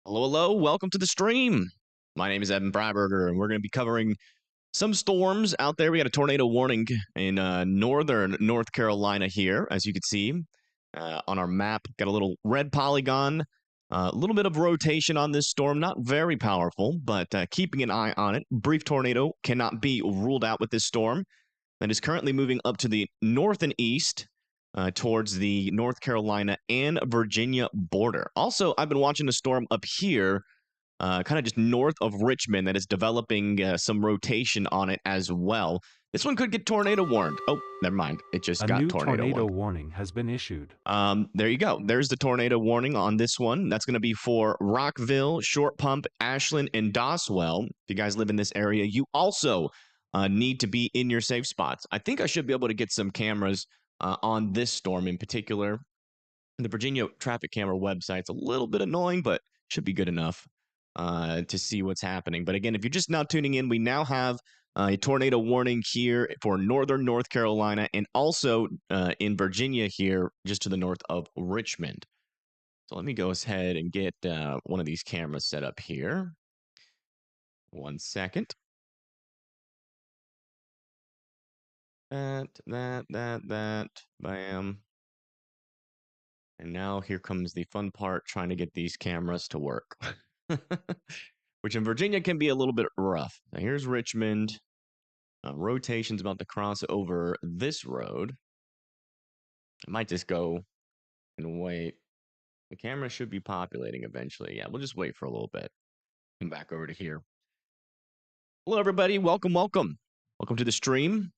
Hello, hello. Welcome to the stream. My name is Evan Bryberger, and we're going to be covering some storms out there. We got a tornado warning in northern North Carolina here, as you can see on our map. Got a little red polygon, a little bit of rotation on this storm. Not very powerful, but keeping an eye on it. Brief tornado cannot be ruled out with this storm that is currently moving up to the north and east towards the North Carolina and Virginia border. Also, I've been watching a storm up here, kind of just north of Richmond, that is developing some rotation on it as well. This one could get tornado warned. Oh, never mind. It just got new tornado tornado warned. warning has been issued. There you go. There's the tornado warning on this one. That's going to be for Rockville, Short Pump, Ashland, and Doswell. If you guys live in this area, you also need to be in your safe spots. I think I should be able to get some cameras on this storm in particular. The Virginia traffic camera website's a little bit annoying, but should be good enough to see what's happening. But again, if you're just now tuning in, we now have a tornado warning here for northern North Carolina and also in Virginia here, just to the north of Richmond. So let me go ahead and get one of these cameras set up here. 1 second. That. Bam. And now here comes the fun part, trying to get these cameras to work. Which in Virginia can be a little bit rough. Now here's Richmond. Rotation's about to cross over this road. I might just go and wait. The camera should be populating eventually. Yeah, we'll just wait for a little bit. Come back over to here. Hello, everybody. Welcome, welcome. Welcome to the stream.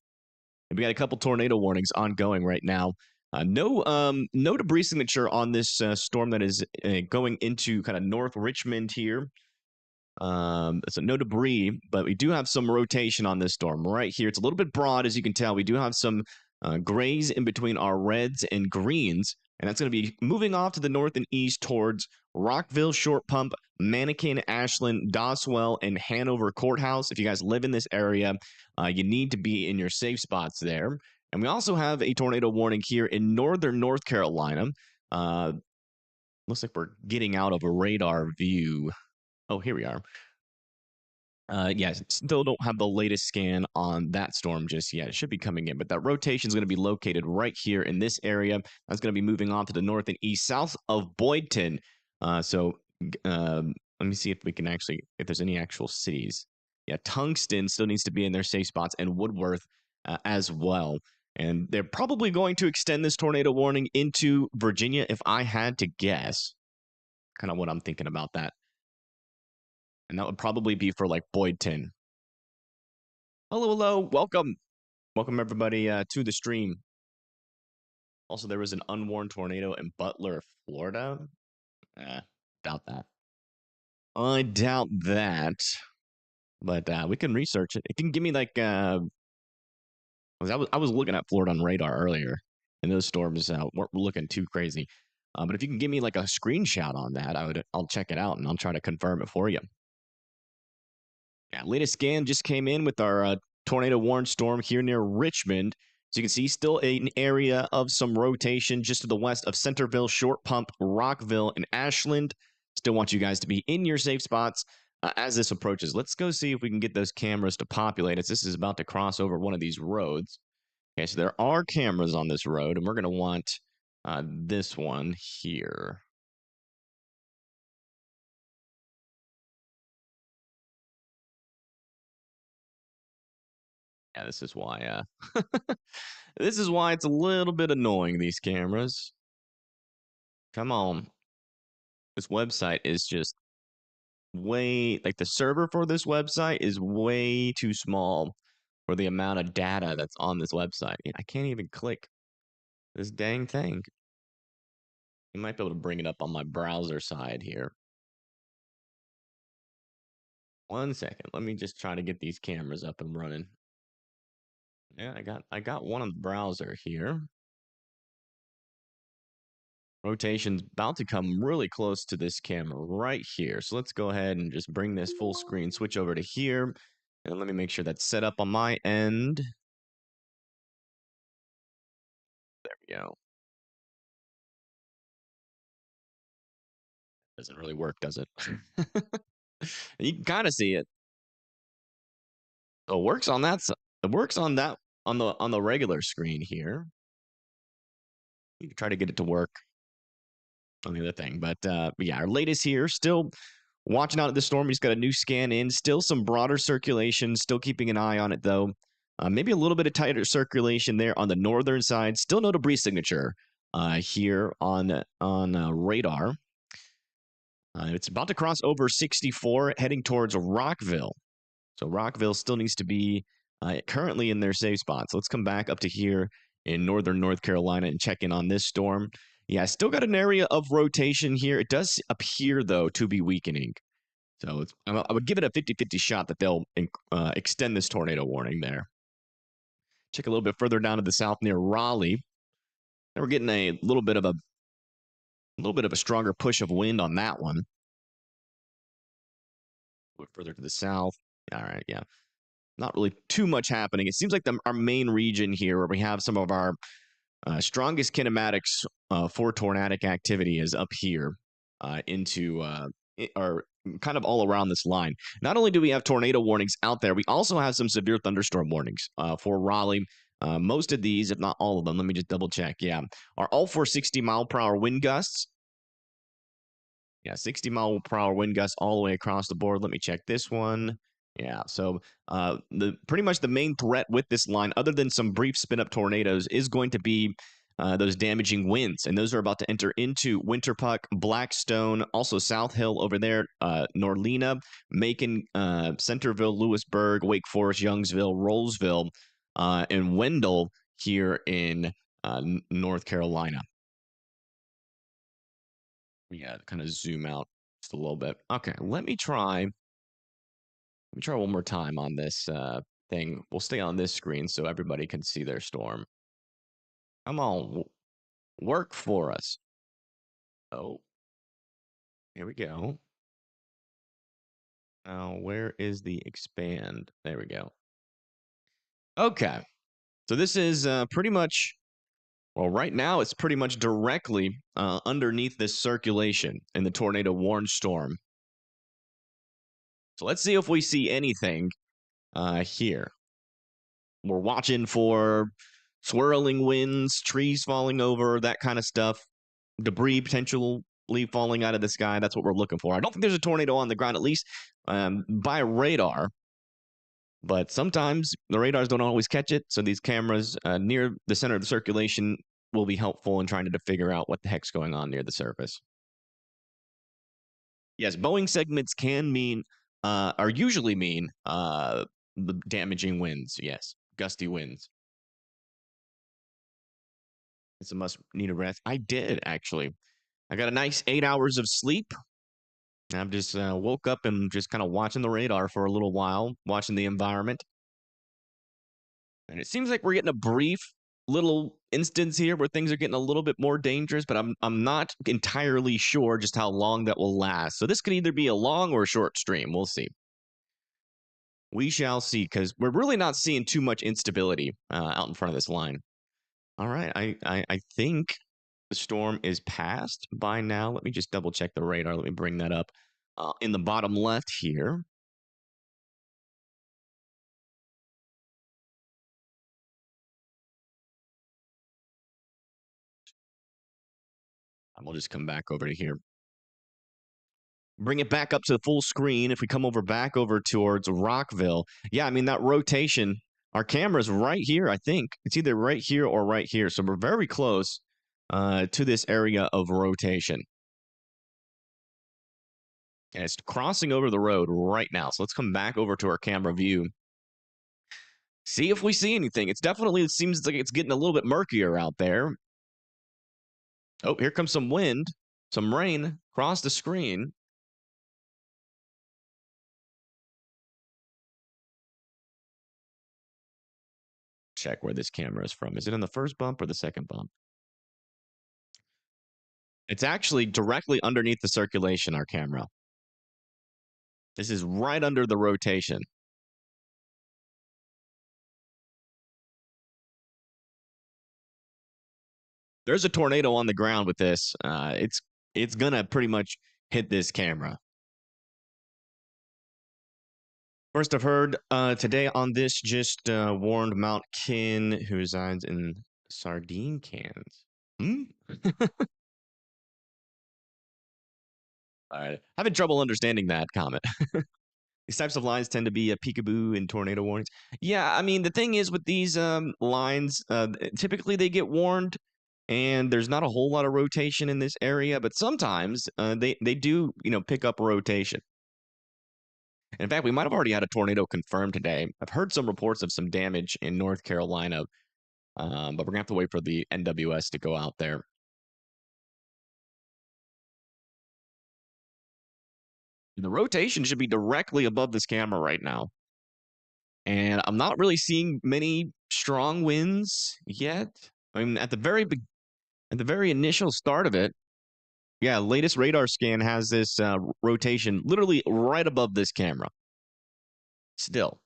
We got a couple tornado warnings ongoing right now. No debris signature on this storm that is going into kind of North Richmond here. So no debris, but we do have some rotation on this storm right here. It's a little bit broad, as you can tell. We do have some grays in between our reds and greens, and that's going to be moving off to the north and east towards Rockville, Short Pump, Mannequin, Ashland, Doswell, and Hanover Courthouse. If you guys live in this area, you need to be in your safe spots there. And we also have a tornado warning here in northern North Carolina. Looks like we're getting out of a radar view. Oh, here we are. Still don't have the latest scan on that storm just yet. It should be coming in, but that rotation is going to be located right here in this area. That's going to be moving on to the north and east, south of Boydton. Let me see if we can actually, if there's any actual cities. Yeah, Tungsten still needs to be in their safe spots, and Woodworth as well. And they're probably going to extend this tornado warning into Virginia, if I had to guess. Kind of what I'm thinking about that. And that would probably be for like Boydton. Hello, hello. Welcome. Welcome, everybody, to the stream. Also, there was an unwarned tornado in Butler, Florida. Doubt that. I doubt that. But we can research it. It can give me like I was looking at Florida on radar earlier, and those storms weren't looking too crazy. But if you can give me like a screenshot on that, I'll check it out and I'll try to confirm it for you. Yeah, latest scan just came in with our tornado warned storm here near Richmond. So you can see still an area of some rotation just to the west of Centerville, Short Pump, Rockville, and Ashland. Still want you guys to be in your safe spots as this approaches. Let's go see if we can get those cameras to populate as this is about to cross over one of these roads. Okay, so there are cameras on this road, and we're going to want this one here. Yeah, this is why this is why it's a little bit annoying, these cameras. Come on. This website is just way, like the server for this website is way too small for the amount of data that's on this website. I can't even click this dang thing. You might be able to bring it up on my browser side here. 1 second. Let me just try to get these cameras up and running. Yeah, I got one on the browser here. Rotation's about to come really close to this camera right here. So let's go ahead and just bring this full screen, switch over to here. And let me make sure that's set up on my end. There we go. Doesn't really work, does it? You can kind of see it. So it works on that. It works on that on the regular screen here. You can try to get it to work on the other thing, but yeah, our latest here. Still watching out at the storm. He's got a new scan in. Still some broader circulation. Still keeping an eye on it though. Maybe a little bit of tighter circulation there on the northern side. Still no debris signature here on radar. It's about to cross over 64, heading towards Rockville. So Rockville still needs to be currently in their safe spot. So let's come back up to here in northern North Carolina and check in on this storm. Yeah, still got an area of rotation here. It does appear, though, to be weakening. So I would give it a 50-50 shot that they'll extend this tornado warning there. Check a little bit further down to the south near Raleigh. And we're getting a little bit of a stronger push of wind on that one. A bit further to the south. All right, yeah. Not really too much happening. It seems like our main region here, where we have some of our strongest kinematics for tornadic activity, is up here or kind of all around this line. Not only do we have tornado warnings out there, we also have some severe thunderstorm warnings for Raleigh. Most of these, if not all of them, let me just double check. Yeah, are all for 60-mile-per-hour wind gusts. Yeah, 60-mile-per-hour wind gusts all the way across the board. Let me check this one. Yeah, so pretty much the main threat with this line, other than some brief spin-up tornadoes, is going to be those damaging winds. And those are about to enter into Winterpuck, Blackstone, also South Hill over there, Norlena, Macon, Centerville, Lewisburg, Wake Forest, Youngsville, Rollsville, and Wendell here in North Carolina. Yeah, kind of zoom out just a little bit. Okay, let me try one more time on this thing. We'll stay on this screen so everybody can see their storm. Come on, work for us. Oh, here we go. Now, where is the expand? There we go. Okay, so this is pretty much, well, right now it's pretty much directly underneath this circulation in the tornado warned storm. So let's see if we see anything here. We're watching for swirling winds, trees falling over, that kind of stuff, debris potentially falling out of the sky. That's what we're looking for. I don't think there's a tornado on the ground, at least by radar. But sometimes the radars don't always catch it. So these cameras near the center of the circulation will be helpful in trying to figure out what the heck's going on near the surface. Yes, Boeing segments can mean, or usually mean, the damaging winds. Yes, gusty winds. It's a must need a rest. I did, actually. I got a nice 8 hours of sleep. I've just woke up and just kind of watching the radar for a little while, watching the environment. And it seems like we're getting a brief little instance here where things are getting a little bit more dangerous, but I'm not entirely sure just how long that will last. So this could either be a long or a short stream. We'll see. We shall see, because we're really not seeing too much instability out in front of this line. All right, I think the storm is past by now. Let me just double check the radar. Let me bring that up in the bottom left here. And we'll just come back over to here. Bring it back up to the full screen. If we come back over towards Rockville, yeah, I mean, that rotation, our camera's right here, I think. It's either right here or right here. So we're very close to this area of rotation. And it's crossing over the road right now. So let's come back over to our camera view. See if we see anything. It seems like it's getting a little bit murkier out there. Oh, here comes some wind, some rain across the screen. Check where this camera is from. Is it in the first bump or the second bump? It's actually directly underneath the circulation, our camera. This is right under the rotation. There's a tornado on the ground with this. It's gonna pretty much hit this camera. First I've heard today on this, just warned Mount Kin, who resides in sardine cans. All right. Having trouble understanding that comment. These types of lines tend to be a peekaboo and tornado warnings. Yeah, I mean, the thing is with these lines, typically they get warned, and there's not a whole lot of rotation in this area, but sometimes they do, pick up rotation. In fact, we might have already had a tornado confirmed today. I've heard some reports of some damage in North Carolina, but we're going to have to wait for the NWS to go out there. The rotation should be directly above this camera right now. And I'm not really seeing many strong winds yet. I mean, at the very initial start of it, yeah, latest radar scan has this rotation literally right above this camera. Still.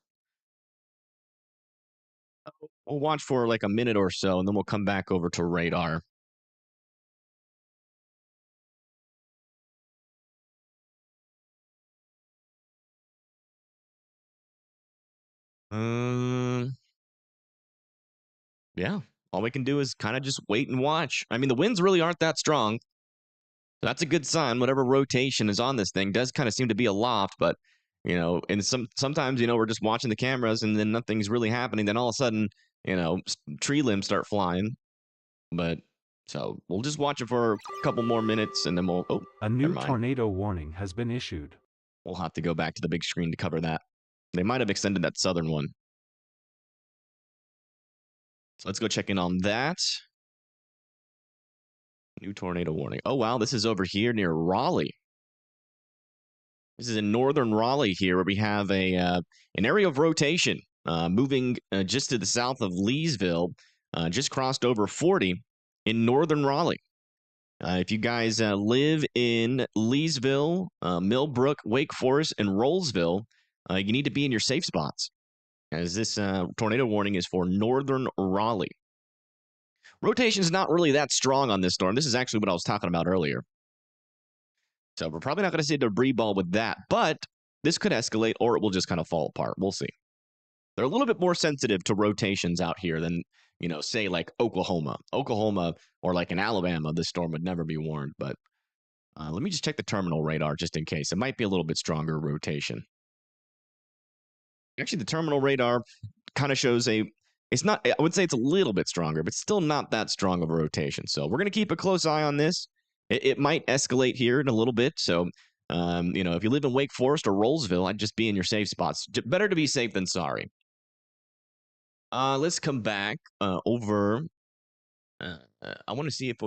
We'll watch for like a minute or so, and then we'll come back over to radar. Yeah, all we can do is kind of just wait and watch. I mean, the winds really aren't that strong. That's a good sign. Whatever rotation is on this thing does kind of seem to be aloft, but and sometimes we're just watching the cameras and then nothing's really happening. Then all of a sudden, tree limbs start flying. But so we'll just watch it for a couple more minutes and then we'll. Oh, a new tornado warning has been issued. We'll have to go back to the big screen to cover that. They might have extended that southern one. So let's go check in on that. New tornado warning. Oh, wow. This is over here near Raleigh. This is in northern Raleigh here, where we have an area of rotation moving just to the south of Leesville, just crossed over 40 in northern Raleigh. If you guys live in Leesville, Millbrook, Wake Forest, and Rollsville, you need to be in your safe spots, as this tornado warning is for northern Raleigh. Rotation is not really that strong on this storm. This is actually what I was talking about earlier. So we're probably not going to see a debris ball with that, but this could escalate or it will just kind of fall apart. We'll see. They're a little bit more sensitive to rotations out here than, say like Oklahoma. Or like in Alabama, this storm would never be warned. But let me just check the terminal radar just in case. It might be a little bit stronger rotation. Actually, the terminal radar kind of shows it's not, I would say it's a little bit stronger, but still not that strong of a rotation. So we're going to keep a close eye on this. It might escalate here in a little bit. So, if you live in Wake Forest or Rollsville, I'd just be in your safe spots. Better to be safe than sorry. Let's come back over. I want to see if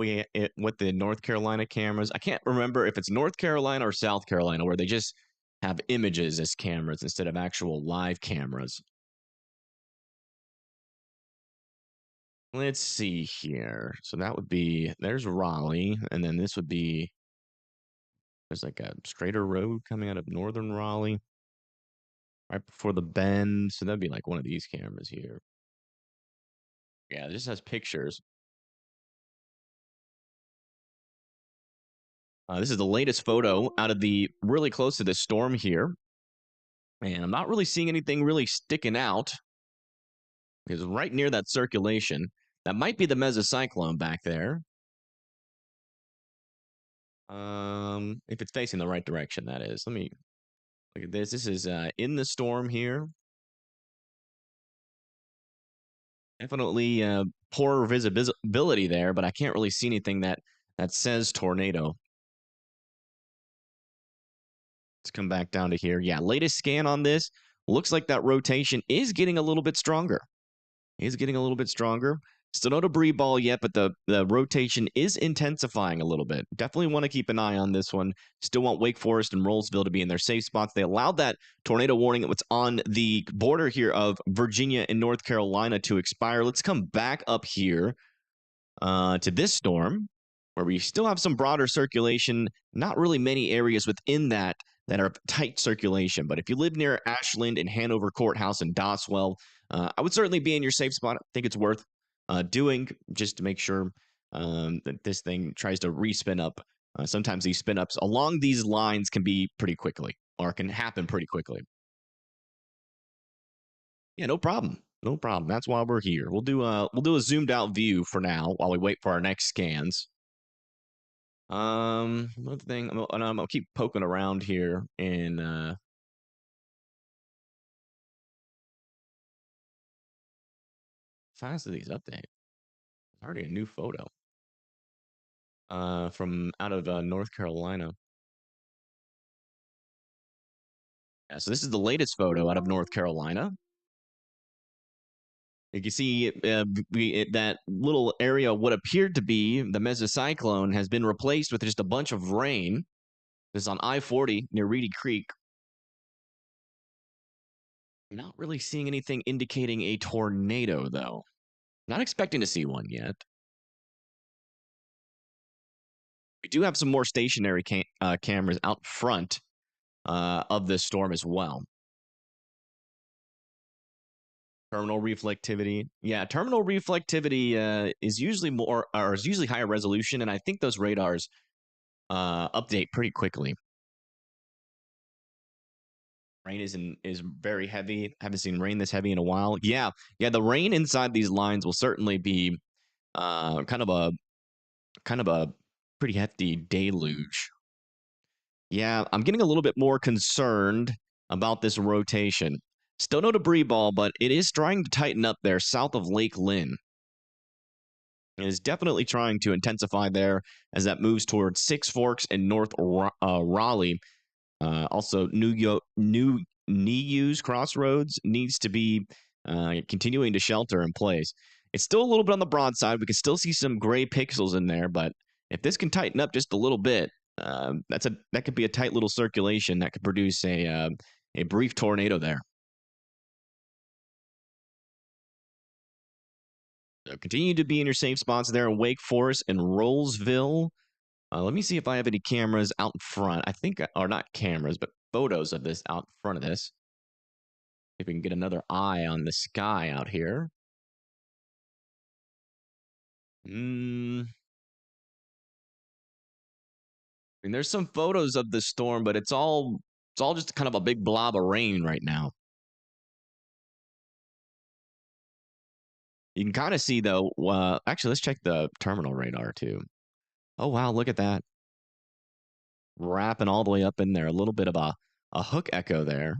with the North Carolina cameras. I can't remember if it's North Carolina or South Carolina where they just have images as cameras instead of actual live cameras. Let's see here. So that would be, there's Raleigh, and then this would be, there's like a straighter road coming out of northern Raleigh right before the bend. So that'd be like one of these cameras here. Yeah, it just has pictures. This is the latest photo out of the really close to this storm here. And I'm not really seeing anything really sticking out. Because right near that circulation, that might be the mesocyclone back there. If it's facing the right direction, that is. Let me look at this. This is in the storm here. Definitely poor visibility there, but I can't really see anything that says tornado. Let's come back down to here. Yeah, latest scan on this. Looks like that rotation is getting a little bit stronger. Still no debris ball yet, but the rotation is intensifying a little bit. Definitely want to keep an eye on this one. Still want Wake Forest and Rollsville to be in their safe spots. They allowed that tornado warning that was on the border here of Virginia and North Carolina to expire. Let's come back up here to this storm, where we still have some broader circulation. Not really many areas within that are tight circulation. But if you live near Ashland and Hanover Courthouse and Doswell, I would certainly be in your safe spot. I think it's worth doing just to make sure that this thing tries to respin up Sometimes these spin ups along these lines can be pretty quickly or can happen pretty quickly. Yeah, no problem. No problem. That's why we're here. We'll do a zoomed out view for now while we wait for our next scans. Another thing, I'll keep poking around here and fast do these update? Already a new photo. From out of North Carolina. Yeah, so this is the latest photo out of North Carolina. You can see that little area, what appeared to be the mesocyclone, has been replaced with just a bunch of rain. This is on I-40 near Reedy Creek. Not really seeing anything indicating a tornado, though. Not expecting to see one yet. We do have some more stationary cameras out front of this storm as well. Terminal reflectivity. Yeah, terminal reflectivity is usually higher resolution, and I think those radars update pretty quickly. Rain is very heavy. Haven't seen rain this heavy in a while. Yeah, the rain inside these lines will certainly be kind of a pretty hefty deluge. Yeah, I'm getting a little bit more concerned about this rotation. Still no debris ball, but it is trying to tighten up there south of Lake Lynn. It is definitely trying to intensify there as that moves towards Six Forks and North Raleigh. Also, New News Crossroads needs to be continuing to shelter in place. It's still a little bit on the broad side. We can still see some gray pixels in there, but if this can tighten up just a little bit, that could be a tight little circulation that could produce a brief tornado there. So continue to be in your safe spots there in Wake Forest and Rollsville. Let me see if I have any cameras out in front. I think, or not cameras, but photos of this out in front of this. If we can get another eye on the sky out here. I mean, there's some photos of the storm, but it's all just kind of a big blob of rain right now. You can kind of see though. Actually, let's check the terminal radar too. Oh wow, look at that, wrapping all the way up in there. A little bit of a hook echo there.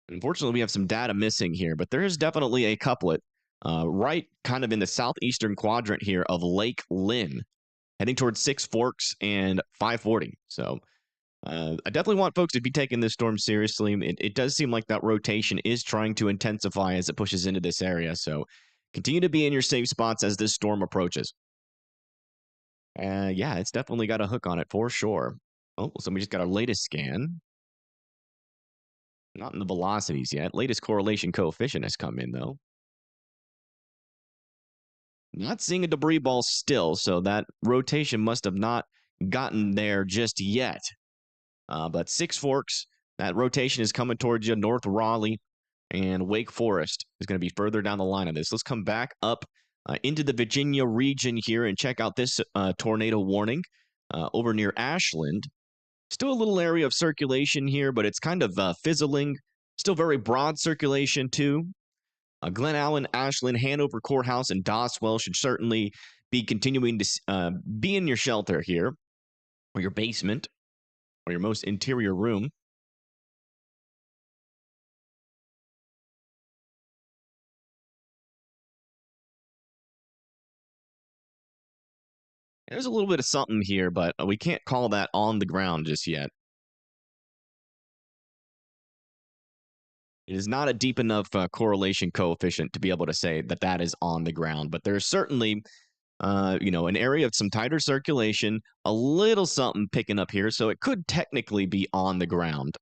Unfortunately, we have some data missing here, but there is definitely a couplet right kind of in the southeastern quadrant here of Lake Lynn, heading towards Six Forks and 540. So I definitely want folks to be taking this storm seriously. It does seem like that rotation is trying to intensify as it pushes into this area. So continue to be in your safe spots as this storm approaches. Yeah, it's definitely got a hook on it for sure. Oh, so we just got our latest scan. Not in the velocities yet. Latest correlation coefficient has come in, though. Not seeing a debris ball still, so that rotation must have not gotten there just yet. But Six Forks, that rotation is coming towards you. North Raleigh and Wake Forest is going to be further down the line of this. Let's come back up into the Virginia region here and check out this tornado warning over near Ashland. Still a little area of circulation here, but it's kind of fizzling. Still very broad circulation, too. Glen Allen, Ashland, Hanover Courthouse, and Doswell should certainly be continuing to be in your shelter here, or your basement, or your most interior room. There's a little bit of something here, but we can't call that on the ground just yet. It is not a deep enough correlation coefficient to be able to say that that is on the ground, but there's certainly an area of some tighter circulation, a little something picking up here, so it could technically be on the ground.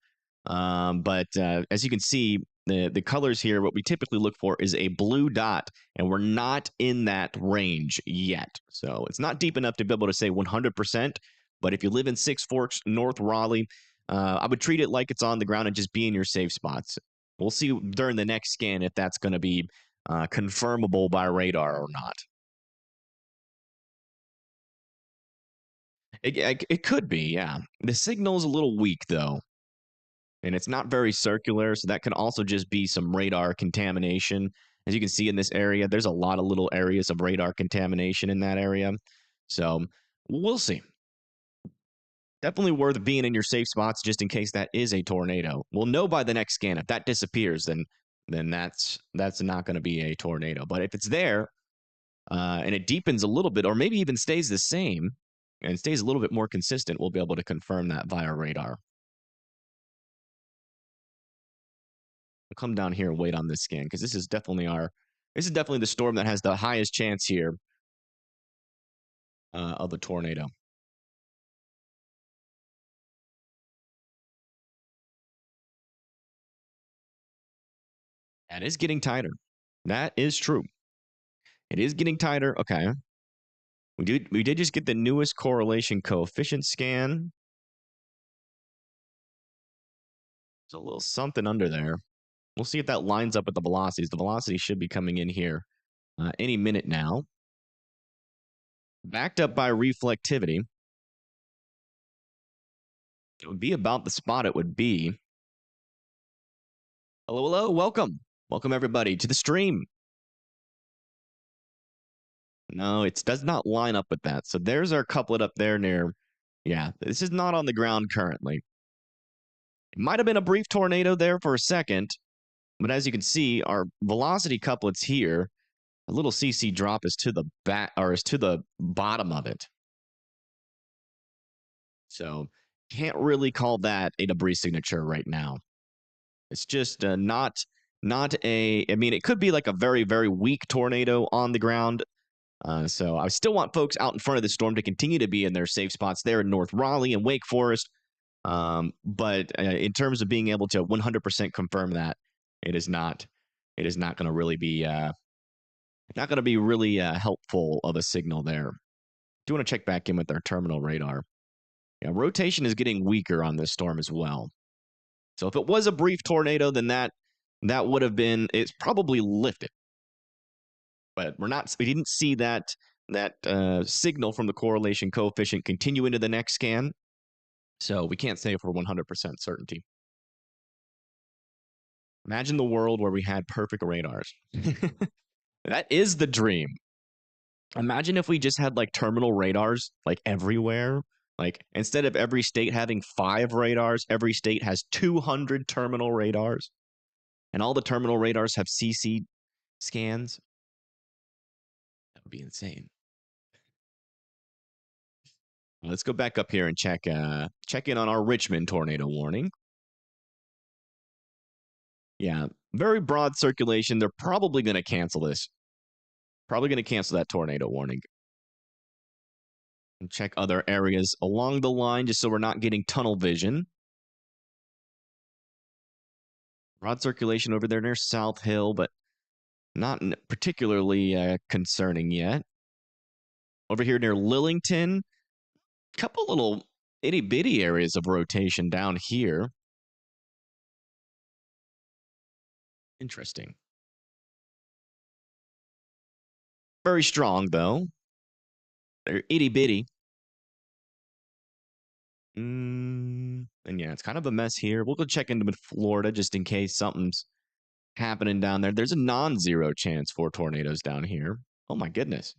But as you can see, the colors here, what we typically look for is a blue dot, and we're not in that range yet. So it's not deep enough to be able to say 100%. But if you live in Six Forks, North Raleigh, I would treat it like it's on the ground and just be in your safe spots. We'll see during the next scan if that's going to be confirmable by radar or not. It could be, yeah. The signal's a little weak, though, and it's not very circular, so that could also just be some radar contamination. As you can see in this area, there's a lot of little areas of radar contamination in that area. So we'll see. Definitely worth being in your safe spots just in case that is a tornado. We'll know by the next scan. If that disappears, then that's not going to be a tornado. But if it's there and it deepens a little bit, or maybe even stays the same and stays a little bit more consistent, we'll be able to confirm that via radar. I'll come down here and wait on this scan because this is definitely the storm that has the highest chance here of a tornado. That is getting tighter. That is true. It is getting tighter. Okay. We did just get the newest correlation coefficient scan. There's a little something under there. We'll see if that lines up with the velocities. The velocity should be coming in here any minute now. Backed up by reflectivity. It would be about the spot it would be. Hello, hello, welcome. Welcome, everybody, to the stream. No, it does not line up with that. So there's our couplet up there near. Yeah, this is not on the ground currently. It might have been a brief tornado there for a second, but as you can see, our velocity couplets here, a little CC drop is to the back or is to the bottom of it. So can't really call that a debris signature right now. It's just not a. I mean, it could be like a very, very weak tornado on the ground. So I still want folks out in front of the storm to continue to be in their safe spots there in North Raleigh and Wake Forest. But in terms of being able to 100% confirm that, it is not going to really be helpful of a signal there. Do want to check back in with our terminal radar. Yeah, rotation is getting weaker on this storm as well. So if it was a brief tornado, then that would have been, it's probably lifted. But we didn't see that signal from the correlation coefficient continue into the next scan. So we can't say for 100% certainty. Imagine the world where we had perfect radars. That is the dream. Imagine if we just had like terminal radars like everywhere. Like instead of every state having 5 radars, every state has 200 terminal radars. And all the terminal radars have CC scans. That would be insane. Let's go back up here and check in on our Richmond tornado warning. Yeah, very broad circulation. They're probably going to cancel this. Probably going to cancel that tornado warning. And check other areas along the line just so we're not getting tunnel vision. Broad circulation over there near South Hill, but not particularly concerning yet. Over here near Lillington, a couple little itty-bitty areas of rotation down here. Interesting. Very strong, though. They're itty-bitty. And yeah, it's kind of a mess here. We'll go check into Florida just in case something's happening down there. There's a non-zero chance for tornadoes down here. Oh, my goodness.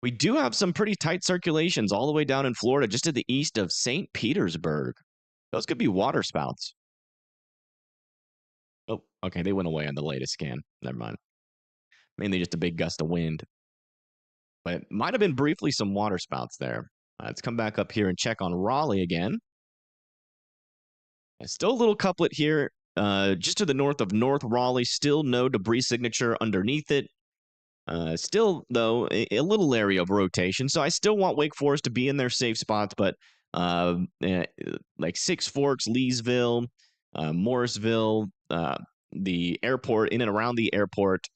We do have some pretty tight circulations all the way down in Florida, just to the east of St. Petersburg. Those could be water spouts. Oh, okay. They went away on the latest scan. Never mind. Mainly just a big gust of wind. But it might have been briefly some water spouts there. Let's come back up here and check on Raleigh again. Still a little couplet here, just to the north of North Raleigh. Still no debris signature underneath it. Still, though, a little area of rotation. So I still want Wake Forest to be in their safe spots, but like Six Forks, Leesville, Morrisville, the airport, in and around the airport,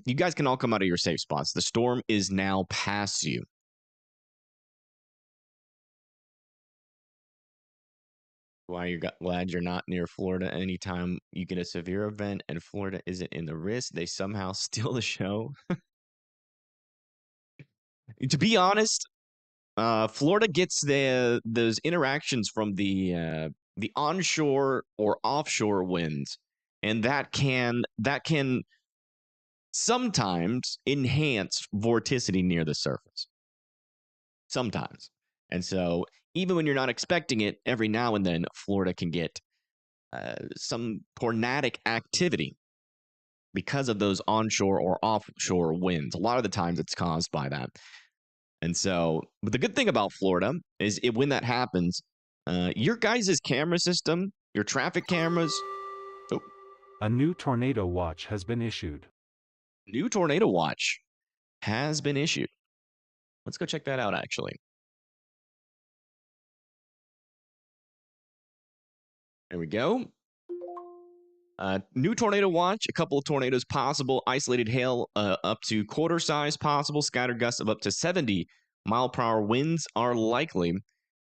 you guys can all come out of your safe spots. The storm is now past you. Why you're glad you're not near Florida. Anytime you get a severe event and Florida isn't in the risk, they somehow steal the show. To be honest, Florida gets those interactions from the onshore or offshore winds, and that can sometimes enhance vorticity near the surface. Sometimes, and so even when you're not expecting it, every now and then Florida can get some tornadic activity because of those onshore or offshore winds. A lot of the times it's caused by that. And so, but the good thing about Florida is when that happens, your guys' camera system, your traffic cameras, oh, A new tornado watch has been issued. new tornado watch has been issued. Let's go check that out, actually. There we go. New tornado watch, a couple of tornadoes possible, isolated hail up to quarter size possible, scattered gusts of up to 70-mile-per-hour winds are likely.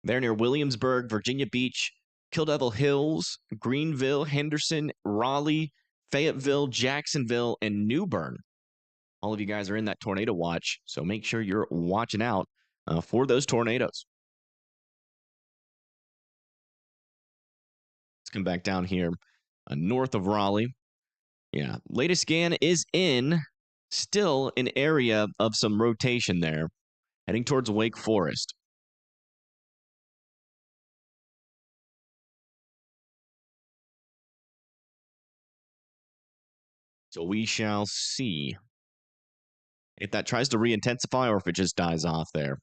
They're near Williamsburg, Virginia Beach, Kill Devil Hills, Greenville, Henderson, Raleigh, Fayetteville, Jacksonville, and New Bern. All of you guys are in that tornado watch, so make sure you're watching out for those tornadoes. Let's come back down here north of Raleigh. Yeah, latest scan is in still an area of some rotation there, heading towards Wake Forest. So we shall see if that tries to re-intensify or if it just dies off there.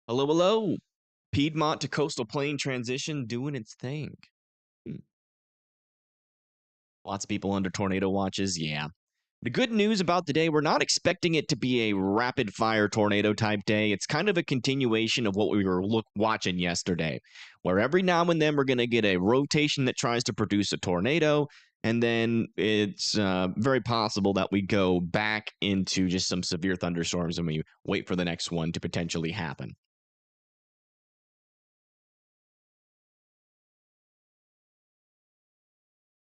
Hello, hello. Piedmont to coastal plain transition doing its thing. Lots of people under tornado watches. Yeah. The good news about today, we're not expecting it to be a rapid fire tornado type day. It's kind of a continuation of what we were watching yesterday, where every now and then we're going to get a rotation that tries to produce a tornado. And then it's very possible that we go back into just some severe thunderstorms and we wait for the next one to potentially happen.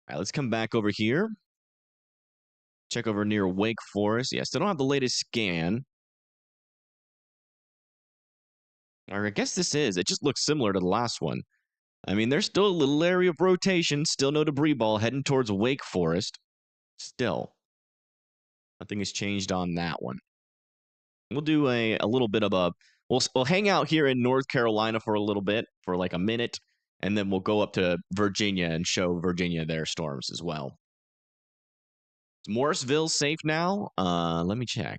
All right, let's come back over here. Check over near Wake Forest. Yeah, still don't have the latest scan. Or I guess this is. It just looks similar to the last one. I mean, there's still a little area of rotation. Still no debris ball heading towards Wake Forest. Still. Nothing has changed on that one. We'll do a little bit of a... We'll hang out here in North Carolina for a little bit, for like a minute, and then we'll go up to Virginia and show Virginia their storms as well. Is Morrisville safe now? Let me check.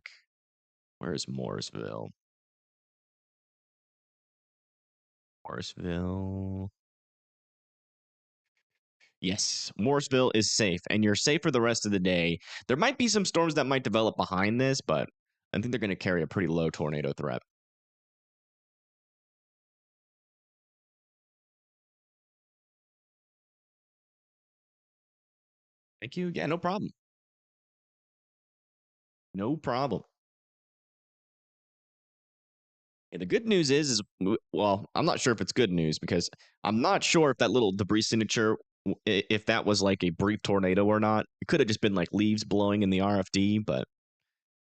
Where is Morrisville? Morrisville. Yes, Morrisville is safe, and you're safe for the rest of the day. There might be some storms that might develop behind this, but I think they're going to carry a pretty low tornado threat. Thank you. Yeah, no problem. No problem. And the good news is, well, I'm not sure if it's good news because I'm not sure if that little debris signature, if that was like a brief tornado or not. It could have just been like leaves blowing in the RFD, but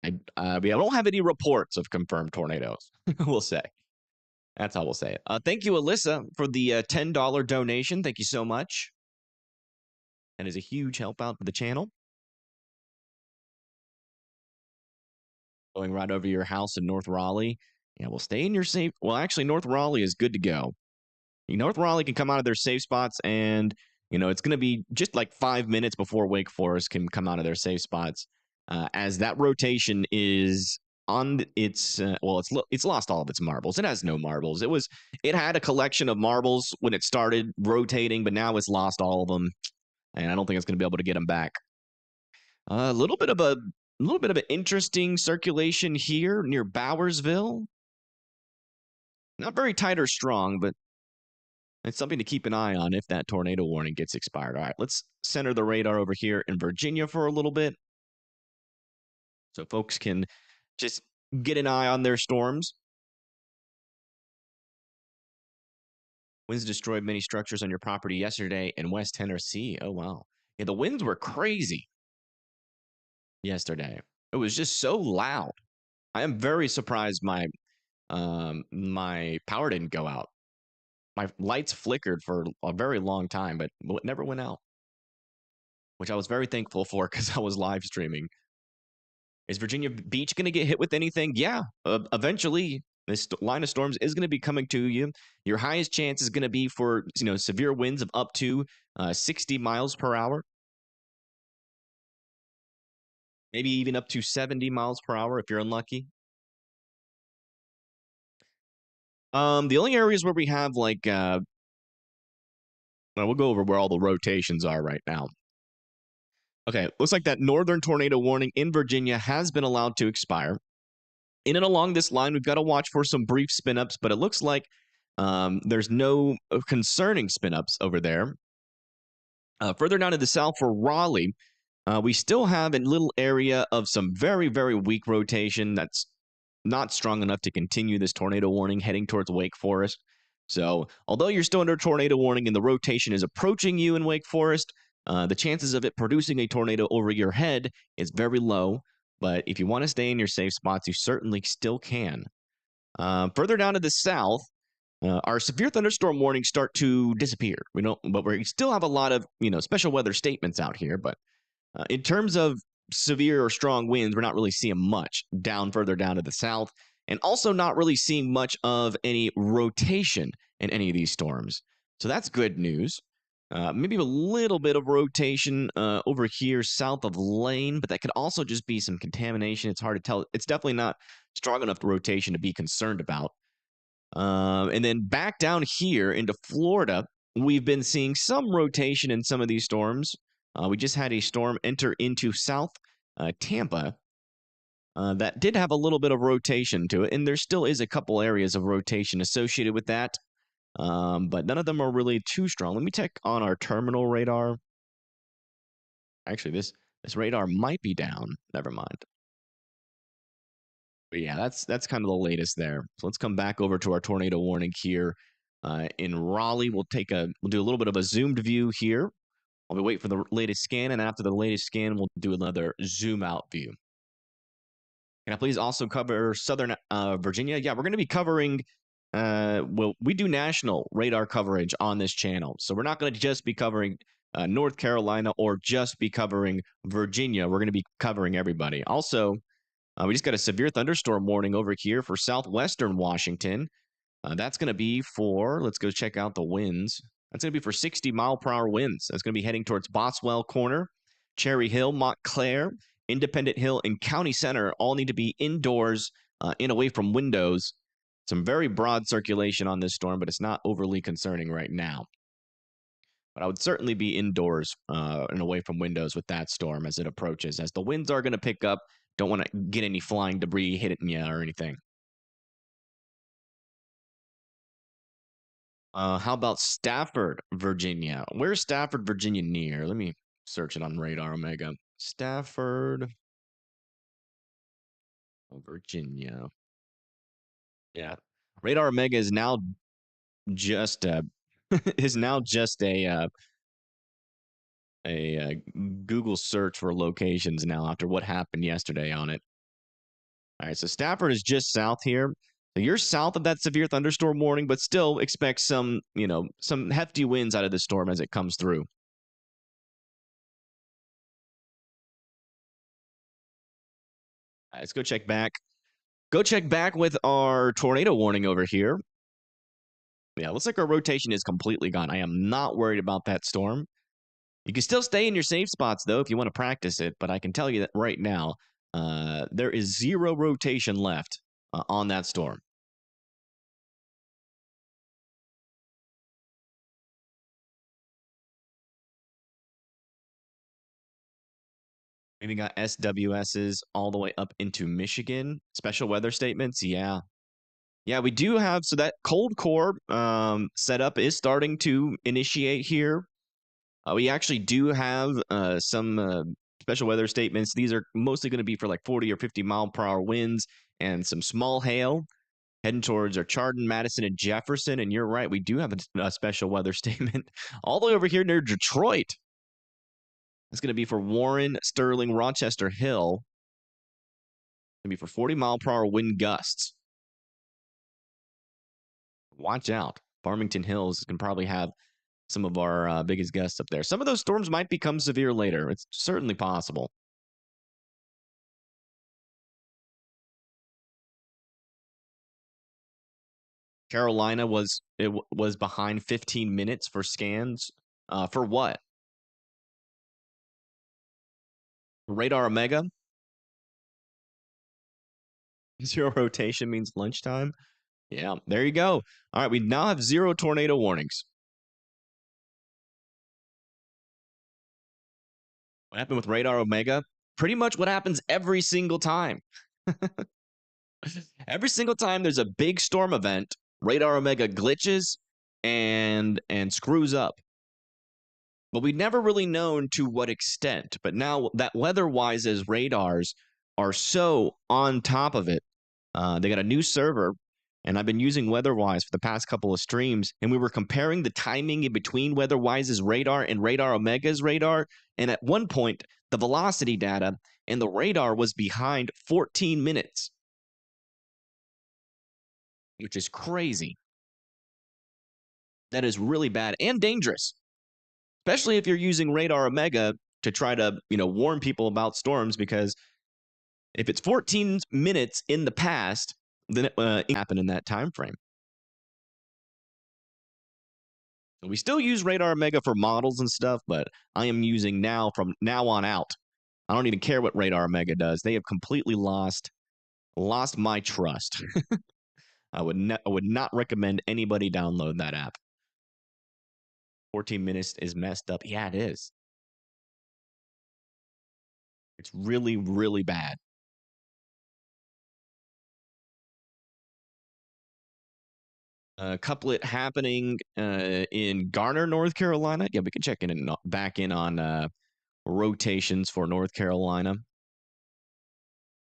I don't have any reports of confirmed tornadoes. We'll say. That's how we'll say it. Thank you, Alyssa, for the $10 donation. Thank you so much. That is a huge help out for the channel. Going right over your house in North Raleigh. Yeah, we'll stay in your safe. Well, actually, North Raleigh is good to go. North Raleigh can come out of their safe spots, and it's going to be just like 5 minutes before Wake Forest can come out of their safe spots, as that rotation is on its it's lost all of its marbles. It has no marbles. It had a collection of marbles when it started rotating, but now it's lost all of them, and I don't think it's going to be able to get them back. A little bit of an interesting circulation here near Bowersville. Not very tight or strong, but it's something to keep an eye on if that tornado warning gets expired. All right, let's center the radar over here in Virginia for a little bit, so folks can just get an eye on their storms. Winds destroyed many structures on your property yesterday in West Tennessee. Oh, wow. Yeah, the winds were crazy yesterday. It was just so loud. I am very surprised my power didn't go out. My lights flickered for a very long time, but it never went out, which I was very thankful for because I was live streaming. Is Virginia Beach going to get hit with anything? Yeah, eventually. This line of storms is going to be coming to you. Your highest chance is going to be for severe winds of up to 60 miles per hour, maybe even up to 70 miles per hour if you're unlucky. The only areas where we have well, we'll go over where all the rotations are right now. Okay, looks like that northern tornado warning in Virginia has been allowed to expire. In and along this line, we've got to watch for some brief spin ups, but it looks like there's no concerning spin ups over there. Further down to the south for Raleigh, we still have a little area of some very, very weak rotation that's not strong enough to continue this tornado warning heading towards Wake Forest. So, although you're still under tornado warning and the rotation is approaching you in Wake Forest, the chances of it producing a tornado over your head is very low. But if you want to stay in your safe spots, you certainly still can. Further down to the south, our severe thunderstorm warnings start to disappear. But we still have a lot of special weather statements out here. But in terms of severe or strong winds, we're not really seeing much further down to the south, and also not really seeing much of any rotation in any of these storms. So that's good news. Maybe a little bit of rotation over here south of Lane, but that could also just be some contamination. It's hard to tell. It's definitely not strong enough rotation to be concerned about. And then back down here into Florida, we've been seeing some rotation in some of these storms. We just had a storm enter into South Tampa that did have a little bit of rotation to it, and there still is a couple areas of rotation associated with that, but none of them are really too strong. Let me check on our terminal radar. Actually, this radar might be down. Never mind. But yeah, that's kind of the latest there. So let's come back over to our tornado warning here in Raleigh. We'll do a little bit of a zoomed view here. While we wait for the latest scan, and after the latest scan, we'll do another zoom out view. Can I please also cover Southern Virginia? Yeah, we're going to be covering, well, we do national radar coverage on this channel. So we're not going to just be covering North Carolina or just be covering Virginia. We're going to be covering everybody. Also, we just got a severe thunderstorm warning over here for southwestern Washington. That's going to be for, let's go check out the winds. That's going to be for 60-mile-per-hour winds. That's going to be heading towards Boswell Corner, Cherry Hill, Montclair, Independent Hill, and County Center all need to be indoors and away from windows. Some very broad circulation on this storm, but it's not overly concerning right now. But I would certainly be indoors and away from windows with that storm as it approaches, as the winds are going to pick up. Don't want to get any flying debris hitting you or anything. How about Stafford, Virginia? Where's Stafford, Virginia near? Let me search it on Radar Omega. Stafford, Virginia. Yeah. Radar Omega is now just a Google search for locations now after what happened yesterday on it. All right, so Stafford is just south here. So you're south of that severe thunderstorm warning, but still expect some hefty winds out of the storm as it comes through. All right, let's go check back. Go check back with our tornado warning over here. Yeah, looks like our rotation is completely gone. I am not worried about that storm. You can still stay in your safe spots, though, if you want to practice it. But I can tell you that right now, there is zero rotation left on that storm. We got SWSs all the way up into Michigan. Special weather statements, yeah. Yeah, we do have, so that cold core setup is starting to initiate here. We actually do have some special weather statements. These are mostly going to be for like 40 or 50 mile per hour winds and some small hail heading towards our Chardon, Madison, and Jefferson. And you're right, we do have a special weather statement all the way over here near Detroit. It's going to be for Warren, Sterling, Rochester Hill. It's going to be for 40-mile-per-hour wind gusts. Watch out. Farmington Hills can probably have some of our biggest gusts up there. Some of those storms might become severe later. It's certainly possible. Carolina was behind 15 minutes for scans. For what? Radar Omega. Zero rotation means lunchtime. Yeah, there you go. All right, we now have 0 tornado warnings. What happened with Radar Omega? Pretty much what happens every single time. Every single time there's a big storm event, Radar Omega glitches and screws up. But we've never really known to what extent. But now that WeatherWise's radars are so on top of it, they got a new server, and I've been using WeatherWise for the past couple of streams, and we were comparing the timing in between WeatherWise's radar and Radar Omega's radar, and at one point, the velocity data and the radar was behind 14 minutes, which is crazy. That is really bad and dangerous, especially if you're using Radar Omega to try to, warn people about storms, because if it's 14 minutes in the past, then it happened in that time frame. So we still use Radar Omega for models and stuff, but I am using from now on out. I don't even care what Radar Omega does. They have completely lost my trust. I would not recommend anybody download that app. 14 minutes is messed up. Yeah, it is. It's really, really bad. Couplet happening in Garner, North Carolina. Yeah, we can check back in on rotations for North Carolina.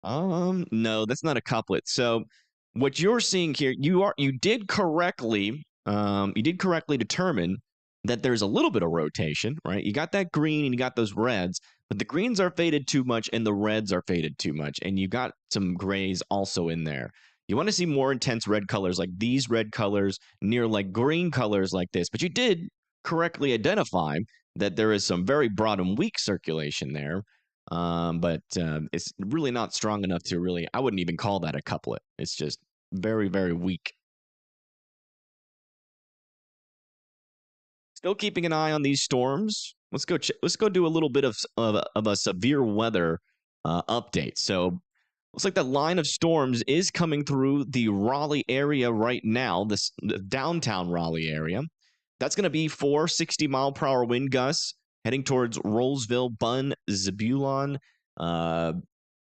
No, that's not a couplet. So what you're seeing here, you did correctly determine that there's a little bit of rotation, right? You got that green and you got those reds, but the greens are faded too much and the reds are faded too much, and you got some grays also in there. You want to see more intense red colors like these red colors near like green colors like this, but you did correctly identify that there is some very broad and weak circulation there. But it's really not strong enough to really, I wouldn't even call that a couplet. It's just very, very weak. Still keeping an eye on these storms. Let's go do a little bit of a severe weather update. So looks like that line of storms is coming through the Raleigh area right now, the downtown Raleigh area. That's going to be 60-mile-per-hour wind gusts heading towards Rollsville, Bunn, Zebulon,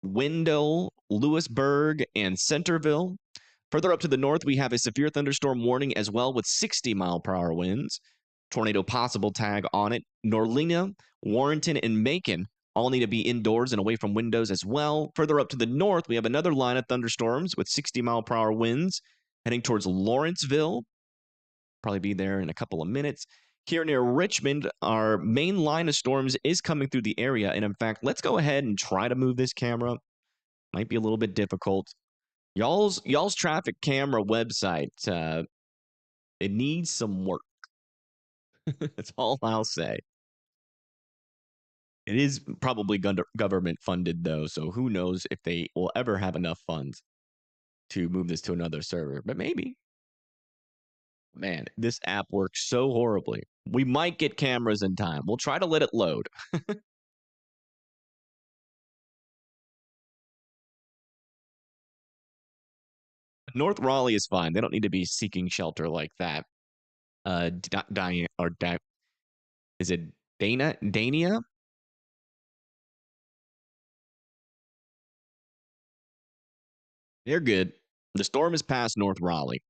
Wendell, Lewisburg, and Centerville. Further up to the north, we have a severe thunderstorm warning as well with 60-mile-per-hour winds. Tornado possible tag on it. Norlina, Warrenton, and Macon all need to be indoors and away from windows as well. Further up to the north, we have another line of thunderstorms with 60-mile-per-hour winds heading towards Lawrenceville. Probably be there in a couple of minutes. Here near Richmond, our main line of storms is coming through the area. And in fact, let's go ahead and try to move this camera. Might be a little bit difficult. Y'all's traffic camera website, it needs some work. That's all I'll say. It is probably government funded, though, so who knows if they will ever have enough funds to move this to another server, but maybe. Man, this app works so horribly. We might get cameras in time. We'll try to let it load. North Raleigh is fine. They don't need to be seeking shelter like that. Is it Dania? They're good. The storm is past North Raleigh,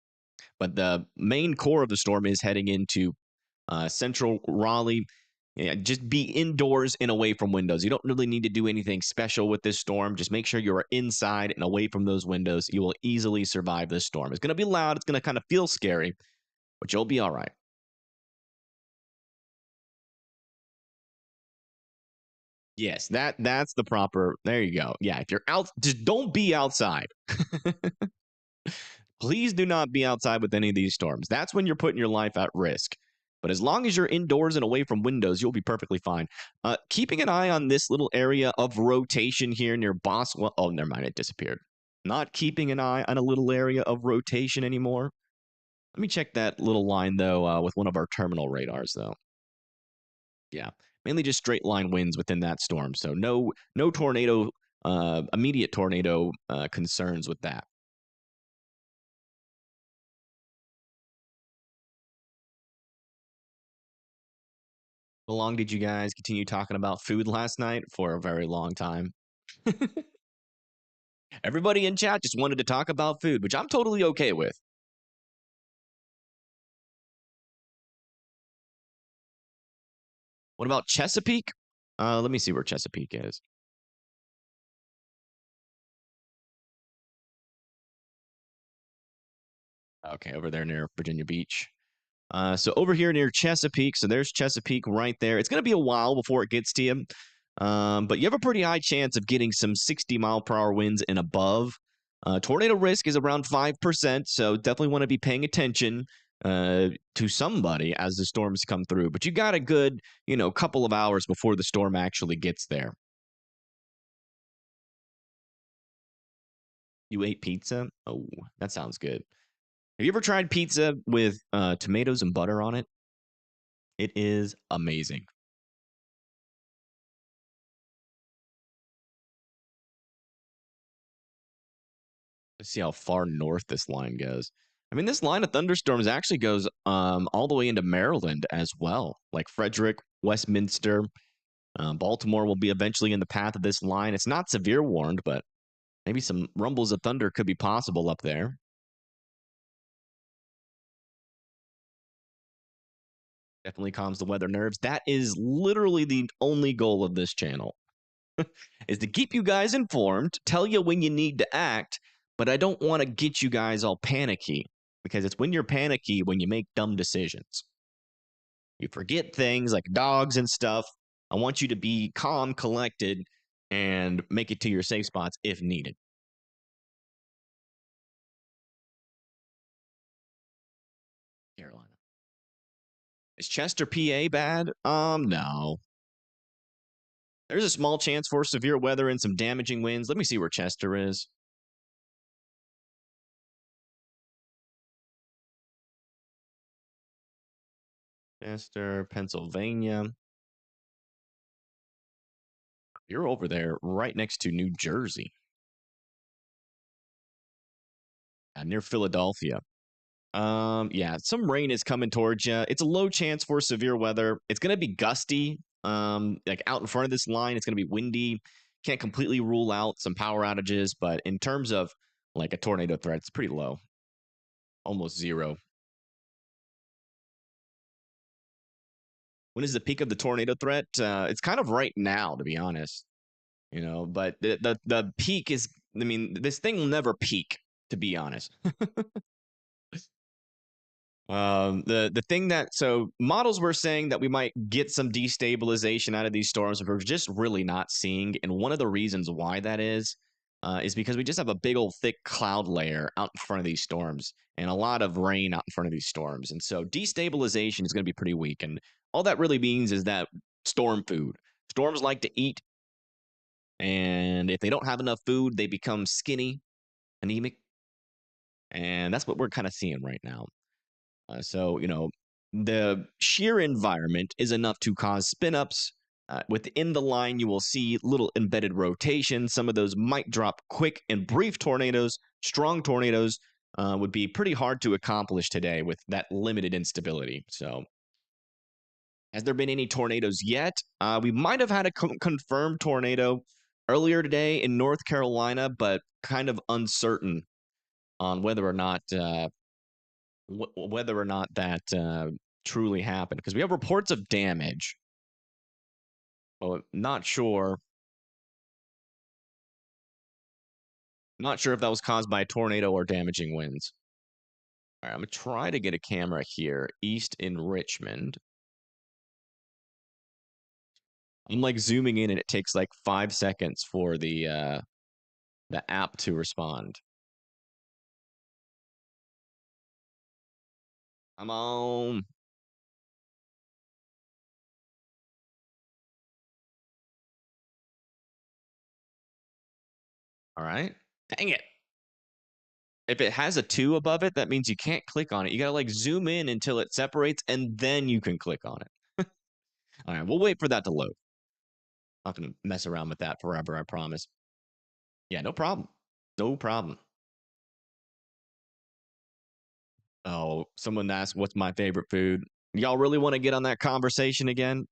but the main core of the storm is heading into central Raleigh. Yeah, just be indoors and away from windows. You don't really need to do anything special with this storm. Just make sure you are inside and away from those windows. You will easily survive this storm. It's going to be loud. It's going to kind of feel scary, but you'll be all right. Yes, that's the proper. There you go. Yeah, if you're out, just don't be outside. Please do not be outside with any of these storms. That's when you're putting your life at risk. But as long as you're indoors and away from windows, you'll be perfectly fine. Keeping an eye on this little area of rotation here near Boswell. Oh, never mind. It disappeared. Not keeping an eye on a little area of rotation anymore. Let me check that little line, though, with one of our terminal radars, though. Yeah, mainly just straight line winds within that storm. So no tornado, immediate tornado concerns with that. How long did you guys continue talking about food last night? For a very long time. Everybody in chat just wanted to talk about food, which I'm totally okay with. What about Chesapeake? Let me see where Chesapeake is. Okay, over there near Virginia Beach. So over here near Chesapeake, so there's Chesapeake right there. It's going to be a while before it gets to you, but you have a pretty high chance of getting some 60-mile-per-hour winds and above. Tornado risk is around 5%, so definitely want to be paying attention to somebody as the storms come through. But you got a good, couple of hours before the storm actually gets there. You ate pizza? Oh, that sounds good. Have you ever tried pizza with tomatoes and butter on it? It is amazing. Let's see how far north this line goes. I mean, this line of thunderstorms actually goes all the way into Maryland as well, like Frederick, Westminster. Baltimore will be eventually in the path of this line. It's not severe warned, but maybe some rumbles of thunder could be possible up there. Definitely calms the weather nerves. That is literally the only goal of this channel. Is to keep you guys informed, tell you when you need to act, but I don't want to get you guys all panicky because it's when you're panicky when you make dumb decisions. You forget things like dogs and stuff. I want you to be calm, collected, and make it to your safe spots if needed. Carolina. Is Chester, PA bad? No. There's a small chance for severe weather and some damaging winds. Let me see where Chester is. Chester, Pennsylvania. You're over there right next to New Jersey. Near Philadelphia. Yeah, some rain is coming towards you. It's a low chance for severe weather. It's going to be gusty. Like out in front of this line, it's going to be windy. Can't completely rule out some power outages, but in terms of like a tornado threat, it's pretty low. Almost zero. When is the peak of the tornado threat? It's kind of right now, to be honest. But the peak is, I mean, this thing will never peak, to be honest. The thing that so models were saying that we might get some destabilization out of these storms, but we're just really not seeing. And one of the reasons why that is because we just have a big old thick cloud layer out in front of these storms and a lot of rain out in front of these storms. And so destabilization is going to be pretty weak. And all that really means is that storm food. Storms like to eat, and if they don't have enough food, they become skinny, anemic, and that's what we're kind of seeing right now. So, the sheer environment is enough to cause spin ups. Within the line, you will see little embedded rotation. Some of those might drop quick and brief tornadoes. Strong tornadoes would be pretty hard to accomplish today with that limited instability. So, has there been any tornadoes yet? We might have had a confirmed tornado earlier today in North Carolina, but kind of uncertain on whether or not that truly happened because we have reports of damage. Well, not sure. Not sure if that was caused by a tornado or damaging winds. All right, I'm gonna try to get a camera here, east in Richmond. I'm like zooming in, and it takes like 5 seconds for the app to respond. I'm on. All right. Dang it. If it has a 2 above it, that means you can't click on it. You gotta like zoom in until it separates, and then you can click on it. All right, we'll wait for that to load. I'm not gonna mess around with that forever, I promise. Yeah, no problem. No problem. Oh, someone asked what's my favorite food. Y'all really want to get on that conversation again?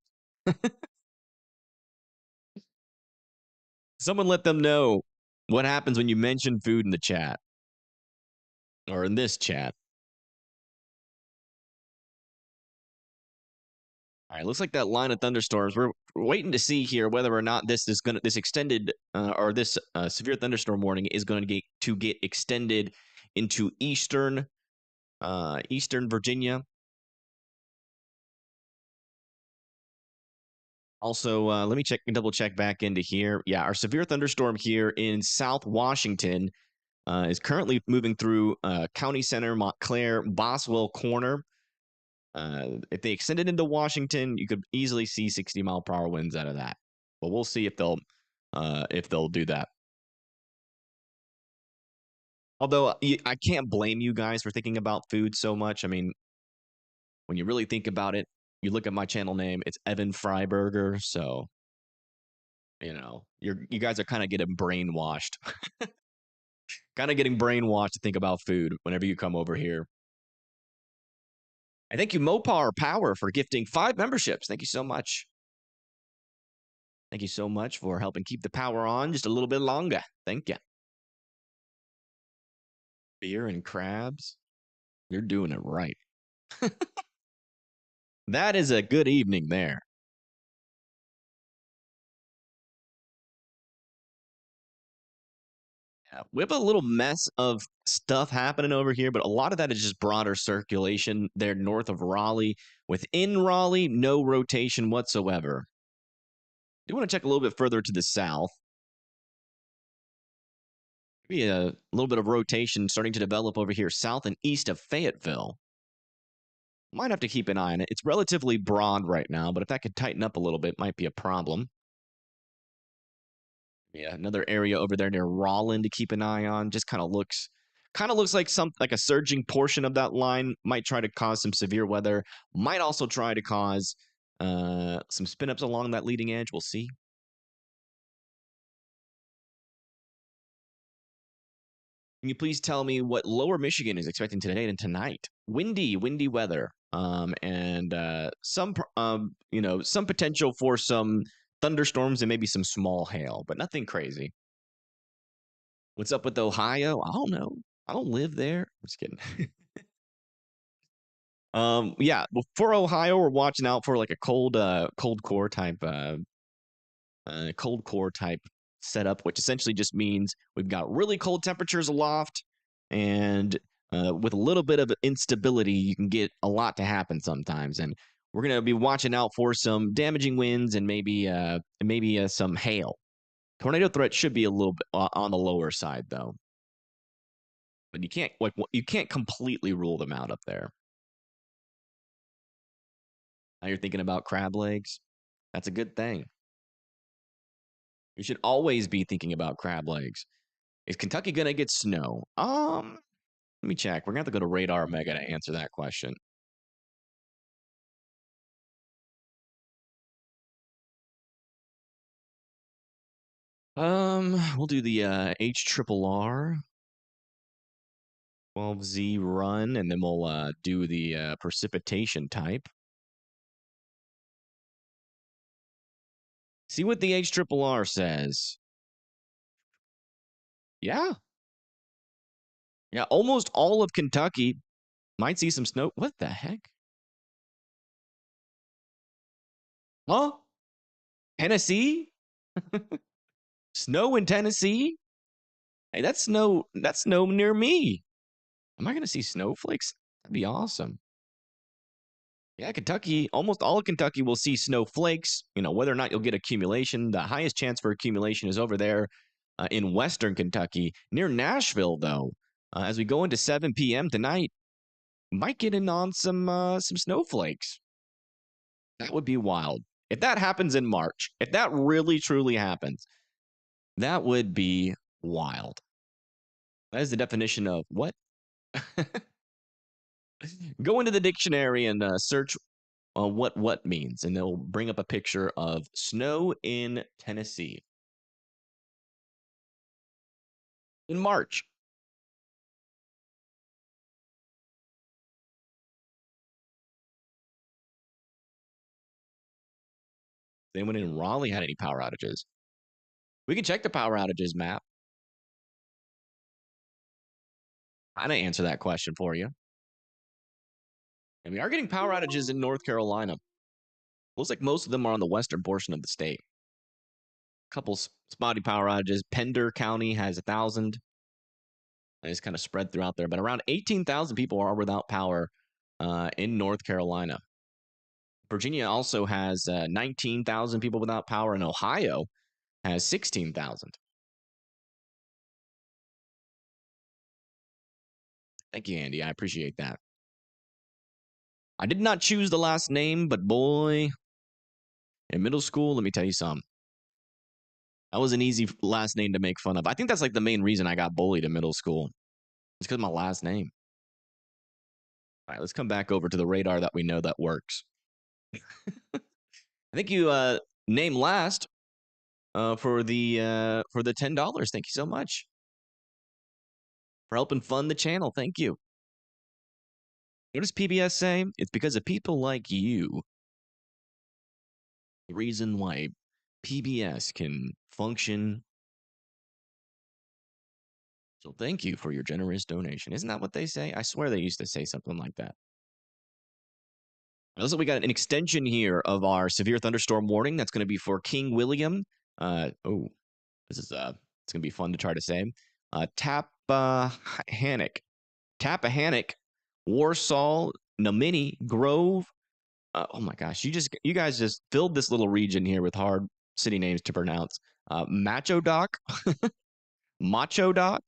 Someone let them know what happens when you mention food in the chat or in this chat. All right, looks like that line of thunderstorms. We're waiting to see here whether or not this extended or this severe thunderstorm warning is going to get extended into eastern Virginia. Also, let me double check back into here. Yeah, our severe thunderstorm here in South Washington is currently moving through County Center, Montclair, Boswell Corner. If they extend it into Washington, you could easily see 60-mile-per-hour winds out of that. But we'll see if they'll do that. Although I can't blame you guys for thinking about food so much. I mean, when you really think about it, you look at my channel name, it's Evan Freiberger. So, you guys are kind of getting brainwashed. Kind of getting brainwashed to think about food whenever you come over here. I thank you, Mopar Power, for gifting 5 memberships. Thank you so much. Thank you so much for helping keep the power on just a little bit longer. Thank you. Beer and crabs. You're doing it right. That is a good evening there. Yeah, we have a little mess of stuff happening over here, but a lot of that is just broader circulation there north of Raleigh. Within Raleigh, no rotation whatsoever. I do want to check a little bit further to the south. Maybe a little bit of rotation starting to develop over here south and east of Fayetteville. Might have to keep an eye on it. It's relatively broad right now, but if that could tighten up a little bit, might be a problem. Yeah, another area over there near Rollin to keep an eye on. Just kind of looks like a surging portion of that line might try to cause some severe weather. Might also try to cause some spin ups along that leading edge. We'll see. Can you please tell me what Lower Michigan is expecting today and tonight? Windy weather. And some some potential for some thunderstorms and maybe some small hail, but nothing crazy. What's up with Ohio? I don't know. I don't live there. I'm just kidding. Yeah, for Ohio, we're watching out for like a cold core type setup, which essentially just means we've got really cold temperatures aloft, and with a little bit of instability, you can get a lot to happen sometimes. And we're gonna be watching out for some damaging winds and maybe some hail. Tornado threat should be a little bit on the lower side though, but you can't completely rule them out up there. Now you're thinking about crab legs. That's a good thing. You should always be thinking about crab legs. Is Kentucky gonna get snow? Let me check. We're gonna have to go to Radar Mega to answer that question. We'll do the HRRR 12Z run, and then we'll do the precipitation type. See what the HRRR says. Yeah. Yeah, almost all of Kentucky might see some snow. What the heck? Huh? Tennessee? Snow in Tennessee? Hey, that's snow. That's snow near me. Am I going to see snowflakes? That'd be awesome. Yeah, Kentucky, almost all of Kentucky will see snowflakes. Whether or not you'll get accumulation, the highest chance for accumulation is over there in Western Kentucky. Near Nashville, though, as we go into 7 p.m. tonight, might get in on some snowflakes. That would be wild. If that happens in March, if that really truly happens, that would be wild. That is the definition of what? Go into the dictionary and search what means, and they'll bring up a picture of snow in Tennessee in March. Has anyone in Raleigh had any power outages? We can check the power outages map. I'm gonna answer that question for you. And we are getting power outages in North Carolina. Looks like most of them are on the western portion of the state. A couple spotty power outages. Pender County has 1,000. It's kind of spread throughout there, but around 18,000 people are without power in North Carolina. Virginia also has 19,000 people without power, and Ohio has 16,000. Thank you, Andy. I appreciate that. I did not choose the last name, but boy, in middle school, let me tell you something. That was an easy last name to make fun of. I think that's like the main reason I got bullied in middle school. It's because of my last name. All right, let's come back over to the radar that we know that works. I think you named last for the $10. Thank you so much for helping fund the channel. Thank you. What does PBS say? It's because of people like you. The reason why PBS can function. So thank you for your generous donation. Isn't that what they say? I swear they used to say something like that. Also, we got an extension here of our severe thunderstorm warning. That's going to be for King William. This is it's going to be fun to try to say. Tappahannock, Warsaw, Nomini, Grove. Oh my gosh, you guys just filled this little region here with hard city names to pronounce. Macho Doc, Macho Doc.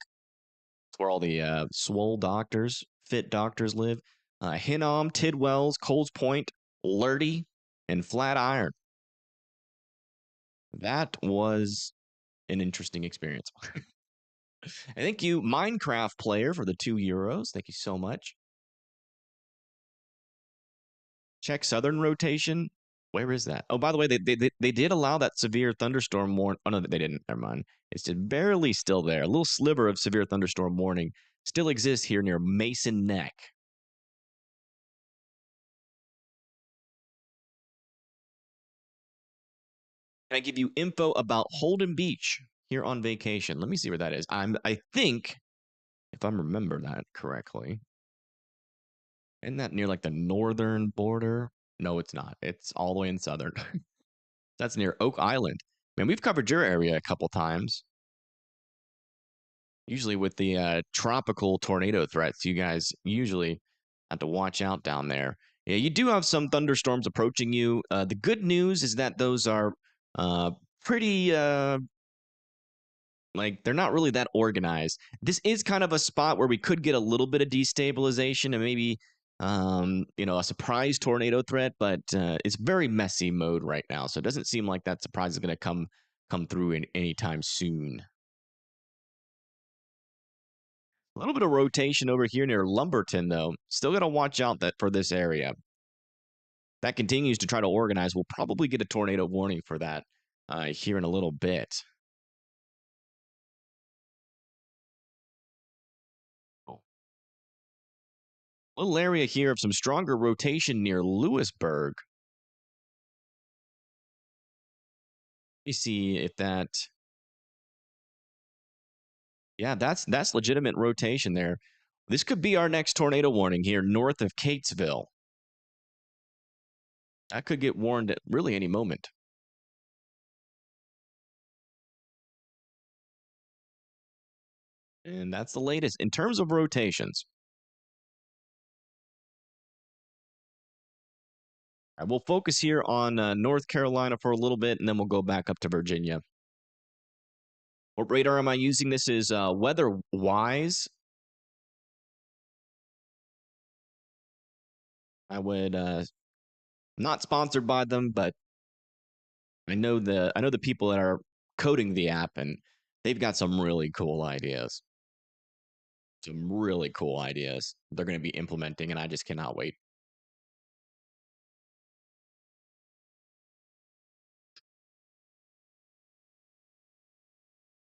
It's where all the swole doctors, fit doctors live. Hinnom, Tidwells, Coles Point, Lurdy, and Flatiron. That was an interesting experience. And thank you, Minecraft player, for the €2. Thank you so much. Check southern rotation. Where is that? Oh, by the way, they did allow that severe thunderstorm warning. Oh, no, they didn't. Never mind. It's just barely still there. A little sliver of severe thunderstorm warning still exists here near Mason Neck. Can I give you info about Holden Beach here on vacation? Let me see where that is. I think, if I remember that correctly, isn't that near like the northern border? No, it's not. It's all the way in southern. That's near Oak Island. Man, we've covered your area a couple times. Usually with the tropical tornado threats, you guys usually have to watch out down there. Yeah, you do have some thunderstorms approaching you. The good news is that those are pretty like they're not really that organized. This is kind of a spot where we could get a little bit of destabilization and maybe a surprise tornado threat, but it's very messy mode right now, so it doesn't seem like that surprise is going to come through in anytime soon. A little bit of rotation over here near Lumberton, though. Still got to watch out for this area. That continues to try to organize. We'll probably get a tornado warning for that here in a little bit. Oh. Little area here of some stronger rotation near Lewisburg. Let me see if that... Yeah, that's legitimate rotation there. This could be our next tornado warning here north of Catesville. That could get warned at really any moment. And that's the latest in terms of rotations. All right, we'll focus here on North Carolina for a little bit, and then we'll go back up to Virginia. What radar am I using? This is Weather Wise. I would not sponsored by them, but I know the people that are coding the app, and they've got some really cool ideas. Some really cool ideas they're going to be implementing, and I just cannot wait.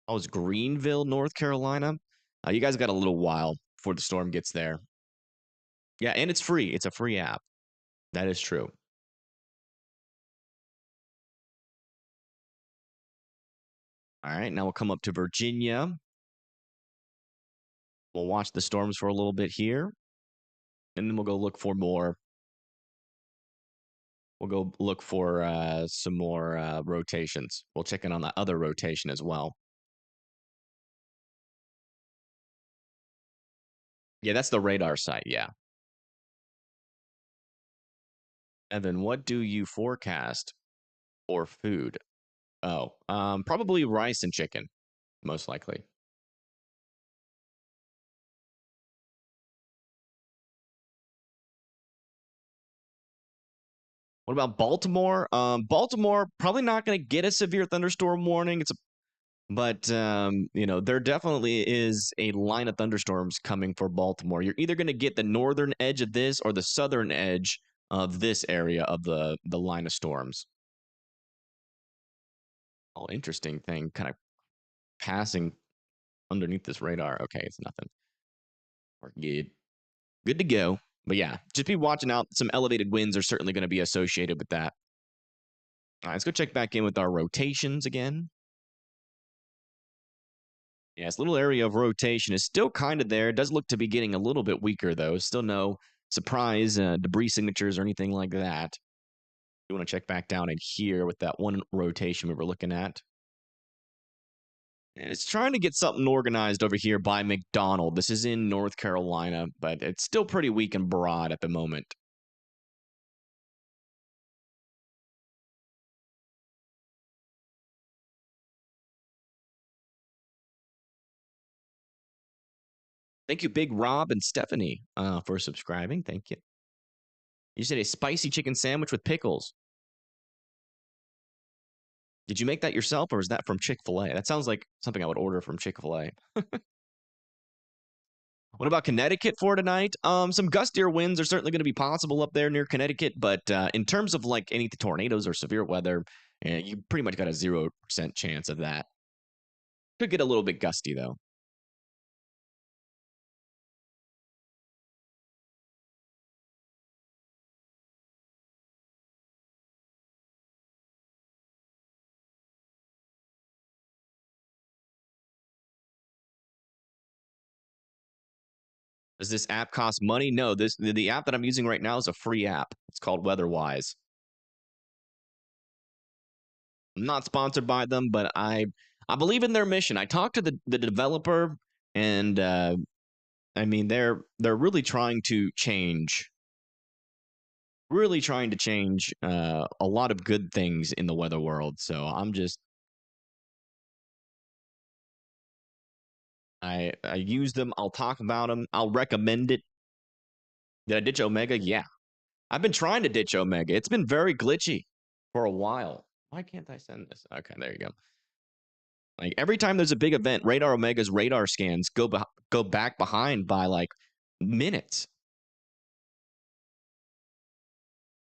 Oh, it's Greenville, North Carolina. You guys got a little while before the storm gets there. Yeah, and it's free. It's a free app. That is true. All right, now we'll come up to Virginia. We'll watch the storms for a little bit here, and then we'll go look for more. We'll go look for some more rotations. We'll check in on that other rotation as well. Yeah, that's the radar site. Yeah. Evan, what do you forecast for food? Oh, probably rice and chicken, most likely. What about Baltimore? Baltimore probably not going to get a severe thunderstorm warning. But there definitely is a line of thunderstorms coming for Baltimore. You're either going to get the northern edge of this or the southern edge of this area of the line of storms. Oh, interesting thing, kind of passing underneath this radar. Okay, it's nothing. We're good to go. But yeah, just be watching out. Some elevated winds are certainly going to be associated with that. All right, let's go check back in with our rotations again. Yeah, this little area of rotation is still kind of there. It does look to be getting a little bit weaker, though. Still no surprise debris signatures or anything like that. You want to check back down in here with that one rotation we were looking at. And it's trying to get something organized over here by McDonald. This is in North Carolina, but it's still pretty weak and broad at the moment. Thank you, Big Rob and Stephanie, for subscribing. Thank you. You said a spicy chicken sandwich with pickles. Did you make that yourself, or is that from Chick-fil-A? That sounds like something I would order from Chick-fil-A. What about Connecticut for tonight? Some gustier winds are certainly going to be possible up there near Connecticut, but in terms of like any tornadoes or severe weather, you pretty much got a 0% chance of that. Could get a little bit gusty though. Does this app cost money? No, the app that I'm using right now is a free app. It's called WeatherWise. I'm not sponsored by them, but I believe in their mission. I talked to the developer, and I mean they're really trying to change, a lot of good things in the weather world. So I use them. I'll talk about them. I'll recommend it. Did I ditch Omega? Yeah. I've been trying to ditch Omega. It's been very glitchy for a while. Why can't I send this? Okay, there you go. Like every time there's a big event, Radar Omega's radar scans go back behind by like minutes.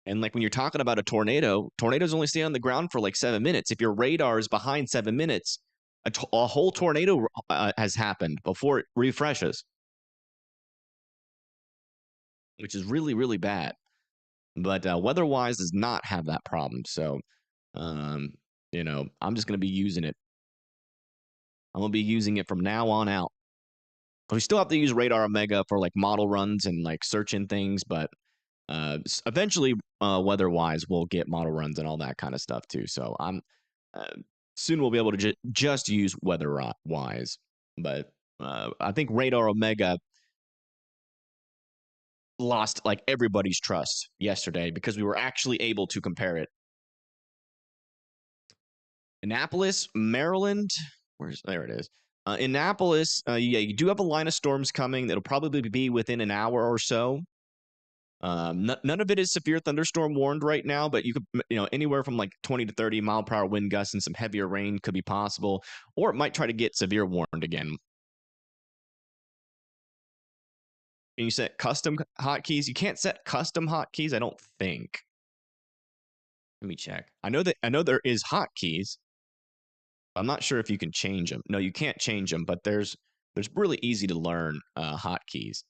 And like when you're talking about a tornado, tornadoes only stay on the ground for like 7 minutes. If your radar is behind 7 minutes, a whole tornado has happened before it refreshes, which is really, really bad. But WeatherWise does not have that problem. So, I'm just going to be using it. I'm going to be using it from now on out. We still have to use Radar Omega for like model runs and like searching things, but eventually, WeatherWise will get model runs and all that kind of stuff too. So I'm soon we'll be able to just use WeatherWise. But I think Radar Omega lost like everybody's trust yesterday because we were actually able to compare it. Annapolis, Maryland. There it is. Annapolis, yeah, you do have a line of storms coming. That'll probably be within an hour or so. None of it is severe thunderstorm warned right now, but you could, anywhere from like 20 to 30 mile per hour wind gusts and some heavier rain could be possible, or it might try to get severe warned again. Can you set custom hotkeys? You can't set custom hotkeys, I don't think. Let me check. I know there is hotkeys. I'm not sure if you can change them. No, you can't change them, but there's really easy to learn hotkeys.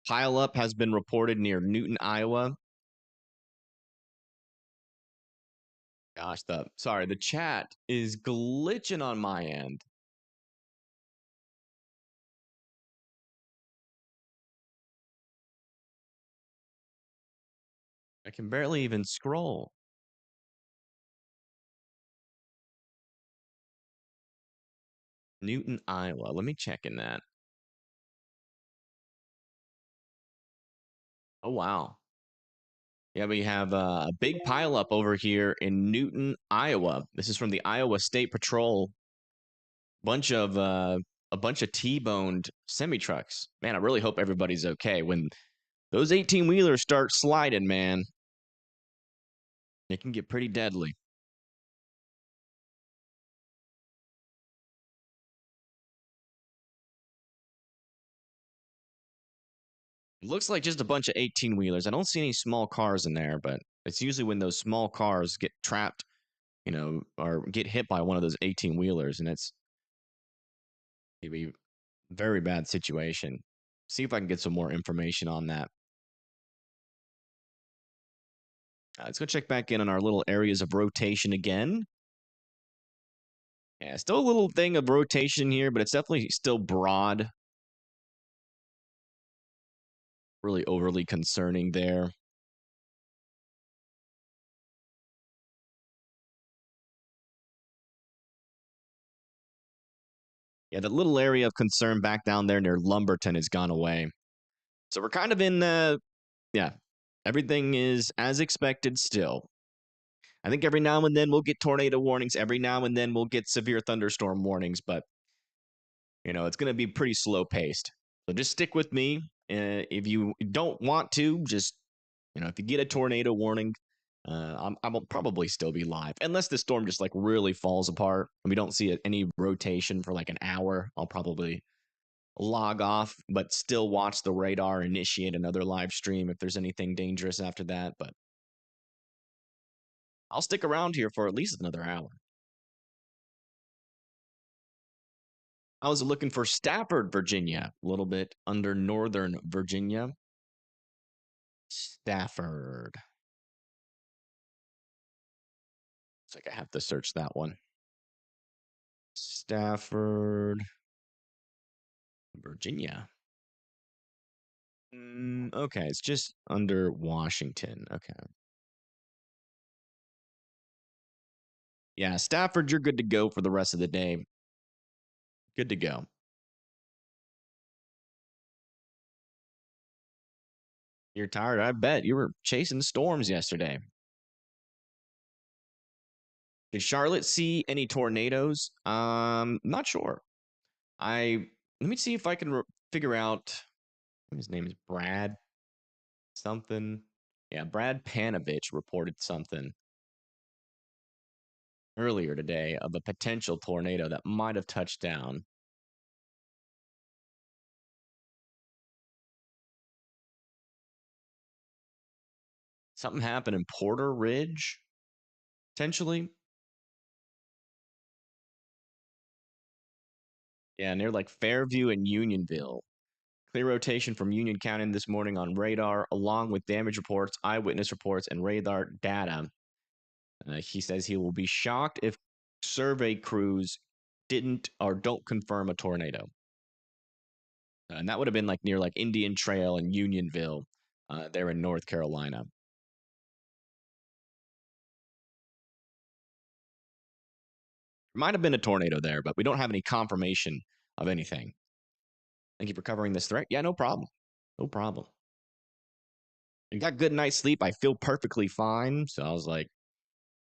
Pileup has been reported near Newton, Iowa. Gosh, the chat is glitching on my end. I can barely even scroll. Newton, Iowa. Let me check in that. Oh, wow. Yeah, we have a big pileup over here in Newton, Iowa. This is from the Iowa State Patrol. A bunch of T-boned semi-trucks. Man, I really hope everybody's okay. When those 18-wheelers start sliding, man, it can get pretty deadly. It looks like just a bunch of 18-wheelers. I don't see any small cars in there, but it's usually when those small cars get trapped, or get hit by one of those 18-wheelers, and it'd be a very bad situation. See if I can get some more information on that. Let's go check back in on our little areas of rotation again. Yeah, still a little thing of rotation here, but it's definitely still broad. Really overly concerning there. Yeah, the little area of concern back down there near Lumberton has gone away. So we're kind of in, yeah, everything is as expected still. I think every now and then we'll get tornado warnings. Every now and then we'll get severe thunderstorm warnings, but, it's going to be pretty slow paced. So just stick with me. If you don't want to, just, if you get a tornado warning, I will probably still be live. Unless the storm just like really falls apart and we don't see any rotation for like an hour, I'll probably log off, but still watch the radar, initiate another live stream if there's anything dangerous after that. But I'll stick around here for at least another hour. I was looking for Stafford, Virginia, a little bit under northern Virginia. Stafford. It's like I have to search that one. Stafford, Virginia. Okay, it's just under Washington. Okay. Yeah, Stafford, you're good to go for the rest of the day. Good to go. You're tired? I bet you were chasing storms yesterday. Did Charlotte see any tornadoes? Not sure. Let me see if I can figure out. His name is Brad something. Yeah, Brad Panovich reported something earlier today of a potential tornado that might have touched down. Something happened in Porter Ridge, potentially. Yeah, near like Fairview and Unionville. Clear rotation from Union County this morning on radar, along with damage reports, eyewitness reports, and radar data. He says he will be shocked if survey crews didn't or don't confirm a tornado. And that would have been like near like Indian Trail and Unionville there in North Carolina. Might have been a tornado there, but we don't have any confirmation of anything. Thank you for covering this threat. Yeah, no problem. No problem. I got good night's sleep. I feel perfectly fine. So I was like,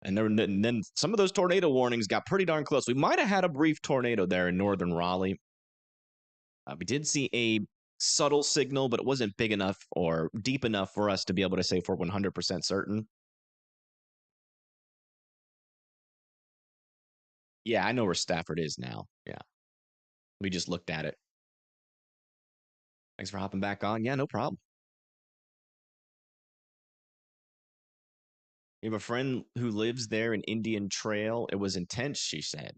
and then some of those tornado warnings got pretty darn close. We might have had a brief tornado there in northern Raleigh. We did see a subtle signal, but it wasn't big enough or deep enough for us to be able to say for 100% certain. Yeah, I know where Stafford is now. Yeah. We just looked at it. Thanks for hopping back on. Yeah, no problem. You have a friend who lives there in Indian Trail. It was intense, she said.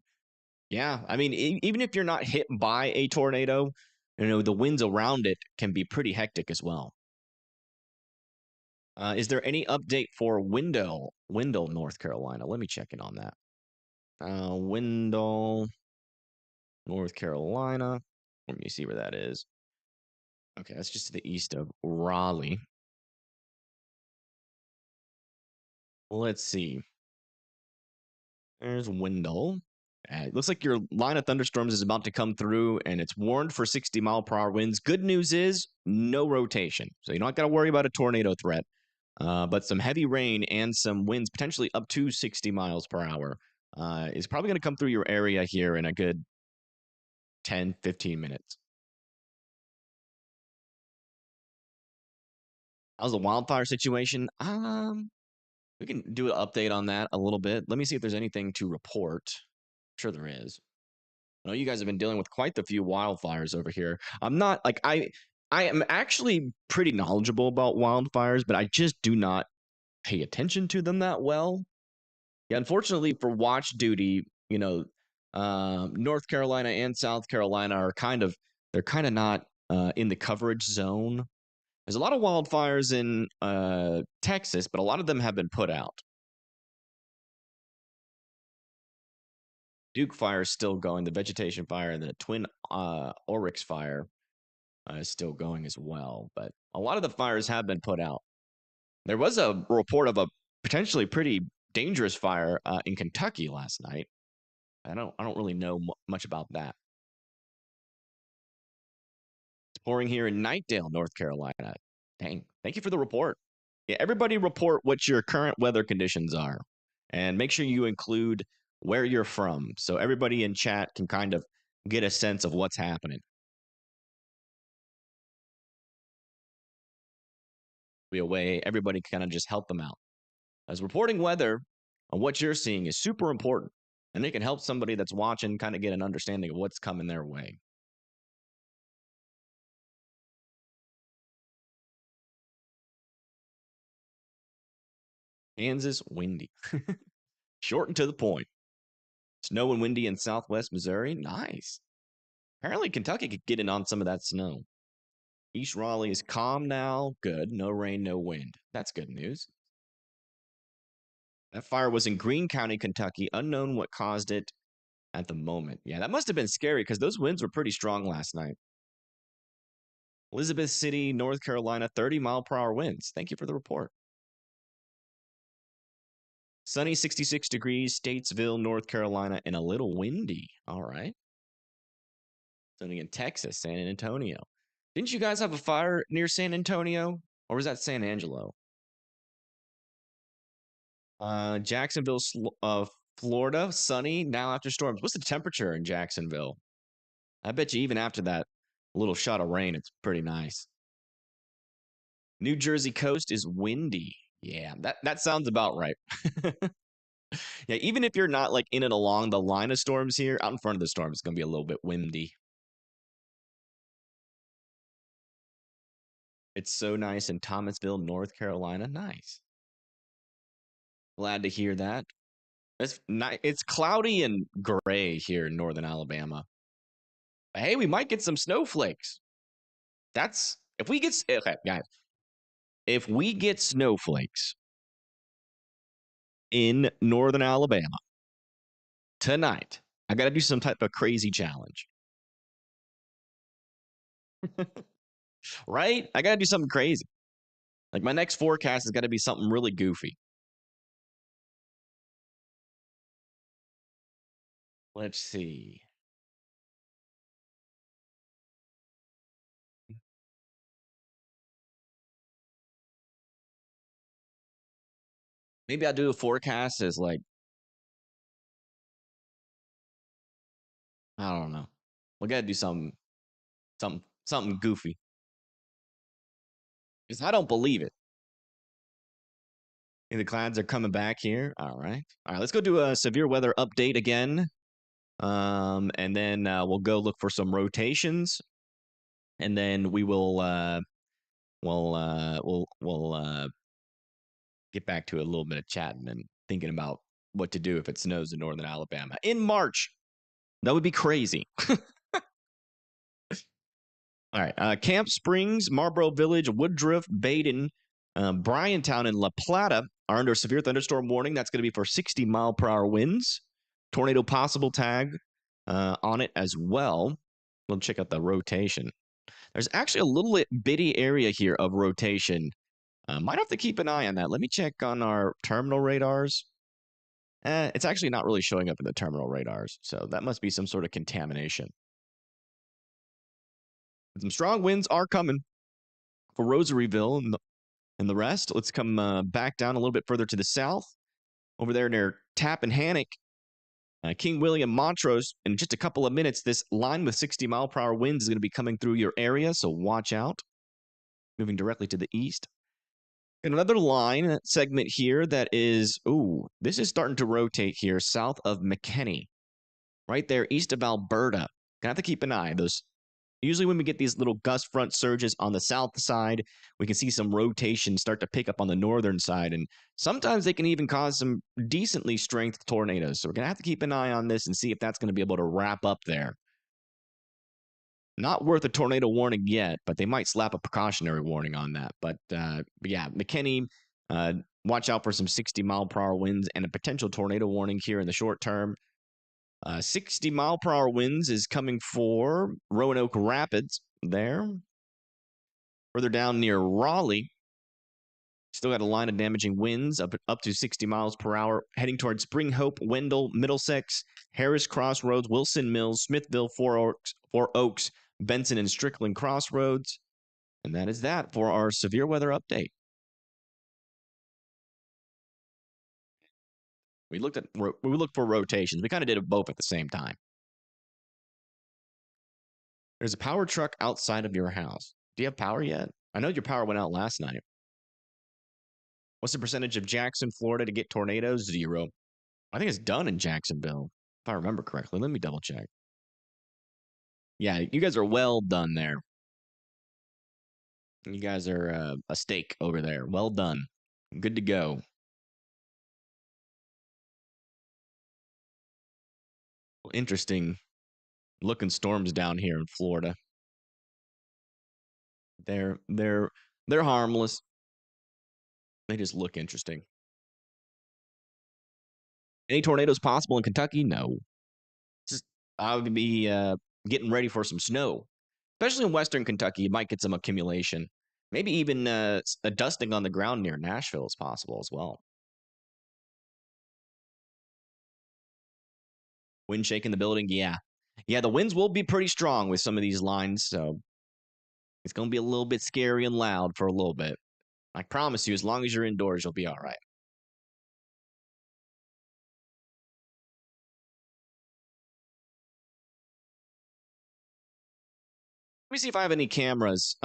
Yeah, I mean, even if you're not hit by a tornado, the winds around it can be pretty hectic as well. Is there any update for Wendell, North Carolina? Let me check in on that. Wendell, North Carolina. Let me see where that is. Okay, that's just to the east of Raleigh. Let's see. There's Wendell. It looks like your line of thunderstorms is about to come through, and it's warned for 60-mile-per-hour winds. Good news is no rotation, so you're not got to worry about a tornado threat. But some heavy rain and some winds, potentially up to 60 miles per hour, is probably going to come through your area here in a good 10, 15 minutes. How's the wildfire situation? We can do an update on that a little bit. Let me see if there's anything to report. I'm sure there is. I know you guys have been dealing with quite the few wildfires over here. I'm not like I am actually pretty knowledgeable about wildfires, but I just do not pay attention to them that well. Yeah, unfortunately for watch duty, North Carolina and South Carolina are they're kind of not in the coverage zone. There's a lot of wildfires in Texas, but a lot of them have been put out. Duke fire is still going. The vegetation fire and the Twin Oryx fire is still going as well. But a lot of the fires have been put out. There was a report of a potentially pretty dangerous fire in Kentucky last night. I don't really know much about that. It's pouring here in Knightdale, North Carolina. Dang. Thank you for the report. Yeah, everybody report what your current weather conditions are. And make sure you include where you're from so everybody in chat can kind of get a sense of what's happening. Be a way everybody kind of just help them out. As reporting weather on what you're seeing is super important, and it can help somebody that's watching kind of get an understanding of what's coming their way. Kansas, windy. Short and to the point. Snow and windy in southwest Missouri. Nice. Apparently, Kentucky could get in on some of that snow. East Raleigh is calm now. Good. No rain, no wind. That's good news. That fire was in Greene County, Kentucky. Unknown what caused it at the moment. Yeah, that must have been scary because those winds were pretty strong last night. Elizabeth City, North Carolina, 30-mile-per-hour winds. Thank you for the report. Sunny, 66 degrees, Statesville, North Carolina, and a little windy. All right. Sunny in Texas, San Antonio. Didn't you guys have a fire near San Antonio? Or was that San Angelo? Jacksonville, Florida, sunny, now after storms. What's the temperature in Jacksonville? I bet you even after that little shot of rain, it's pretty nice. New Jersey coast is windy. Yeah, that sounds about right. Yeah, even if you're not like in and along the line of storms here, out in front of the storm, it's going to be a little bit windy. It's so nice in Thomasville, North Carolina. Nice. Glad to hear that. It's nice. It's cloudy and gray here in northern Alabama. But hey, we might get some snowflakes. That's if we get okay, guys. If we get snowflakes in northern Alabama, tonight, I got to do some type of crazy challenge. Right? I got to do something crazy. Like my next forecast has got to be something really goofy. Let's see. Maybe I'll do a forecast as like, I don't know. We got to do something goofy. Because I don't believe it. And the clouds are coming back here. All right. All right. Let's go do a severe weather update again. And then we'll go look for some rotations. And then we will we'll get back to a little bit of chatting and thinking about what to do if it snows in northern Alabama in March. That would be crazy. All right. Camp Springs, Marlboro Village, Woodruff, Baden, Bryantown, and La Plata are under a severe thunderstorm warning. That's going to be for 60-mile-per-hour winds. Tornado possible tag on it as well. We'll check out the rotation. There's actually a little bitty area here of rotation. Might have to keep an eye on that. Let me check on our terminal radars. It's actually not really showing up in the terminal radars, so that must be some sort of contamination. Some strong winds are coming for Rosaryville and the rest. Let's come back down a little bit further to the south. Over there near Tappahannock, King William, Montrose. In just a couple of minutes, this line with 60-mile-per-hour winds is going to be coming through your area, so watch out. Moving directly to the east. And another line segment here that is, this is starting to rotate here south of McKinney. Right there, east of Alberta. Gonna have to keep an eye. Usually when we get these little gust front surges on the south side, we can see some rotation start to pick up on the northern side. And sometimes they can even cause some decently strength tornadoes. So we're going to have to keep an eye on this and see if that's going to be able to wrap up there. Not worth a tornado warning yet, but they might slap a precautionary warning on that. But yeah, McKinney, watch out for some 60-mile-per-hour winds and a potential tornado warning here in the short term. 60-mile-per-hour winds is coming for Roanoke Rapids there. Further down near Raleigh, still got a line of damaging winds up to 60 miles per hour, heading towards Spring Hope, Wendell, Middlesex, Harris Crossroads, Wilson Mills, Smithville, Four Oaks, Benson, and Strickland Crossroads. And that is that for our severe weather update. We looked for rotations. We kind of did both at the same time. There's a power truck outside of your house. Do you have power yet? I know your power went out last night. What's the percentage of Jackson, Florida to get tornadoes? 0. I think it's done in Jacksonville, if I remember correctly. Let me double check. Yeah, you guys are well done there. You guys are a steak over there. Well done. Good to go. Interesting looking storms down here in Florida. They're harmless. They just look interesting. Any tornadoes possible in Kentucky? No. Just I would be getting ready for some snow, especially in western Kentucky. You might get some accumulation. Maybe even a dusting on the ground near Nashville is possible as well. Wind shaking the building, yeah. Yeah, the winds will be pretty strong with some of these lines, so it's going to be a little bit scary and loud for a little bit. I promise you, as long as you're indoors, you'll be all right. Let me see if I have any cameras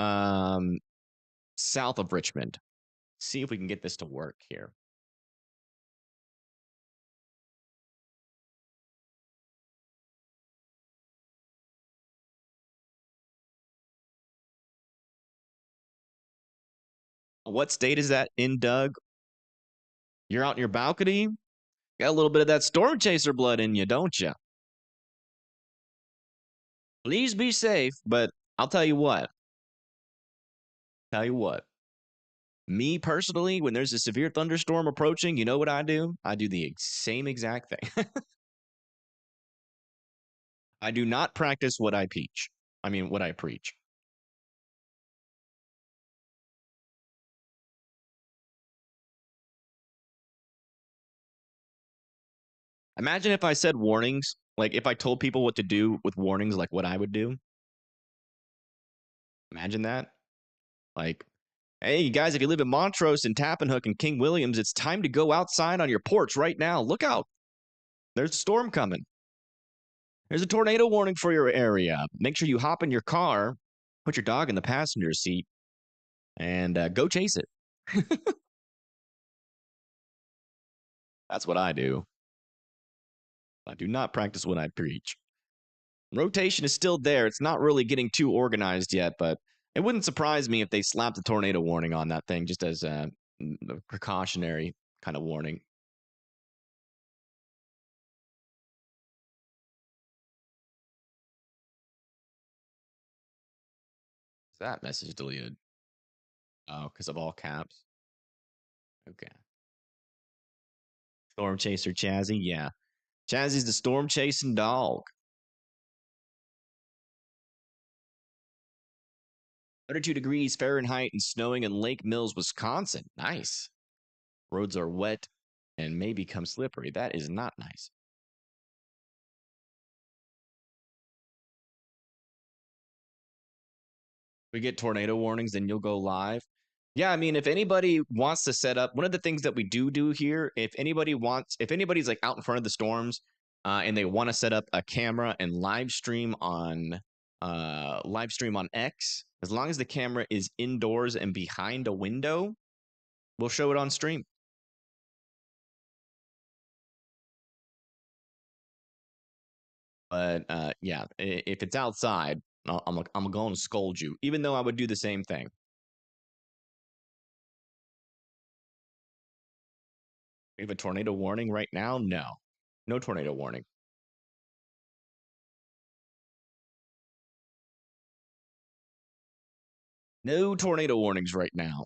south of Richmond. See if we can get this to work here. What state is that in, Doug? You're out in your balcony? Got a little bit of that storm chaser blood in you, don't you? Please be safe, but I'll tell you what. Me personally, when there's a severe thunderstorm approaching, you know what I do? I do the same exact thing. I do not practice what I preach. I mean, what I preach. Imagine if I said warnings, like if I told people what to do with warnings, like what I would do. Imagine that. Like, hey, guys, if you live in Montrose and Tappanhook and King Williams, it's time to go outside on your porch right now. Look out. There's a storm coming. There's a tornado warning for your area. Make sure you hop in your car, put your dog in the passenger seat, and go chase it. That's what I do. I do not practice what I preach. Rotation is still there. It's not really getting too organized yet, but it wouldn't surprise me if they slapped a tornado warning on that thing just as a precautionary kind of warning. Is that message deleted? Oh, because of all caps. Okay. Storm chaser Chazzy, yeah. Chazzy's the storm chasing dog. 32 degrees Fahrenheit and snowing in Lake Mills, Wisconsin. Nice. Roads are wet and may become slippery. That is not nice. We get tornado warnings, then you'll go live. Yeah, I mean, if anybody wants to set up, one of the things that we do here, if anybody's like out in front of the storms, and they want to set up a camera and live stream on X, as long as the camera is indoors and behind a window, we'll show it on stream. But yeah, if it's outside, I'm going to scold you, even though I would do the same thing. We have a tornado warning right now? No. No tornado warning. No tornado warnings right now.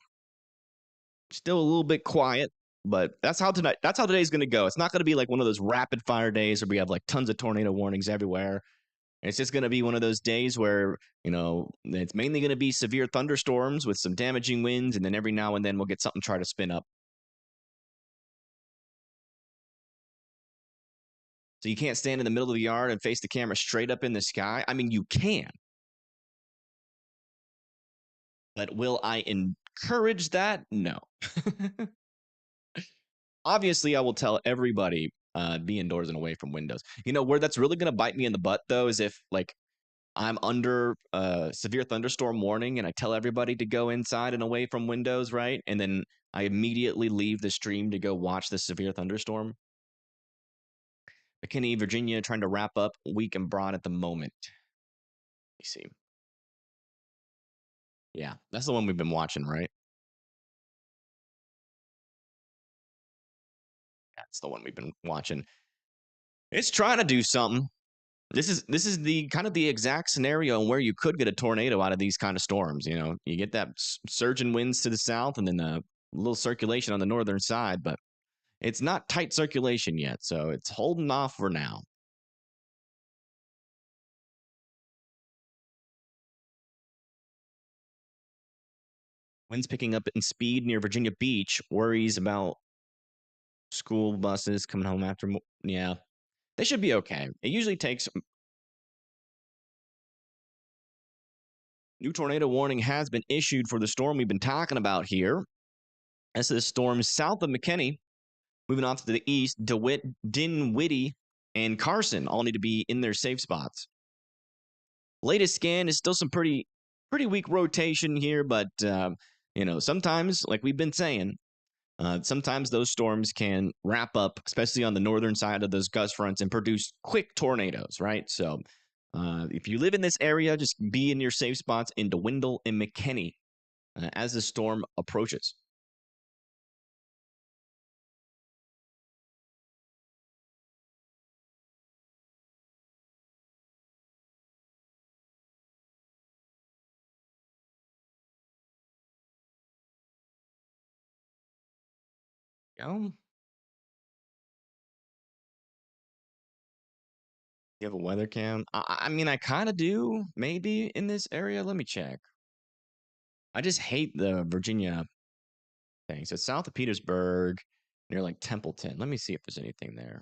Still a little bit quiet, but that's how today's going to go. It's not going to be like one of those rapid fire days where we have like tons of tornado warnings everywhere. It's just going to be one of those days where, it's mainly going to be severe thunderstorms with some damaging winds, and then every now and then we'll get something try to spin up. So you can't stand in the middle of the yard and face the camera straight up in the sky. I mean, you can. But will I encourage that? No. Obviously, I will tell everybody be indoors and away from windows. Where that's really going to bite me in the butt, though, is if like I'm under a severe thunderstorm warning and I tell everybody to go inside and away from windows, right? And then I immediately leave the stream to go watch the severe thunderstorm. McKinney, Virginia, trying to wrap up weak and broad at the moment. Let me see. Yeah, that's the one we've been watching, right? That's the one we've been watching. It's trying to do something. This is the kind of the exact scenario where you could get a tornado out of these kind of storms. You get that surging winds to the south and then a little circulation on the northern side, but it's not tight circulation yet, so it's holding off for now. Winds picking up in speed near Virginia Beach. Worries about school buses coming home after. Yeah, they should be okay. It usually takes. New tornado warning has been issued for the storm we've been talking about here. As the storm south of McKinney, moving off to the east, DeWitt, Dinwiddie, and Carson all need to be in their safe spots. Latest scan is still some pretty weak rotation here, but sometimes, like we've been saying, sometimes those storms can wrap up, especially on the northern side of those gust fronts, and produce quick tornadoes, right? So if you live in this area, just be in your safe spots in DeWindle and McKinney as the storm approaches. You know, You have a weather cam? I mean, I kind of do, maybe in this area. Let me check. I just hate the Virginia thing. So it's south of Petersburg, near like Templeton. Let me see if there's anything there.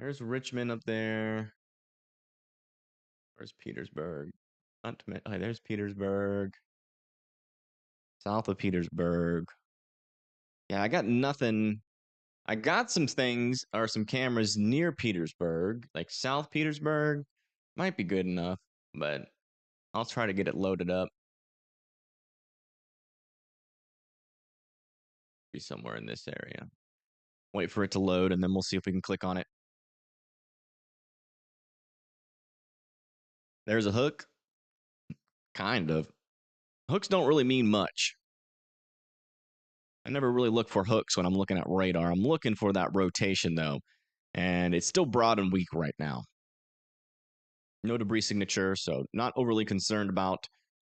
There's Richmond up there. Where's Petersburg? Not to mention, there's Petersburg. South of Petersburg. Yeah, I got nothing. I got some things or some cameras near Petersburg, like South Petersburg. Might be good enough, but I'll try to get it loaded up. Be somewhere in this area. Wait for it to load, and then we'll see if we can click on it. There's a hook. Kind of. Hooks don't really mean much. I never really look for hooks when I'm looking at radar. I'm looking for that rotation, though, and it's still broad and weak right now. No debris signature, so not overly concerned about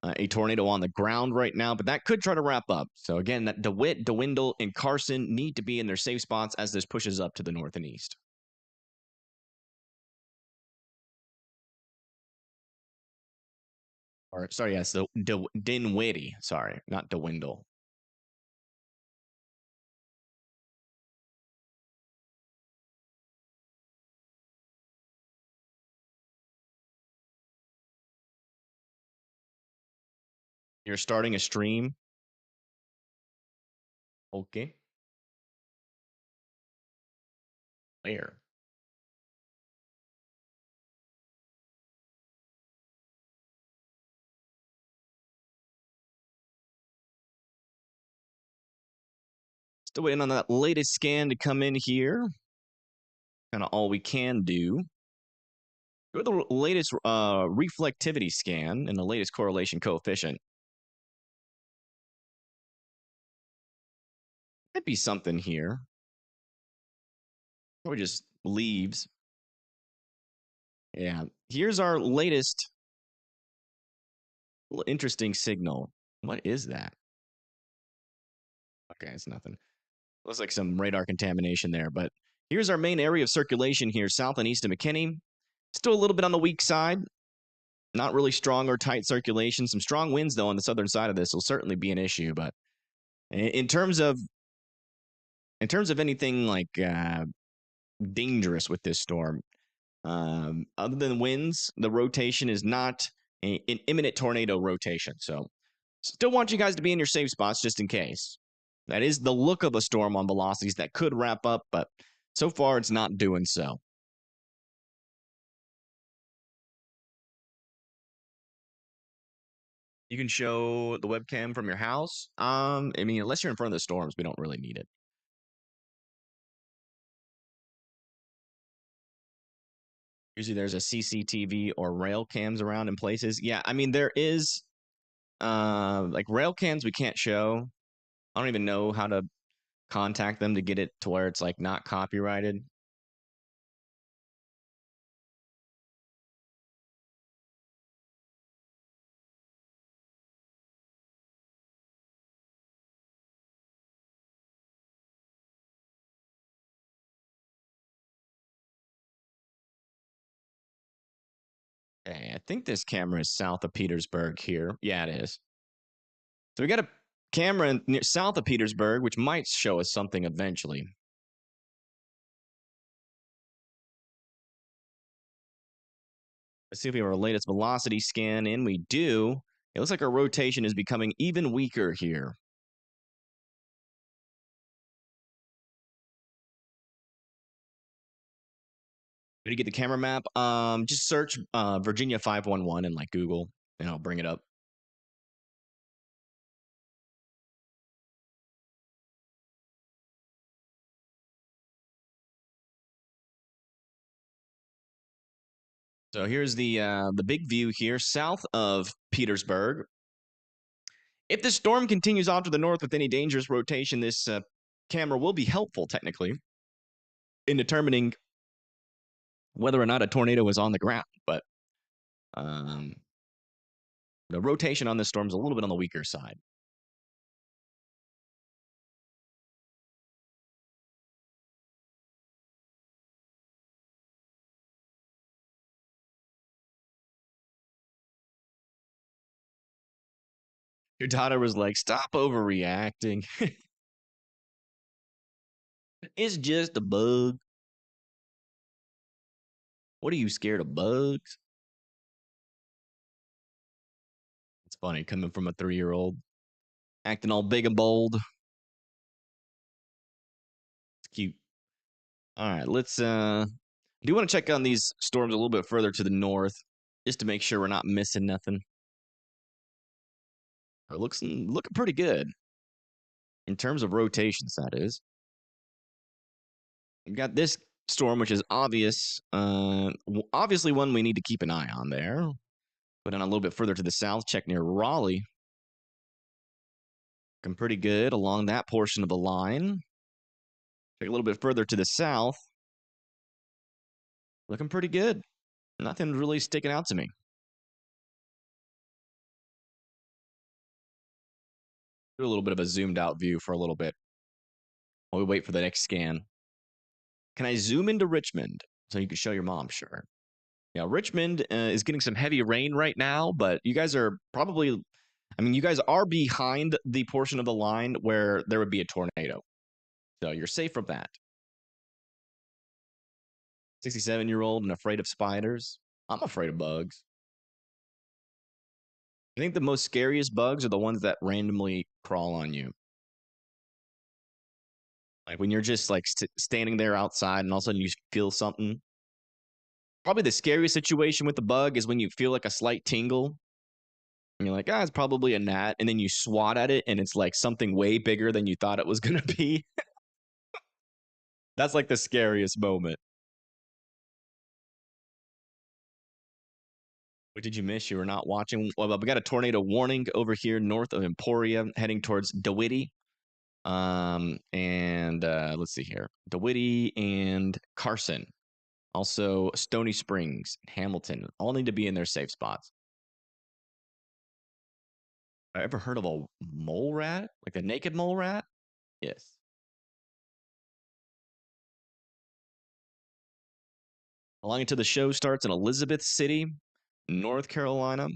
a tornado on the ground right now, but that could try to wrap up. So again, that DeWitt, DeWindle, and Carson need to be in their safe spots as this pushes up to the north and east. Or sorry, yes, Dinwiddie. Sorry, not DeWindle. You're starting a stream. Okay. Where? Still waiting on that latest scan to come in here. Kind of all we can do. Go to the latest reflectivity scan and the latest correlation coefficient. Might be something here. Or just leaves. Yeah. Here's our latest interesting signal. What is that? Okay, it's nothing. Looks like some radar contamination there, but here's our main area of circulation here, south and east of McKinney. Still a little bit on the weak side. Not really strong or tight circulation. Some strong winds, though, on the southern side of this will certainly be an issue. But in terms of anything like dangerous with this storm, other than winds, the rotation is not an imminent tornado rotation. So still want you guys to be in your safe spots just in case. That is the look of a storm on velocities that could wrap up, but so far it's not doing so. You can show the webcam from your house. I mean, unless you're in front of the storms, we don't really need it. Usually there's a CCTV or rail cams around in places. Yeah, I mean, there is like rail cams we can't show. I don't even know how to contact them to get it to where it's like not copyrighted. Okay, I think this camera is south of Petersburg here. Yeah, it is. So we got a camera near south of Petersburg, which might show us something eventually. Let's see if we have our latest velocity scan in. We do. It looks like our rotation is becoming even weaker here. Did you get the camera map? Just search Virginia 511 in like Google, and I'll bring it up. So here's the big view here, south of Petersburg. If the storm continues off to the north with any dangerous rotation, this camera will be helpful technically in determining whether or not a tornado is on the ground. But the rotation on this storm is a little bit on the weaker side. Your daughter was like, "Stop overreacting. It's just a bug. What are you scared of bugs?" It's funny coming from a 3-year-old, acting all big and bold. It's cute. All right, let's I do want to check on these storms a little bit further to the north, just to make sure we're not missing nothing. It looks looking pretty good in terms of rotations. That is, we've got this storm, which is obvious, obviously one we need to keep an eye on there. But then a little bit further to the south, check near Raleigh. Looking pretty good along that portion of the line. Check a little bit further to the south. Looking pretty good. Nothing really sticking out to me. Do a little bit of a zoomed out view for a little bit while we wait for the next scan. Can I zoom into Richmond so you can show your mom? Sure. Yeah, Richmond is getting some heavy rain right now, but you guys are probably, I mean, you guys are behind the portion of the line where there would be a tornado. So you're safe from that. 67-year-old and afraid of spiders. I'm afraid of bugs. I think the most scariest bugs are the ones that randomly crawl on you. Like when you're just like standing there outside and all of a sudden you feel something. Probably the scariest situation with the bug is when you feel like a slight tingle and you're like, ah, it's probably a gnat. And then you swat at it and it's like something way bigger than you thought it was going to be. That's like the scariest moment. What did you miss? You were not watching. Well, we got a tornado warning over here north of Emporia heading towards DeWitty. And let's see here. DeWitty and Carson. Also, Stony Springs, Hamilton, all need to be in their safe spots. I ever heard of a mole rat? Like a naked mole rat? Yes. Along until the show starts in Elizabeth City, North Carolina.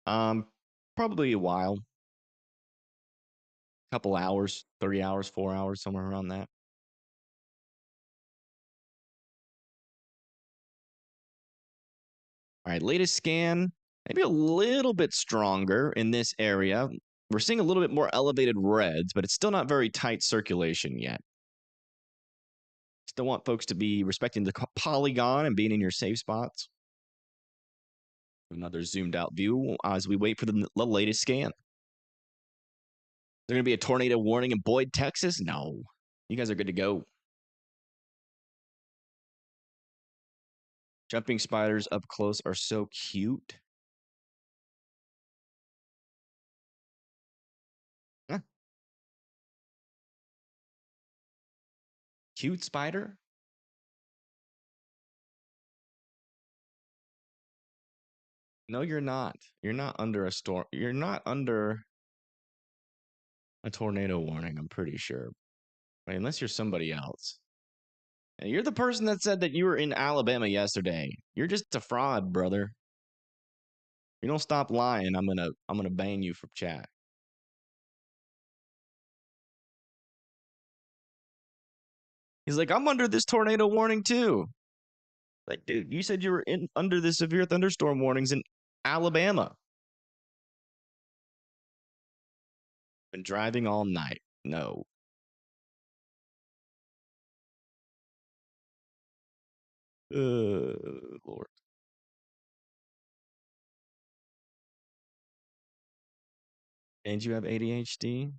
Probably a while. Couple hours, 3 hours, 4 hours, somewhere around that. All right, latest scan, maybe a little bit stronger in this area. We're seeing a little bit more elevated reds, but it's still not very tight circulation yet. Still want folks to be respecting the polygon and being in your safe spots. Another zoomed out view as we wait for the latest scan. Is there going to be a tornado warning in Boyd, Texas? No. You guys are good to go. Jumping spiders up close are so cute. Huh. Cute spider? No, you're not. You're not under a storm. You're not under a tornado warning, I'm pretty sure. Right, unless you're somebody else. And you're the person that said that you were in Alabama yesterday. You're just a fraud, brother. You don't stop lying, I'm gonna ban you from chat. He's like, I'm under this tornado warning too. Like, dude, you said you were under the severe thunderstorm warnings in Alabama. Been driving all night. No. Lord. And you have ADHD?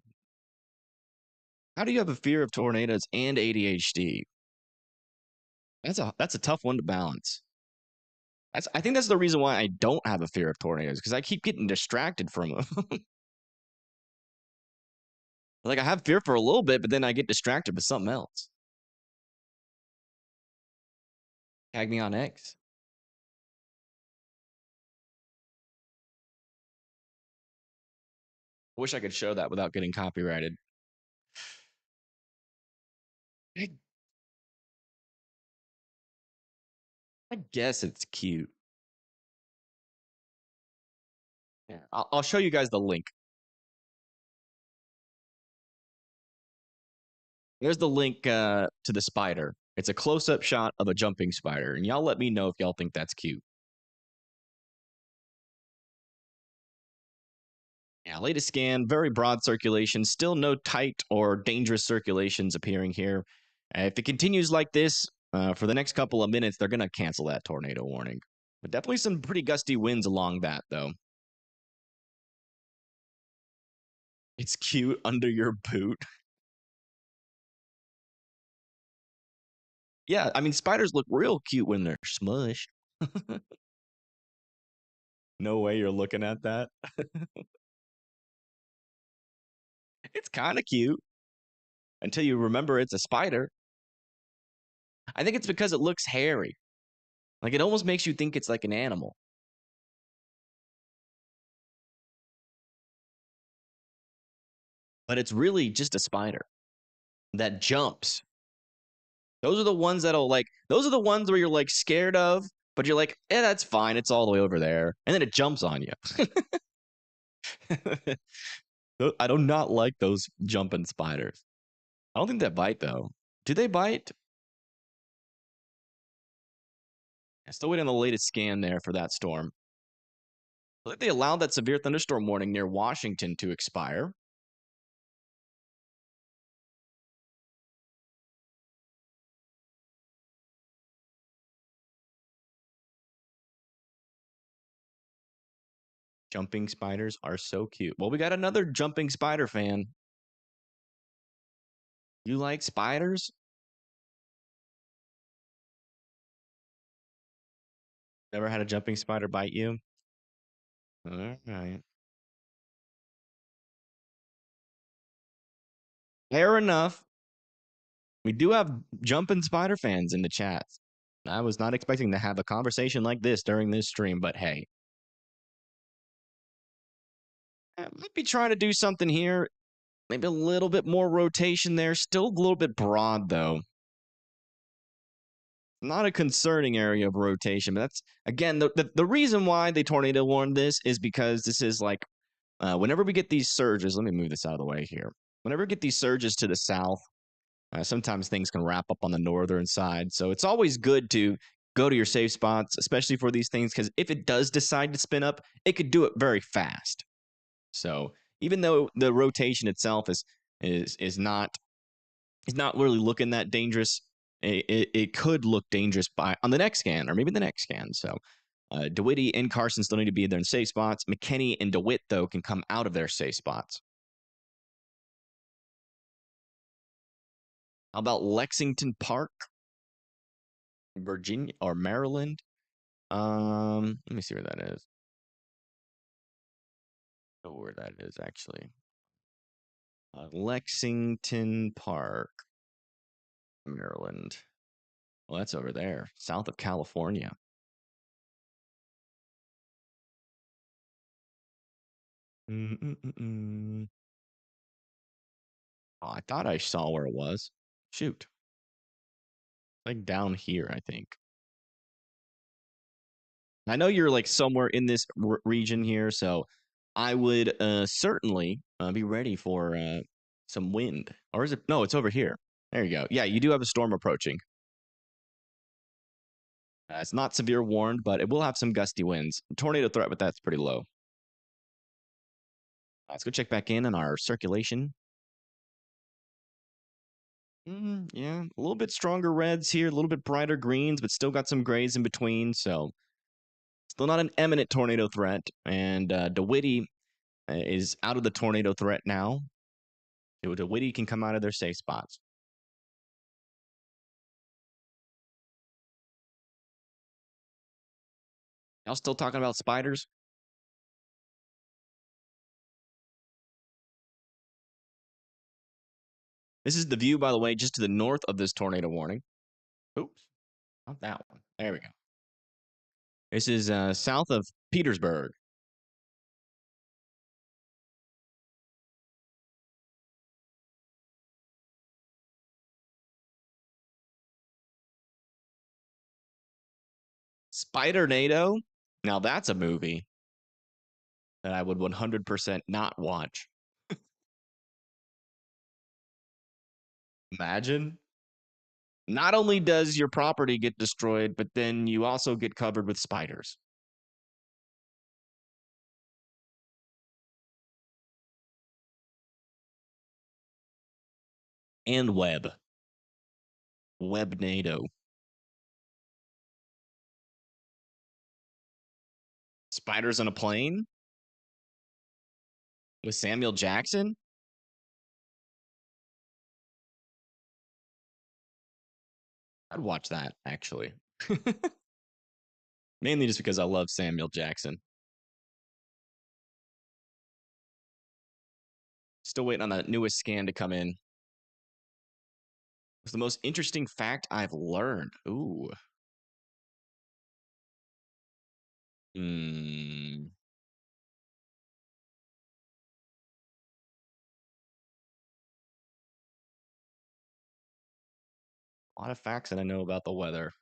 How do you have a fear of tornadoes and ADHD? That's a tough one to balance. I think that's the reason why I don't have a fear of tornadoes, because I keep getting distracted from them. Like I have fear for a little bit, but then I get distracted with something else. Tag me on X. I wish I could show that without getting copyrighted. I guess it's cute. Yeah, I'll show you guys the link. There's the link to the spider. It's a close-up shot of a jumping spider, and y'all let me know if y'all think that's cute. Yeah, latest scan, very broad circulation, still no tight or dangerous circulations appearing here. If it continues like this for the next couple of minutes, they're going to cancel that tornado warning. But definitely some pretty gusty winds along that, though. It's cute under your boot. Yeah, I mean, spiders look real cute when they're smushed. No way you're looking at that. It's kind of cute until you remember it's a spider. I think it's because it looks hairy. Like it almost makes you think it's like an animal. But it's really just a spider that jumps. Those are the ones that'll like, those are the ones where you're like scared of, but you're like, yeah, that's fine. It's all the way over there. And then it jumps on you. I do not like those jumping spiders. I don't think they bite though. Do they bite? I still waiting on the latest scan there for that storm. I think they allowed that severe thunderstorm warning near Washington to expire. Jumping spiders are so cute. Well, we got another jumping spider fan. You like spiders? Never had a jumping spider bite you? All right. Fair enough. We do have jumping spider fans in the chats. I was not expecting to have a conversation like this during this stream, but hey. I might be trying to do something here. Maybe a little bit more rotation there. Still a little bit broad, though. Not a concerning area of rotation, but that's, again, the reason why they tornado warned this is because this is like, whenever we get these surges, let me move this out of the way here. Whenever we get these surges to the south, sometimes things can wrap up on the northern side. So it's always good to go to your safe spots, especially for these things, because if it does decide to spin up, it could do it very fast. So even though the rotation itself is not really looking that dangerous, it could look dangerous on the next scan or maybe the next scan. So DeWitty and Carson still need to be there in safe spots. McKinney and DeWitt, though, can come out of their safe spots. How about Lexington Park, Virginia or Maryland? Let me see where that is. Oh, where that is actually. Lexington Park, Maryland. Well, that's over there, south of California. Oh, I thought I saw where it was. Shoot. Like down here, I think. I know you're like somewhere in this region here, so I would certainly be ready for some wind. Or is it? No, it's over here. There you go. Yeah, you do have a storm approaching. It's not severe warned, but it will have some gusty winds. Tornado threat, but that's pretty low. Let's go check back in on our circulation. Yeah, a little bit stronger reds here, a little bit brighter greens, but still got some grays in between. So still not an imminent tornado threat. And DeWitty is out of the tornado threat now. DeWitty can come out of their safe spots. Y'all still talking about spiders? This is the view, by the way, just to the north of this tornado warning. Oops, not that one. There we go. This is south of Petersburg. Spider-nado? Now that's a movie that I would 100% not watch. Imagine. Not only does your property get destroyed, but then you also get covered with spiders. And web. Webnado. Spiders on a plane with Samuel Jackson? I'd watch that, actually. Mainly just because I love Samuel Jackson. Still waiting on that newest scan to come in. It's the most interesting fact I've learned. Ooh. Hmm. A lot of facts that I know about the weather.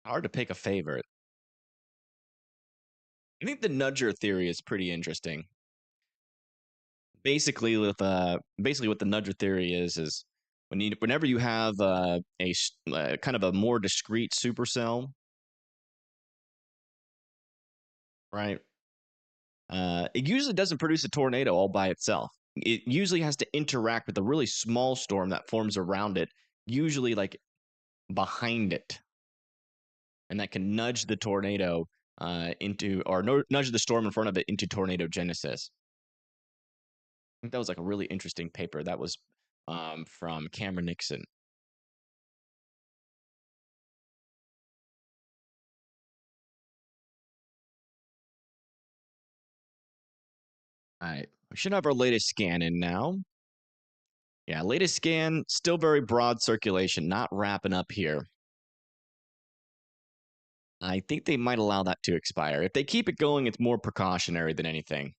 Hard to pick a favorite. I think the nudger theory is pretty interesting. Basically what the nudger theory is whenever you have a kind of a more discrete supercell, right? It usually doesn't produce a tornado all by itself. It usually has to interact with a really small storm that forms around it, usually like behind it, and that can nudge the tornado into or nudge the storm in front of it into tornado genesis. I think that was like a really interesting paper. That was from Cameron Nixon. All right, we should have our latest scan in now. Yeah, latest scan, still very broad circulation, not wrapping up here. I think they might allow that to expire. If they keep it going, it's more precautionary than anything.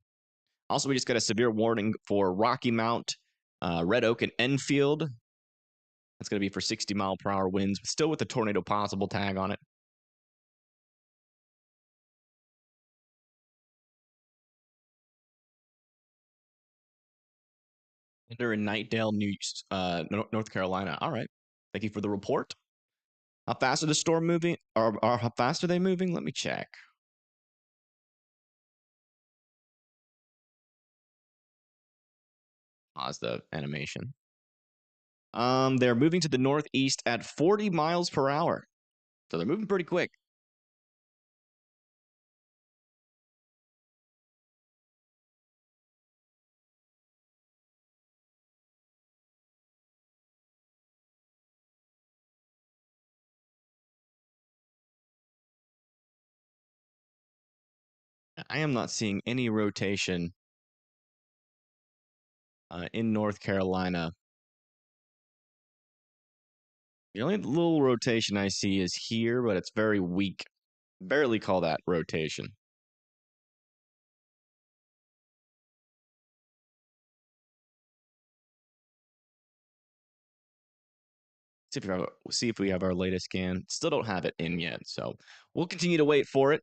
Also, we just got a severe warning for Rocky Mount, Red Oak, and Enfield. That's going to be for 60-mile-per-hour winds, still with the tornado possible tag on it. And they're in Knightdale, North Carolina. All right. Thank you for the report. How fast are the storm moving? Or how fast are they moving? Let me check. Pause the animation. They're moving to the northeast at 40 miles per hour. So they're moving pretty quick. I am not seeing any rotation in North Carolina. The only little rotation I see is here, but it's very weak. Barely call that rotation. See if we have our latest scan. Still don't have it in yet, so we'll continue to wait for it.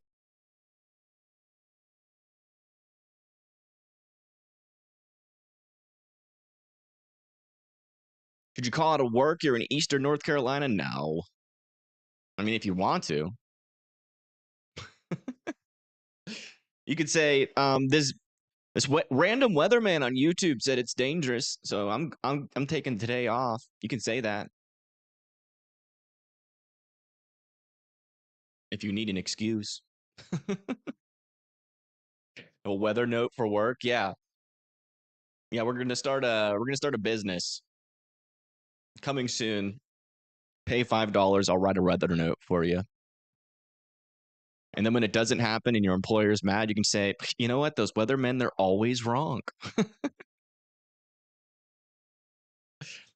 Could you call out of work? You're in Eastern North Carolina? No. I mean, if you want to, you could say this random weatherman on YouTube said it's dangerous, so I'm taking today off. You can say that if you need an excuse. A weather note for work, yeah. Yeah, we're gonna start a business coming soon. Pay $5, I'll write a weather note for you. And then when it doesn't happen and your employer's mad, you can say, you know what, those weathermen, they're always wrong.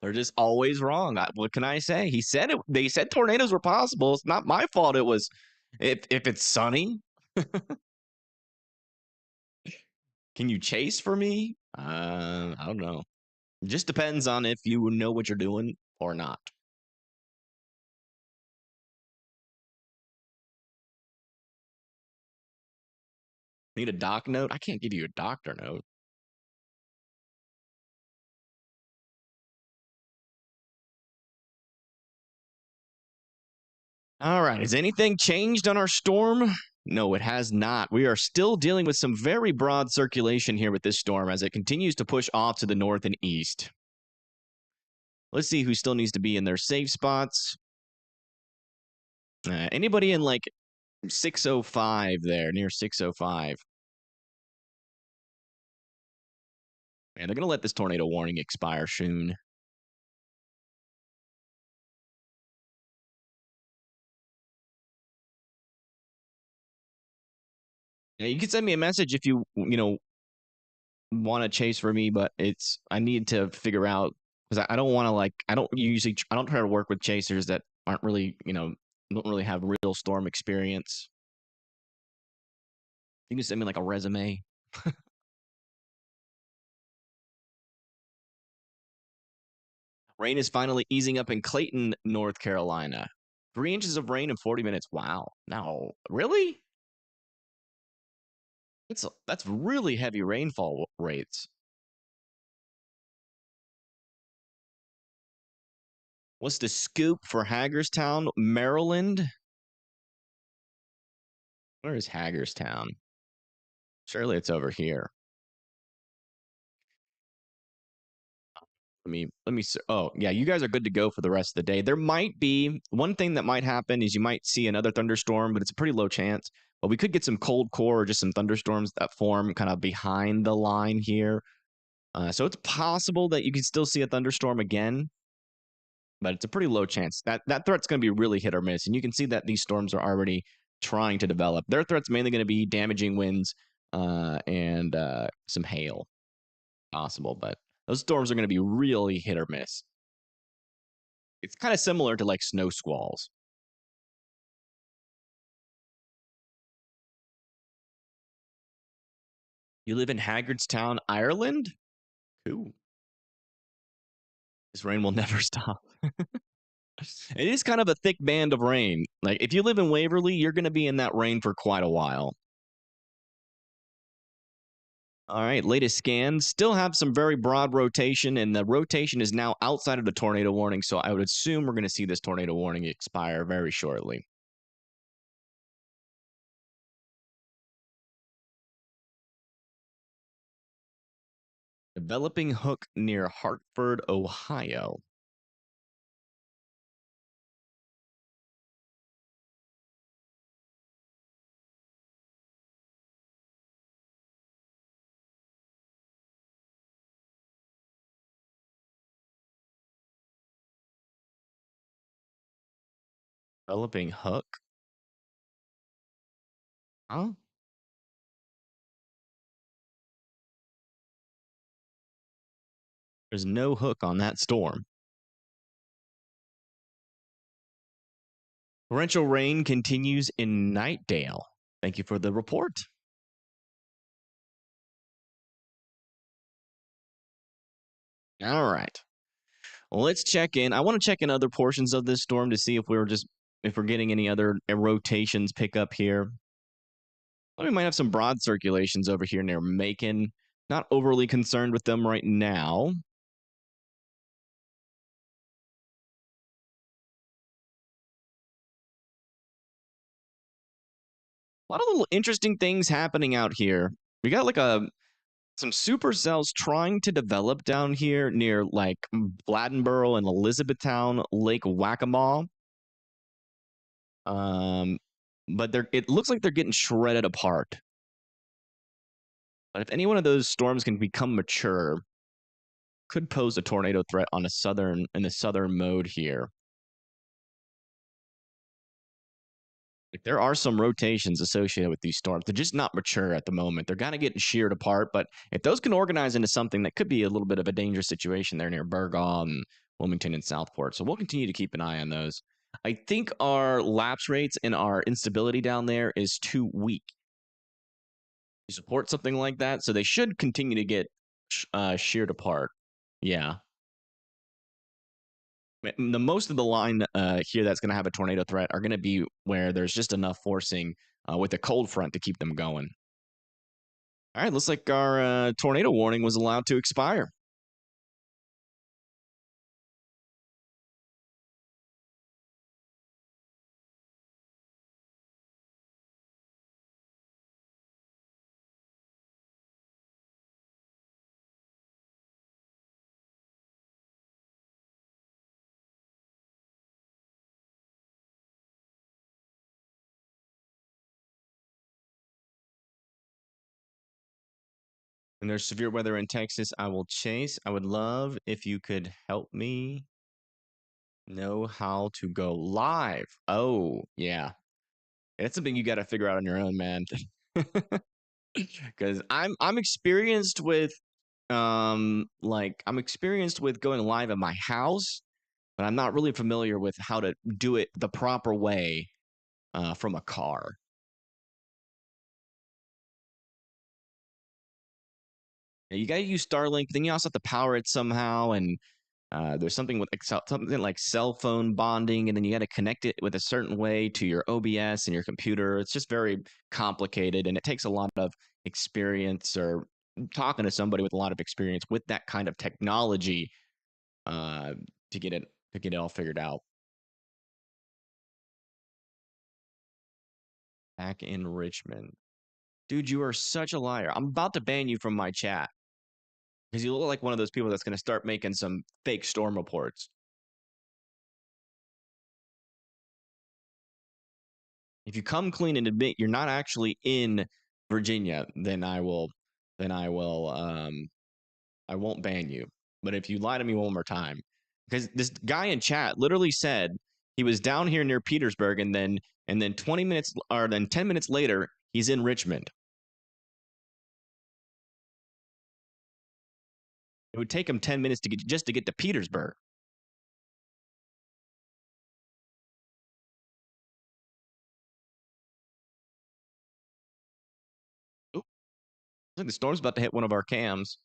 They're just always wrong. What can I say? He said it. They said tornadoes were possible. It's not my fault. It was if it's sunny. Can you chase for me? I don't know. It just depends on if you know what you're doing or not. Need a doc note? I can't give you a doctor note. All right. Has anything changed on our storm? No, it has not. We are still dealing with some very broad circulation here with this storm as it continues to push off to the north and east. Let's see who still needs to be in their safe spots. Anybody in like 605 there, near 605. Man, they're going to let this tornado warning expire soon. Yeah, you can send me a message if you want to chase for me, but I need to figure out because I don't want to I don't try to work with chasers that aren't really don't really have real storm experience. You can send me like a resume. Rain is finally easing up in Clayton, North Carolina. 3 inches of rain in 40 minutes. Wow. No, really? That's really heavy rainfall rates. What's the scoop for Hagerstown, Maryland? Where is Hagerstown? Surely it's over here. Oh, yeah, you guys are good to go for the rest of the day. There might be one thing that might happen is you might see another thunderstorm, but it's a pretty low chance. But we could get some cold core or just some thunderstorms that form kind of behind the line here. So it's possible that you can still see a thunderstorm again, but it's a pretty low chance. That threat's going to be really hit or miss. And you can see that these storms are already trying to develop. Their threat's mainly going to be damaging winds and some hail possible, but those storms are going to be really hit or miss. It's kind of similar to like snow squalls. You live in Haggardstown, Ireland? Cool. This rain will never stop. It is kind of a thick band of rain. Like if you live in Waverly, you're going to be in that rain for quite a while. All right, latest scans still have some very broad rotation, and the rotation is now outside of the tornado warning. So I would assume we're going to see this tornado warning expire very shortly. Developing hook near Hartford, Ohio. Developing hook? Huh? There's no hook on that storm. Torrential rain continues in Nightdale. Thank you for the report. All right. Well, let's check in. I want to check in other portions of this storm to see if we're getting any other rotations pick up here. We might have some broad circulations over here near Macon. Not overly concerned with them right now. A lot of little interesting things happening out here. We got like some supercells trying to develop down here near like Bladdenboro and Elizabethtown, Lake Waccamaw. But it looks like they're getting shredded apart. But if any one of those storms can become mature, could pose a tornado threat on in the southern mode here. Like there are some rotations associated with these storms. They're just not mature at the moment. They're kind of getting sheared apart. But if those can organize into something that could be a little bit of a dangerous situation there near Burgaw and Wilmington and Southport. So we'll continue to keep an eye on those. I think our lapse rates and our instability down there is too weak to support something like that. So they should continue to get sheared apart. Yeah. The most of the line here that's going to have a tornado threat are going to be where there's just enough forcing with a cold front to keep them going. All right, looks like our tornado warning was allowed to expire. And there's severe weather in Texas. I will chase. I would love if you could help me know how to go live. Oh, yeah. It's something you got to figure out on your own, man. Because I'm experienced with I'm experienced with going live at my house, but I'm not really familiar with how to do it the proper way from a car. Yeah, you got to use Starlink. Then you also have to power it somehow, and there's something with something like cell phone bonding, and then you got to connect it with a certain way to your OBS and your computer. It's just very complicated, and it takes a lot of experience or talking to somebody with a lot of experience with that kind of technology uh, to get it all figured out. Back in Richmond, dude, you are such a liar. I'm about to ban you from my chat because you look like one of those people that's going to start making some fake storm reports. If you come clean and admit you're not actually in Virginia, then I won't ban you. But if you lie to me one more time, because this guy in chat literally said he was down here near Petersburg, and then 20 minutes or then 10 minutes later, he's in Richmond. It would take him 10 minutes to get to Petersburg. Ooh, I think the storm's about to hit one of our cams.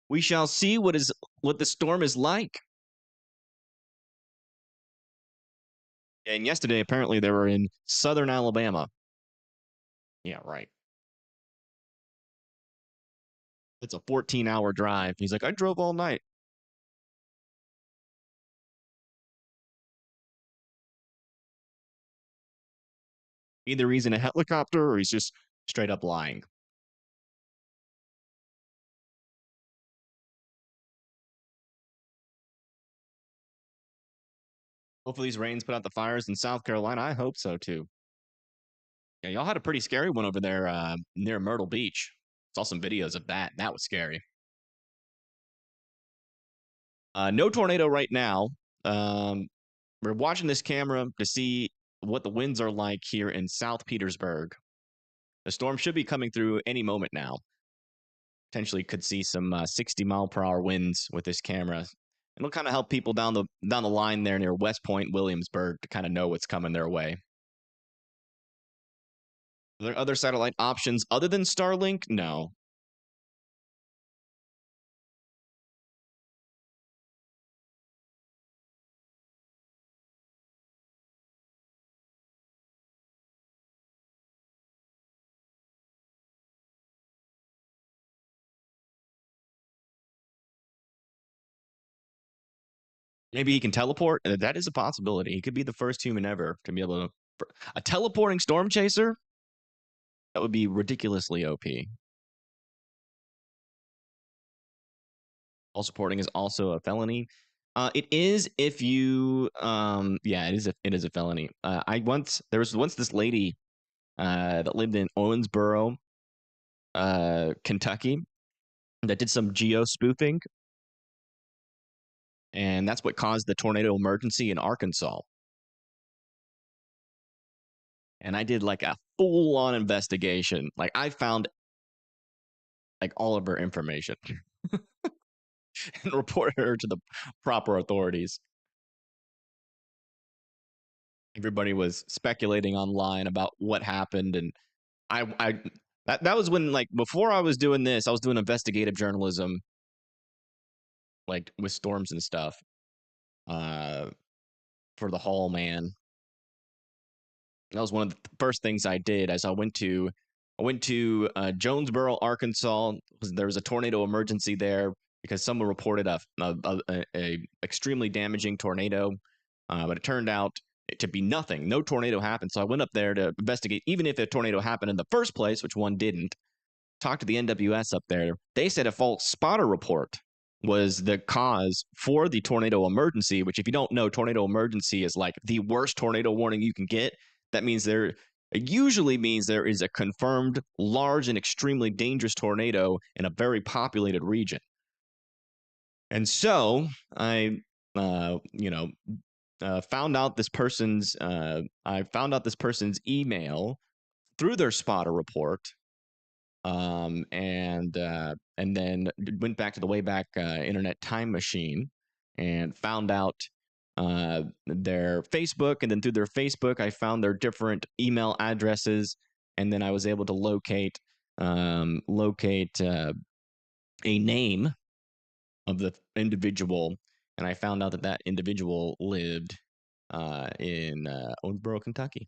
We shall see what the storm is like. And yesterday, apparently, they were in southern Alabama. Yeah, right. It's a 14-hour drive. He's like, I drove all night. Either he's in a helicopter or he's just straight up lying. Hopefully these rains put out the fires in South Carolina. I hope so too. Yeah, y'all had a pretty scary one over there near Myrtle Beach. Saw some videos of that. That was scary. No tornado right now. We're watching this camera to see what the winds are like here in South Petersburg. The storm should be coming through any moment now. Potentially could see some 60-mile-per-hour winds with this camera. It'll kind of help people down the line there near West Point, Williamsburg, to kind of know what's coming their way. Are there other satellite options other than Starlink? No. Maybe he can teleport. That is a possibility. He could be the first human ever to be able to. A teleporting storm chaser? That would be ridiculously OP. All supporting is also a felony. It is if you yeah, it is a felony. There was once this lady that lived in Owensboro, Kentucky, that did some geo spoofing, and that's what caused the tornado emergency in Arkansas. And I did like a full-on investigation. Like I found like all of her information and reported her to the proper authorities. Everybody was speculating online about what happened, and that was when, like, before I was doing this, I was doing investigative journalism, like with storms and stuff, for the Hall, man. That was one of the first things I did. As I went to Jonesboro, Arkansas. There was a tornado emergency there because someone reported a extremely damaging tornado, but it turned out to be nothing. No tornado happened. So I went up there to investigate, even if a tornado happened in the first place, which one didn't. Talked to the NWS up there. They said a false spotter report was the cause for the tornado emergency, which, if you don't know, tornado emergency is like the worst tornado warning you can get. That means It usually means there is a confirmed large and extremely dangerous tornado in a very populated region. And so I, found out this person's. I found out this person's email through their spotter report, and then went back to the Wayback Internet Time Machine and found out their Facebook, and then through their Facebook, I found their different email addresses, and then I was able to locate a name of the individual, and I found out that that individual lived in Owensboro, Kentucky.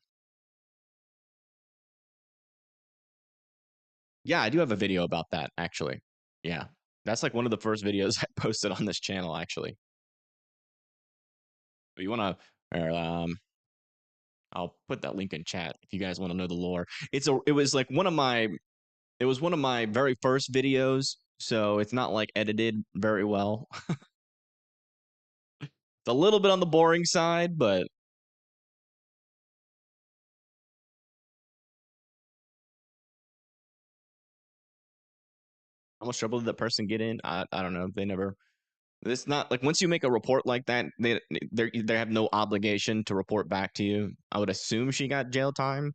Yeah, I do have a video about that, actually. Yeah, that's like one of the first videos I posted on this channel, actually. If you want to, I'll put that link in chat if you guys want to know the lore. It was like it was one of my very first videos, so it's not like edited very well. It's a little bit on the boring side, but how much trouble did that person get in? I don't know. They never. It's not like once you make a report like that, they have no obligation to report back to you. I would assume she got jail time.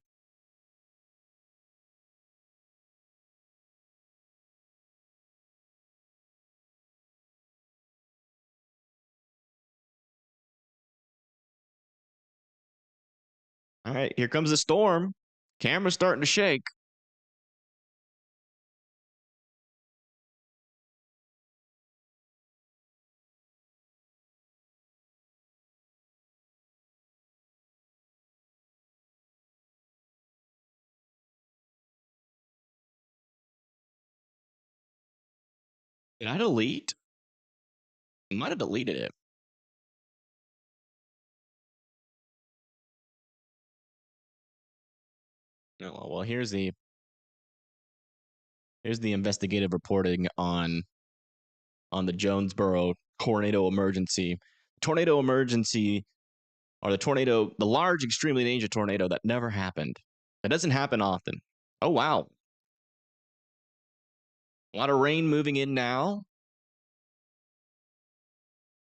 All right, here comes the storm. Camera's starting to shake. Did I delete? I might have deleted it. Oh, well, here's the investigative reporting on the Jonesboro tornado emergency. Tornado emergency, or the large, extremely dangerous tornado that never happened. That doesn't happen often. Oh, wow. A lot of rain moving in now.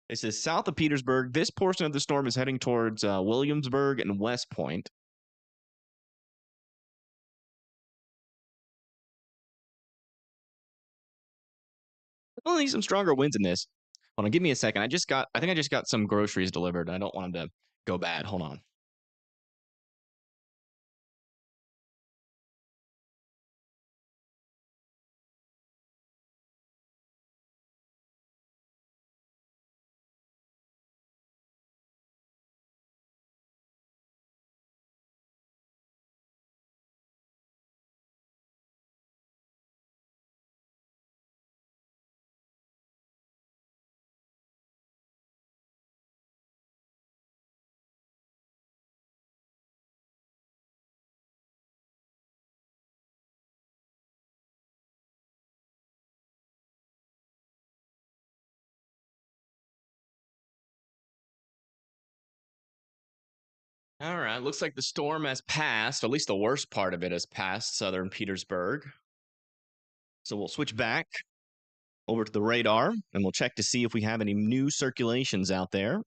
This is south of Petersburg. This portion of the storm is heading towards Williamsburg and West Point. I'll need some stronger winds in this. Hold on, give me a second. I think I just got some groceries delivered. I don't want them to go bad. Hold on. All right, looks like the storm has passed, or at least the worst part of it has passed southern Petersburg. So we'll switch back over to the radar and we'll check to see if we have any new circulations out there.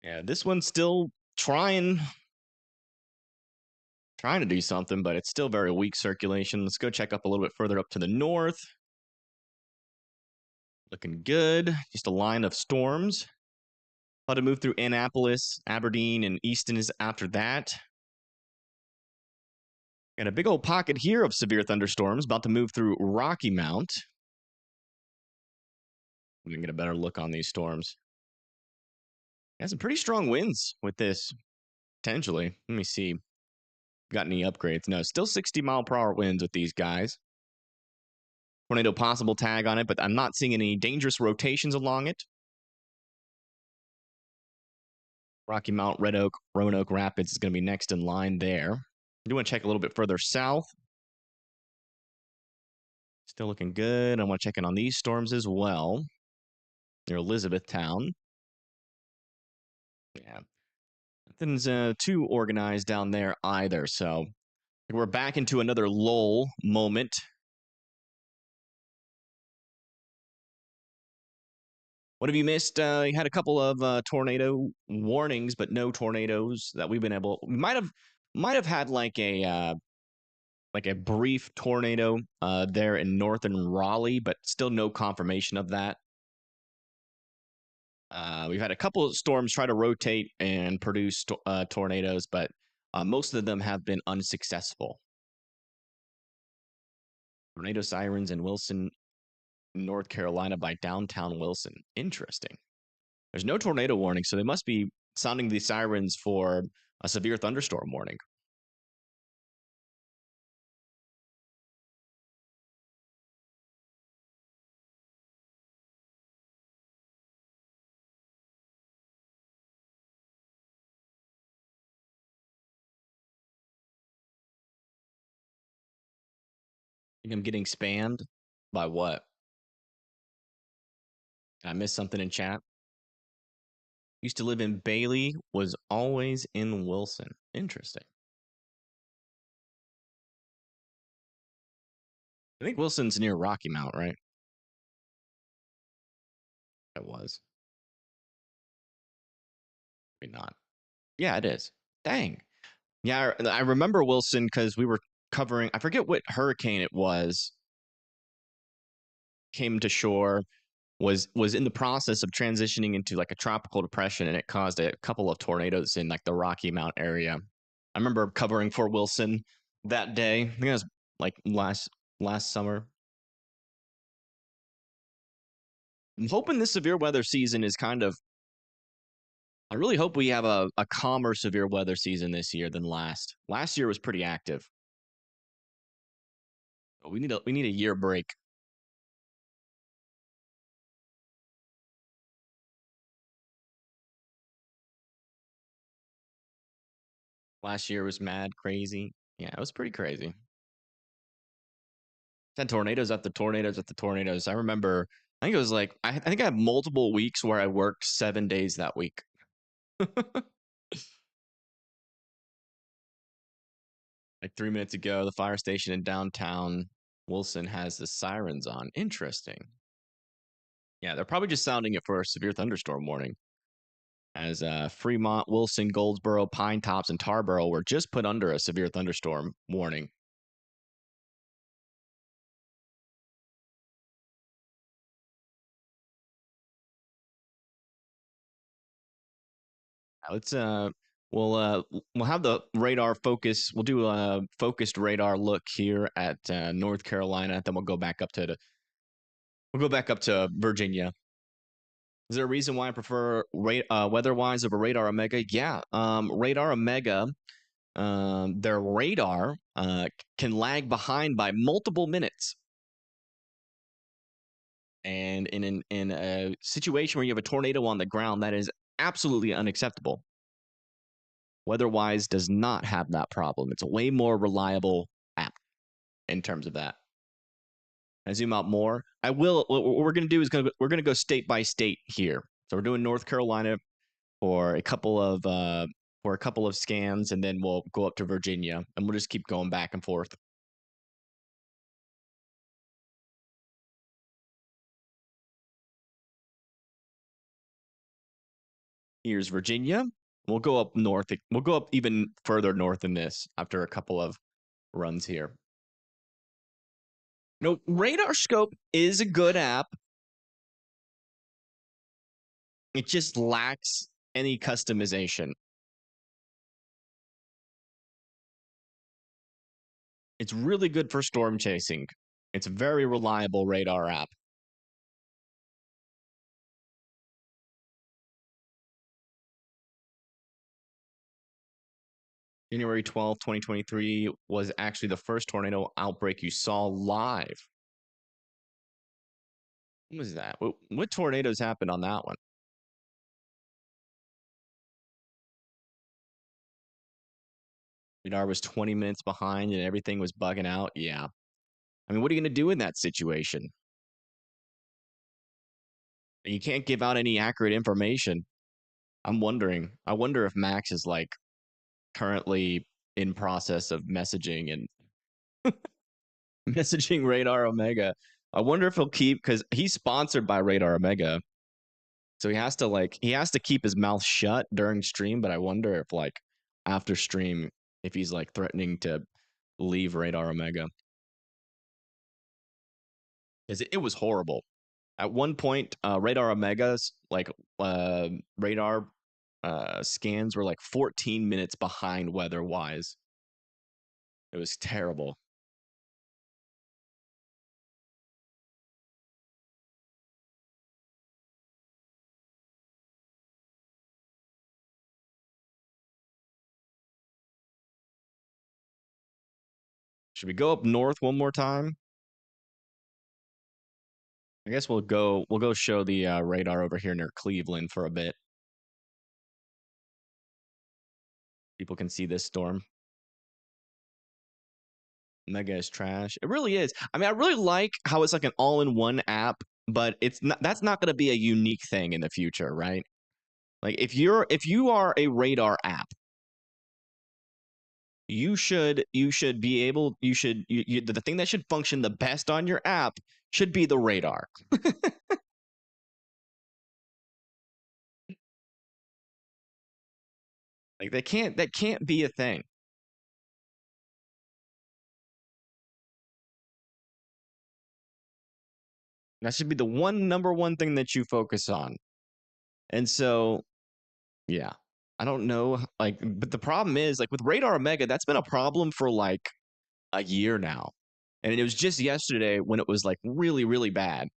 Yeah, this one's still trying to do something, but it's still very weak circulation. Let's go check up a little bit further up to the north. Looking good. Just a line of storms. About to move through Annapolis, Aberdeen, and Easton is after that. Got a big old pocket here of severe thunderstorms about to move through Rocky Mount. We can get a better look on these storms. Got some pretty strong winds with this, potentially. Let me see. Got any upgrades? No, still 60-mile-per-hour winds with these guys. Tornado possible tag on it, but I'm not seeing any dangerous rotations along it. Rocky Mount, Red Oak, Roanoke Rapids is going to be next in line there. I do want to check a little bit further south. Still looking good. I want to check in on these storms as well. Near Elizabethtown. Yeah. Nothing's too organized down there either. So we're back into another lull moment. What have you missed? You had a couple of tornado warnings, but no tornadoes that we've been able. We might have had like a brief tornado there in northern Raleigh, but still no confirmation of that. We've had a couple of storms try to rotate and produce tornadoes, but most of them have been unsuccessful. Tornado sirens in Wilson, North Carolina by downtown Wilson. Interesting. There's no tornado warning, so they must be sounding the sirens for a severe thunderstorm warning. I think I'm getting spammed by what? Did I miss something in chat? Used to live in Bailey, was always in Wilson. Interesting. I think Wilson's near Rocky Mount, right? It was. Maybe not. Yeah, it is. Dang. Yeah, I remember Wilson because we were covering, I forget what hurricane it was, came to shore, was in the process of transitioning into like a tropical depression, and it caused a couple of tornadoes in like the Rocky Mount area. I remember covering for Wilson that day. I think it was like last summer. I'm hoping this severe weather season is kind of, I really hope we have a calmer severe weather season this year than last. Last year was pretty active. We need a year break. Last year was mad crazy. Yeah, it was pretty crazy. Had tornadoes after tornadoes after tornadoes. I remember, I think it was like, I think I had multiple weeks where I worked 7 days that week. Like 3 minutes ago, the fire station in downtown Wilson has the sirens on. Interesting. Yeah, they're probably just sounding it for a severe thunderstorm warning. As Fremont, Wilson, Goldsboro, Pine Tops, and Tarboro were just put under a severe thunderstorm warning. Let's we'll have the radar focus. We'll do a focused radar look here at North Carolina. Then we'll go back up to Virginia. Is there a reason why I prefer weather-wise over Radar Omega? Yeah, Radar Omega, their radar can lag behind by multiple minutes. And in a situation where you have a tornado on the ground, that is absolutely unacceptable. Weather-wise does not have that problem. It's a way more reliable app in terms of that. I zoom out more. I will. What we're going to do is we're going to go state by state here. So we're doing North Carolina for a couple of scans, and then we'll go up to Virginia, and we'll just keep going back and forth. Here's Virginia. We'll go up north. We'll go up even further north than this after a couple of runs here. No, Radar Scope is a good app. It just lacks any customization. It's really good for storm chasing. It's a very reliable radar app. January 12th, 2023 was actually the first tornado outbreak you saw live. What was that? What tornadoes happened on that one? Radar was 20 minutes behind and everything was bugging out. Yeah. I mean, what are you going to do in that situation? You can't give out any accurate information. I'm wondering. I wonder if Max is like currently in process of messaging and messaging Radar Omega. I wonder if he'll keep because he's sponsored by Radar Omega, so he has to keep his mouth shut during stream. But I wonder if like after stream if he's like threatening to leave Radar Omega because it was horrible. At one point, Radar Omega's like uh, radar scans were like 14 minutes behind weather wise. It was terrible. Should we go up north one more time? I guess we'll go show the radar over here near Cleveland for a bit. People can see this storm. Mega is trash. It really is. I mean, I really like how it's like an all-in-one app, but that's not going to be a unique thing in the future, right? Like if you are a radar app, you should be able the thing that should function the best on your app should be the radar. Like that can't be a thing. That should be the number one thing that you focus on. And so, yeah, I don't know. Like, but the problem is, like, with Radar Omega, that's been a problem for like a year now. And it was just yesterday when it was like really, really bad.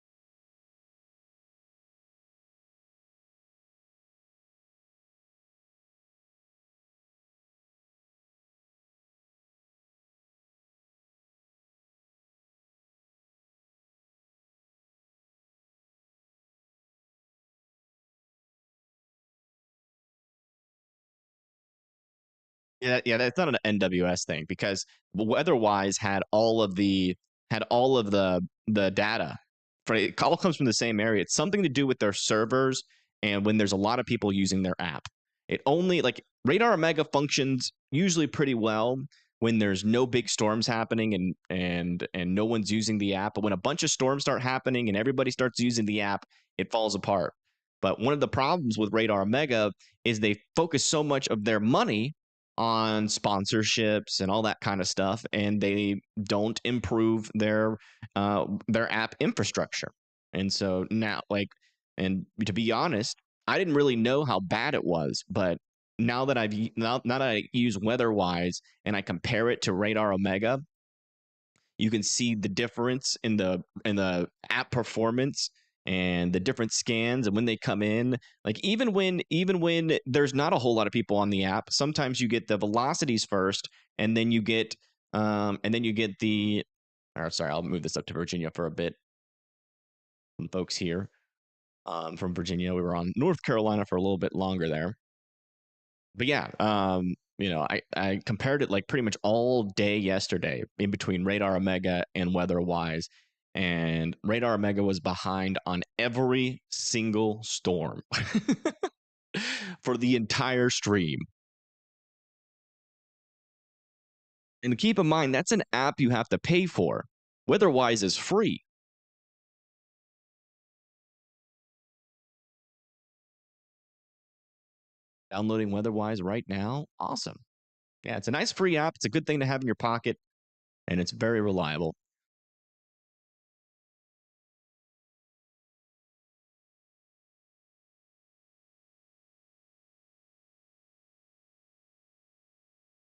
Yeah, that's not an NWS thing because weatherwise had all of the data. For it all comes from the same area. It's something to do with their servers and when there's a lot of people using their app. It only like Radar Omega functions usually pretty well when there's no big storms happening and no one's using the app. But when a bunch of storms start happening and everybody starts using the app, it falls apart. But one of the problems with Radar Omega is they focus so much of their money on sponsorships and all that kind of stuff, and they don't improve their app infrastructure. And so now, like, and to be honest, I didn't really know how bad it was, but now that I use WeatherWise and I compare it to Radar Omega, you can see the difference in the app performance and the different scans and when they come in. Like even when there's not a whole lot of people on the app, sometimes you get the velocities first and then you get the sorry, I'll move this up to Virginia for a bit. Some folks here from Virginia. We were on North Carolina for a little bit longer there. But yeah, I compared it like pretty much all day yesterday in between Radar Omega and WeatherWise, and Radar Omega was behind on every single storm for the entire stream. And keep in mind, that's an app you have to pay for. WeatherWise is free. Downloading WeatherWise right now, awesome. Yeah, it's a nice free app. It's a good thing to have in your pocket, and it's very reliable.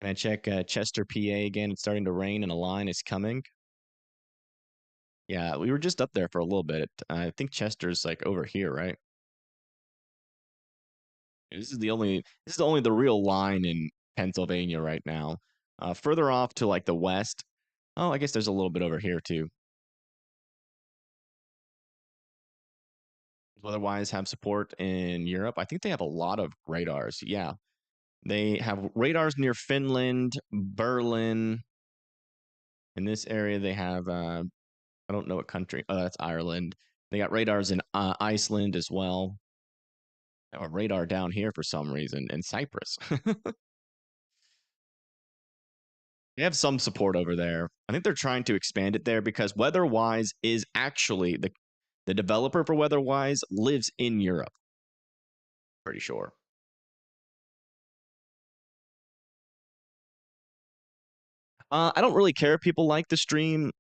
Can I check Chester, PA again? It's starting to rain and a line is coming. Yeah, we were just up there for a little bit. I think Chester's like over here, right? This is the only the real line in Pennsylvania right now. Further off to like the west. Oh, I guess there's a little bit over here too. Otherwise, have support in Europe. I think they have a lot of radars. Yeah, they have radars near Finland, Berlin. In this area, they have I don't know what country. Oh, that's Ireland. They got radars in Iceland as well. A radar down here for some reason in Cyprus. They have some support over there. I think they're trying to expand it there because WeatherWise is actually the developer for WeatherWise lives in Europe. Pretty sure. I don't really care if people like the stream.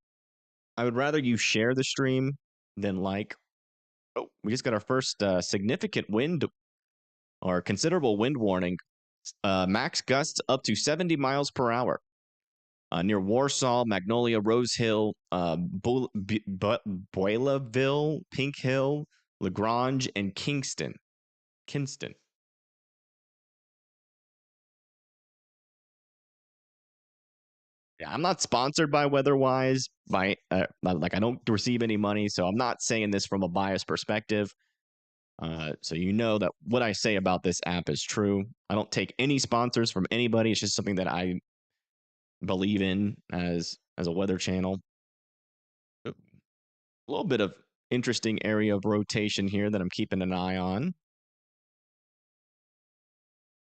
I would rather you share the stream than like. Oh, we just got our first significant wind or considerable wind warning. Max gusts up to 70 miles per hour. Near Warsaw, Magnolia, Rose Hill, Boilaville, Pink Hill, Lagrange, and Kingston. Yeah, I'm not sponsored by WeatherWise. Like I don't receive any money, so I'm not saying this from a biased perspective. So you know that what I say about this app is true. I don't take any sponsors from anybody. It's just something that I believe in as a weather channel. A little bit of interesting area of rotation here that I'm keeping an eye on.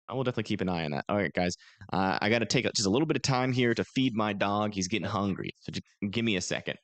I will definitely keep an eye on that. All right, guys. I got to take just a little bit of time here to feed my dog. He's getting hungry. So just give me a second.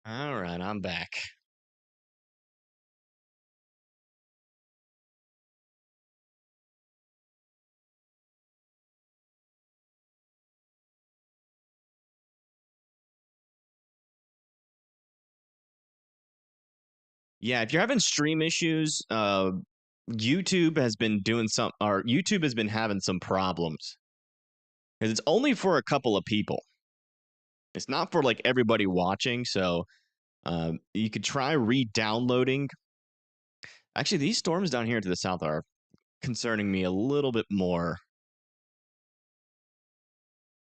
All right, I'm back. Yeah, if you're having stream issues, YouTube has been doing some, or YouTube has been having some problems because it's only for a couple of people. It's not for like everybody watching. So you could try re-downloading. Actually, these storms down here to the south are concerning me a little bit more.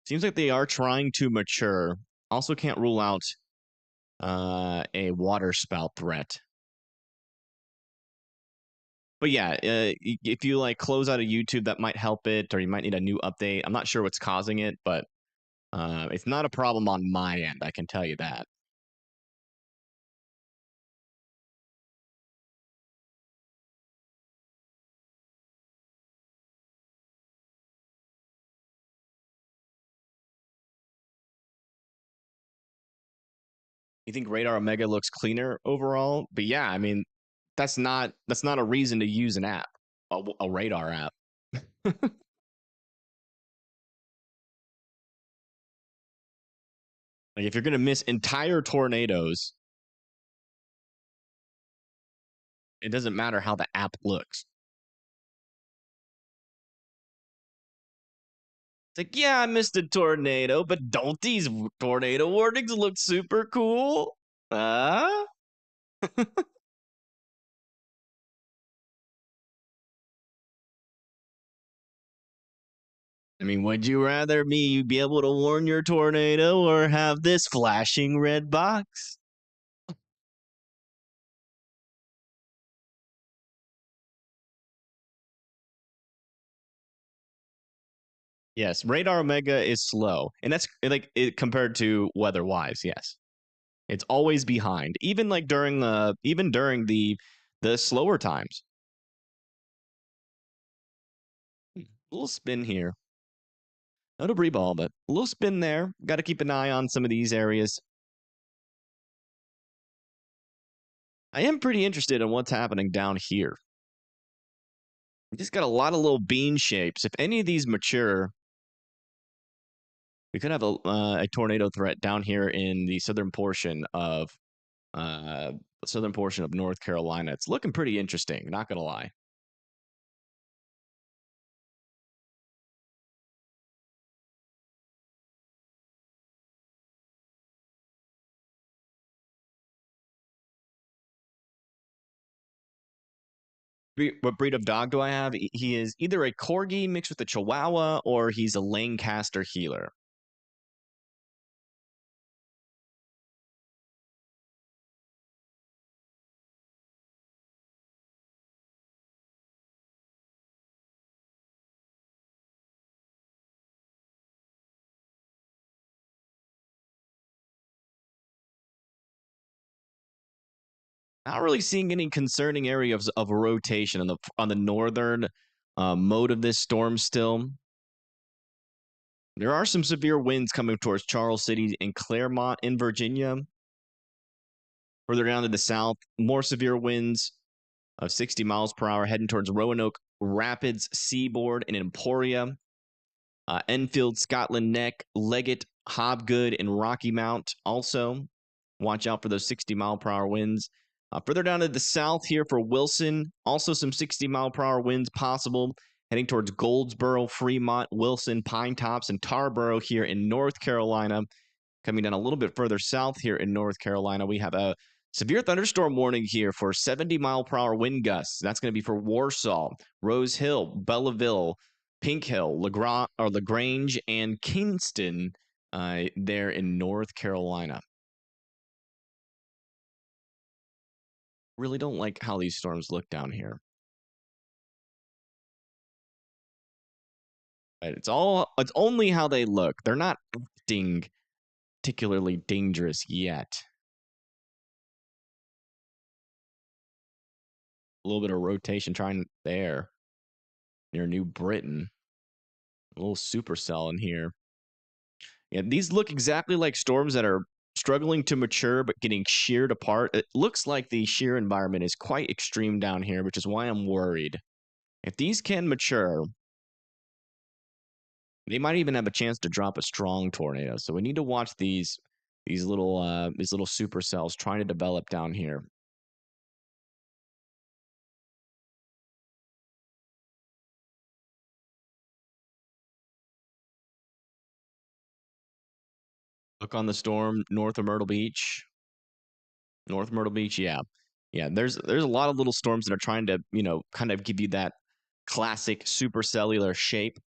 Seems like they are trying to mature. Also, can't rule out a water spout threat. But yeah, if you like close out of YouTube, that might help it, or you might need a new update. I'm not sure what's causing it, but it's not a problem on my end. I can tell you that. You think Radar Omega looks cleaner overall? But yeah, I mean, that's not a reason to use an app, a radar app. Like if you're gonna miss entire tornadoes, it doesn't matter how the app looks. It's like, yeah, I missed a tornado, but don't these tornado warnings look super cool? Uh? I mean, would you rather me be able to warn your tornado or have this flashing red box? Yes, radar omega is slow, and that's like it compared to weather-wise. Yes, it's always behind, even like during the slower times. A little spin here. No debris ball, but a little spin there. Got to keep an eye on some of these areas. I am pretty interested in what's happening down here. We just got a lot of little bean shapes. If any of these mature, we could have a tornado threat down here in the uh, southern portion of North Carolina. It's looking pretty interesting. Not gonna lie. What breed of dog do I have? He is either a corgi mixed with a chihuahua or he's a Lancaster heeler. Not really seeing any concerning areas of rotation on the northern mode of this storm still. There are some severe winds coming towards Charles City and Claremont in Virginia. Further down to the south, more severe winds of 60 miles per hour heading towards Roanoke Rapids, Seaboard, and Emporia. Enfield, Scotland Neck, Leggett, Hobgood, and Rocky Mount also. Watch out for those 60-mile-per-hour winds. Further down to the south here for Wilson, also some 60-mile-per-hour winds possible, heading towards Goldsboro, Fremont, Wilson, Pine Tops, and Tarboro here in North Carolina. Coming down a little bit further south here in North Carolina, we have a severe thunderstorm warning here for 70-mile-per-hour wind gusts. That's going to be for Warsaw, Rose Hill, Belleville, Pink Hill, LaGrange, and Kingston there in North Carolina. Really don't like how these storms look down here. But it's only how they look. They're not acting particularly dangerous yet. A little bit of rotation trying there near New Britain. A little supercell in here. Yeah, these look exactly like storms that are struggling to mature but getting sheared apart. It looks like the shear environment is quite extreme down here, which is why I'm worried. If these can mature, they might even have a chance to drop a strong tornado. So we need to watch these little supercells trying to develop down here. Look on the storm north of Myrtle Beach. North Myrtle Beach, yeah. Yeah, there's a lot of little storms that are trying to, kind of give you that classic supercellular shape.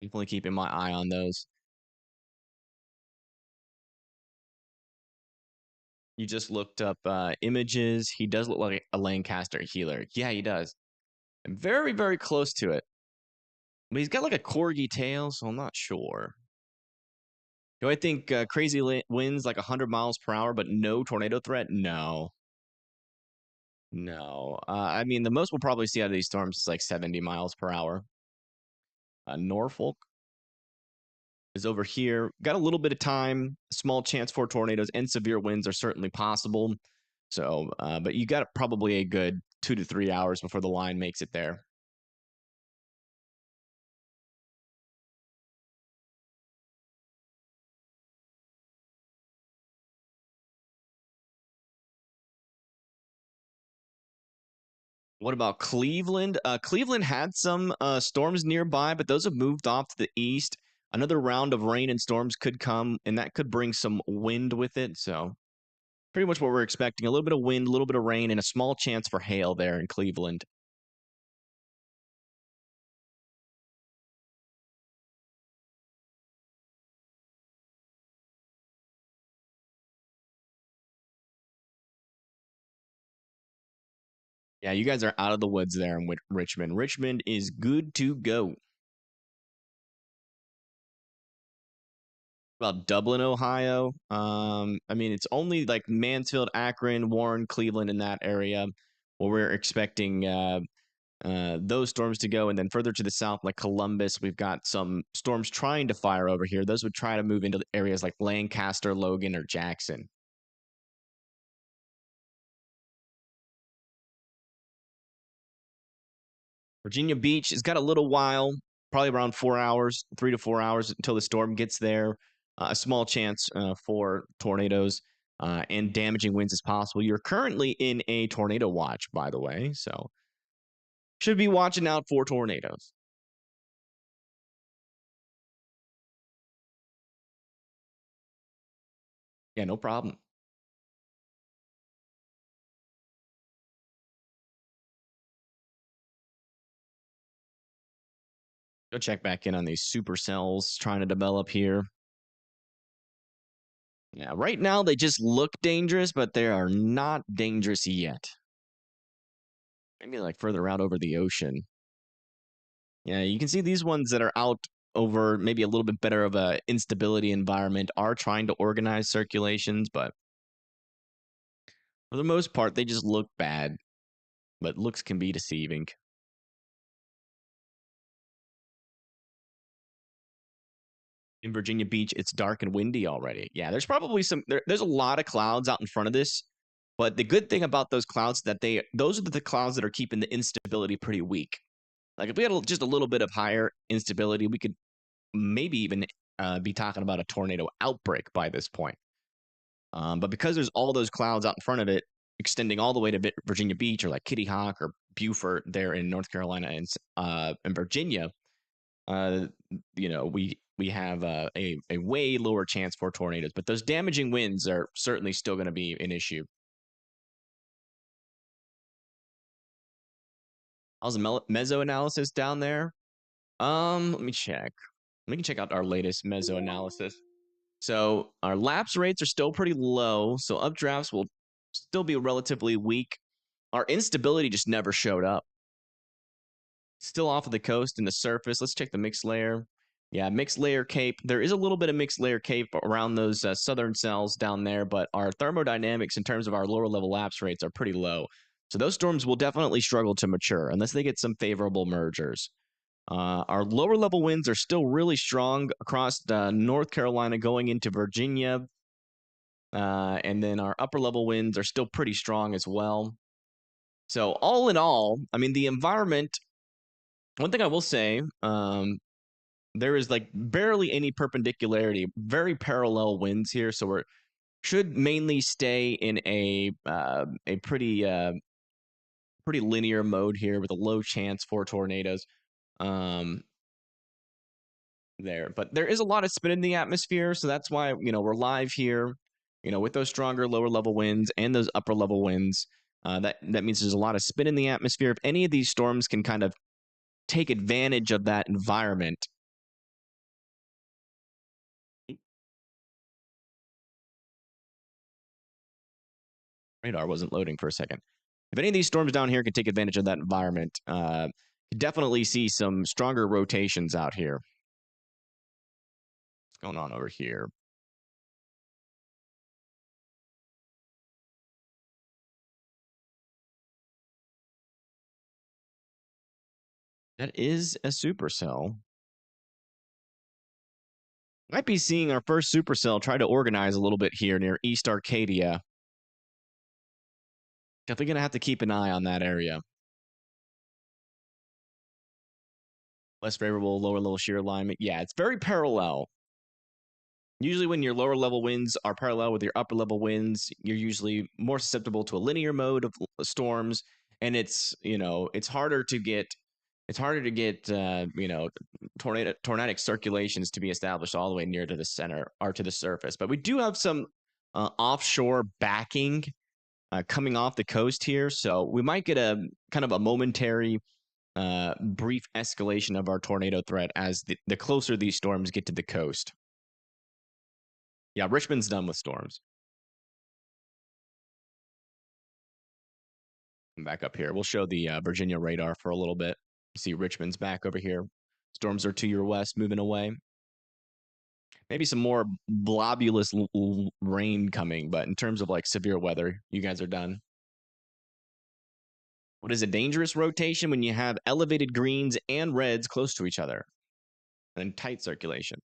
Definitely keeping my eye on those. You just looked up images. He does look like a Lancaster healer. Yeah, he does. Very, very close to it. But he's got like a corgi tail, so I'm not sure. Do I think crazy winds like 100 miles per hour, but no tornado threat? No. No. I mean, the most we'll probably see out of these storms is like 70 miles per hour. Norfolk is over here. Got a little bit of time. Small chance for tornadoes and severe winds are certainly possible. So, but you got probably a good 2 to 3 hours before the line makes it there. What about Cleveland? Cleveland had some storms nearby, but those have moved off to the east. Another round of rain and storms could come, and that could bring some wind with it. So, pretty much what we're expecting: a little bit of wind, a little bit of rain, and a small chance for hail there in Cleveland. Yeah, you guys are out of the woods there in Richmond. Richmond is good to go. About Dublin, Ohio. I mean, it's only like Mansfield, Akron, Warren, Cleveland in that area where we're expecting those storms to go. And then further to the south, like Columbus, we've got some storms trying to fire over here. Those would try to move into areas like Lancaster, Logan, or Jackson. Virginia Beach has got a little while, probably around 4 hours, 3 to 4 hours until the storm gets there. A small chance for tornadoes and damaging winds is possible. You're currently in a tornado watch, by the way, so should be watching out for tornadoes. Yeah, no problem. Go check back in on these supercells trying to develop here. Yeah, right now they just look dangerous, but they are not dangerous yet. Maybe like further out over the ocean. Yeah, you can see these ones that are out over maybe a little bit better of a instability environment are trying to organize circulations, but for the most part, they just look bad. But looks can be deceiving. In Virginia Beach, it's dark and windy already. Yeah, there's probably there's a lot of clouds out in front of this. But the good thing about those clouds is that those are the clouds that are keeping the instability pretty weak. Like if we had just a little bit of higher instability, we could maybe even be talking about a tornado outbreak by this point. But because there's all those clouds out in front of it, extending all the way to Virginia Beach or like Kitty Hawk or Beaufort there in North Carolina and Virginia, uh, we have a way lower chance for tornadoes. But those damaging winds are certainly still going to be an issue. How's the meso analysis down there? Let me check. We can check out our latest meso analysis. So our lapse rates are still pretty low. So updrafts will still be relatively weak. Our instability just never showed up. Still off of the coast and the surface. Let's check the mixed layer. Yeah, mixed layer cape. There is a little bit of mixed layer cape around those southern cells down there, but our thermodynamics in terms of our lower level lapse rates are pretty low. So those storms will definitely struggle to mature unless they get some favorable mergers. Our lower level winds are still really strong across North Carolina going into Virginia. And then our upper level winds are still pretty strong as well. So all in all, I mean, the environment, one thing I will say, there is like barely any perpendicularity, very parallel winds here. So we should mainly stay in a pretty linear mode here with a low chance for tornadoes. There, but there is a lot of spin in the atmosphere, so that's why we're live here, with those stronger lower level winds and those upper level winds. That means there's a lot of spin in the atmosphere. If any of these storms can kind of take advantage of that environment, radar wasn't loading for a second. If any of these storms down here can take advantage of that environment, definitely see some stronger rotations out here. What's going on over here? That is a supercell. Might be seeing our first supercell try to organize a little bit here near East Arcadia. Definitely going to have to keep an eye on that area. Less favorable, lower level shear alignment. Yeah, it's very parallel. Usually when your lower level winds are parallel with your upper level winds, you're usually more susceptible to a linear mode of storms. And it's harder to get tornadic circulations to be established all the way near to the center or to the surface. But we do have some offshore backing coming off the coast here, so we might get a kind of a momentary brief escalation of our tornado threat as the closer these storms get to the coast. Yeah, Richmond's done with storms. Back up here. We'll show the Virginia radar for a little bit. See Richmond's back over here. Storms are to your west, moving away. Maybe some more blobulous rain coming, but in terms of like severe weather, you guys are done. What is a dangerous rotation when you have elevated greens and reds close to each other and tight circulation?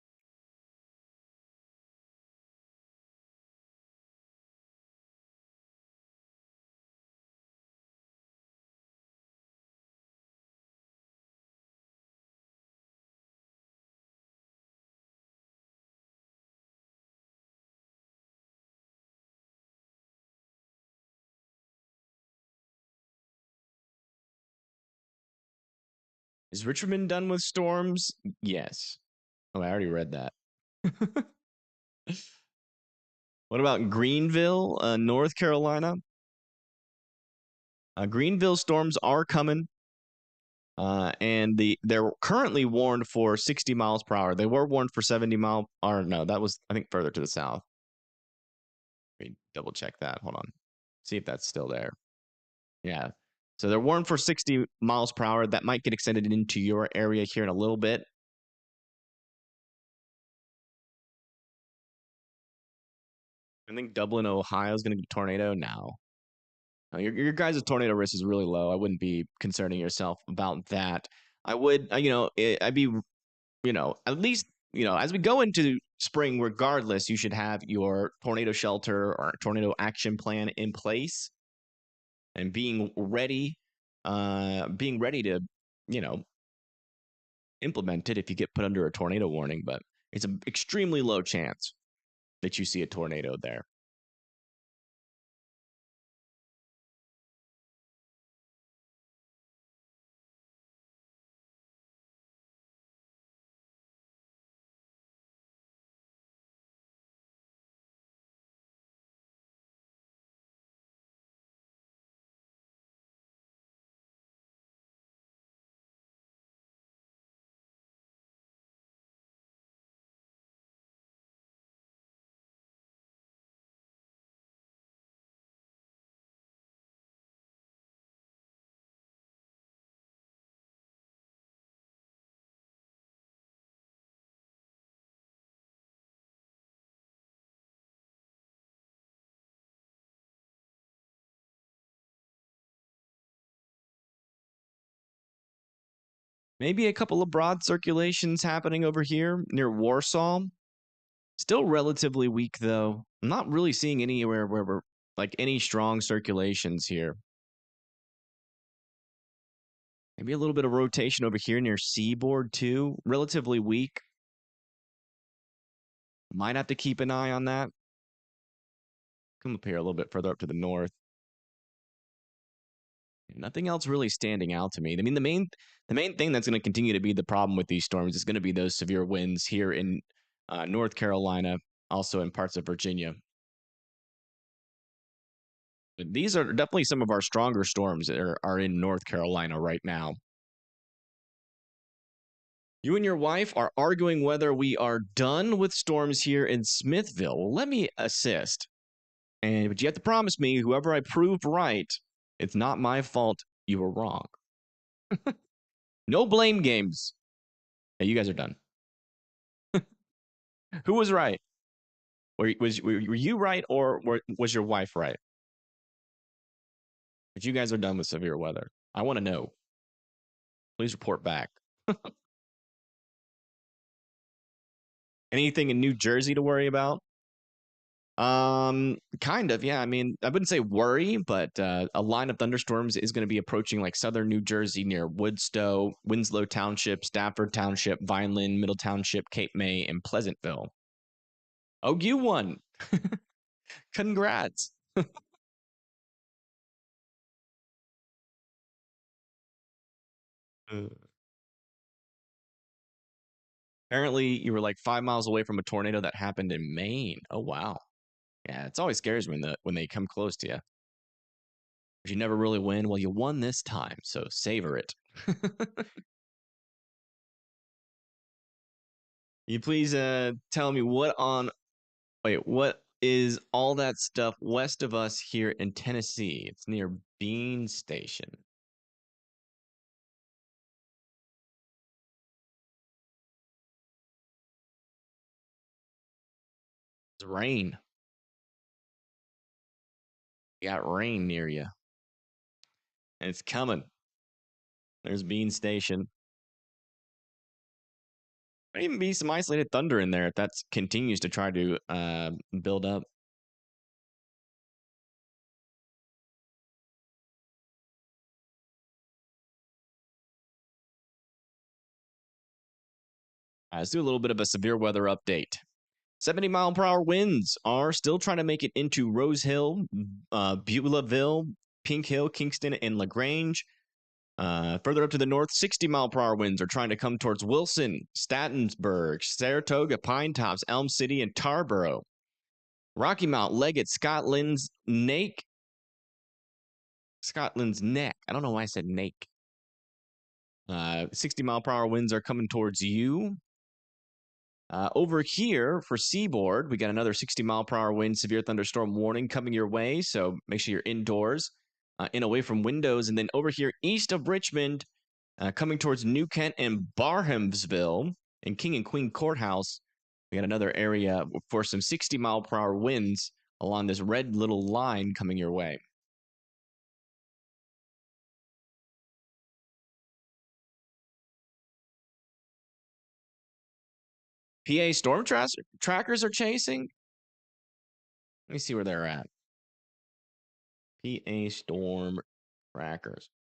Is Richmond done with storms? Yes. Oh, I already read that. What about Greenville, North Carolina? Greenville storms are coming, and they're currently warned for 60 miles per hour. They were warned for 70 mile. Or no, that was I think further to the south. Let me double check that. Hold on, see if that's still there. Yeah. So they're warned for 60 miles per hour. That might get extended into your area here in a little bit. I think Dublin, Ohio is going to get a tornado now. Your guys' tornado risk is really low. I wouldn't be concerning yourself about that. I would, I'd be, at least, as we go into spring, regardless, you should have your tornado shelter or tornado action plan in place and being ready to, implement it if you get put under a tornado warning. But it's an extremely low chance that you see a tornado there. Maybe a couple of broad circulations happening over here near Warsaw. Still relatively weak, though. I'm not really seeing anywhere where we're like any strong circulations here. Maybe a little bit of rotation over here near Seaboard, too. Relatively weak. Might have to keep an eye on that. Come up here a little bit further up to the north. Nothing else really standing out to me. I mean, the main thing that's going to continue to be the problem with these storms is going to be those severe winds here in North Carolina, also in parts of Virginia. But these are definitely some of our stronger storms that are in North Carolina right now. You and your wife are arguing whether we are done with storms here in Smithville. Well, let me assist. But you have to promise me, whoever I proved right, it's not my fault you were wrong. No blame games. Hey, you guys are done. Who was right? Were you right or was your wife right? But you guys are done with severe weather. I want to know. Please report back. Anything in New Jersey to worry about? Kind of, yeah. I mean, I wouldn't say worry, but a line of thunderstorms is going to be approaching like southern New Jersey near Woodstow, Winslow Township, Stafford Township, Vineland, Middle Township, Cape May, and Pleasantville. Oh, you won. Congrats. Apparently, you were like 5 miles away from a tornado that happened in Maine. Oh, wow. Yeah, it's always scares me when they come close to you. But you never really win. Well, you won this time, so savor it. You please tell me what is all that stuff west of us here in Tennessee? It's near Bean Station. It's rain. You got rain near you. And it's coming. There's Bean Station. Might even be some isolated thunder in there if that continues to try to build up. Let's do a little bit of a severe weather update. 70-mile-per-hour winds are still trying to make it into Rose Hill, Beulahville, Pink Hill, Kingston, and LaGrange. Further up to the north, 60-mile-per-hour winds are trying to come towards Wilson, Statensburg, Saratoga, Pine Tops, Elm City, and Tarboro. Rocky Mount, Leggett, Scotland's Neck. I don't know why I said Neck. 60-mile-per-hour winds are coming towards you. Over here for Seaboard, we got another 60-mile-per-hour wind, severe thunderstorm warning coming your way. So make sure you're indoors, in away from windows. And then over here east of Richmond, coming towards New Kent and Barhamsville and King and Queen Courthouse, we got another area for some 60-mile-per-hour winds along this red little line coming your way. PA storm trackers are chasing. Let me see where they're at. PA storm trackers.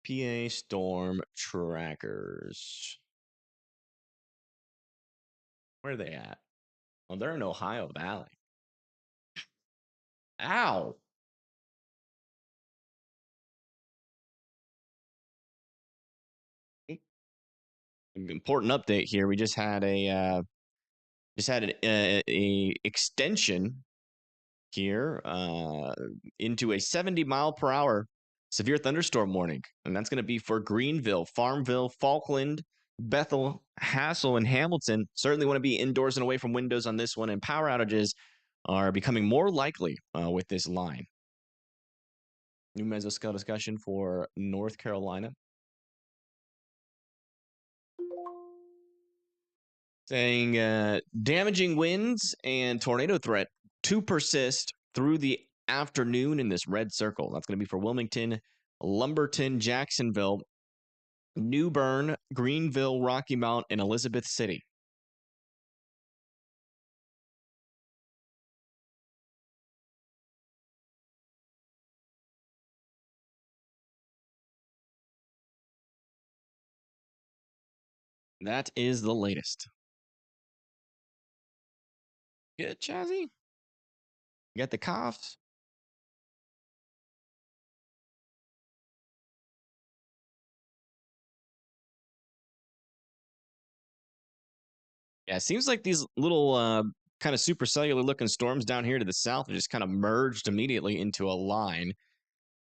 PA storm trackers. Where are they at? Well, they're in Ohio Valley. Ow. Important update here. We just had a extension here into a 70-mile-per-hour severe thunderstorm warning, and that's going to be for Greenville, Farmville, Falkland, Bethel, Hassel, and Hamilton. Certainly want to be indoors and away from windows on this one, and power outages are becoming more likely with this line. New mesoscale discussion for North Carolina. Saying damaging winds and tornado threat to persist through the afternoon in this red circle. That's going to be for Wilmington, Lumberton, Jacksonville, New Bern, Greenville, Rocky Mount, and Elizabeth City. That is the latest. Good, Chazzy? You got the coughs? Yeah, it seems like these little kind of supercellular looking storms down here to the south are just kind of merged immediately into a line,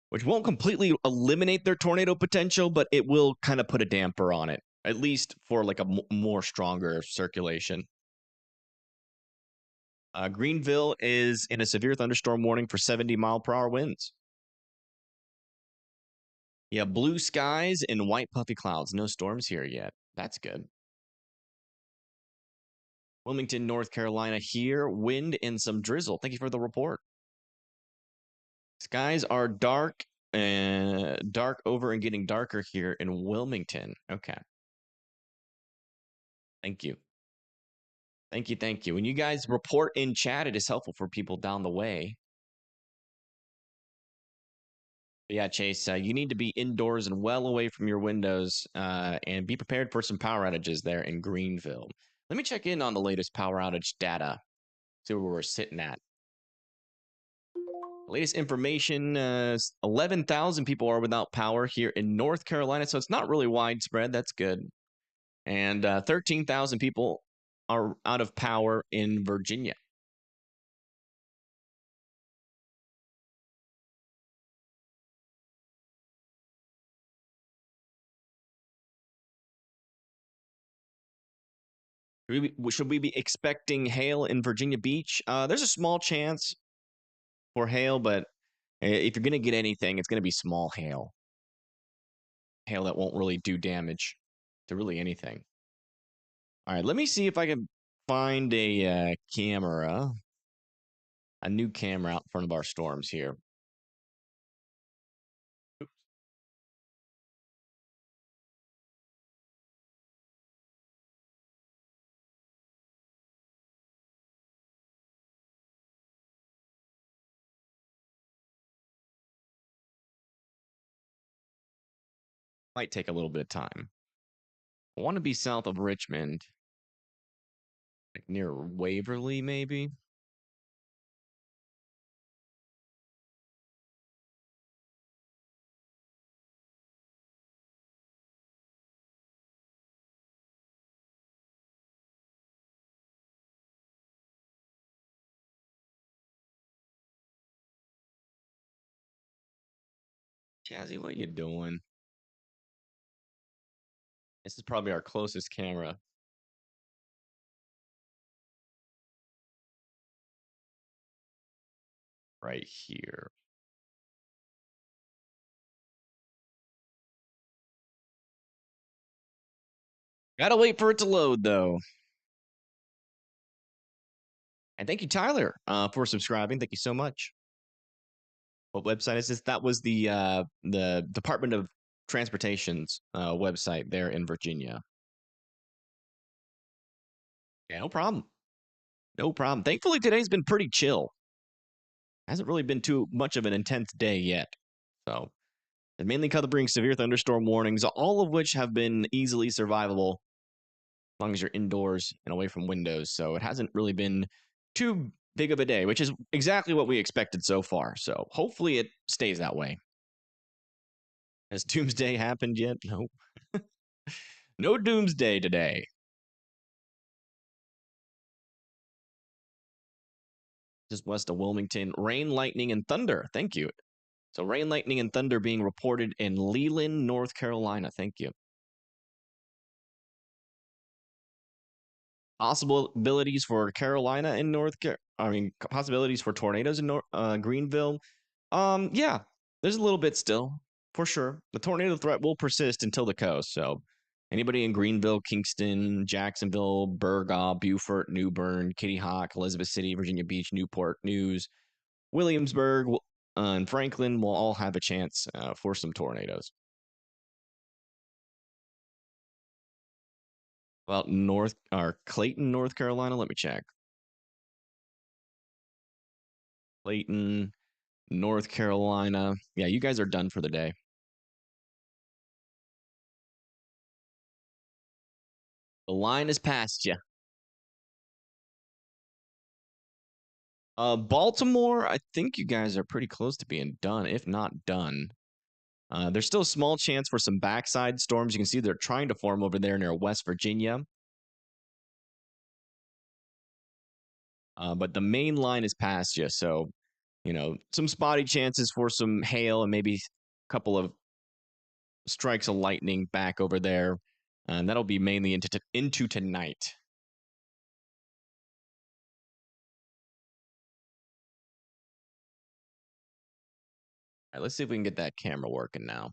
which won't completely eliminate their tornado potential, but it will kind of put a damper on it, at least for like a more stronger circulation. Greenville is in a severe thunderstorm warning for 70-mile-per-hour winds. Yeah, blue skies and white puffy clouds. No storms here yet. That's good. Wilmington, North Carolina here. Wind and some drizzle. Thank you for the report. Skies are dark over and getting darker here in Wilmington. Okay. Thank you. Thank you. Thank you. When you guys report in chat, it is helpful for people down the way. But yeah, Chase, you need to be indoors and well away from your windows and be prepared for some power outages there in Greenville. Let me check in on the latest power outage data, see where we're sitting at. Latest information, 11,000 people are without power here in North Carolina, so it's not really widespread. That's good. And 13,000 people are out of power in Virginia. Should we be expecting hail in Virginia Beach? There's a small chance for hail, but if you're going to get anything, it's going to be small hail. Hail that won't really do damage to really anything. All right, let me see if I can find a camera, a new camera out in front of our storms here. Oops. Might take a little bit of time. I want to be south of Richmond, like near Waverly, maybe. Jazzy, what you doing? This is probably our closest camera. Right here. Gotta wait for it to load, though. And thank you, Tyler, for subscribing. Thank you so much. What website is this? That was the Department of Transportation's website there in Virginia. Yeah, no problem. No problem. Thankfully, today's been pretty chill. Hasn't really been too much of an intense day yet. So, and mainly covering severe thunderstorm warnings, all of which have been easily survivable as long as you're indoors and away from windows. So it hasn't really been too big of a day, which is exactly what we expected so far. So hopefully it stays that way. Has doomsday happened yet? No. No doomsday today. Just west of Wilmington. Rain, lightning, and thunder. Thank you. So rain, lightning, and thunder being reported in Leland, North Carolina. Thank you. Possibilities for Carolina and possibilities for tornadoes in Greenville. Yeah, there's a little bit still for sure. The tornado threat will persist until the coast. So anybody in Greenville, Kingston, Jacksonville, Burgaw, Beaufort, New Bern, Kitty Hawk, Elizabeth City, Virginia Beach, Newport News, Williamsburg, and Franklin will all have a chance for some tornadoes. Well, Clayton, North Carolina. Let me check. Clayton, North Carolina. Yeah, you guys are done for the day. The line is past you. Baltimore, I think you guys are pretty close to being done, if not done. There's still a small chance for some backside storms. You can see they're trying to form over there near West Virginia. But the main line is past you. So, some spotty chances for some hail and maybe a couple of strikes of lightning back over there. And that'll be mainly into tonight. All right, let's see if we can get that camera working now.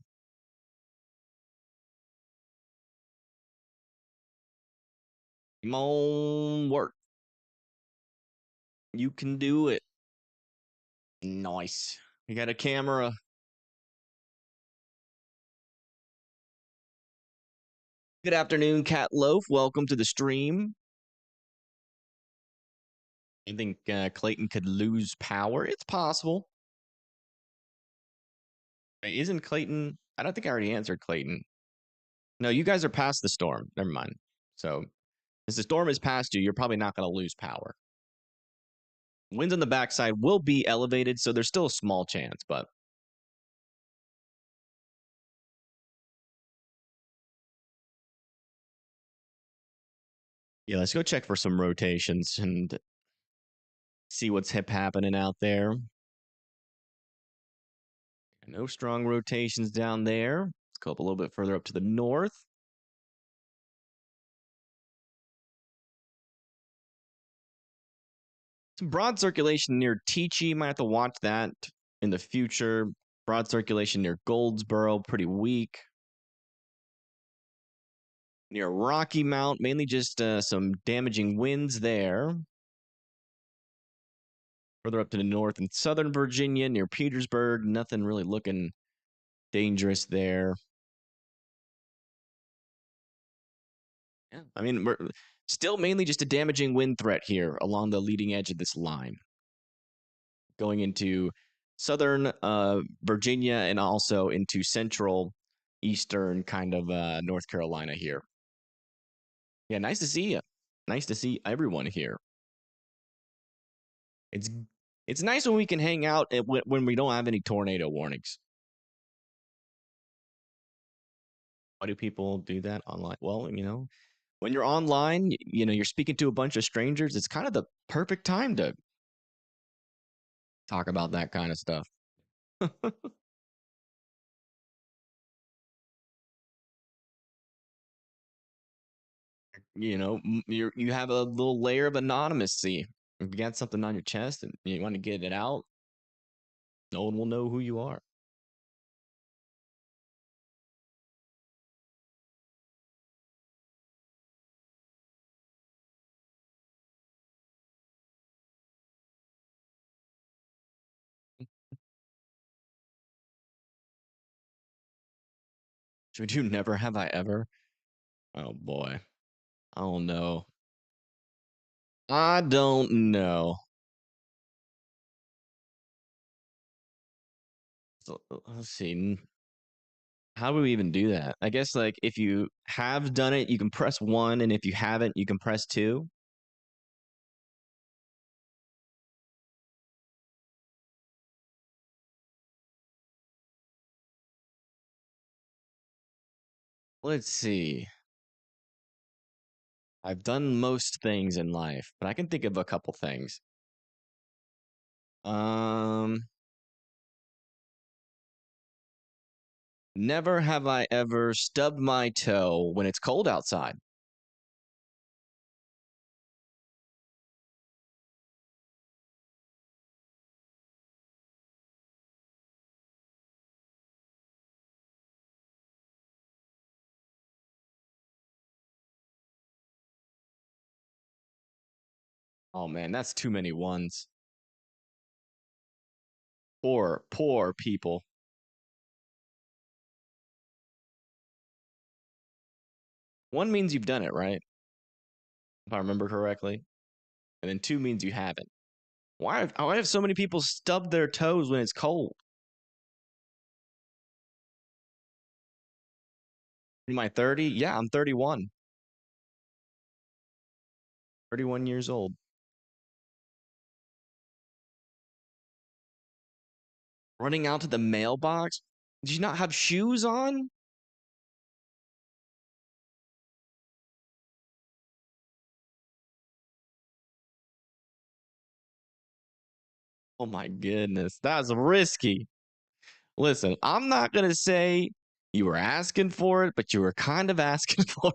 Come on, work. You can do it. Nice. We got a camera. Good afternoon, Cat Loaf. Welcome to the stream. I think Clayton could lose power. It's possible. Isn't Clayton? I don't think I already answered Clayton. No, you guys are past the storm. Never mind. So, as the storm is past you, you're probably not going to lose power. Winds on the backside will be elevated, so there's still a small chance, but. Yeah, let's go check for some rotations and see what's happening out there. No strong rotations down there. Let's go up a little bit further up to the north. Some broad circulation near Teachy. Might have to watch that in the future. Broad circulation near Goldsboro, pretty weak. Near Rocky Mount, mainly just some damaging winds there. Further up to the north in southern Virginia, near Petersburg, nothing really looking dangerous there. Yeah, I mean, we're still mainly just a damaging wind threat here along the leading edge of this line. Going into southern Virginia and also into central, eastern kind of North Carolina here. Yeah, nice to see you. Nice to see everyone here. It's nice when we can hang out when we don't have any tornado warnings. Why do people do that online? Well, when you're online, you're speaking to a bunch of strangers. It's kind of the perfect time to talk about that kind of stuff. You have a little layer of anonymity. If you got something on your chest and you want to get it out, no one will know who you are. Should we do never have I ever? Oh boy. I don't know. I don't know. So, let's see. How do we even do that? I guess like if you have done it, you can press 1, and if you haven't, you can press 2. Let's see. I've done most things in life, but I can think of a couple things. Never have I ever stubbed my toe when it's cold outside. Oh man, that's too many ones. Poor people. 1 means you've done it, right? If I remember correctly. And then 2 means you haven't. Why have so many people stubbed their toes when it's cold? Am I 30? Yeah, I'm 31. 31 years old. Running out to the mailbox? Did you not have shoes on? Oh my goodness, that's risky. Listen, I'm not gonna say you were asking for it, but you were kind of asking for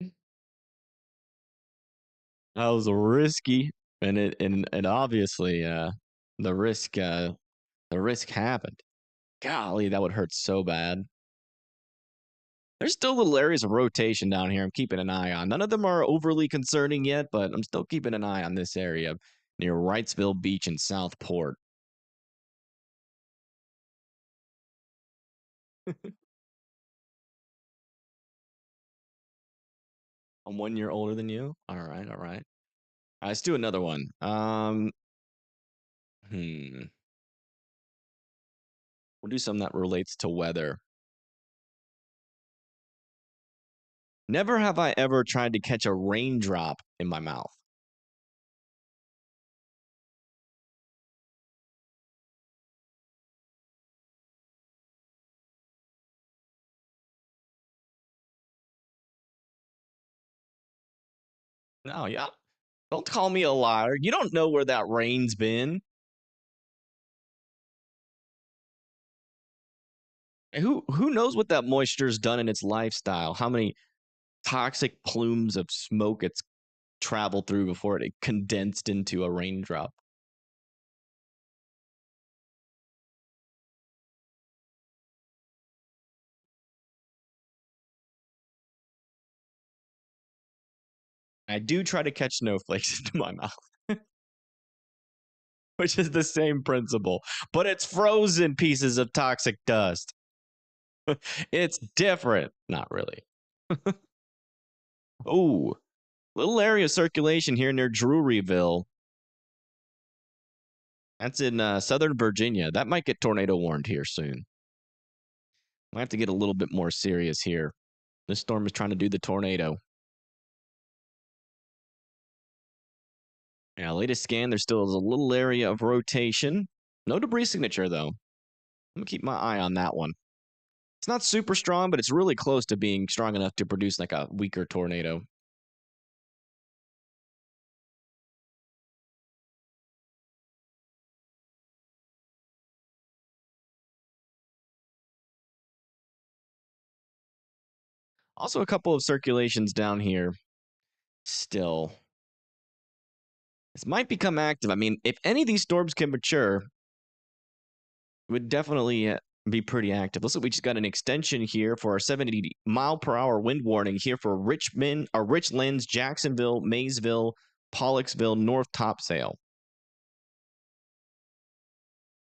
it. That was risky, and it obviously the risk happened. Golly, that would hurt so bad. There's still little areas of rotation down here I'm keeping an eye on. None of them are overly concerning yet, but I'm still keeping an eye on this area near Wrightsville Beach and Southport. I'm 1 year older than you. All right, all right. Let's do another one. Hmm. We'll do something that relates to weather. Never have I ever tried to catch a raindrop in my mouth. No, yeah. Don't call me a liar. You don't know where that rain's been. Who knows what that moisture's done in its lifestyle? How many toxic plumes of smoke it's travel through before it condensed into a raindrop. I do try to catch snowflakes into my mouth, which is the same principle, but it's frozen pieces of toxic dust. It's different. Not really. Oh, little area of circulation here near Druryville. That's in Southern Virginia. That might get tornado warned here soon. Might have to get a little bit more serious here. This storm is trying to do the tornado. Yeah, latest scan, there still is a little area of rotation. No debris signature, though. I'm going to keep my eye on that one. It's not super strong, but it's really close to being strong enough to produce like a weaker tornado. Also, a couple of circulations down here still. This might become active. I mean, if any of these storms can mature, it would definitely be pretty active. Looks like we just got an extension here for our 70-mile-per-hour wind warning here for Richmond, Richlands, Jacksonville, Maysville, Pollexville, North Topsail.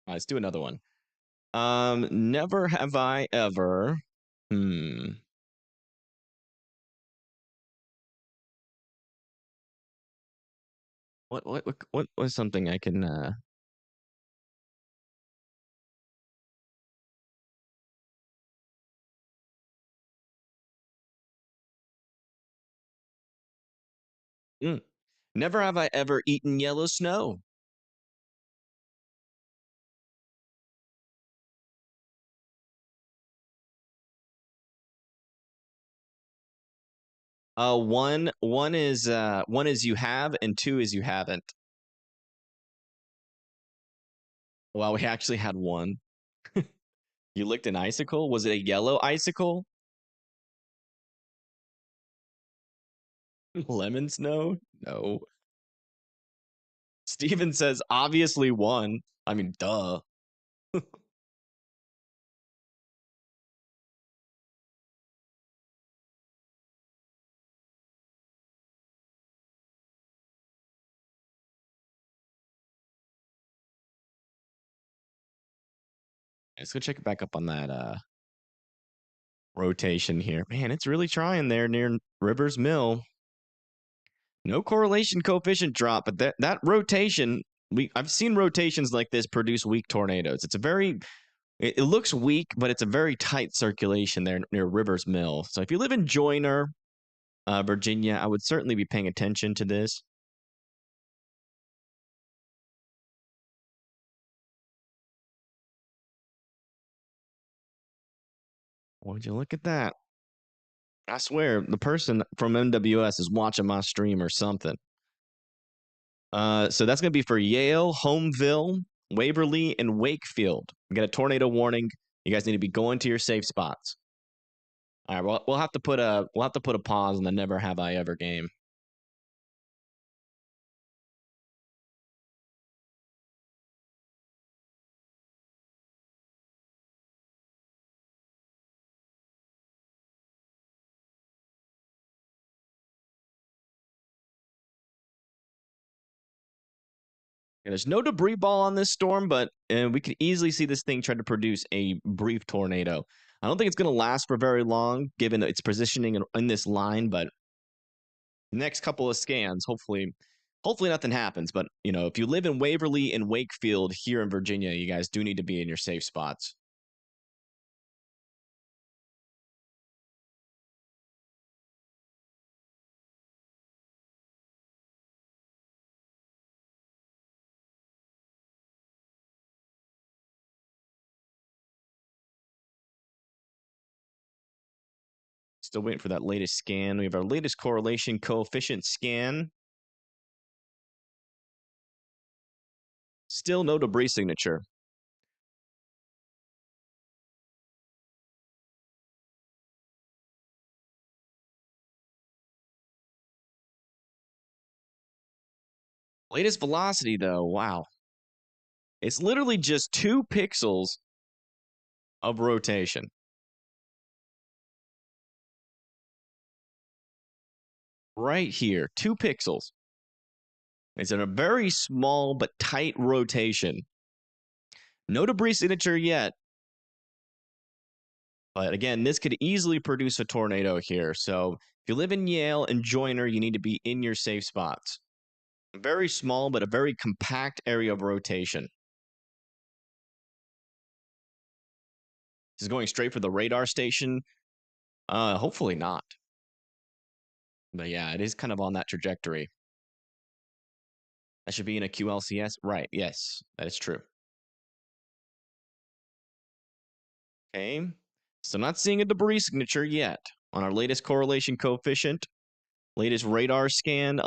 Let's do another one. Never have I ever. What was something I can Never have I ever eaten yellow snow. One is you have, and two is you haven't. Well, we actually had one. You licked an icicle? Was it a yellow icicle? Lemon snow? No. Steven says obviously one. I mean, duh. Let's go check it back up on that rotation here. Man, it's really trying there near Rivers Mill. No correlation coefficient drop, but that rotation, I've seen rotations like this produce weak tornadoes. It's a very it looks weak, but it's a very tight circulation there near Rivers Mill. So if you live in Joyner, Virginia, I would certainly be paying attention to this. Would you look at that? I swear, the person from MWS is watching my stream or something. So that's going to be for Yale, Homeville, Waverly, and Wakefield. We got a tornado warning. You guys need to be going to your safe spots. All right, we'll have to put a pause on the Never Have I Ever game. Yeah, there's no debris ball on this storm, but we could easily see this thing try to produce a brief tornado. I don't think it's going to last for very long, given its positioning in this line. But next couple of scans, hopefully nothing happens. But if you live in Waverly and Wakefield here in Virginia, you guys do need to be in your safe spots. Still waiting for that latest scan. We have our latest correlation coefficient scan. Still no debris signature. Latest velocity, though, wow. It's literally just 2 pixels of rotation. Right here, 2 pixels. It's in a very small but tight rotation. No debris signature yet. But again, this could easily produce a tornado here. So if you live in Yale and Joyner, you need to be in your safe spots. Very small, but a very compact area of rotation. This is going straight for the radar station. Hopefully not. But yeah, it is kind of on that trajectory. That should be in a QLCS. Right, yes, that is true. Okay, so not seeing a debris signature yet on our latest correlation coefficient. Latest radar scan.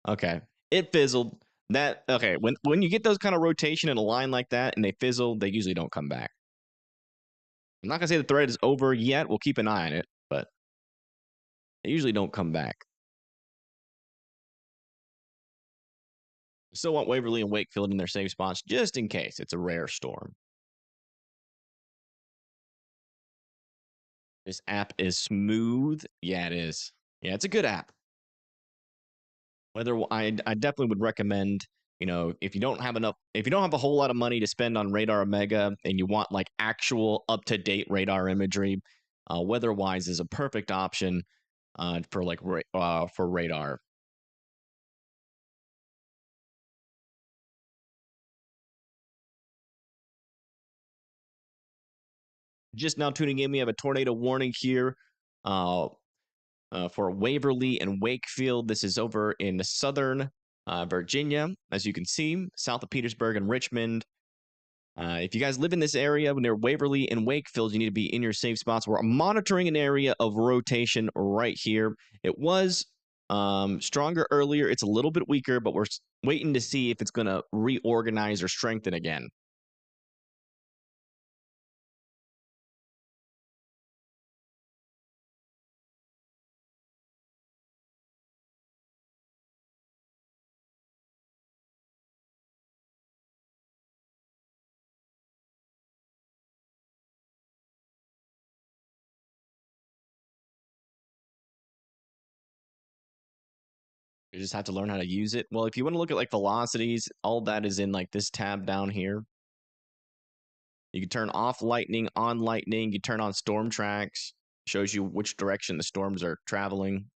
Okay, it fizzled. That okay. When you get those kind of rotation in a line like that and they fizzle, they usually don't come back. I'm not gonna say the thread is over yet. We'll keep an eye on it, but they usually don't come back. Still want Waverly and Wakefield in their safe spots just in case it's a rare storm. This app is smooth. Yeah, it is. Yeah, it's a good app. Whether I definitely would recommend, if you don't have a whole lot of money to spend on Radar Omega and you want like actual up-to-date radar imagery, WeatherWise is a perfect option for radar. Just now tuning in, we have a tornado warning here for Waverly and Wakefield. This is over in southern Virginia, as you can see, south of Petersburg and Richmond. If you guys live in this area near Waverly and Wakefield, you need to be in your safe spots. We're monitoring an area of rotation right here. It was stronger earlier. It's a little bit weaker, but we're waiting to see if it's going to reorganize or strengthen again. You just have to learn how to use it. Well, if you want to look at like velocities, all that is in like this tab down here. You can turn off lightning, on lightning. You turn on storm tracks. Shows you which direction the storms are traveling.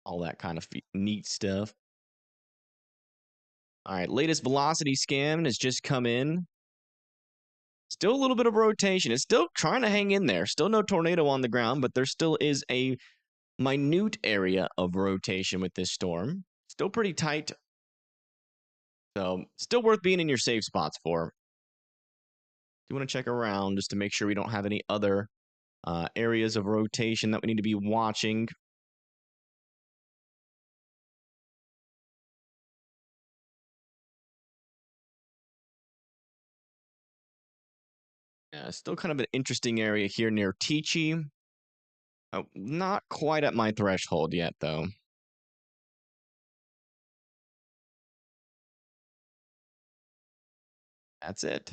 All that kind of neat stuff. All right, latest velocity scan has just come in. Still a little bit of rotation. It's still trying to hang in there. Still no tornado on the ground, but there still is a minute area of rotation with this storm. Still pretty tight. So still worth being in your safe spots for. Do want to check around just to make sure we don't have any other areas of rotation that we need to be watching. Yeah, still kind of an interesting area here near Tichy. Not quite at my threshold yet, though. That's it.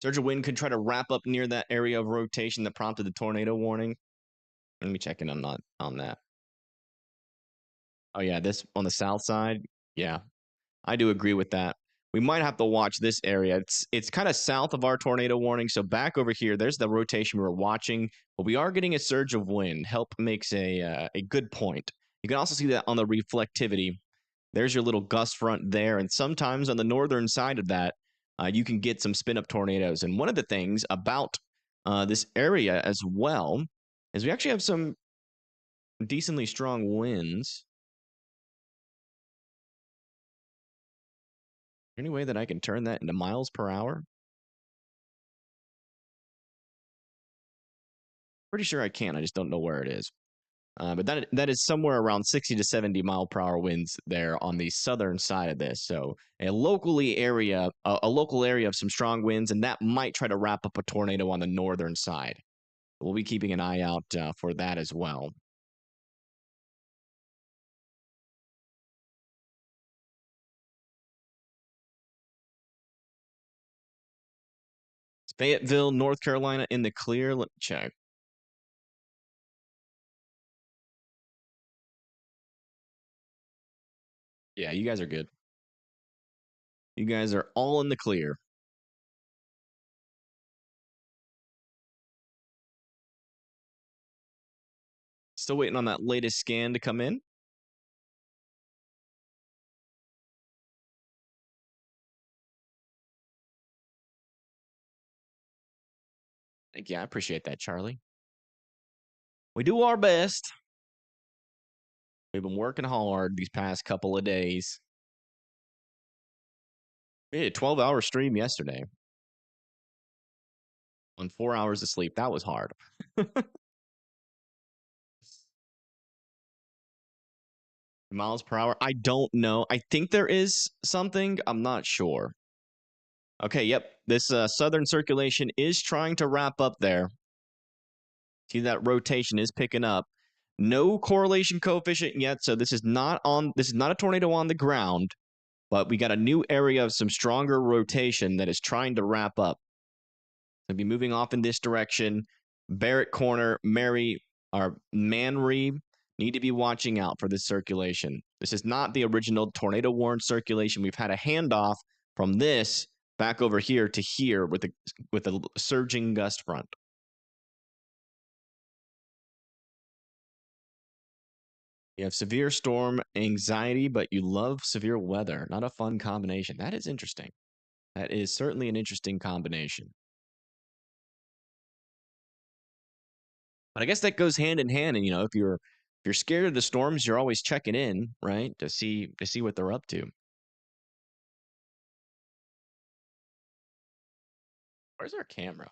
Surge of wind could try to wrap up near that area of rotation that prompted the tornado warning. Let me check in on that. Oh yeah, this on the south side. Yeah, I do agree with that. We might have to watch this area. It's kind of south of our tornado warning. So back over here, there's the rotation we were watching, but we are getting a surge of wind. Help makes a good point. You can also see that on the reflectivity. There's your little gust front there, and sometimes on the northern side of that, you can get some spin up tornadoes. And one of the things about this area as well is we actually have some decently strong winds. Any way that I can turn that into miles per hour? Pretty sure I can. I just don't know where it is. But that is somewhere around 60 to 70 mile per hour winds there on the southern side of this. So a local area of some strong winds, and that might try to wrap up a tornado on the northern side. We'll be keeping an eye out for that as well. Fayetteville, North Carolina in the clear. Let me check. Yeah, you guys are good. You guys are all in the clear. Still waiting on that latest scan to come in. Thank you. I appreciate that, Charlie. We do our best. We've been working hard these past couple of days. We had a 12-hour stream yesterday on 4 hours of sleep. That was hard. Miles per hour. I don't know. I think there is something. I'm not sure. Okay, yep. This southern circulation is trying to wrap up there. See, that rotation is picking up. No correlation coefficient yet, so this is not a tornado on the ground, but we got a new area of some stronger rotation that is trying to wrap up. It'll be moving off in this direction. Barrett Corner, Mary, or Manry need to be watching out for this circulation. This is not the original tornado warned circulation. We've had a handoff from this back over here to here with a surging gust front. You have severe storm anxiety, but you love severe weather. Not a fun combination. That is interesting. That is certainly an interesting combination. But I guess that goes hand in hand. And if you're scared of the storms, you're always checking in, right? To see what they're up to. Where's our camera?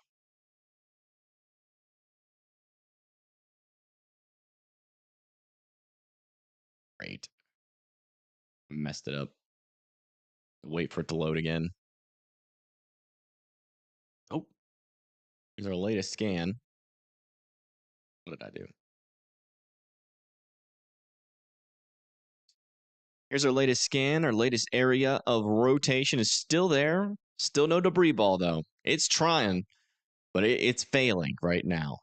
Great. Messed it up. Wait for it to load again. Oh, here's our latest scan. What did I do? Here's our latest scan. Our latest area of rotation is still there. Still no debris ball, though. It's trying, but it's failing right now.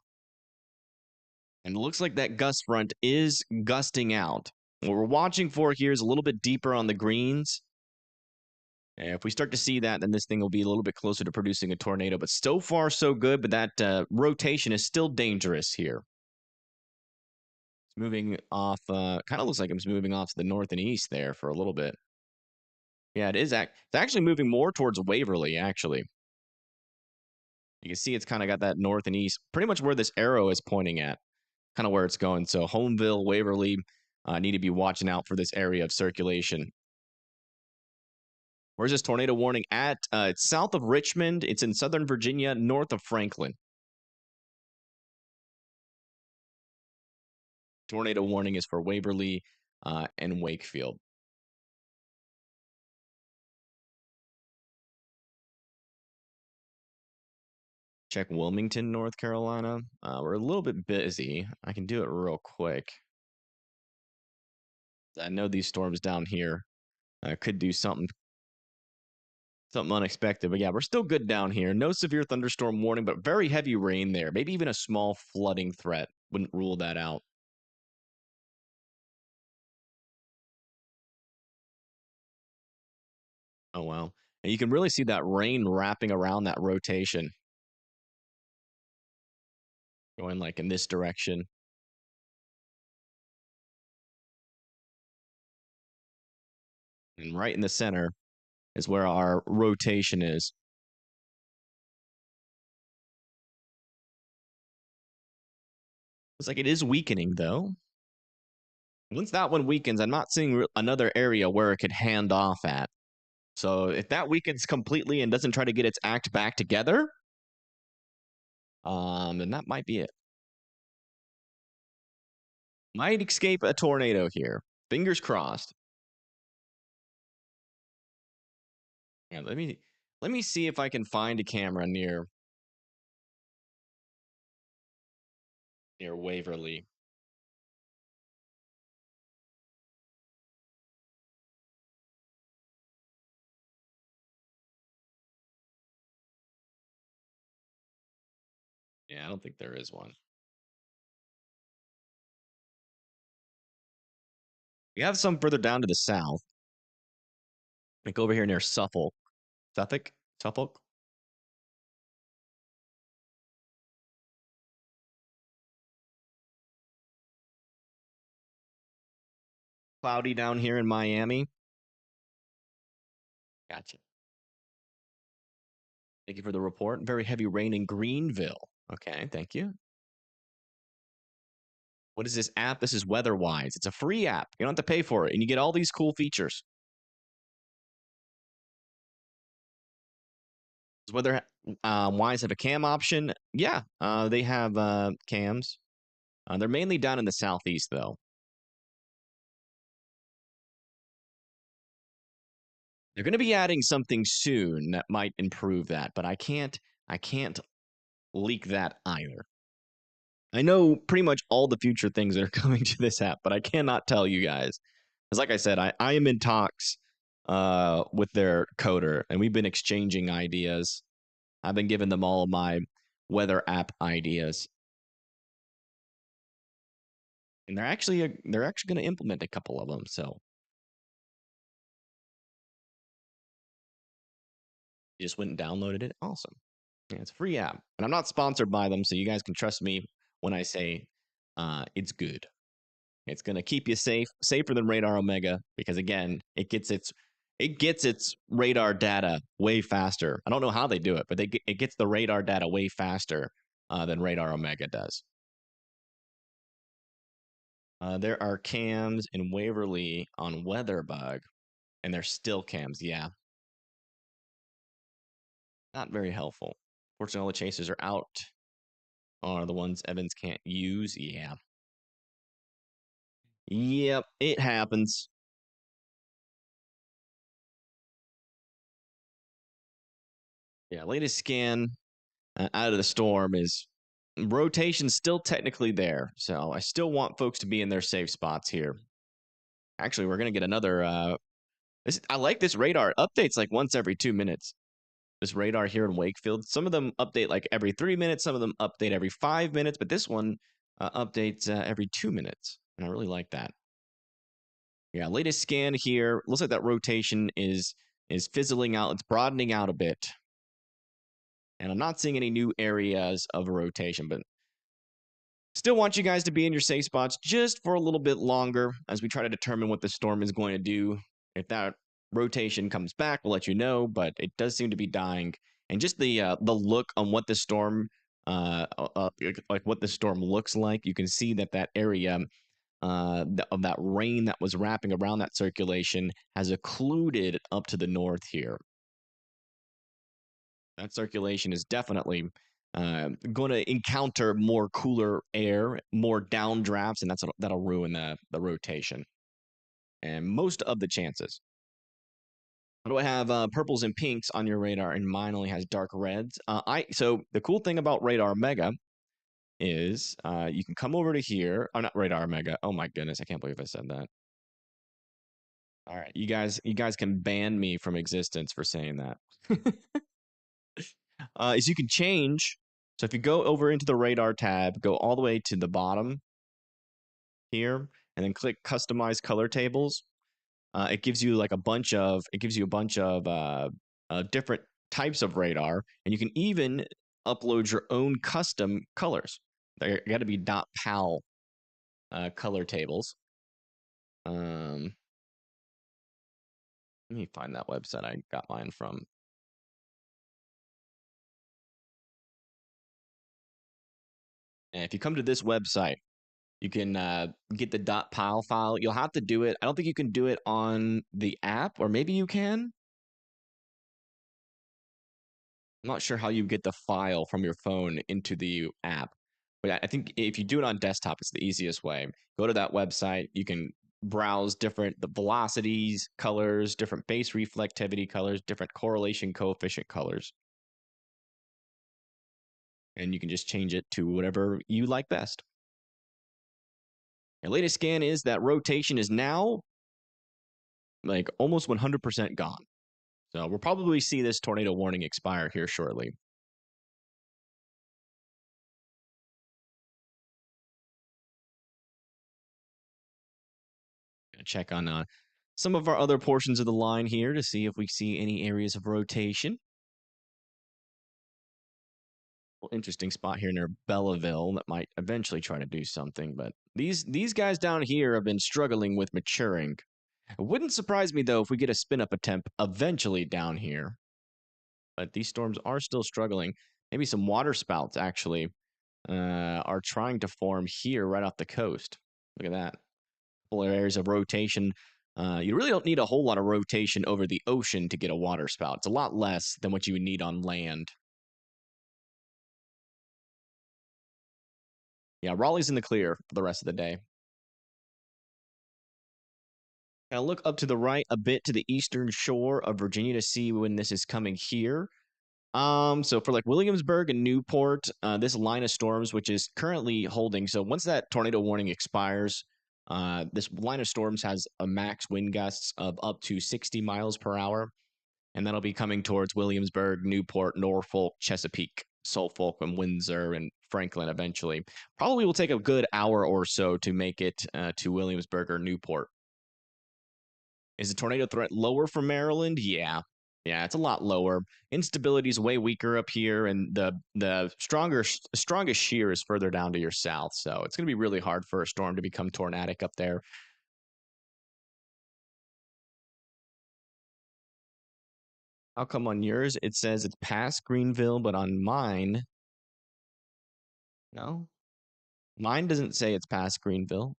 And it looks like that gust front is gusting out. What we're watching for here is a little bit deeper on the greens. And if we start to see that, then this thing will be a little bit closer to producing a tornado. But so far, so good. But that rotation is still dangerous here. It's moving off. Kind of looks like it's moving off to the north and east there for a little bit. Yeah, it is. It's actually moving more towards Waverly, actually. You can see it's kind of got that north and east, pretty much where this arrow is pointing at, kind of where it's going. So Homeville, Waverly need to be watching out for this area of circulation. Where's this tornado warning at? It's south of Richmond. It's in Southern Virginia, north of Franklin. Tornado warning is for Waverly and Wakefield. Check Wilmington, North Carolina. We're a little bit busy. I can do it real quick. I know these storms down here could do something unexpected. But yeah, we're still good down here. No severe thunderstorm warning, but very heavy rain there. Maybe even a small flooding threat. Wouldn't rule that out. Oh, wow. And you can really see that rain wrapping around that rotation. Going like in this direction. And right in the center is where our rotation is. Looks like it is weakening, though. Once that one weakens, I'm not seeing another area where it could hand off at. So if that weakens completely and doesn't try to get its act back together, then that might be it. Might escape a tornado here. Fingers crossed. Yeah, let me see if I can find a camera near. near Waverly. Yeah, I don't think there is one. We have some further down to the south. Like over here near Suffolk. Suffolk? Suffolk? Cloudy down here in Miami. Gotcha. Thank you for the report. Very heavy rain in Greenville. Okay, thank you. What is this app? This is WeatherWise. It's a free app. You don't have to pay for it, and you get all these cool features. Does WeatherWise have a cam option? Yeah, they have cams. They're mainly down in the southeast, though. They're going to be adding something soon that might improve that, but I can't leak that either. I know pretty much all the future things that are coming to this app, but I cannot tell you guys. Because like I said, I am in talks with their coder, and we've been exchanging ideas. I've been giving them all of my weather app ideas. And they're actually going to implement a couple of them, so you just went and downloaded it. Awesome. Yeah, it's a free app. And I'm not sponsored by them, so you guys can trust me when I say it's good. It's going to keep you safe, safer than Radar Omega, because again, it gets its radar data way faster. I don't know how they do it, but it gets the radar data way faster than Radar Omega does. There are cams in Waverly on WeatherBug, and they're still cams. Yeah, not very helpful. Fortunately, all the chasers are out. Are the ones Evans can't use? Yeah. Yep, it happens. Yeah, latest scan out of the storm is rotation still technically there. So I still want folks to be in their safe spots here. Actually, we're going to get another. I like this radar. It updates like once every 2 minutes. This radar here in Wakefield. Some of them update like every 3 minutes. Some of them update every 5 minutes. But this one updates every 2 minutes. And I really like that. Yeah, latest scan here. Looks like that rotation is fizzling out. It's broadening out a bit. And I'm not seeing any new areas of rotation, but still want you guys to be in your safe spots just for a little bit longer as we try to determine what the storm is going to do. If that rotation comes back, we'll let you know, but it does seem to be dying. And just the look on what the storm, like what the storm looks like, you can see that that area of that rain that was wrapping around that circulation has occluded up to the north here. That circulation is definitely going to encounter more cooler air, more downdrafts, and that'll ruin the rotation. And most of the chances. What do I have? Purples and pinks on your radar, and mine only has dark reds. So the cool thing about Radar Mega is you can come over to here. Oh, not Radar Mega. Oh my goodness, I can't believe I said that. All right, you guys can ban me from existence for saying that. Is you can change. So if you go over into the radar tab, go all the way to the bottom here, and then click customize color tables. It gives you like a bunch of different types of radar, and you can even upload your own custom colors. They got to be .pal color tables. Let me find that website I got mine from. And if you come to this website, you can get the .pal file. You'll have to do it. I don't think you can do it on the app, or maybe you can. I'm not sure how you get the file from your phone into the app, but I think if you do it on desktop, it's the easiest way. Go to that website. You can browse the velocities, colors, different base reflectivity colors, different correlation coefficient colors, and you can just change it to whatever you like best. The latest scan is that rotation is now like almost 100% gone. So we'll probably see this tornado warning expire here shortly. Gonna check on some of our other portions of the line here to see if we see any areas of rotation. Interesting spot here near Belleville that might eventually try to do something, but these guys down here have been struggling with maturing. It wouldn't surprise me though if we get a spin up attempt eventually down here. But these storms are still struggling. Maybe some water spouts actually are trying to form here right off the coast. Look at that. Couple areas of rotation. You really don't need a whole lot of rotation over the ocean to get a water spout. It's a lot less than what you would need on land. Yeah, Raleigh's in the clear for the rest of the day. Now look up to the right a bit to the eastern shore of Virginia to see when this is coming here. So for like Williamsburg and Newport, this line of storms, which is currently holding. So once that tornado warning expires, this line of storms has a max wind gusts of up to 60 miles per hour. And that'll be coming towards Williamsburg, Newport, Norfolk, Chesapeake, Suffolk, and Windsor, and Franklin eventually. Probably will take a good hour or so to make it to Williamsburg or Newport. Is the tornado threat lower for Maryland? Yeah. Yeah, it's a lot lower. Instability is way weaker up here, and the strongest shear is further down to your south. So it's going to be really hard for a storm to become tornadic up there. How come on yours it says it's past Greenville, but on mine, no? Mine doesn't say it's past Greenville.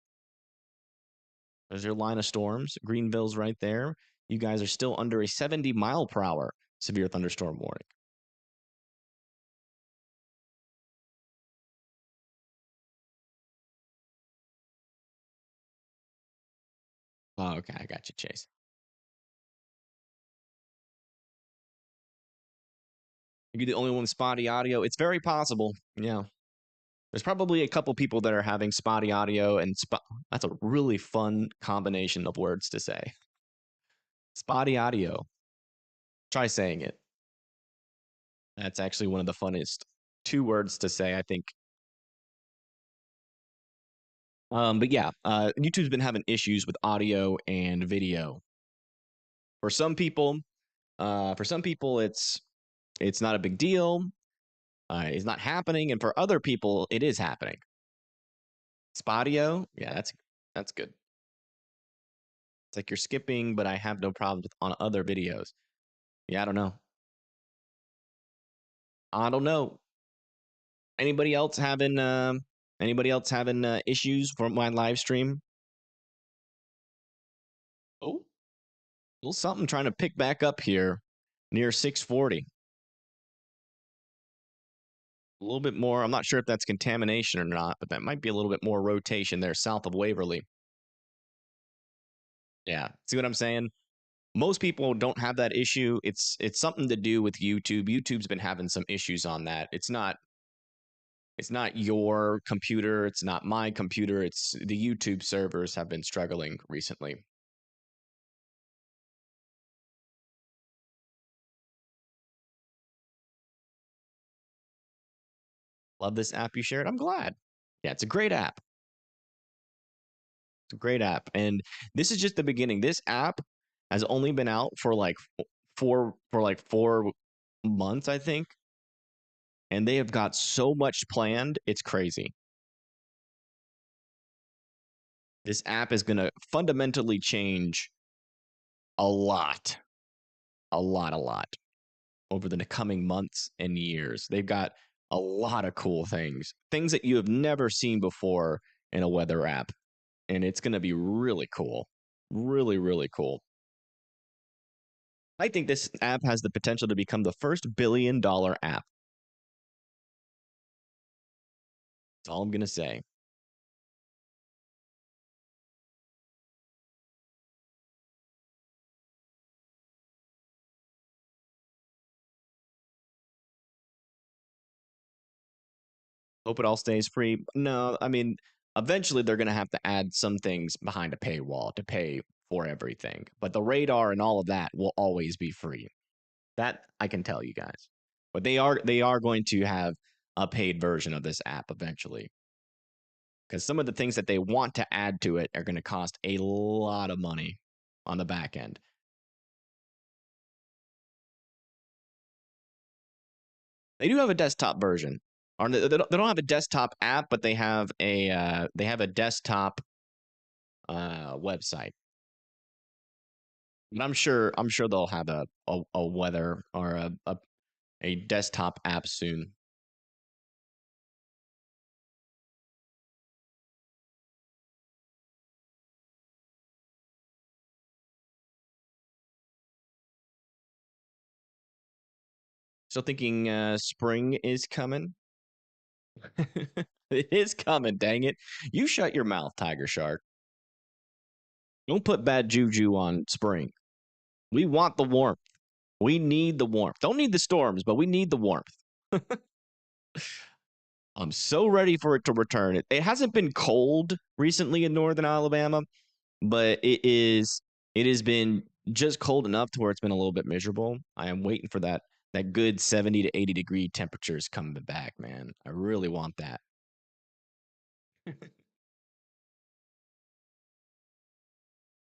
There's your line of storms. Greenville's right there. You guys are still under a 70 mile per hour severe thunderstorm warning. Oh, okay, I got you, Chase. You're the only one with spotty audio. It's very possible. Yeah. There's probably a couple people that are having spotty audio and that's a really fun combination of words to say. Spotty audio. Try saying it. That's actually one of the funnest two words to say, I think. But yeah, YouTube's been having issues with audio and video. For some people, it's not a big deal. It's not happening, and for other people, it is happening. Spotio, yeah, that's good. It's like you're skipping, but I have no problems with on other videos. Yeah, I don't know. I don't know. Anybody else having issues from my live stream? Oh, a little something trying to pick back up here near 640. A little bit more. I'm not sure if that's contamination or not, but that might be a little bit more rotation there south of Waverly. Yeah, see what I'm saying? Most people don't have that issue. It's something to do with YouTube. YouTube's been having some issues on that. It's not your computer, it's not my computer, it's the YouTube servers have been struggling recently. Love this app you shared. I'm glad. Yeah, it's a great app. It's a great app. And this is just the beginning. This app has only been out for like 4 months, I think. And they have got so much planned, it's crazy. This app is going to fundamentally change a lot, a lot over the coming months and years. They've got a lot of cool things that you have never seen before in a weather app. And it's going to be really cool. Really, really cool. I think this app has the potential to become the first $1 billion app. That's all I'm going to say. Hope it all stays free. No, I mean, Eventually, they're going to have to add some things behind a paywall to pay for everything. But the radar and all of that will always be free. That I can tell you guys. But they are going to have a paid version of this app eventually. Because some of the things that they want to add to it are going to cost a lot of money on the back end. They do have a desktop version. Or they don't have a desktop app, but they have a desktop website. And I'm sure they'll have a weather or a desktop app soon. Still thinking spring is coming. It is coming, dang it. You shut your mouth, Tiger Shark. Don't put bad juju on spring. We want the warmth. We need the warmth. Don't need the storms, but we need the warmth. I'm so ready for it to return. It hasn't been cold recently in northern Alabama, but it has been just cold enough to where it's been a little bit miserable. I am waiting for that good 70 to 80 degree temperatures coming back, man. I really want that. Can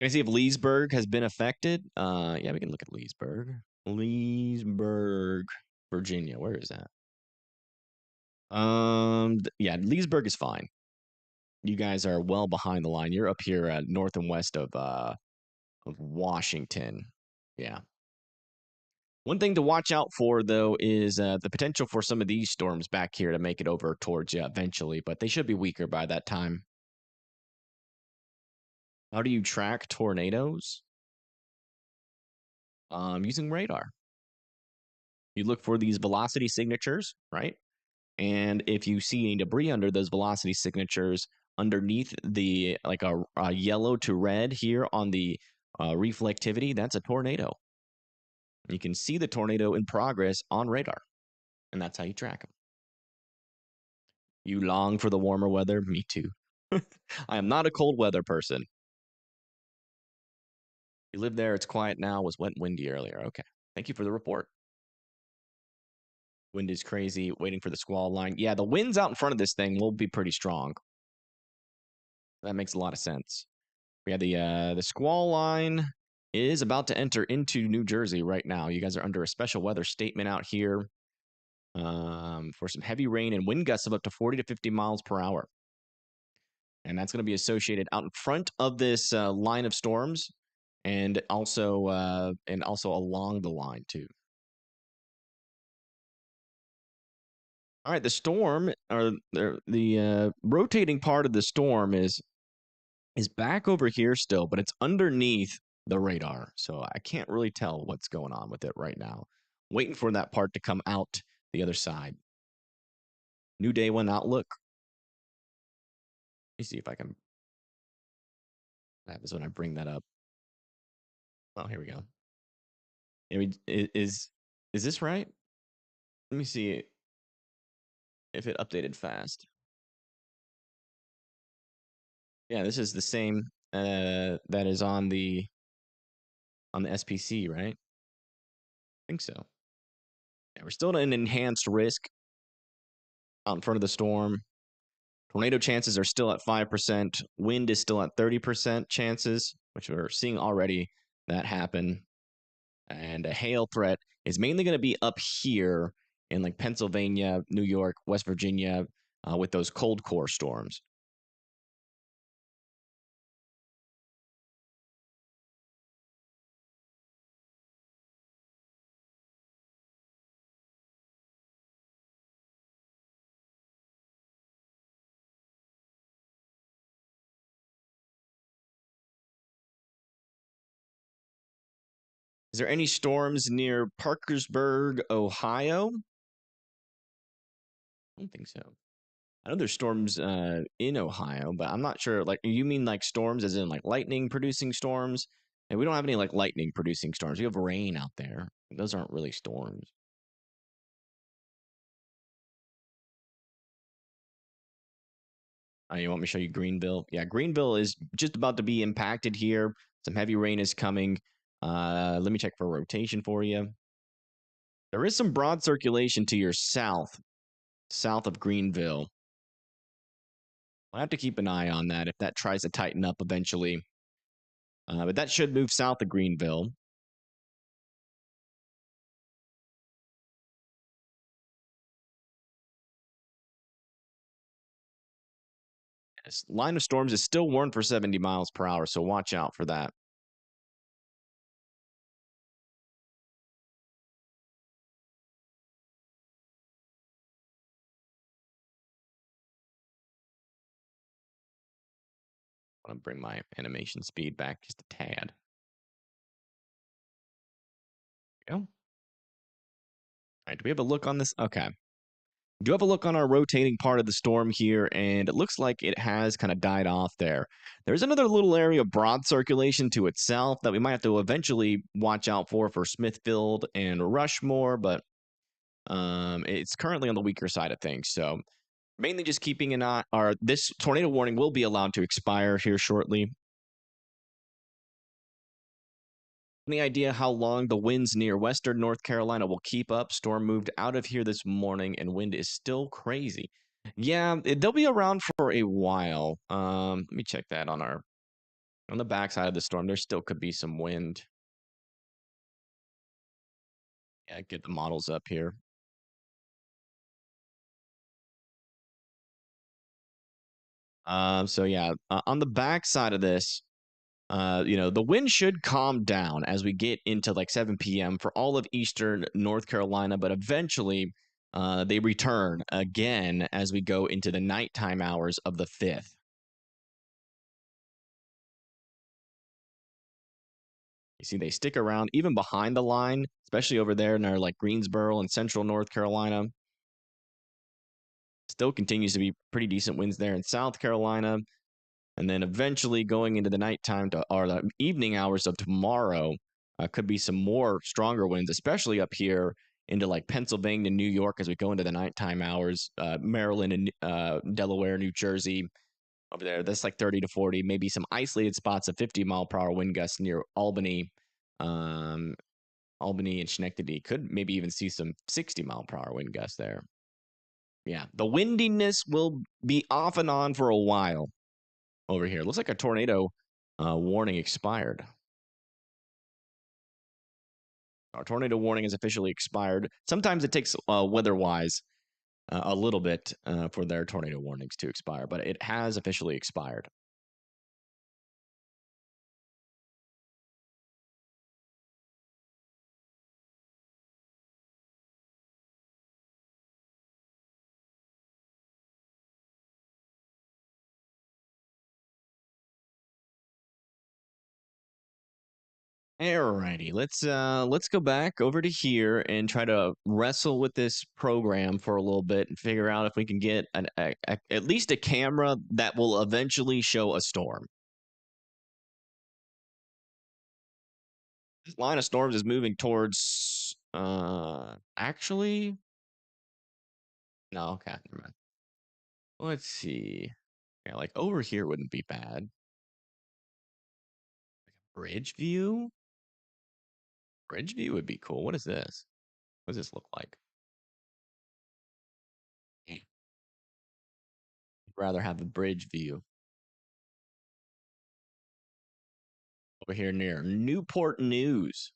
I see if Leesburg has been affected? Yeah, we can look at Leesburg. Leesburg, Virginia. Where is that? Yeah, Leesburg is fine. You guys are well behind the line. You're up here north and west of Washington. Yeah. One thing to watch out for, though, is the potential for some of these storms back here to make it over towards you eventually, but they should be weaker by that time. How do you track tornadoes? Using radar. You look for these velocity signatures, right? And if you see any debris under those velocity signatures underneath the like a yellow to red here on the reflectivity, that's a tornado. You can see the tornado in progress on radar, and that's how you track them. You long for the warmer weather? Me too. I am not a cold weather person. You live there, it's quiet now, was wet and windy earlier. Okay. Thank you for the report. Wind is crazy, waiting for the squall line. Yeah, the winds out in front of this thing will be pretty strong. That makes a lot of sense. We have the squall line is about to enter into New Jersey right now. You guys are under a special weather statement out here for some heavy rain and wind gusts of up to 40 to 50 miles per hour. And that's going to be associated out in front of this line of storms, and also along the line too. All right, the storm or the rotating part of the storm is back over here still, but it's underneath the radar, so I can't really tell what's going on with it right now. Waiting for that part to come out the other side. New day one outlook. Let me see if I can. What happens when I bring that up? Oh, here we go. Is this right? Let me see if it updated fast. Yeah, this is the same that is on the SPC, right? I think so. Yeah, we're still at an enhanced risk out in front of the storm. Tornado chances are still at 5%. Wind is still at 30% chances, which we're seeing already that happen. And a hail threat is mainly going to be up here in like Pennsylvania, New York, West Virginia, with those cold core storms. Is there any storms near Parkersburg, Ohio? I don't think so. I know there's storms in Ohio, but I'm not sure. Like, you mean like storms as in like lightning producing storms? And we don't have any like lightning producing storms. We have rain out there. Those aren't really storms. You want me to show you Greenville? Yeah, Greenville is just about to be impacted here. Some heavy rain is coming. Let me check for rotation for you. There is some broad circulation to your south of Greenville. I'll have to keep an eye on that if that tries to tighten up eventually. But that should move south of Greenville. Yes, line of storms is still warned for 70 miles per hour, so watch out for that. I'm going to bring my animation speed back just a tad. There we go. All right, do we have a look on this? Okay. Do have a look on our rotating part of the storm here, and it looks like it has kind of died off there. There's another little area of broad circulation to itself that we might have to eventually watch out for Smithfield and Rushmore, but it's currently on the weaker side of things. So mainly just keeping an eye, or this tornado warning will be allowed to expire here shortly. Any idea how long the winds near western North Carolina will keep up? Storm moved out of here this morning and wind is still crazy. Yeah, they'll be around for a while. Let me check that on the backside of the storm. There still could be some wind. Yeah, get the models up here. So yeah, on the backside of this, the wind should calm down as we get into like 7 p.m. for all of eastern North Carolina, but eventually they return again as we go into the nighttime hours of the 5th. You see, they stick around even behind the line, especially over there in our like Greensboro and central North Carolina. Still continues to be pretty decent winds there in South Carolina. And then eventually going into the nighttime or the evening hours of tomorrow, could be some more stronger winds, especially up here into like Pennsylvania, New York as we go into the nighttime hours, Maryland and Delaware, New Jersey over there. That's like 30 to 40, maybe some isolated spots of 50-mile-per-hour wind gusts near Albany. Albany and Schenectady could maybe even see some 60-mile-per-hour wind gusts there. Yeah, the windiness will be off and on for a while over here. Looks like a tornado warning expired. Our tornado warning is officially expired. Sometimes it takes weather-wise a little bit for their tornado warnings to expire, but it has officially expired. Alrighty, let's go back over to here and try to wrestle with this program for a little bit and figure out if we can get at least a camera that will eventually show a storm. This line of storms is moving towards actually no, okay, never mind. Let's see. Yeah, like over here wouldn't be bad. Bridge view? Bridge view would be cool. What is this? What does this look like? I'd rather have a bridge view. Over here near Newport News.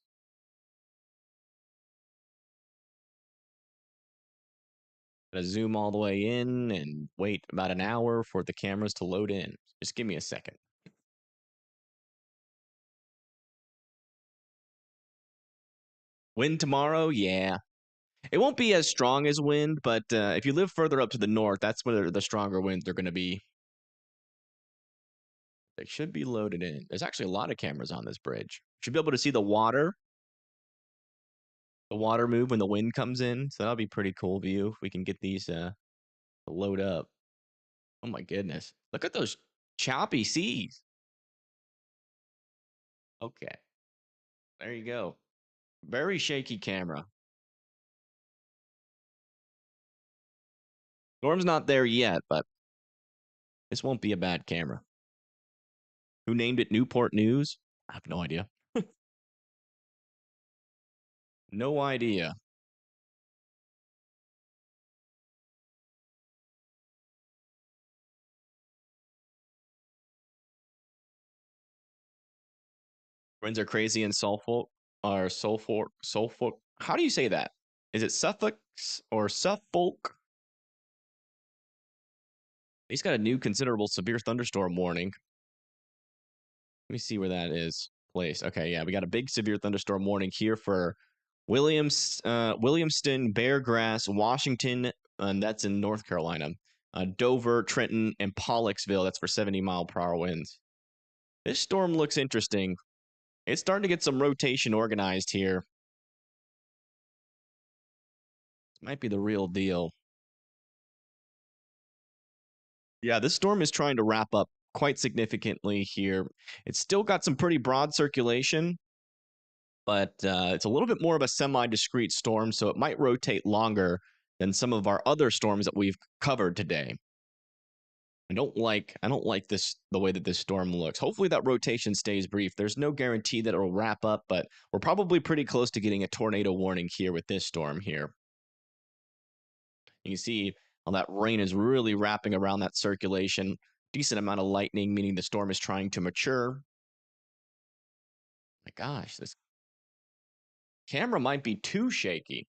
Gotta zoom all the way in and wait about an hour for the cameras to load in. Just give me a second. Wind tomorrow? Yeah. It won't be as strong as wind, but if you live further up to the north, that's where the stronger winds are going to be. They should be loaded in. There's actually a lot of cameras on this bridge. Should be able to see the water move when the wind comes in. So that'll be pretty cool view if we can get these to load up. Oh my goodness. Look at those choppy seas. Okay. There you go. Very shaky camera. Storm's not there yet, but This won't be a bad camera. Who named it Newport News? I have no idea. No idea. Winds are crazy in Suffolk or Suffolk. How do you say that? Is it Suffolk or Suffolk? He's got a new considerable severe thunderstorm warning. Let me see where that is placed. Okay, yeah, we got a big severe thunderstorm warning here for Williamston, Beargrass, Washington, and that's in North Carolina. Dover, Trenton, and Pollocksville. That's for 70-mile-per-hour winds. This storm looks interesting. It's starting to get some rotation organized here. This might be the real deal. Yeah, this storm is trying to wrap up quite significantly here. It's still got some pretty broad circulation, but it's a little bit more of a semi-discrete storm, so it might rotate longer than some of our other storms that we've covered today. I don't like this the way that this storm looks. Hopefully that rotation stays brief. There's no guarantee that it'll wrap up, but we're probably pretty close to getting a tornado warning here with this storm here. You can see how that rain is really wrapping around that circulation. Decent amount of lightning, meaning the storm is trying to mature. My gosh, this camera might be too shaky.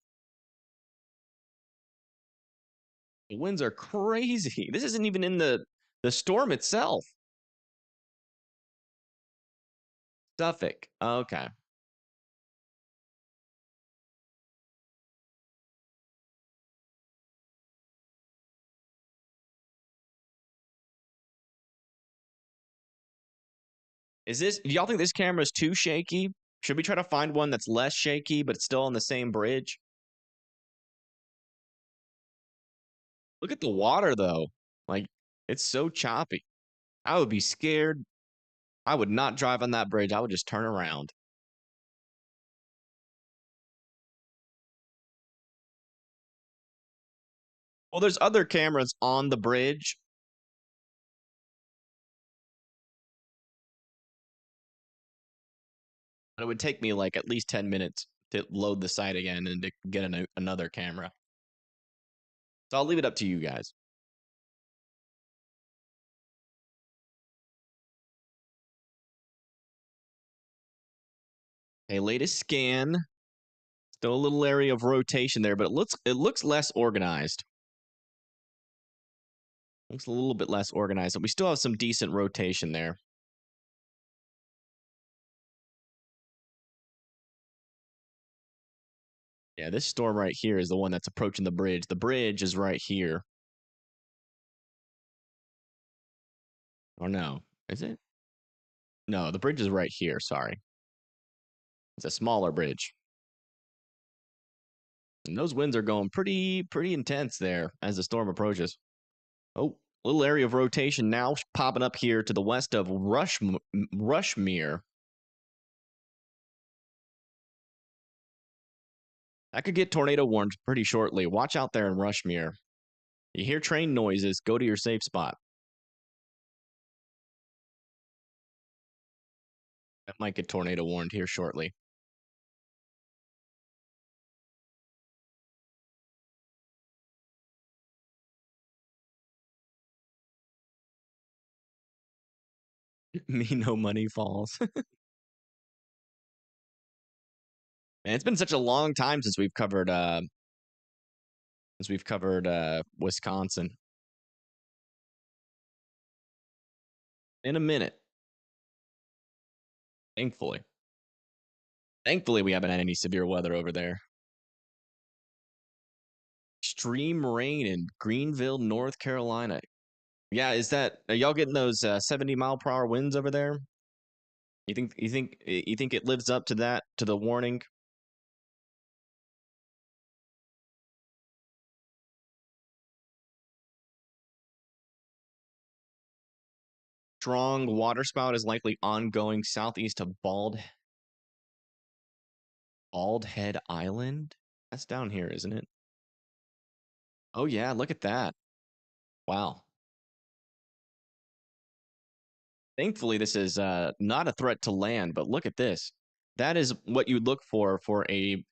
The winds are crazy. This isn't even in the storm itself. Suffolk. Okay. Do y'all think this camera is too shaky? Should we try to find one that's less shaky, but still on the same bridge? Look at the water, though. Like, it's so choppy. I would be scared. I would not drive on that bridge. I would just turn around. Well, there's other cameras on the bridge. But it would take me like at least 10 minutes to load the site again and to get another camera. So I'll leave it up to you guys. Okay, latest scan. Still a little area of rotation there, but it looks less organized. Looks a little bit less organized, but we still have some decent rotation there. Yeah, this storm right here is the one that's approaching the bridge. The bridge is right here. Or no, is it? No, the bridge is right here. Sorry. It's a smaller bridge. And those winds are going pretty intense there as the storm approaches. Oh, little area of rotation now popping up here to the west of Rushmere. That could get tornado warned pretty shortly. Watch out there in Rushmere. You hear train noises, go to your safe spot. That might get tornado warned here shortly. Me no money falls. Man, it's been such a long time since we've covered Wisconsin. In a minute. Thankfully. Thankfully we haven't had any severe weather over there. Extreme rain in Greenville, North Carolina. Yeah, are y'all getting those 70-mile-per-hour winds over there? You think it lives up to that, to the warning? Strong waterspout is likely ongoing southeast of Bald Head Island. That's down here, isn't it? Oh yeah, look at that. Wow. Thankfully, this is not a threat to land, but look at this. That is what you'd look for a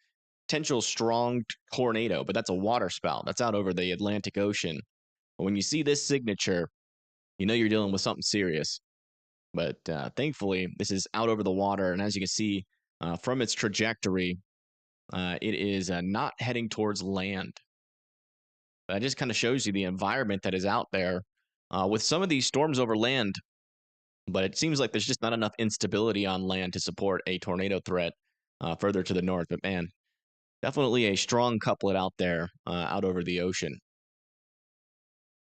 potential strong tornado, but that's a water spout. That's out over the Atlantic Ocean. But when you see this signature, you know you're dealing with something serious. But thankfully, this is out over the water. And as you can see from its trajectory, it is not heading towards land. That just kind of shows you the environment that is out there with some of these storms over land. But it seems like there's just not enough instability on land to support a tornado threat further to the north. But man, definitely a strong couplet out there out over the ocean.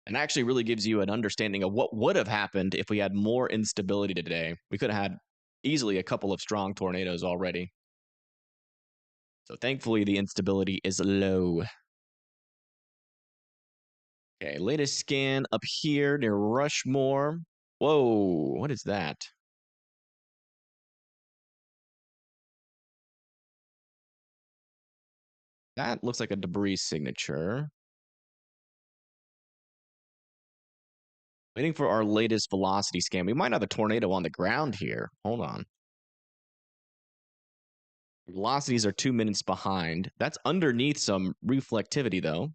And actually really gives you an understanding of what would have happened if we had more instability today. We could have had easily a couple of strong tornadoes already. So thankfully, the instability is low. Okay, latest scan up here near Rushmore. Whoa, what is that? That looks like a debris signature. Waiting for our latest velocity scan. We might have a tornado on the ground here. Hold on. Velocities are 2 minutes behind. That's underneath some reflectivity, though.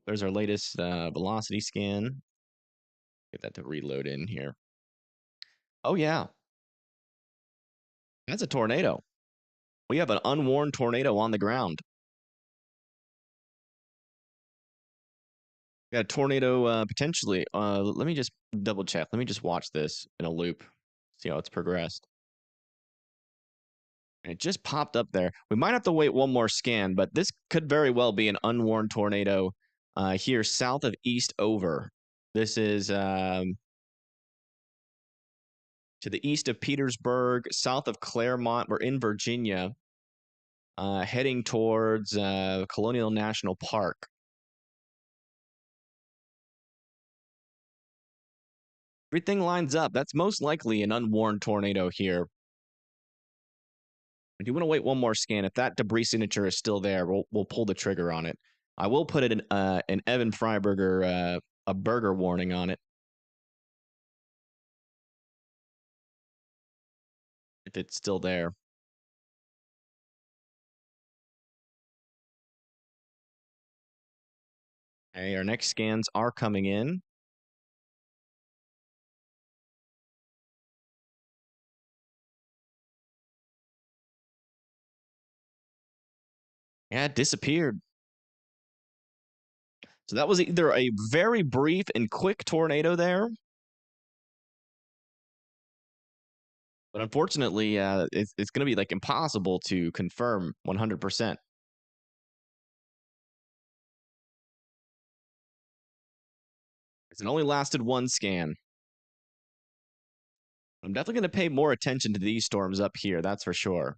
There's our latest velocity scan. Get that to reload in here. Oh, yeah. That's a tornado. We have an unwarned tornado on the ground. Got a tornado potentially. Let me just double check. Let me just watch this in a loop. See how it's progressed. It just popped up there. We might have to wait one more scan, but this could very well be an unwarned tornado here south of Eastover. This is to the east of Petersburg, south of Claremont. We're in Virginia, heading towards Colonial National Park. Everything lines up. That's most likely an unwarned tornado here. I do want to wait one more scan. If that debris signature is still there, we'll pull the trigger on it. I will put it in an Evan Freiberger a burger warning on it. If it's still there. Okay, our next scans are coming in. Yeah, it disappeared. So that was either a very brief and quick tornado there. But unfortunately, it's going to be like impossible to confirm 100%. It only lasted one scan. I'm definitely going to pay more attention to these storms up here, that's for sure.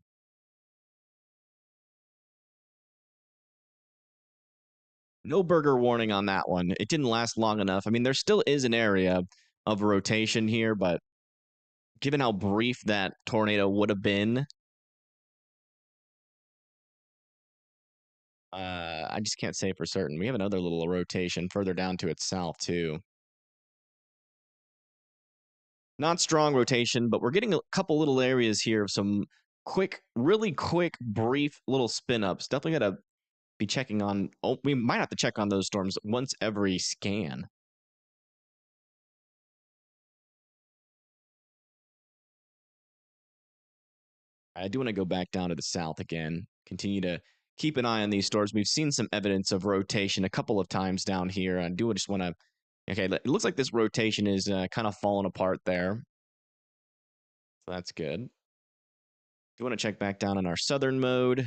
No burger warning on that one. It didn't last long enough. I mean, there still is an area of rotation here, but given how brief that tornado would have been, I just can't say for certain. We have another little rotation further down to its south, too. Not strong rotation, but we're getting a couple little areas here of some quick, really quick, brief little spin ups. Definitely got to be checking on. Oh, we might have to check on those storms once every scan. I do want to go back down to the south again. Continue to keep an eye on these storms. We've seen some evidence of rotation a couple of times down here. I do just want to. Okay, it looks like this rotation is kind of falling apart there. So that's good. Do want to check back down in our southern mode.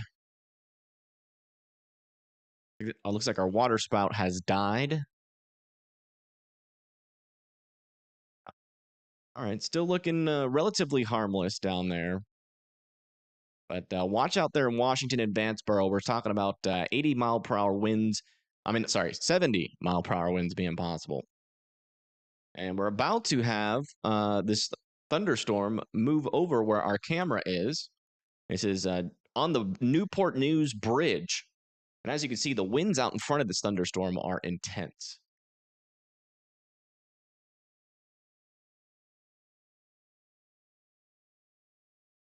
It looks like our water spout has died. All right, still looking relatively harmless down there. But watch out there in Washington and Vanceboro. We're talking about 80-mile-per-hour winds. I mean, sorry, 70-mile-per-hour winds being possible. And we're about to have this thunderstorm move over where our camera is. This is on the Newport News Bridge. And as you can see, the winds out in front of this thunderstorm are intense.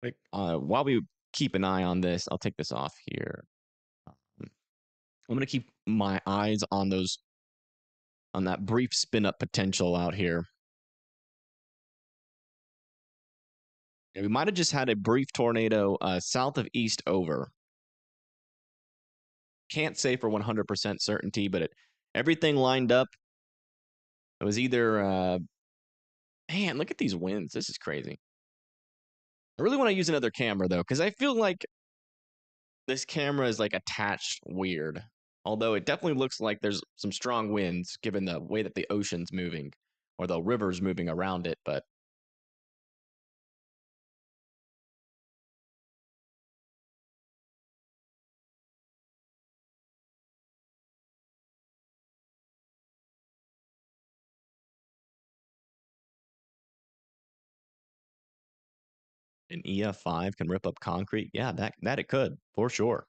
Like, while we keep an eye on this, I'll take this off here. I'm going to keep my eyes on that brief spin up potential out here. Yeah, we might have just had a brief tornado south of east over. Can't say for 100% certainty, but everything lined up. It was either, man, look at these winds. This is crazy. I really want to use another camera though, because I feel like this camera is like attached weird. Although it definitely looks like there's some strong winds given the way that the ocean's moving or the river's moving around it, but an EF5 can rip up concrete. Yeah, that it could, for sure.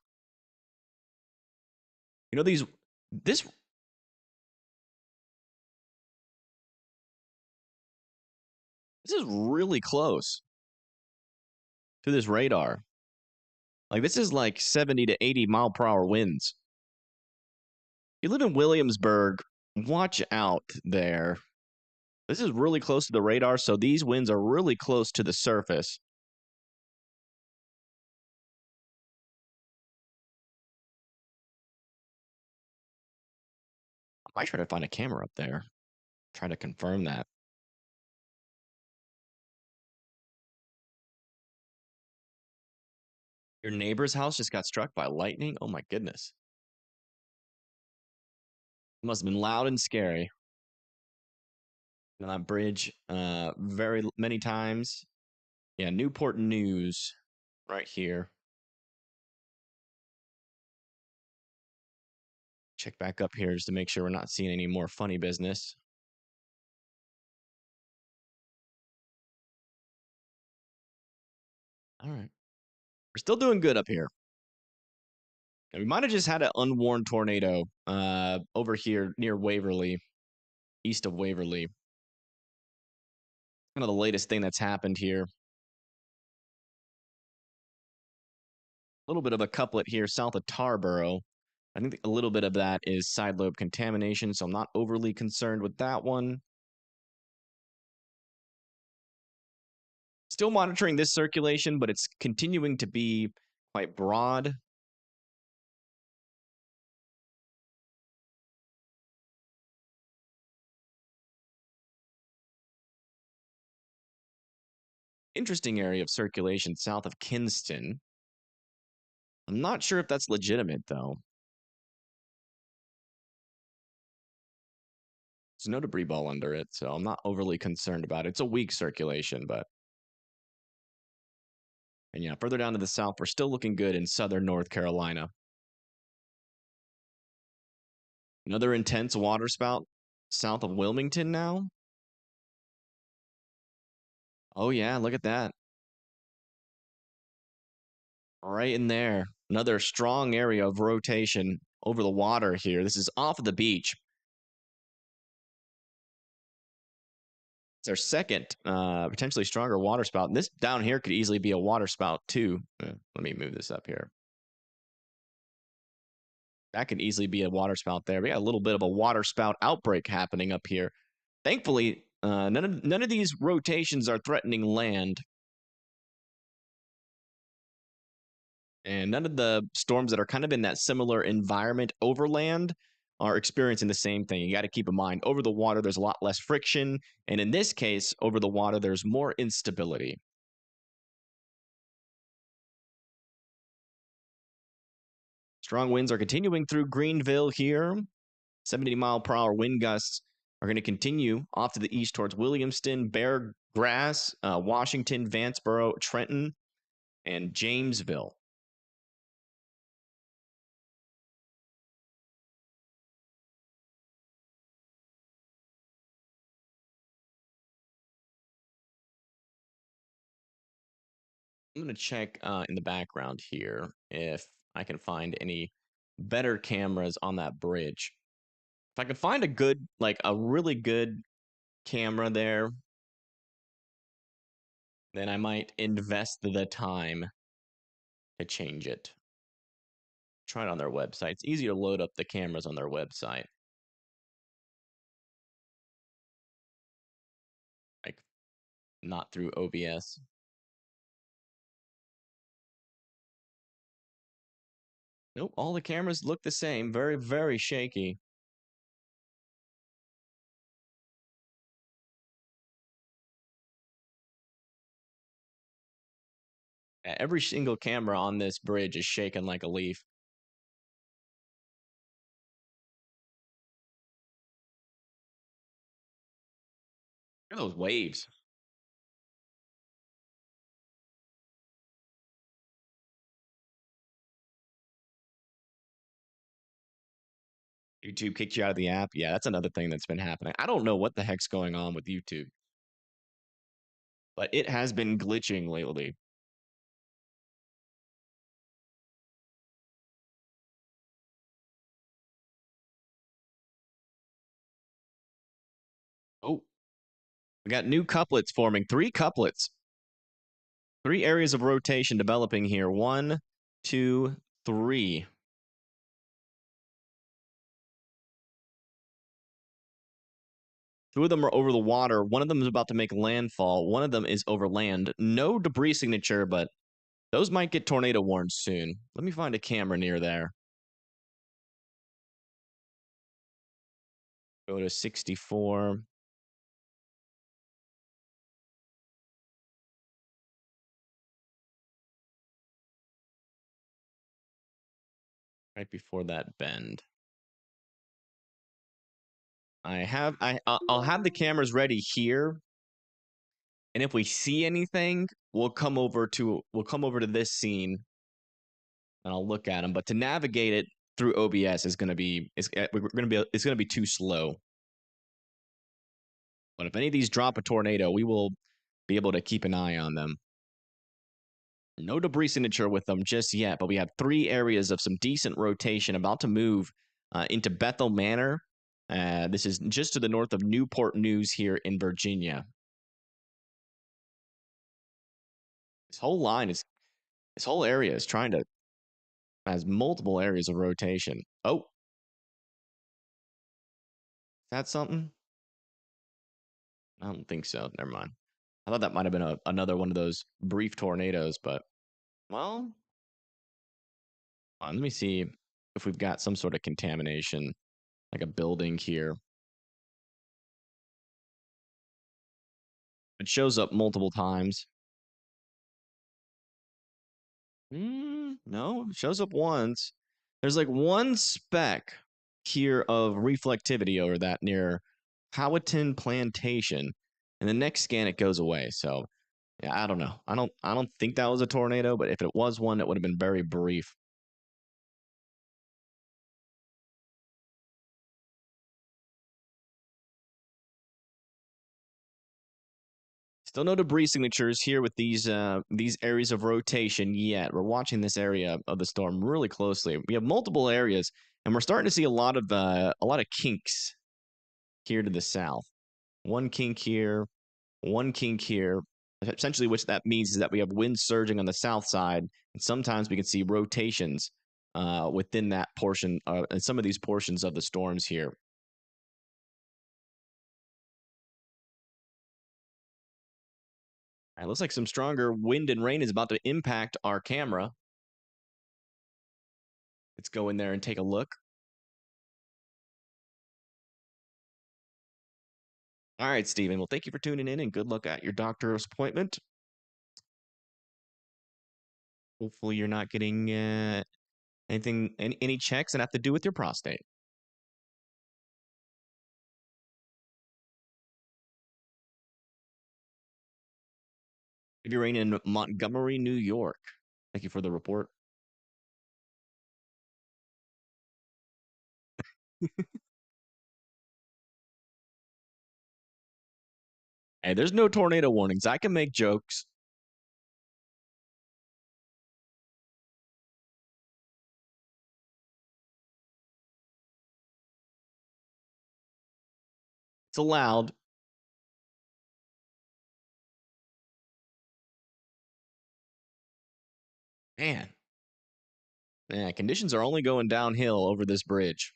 You know, this is really close to this radar. Like, this is like 70 to 80 mile per hour winds. You live in Williamsburg, watch out there. This is really close to the radar, so these winds are really close to the surface. I might try to find a camera up there, try to confirm that. Your neighbor's house just got struck by lightning? Oh my goodness. It must have been loud and scary. On that bridge, very many times. Yeah, Newport News, right here. Check back up here just to make sure we're not seeing any more funny business. All right. We're still doing good up here. And we might have just had an unwarned tornado over here near Waverly, east of Waverly. Kind of the latest thing that's happened here. A little bit of a couplet here south of Tarboro. I think a little bit of that is side lobe contamination, so I'm not overly concerned with that one. Still monitoring this circulation, but it's continuing to be quite broad. Interesting area of circulation south of Kinston. I'm not sure if that's legitimate, though. There's no debris ball under it, so I'm not overly concerned about it. It's a weak circulation, but... And yeah, further down to the south, we're still looking good in southern North Carolina. Another intense waterspout south of Wilmington now. Oh, yeah, look at that. Right in there. Another strong area of rotation over the water here. This is off of the beach. It's our second, potentially stronger water spout. And this down here could easily be a water spout too. Let me move this up here. That could easily be a water spout there. We got a little bit of a water spout outbreak happening up here. Thankfully, none of these rotations are threatening land. And none of the storms that are kind of in that similar environment over land are experiencing the same thing. You got to keep in mind, over the water, there's a lot less friction. And in this case, over the water, there's more instability. Strong winds are continuing through Greenville here. 70 mile per hour wind gusts are going to continue off to the east towards Williamston, Bear Grass, Washington, Vanceboro, Trenton, and Jamesville. I'm going to check in the background here if I can find any better cameras on that bridge. If I can find a good, like a really good camera there, then I might invest the time to change it. Try it on their website. It's easier to load up the cameras on their website. Like, not through OBS. Nope, all the cameras look the same. Very, very shaky. Every single camera on this bridge is shaking like a leaf. Look at those waves. YouTube kicked you out of the app. Yeah, that's another thing that's been happening. I don't know what the heck's going on with YouTube, but it has been glitching lately. Oh, we got new couplets forming. 3 couplets. 3 areas of rotation developing here. 1, 2, 3. Two of them are over the water. One of them is about to make landfall. One of them is over land. No debris signature, but those might get tornado warned soon. Let me find a camera near there. Go to 64. Right before that bend. I'll have the cameras ready here, and if we see anything, we'll come over to this scene, and I'll look at them. But to navigate it through OBS is going to be it's going to be too slow. But if any of these drop a tornado, we will be able to keep an eye on them. No debris signature with them just yet, but we have 3 areas of some decent rotation about to move into Bethel Manor. This is just to the north of Newport News here in Virginia. This whole area is has multiple areas of rotation. Oh, is that something? I don't think so. Never mind. I thought that might have been another one of those brief tornadoes, but well, let me see if we've got some sort of contamination, like a building here. It shows up multiple times. No, it shows up once. There's like one speck here of reflectivity over that near Powhatan Plantation, and the next scan it goes away. So yeah, I don't know. I don't think that was a tornado, but if it was one, it would have been very brief. Still no debris signatures here with these areas of rotation yet. We're watching this area of the storm really closely. We have multiple areas, and we're starting to see a lot of kinks here to the south. One kink here, one kink here. Essentially, which that means is that we have wind surging on the south side, and sometimes we can see rotations within that portion, and some of these portions of the storms here. It looks like some stronger wind and rain is about to impact our camera. Let's go in there and take a look. All right, Steven. Well, thank you for tuning in, and good luck at your doctor's appointment. Hopefully, you're not getting any checks that have to do with your prostate. Heavy rain in Montgomery, New York. Thank you for the report. Hey, there's no tornado warnings. I can make jokes. It's allowed. Man. Yeah, conditions are only going downhill over this bridge.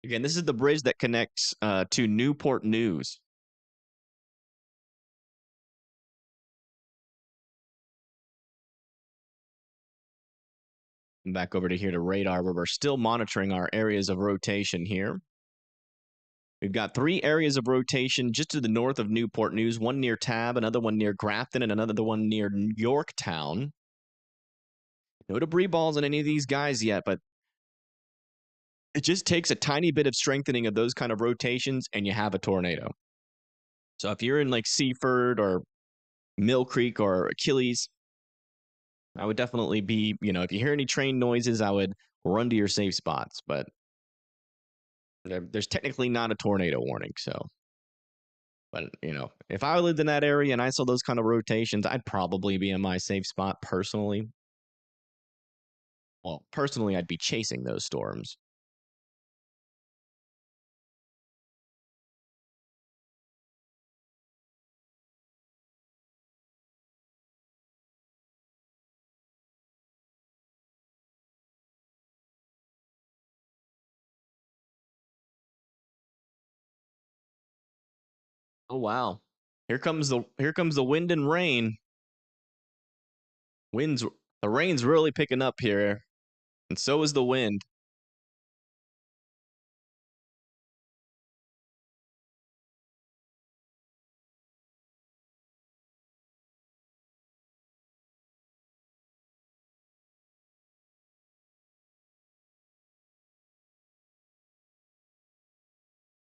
Again, this is the bridge that connects to Newport News. Back over to here to radar, where we're still monitoring our areas of rotation here. We've got 3 areas of rotation just to the north of Newport News, one near Tab, another one near Grafton, and another one near Yorktown. No debris balls on any of these guys yet, but it just takes a tiny bit of strengthening of those kind of rotations, and you have a tornado. So if you're in like Seaford or Mill Creek or Achilles, I would definitely be, if you hear any train noises, I would run to your safe spots. But there's technically not a tornado warning. So, but, if I lived in that area and I saw those kind of rotations, I'd probably be in my safe spot personally. Well, personally, I'd be chasing those storms. Oh wow. Here comes the wind and rain. The rain's really picking up here, and so is the wind.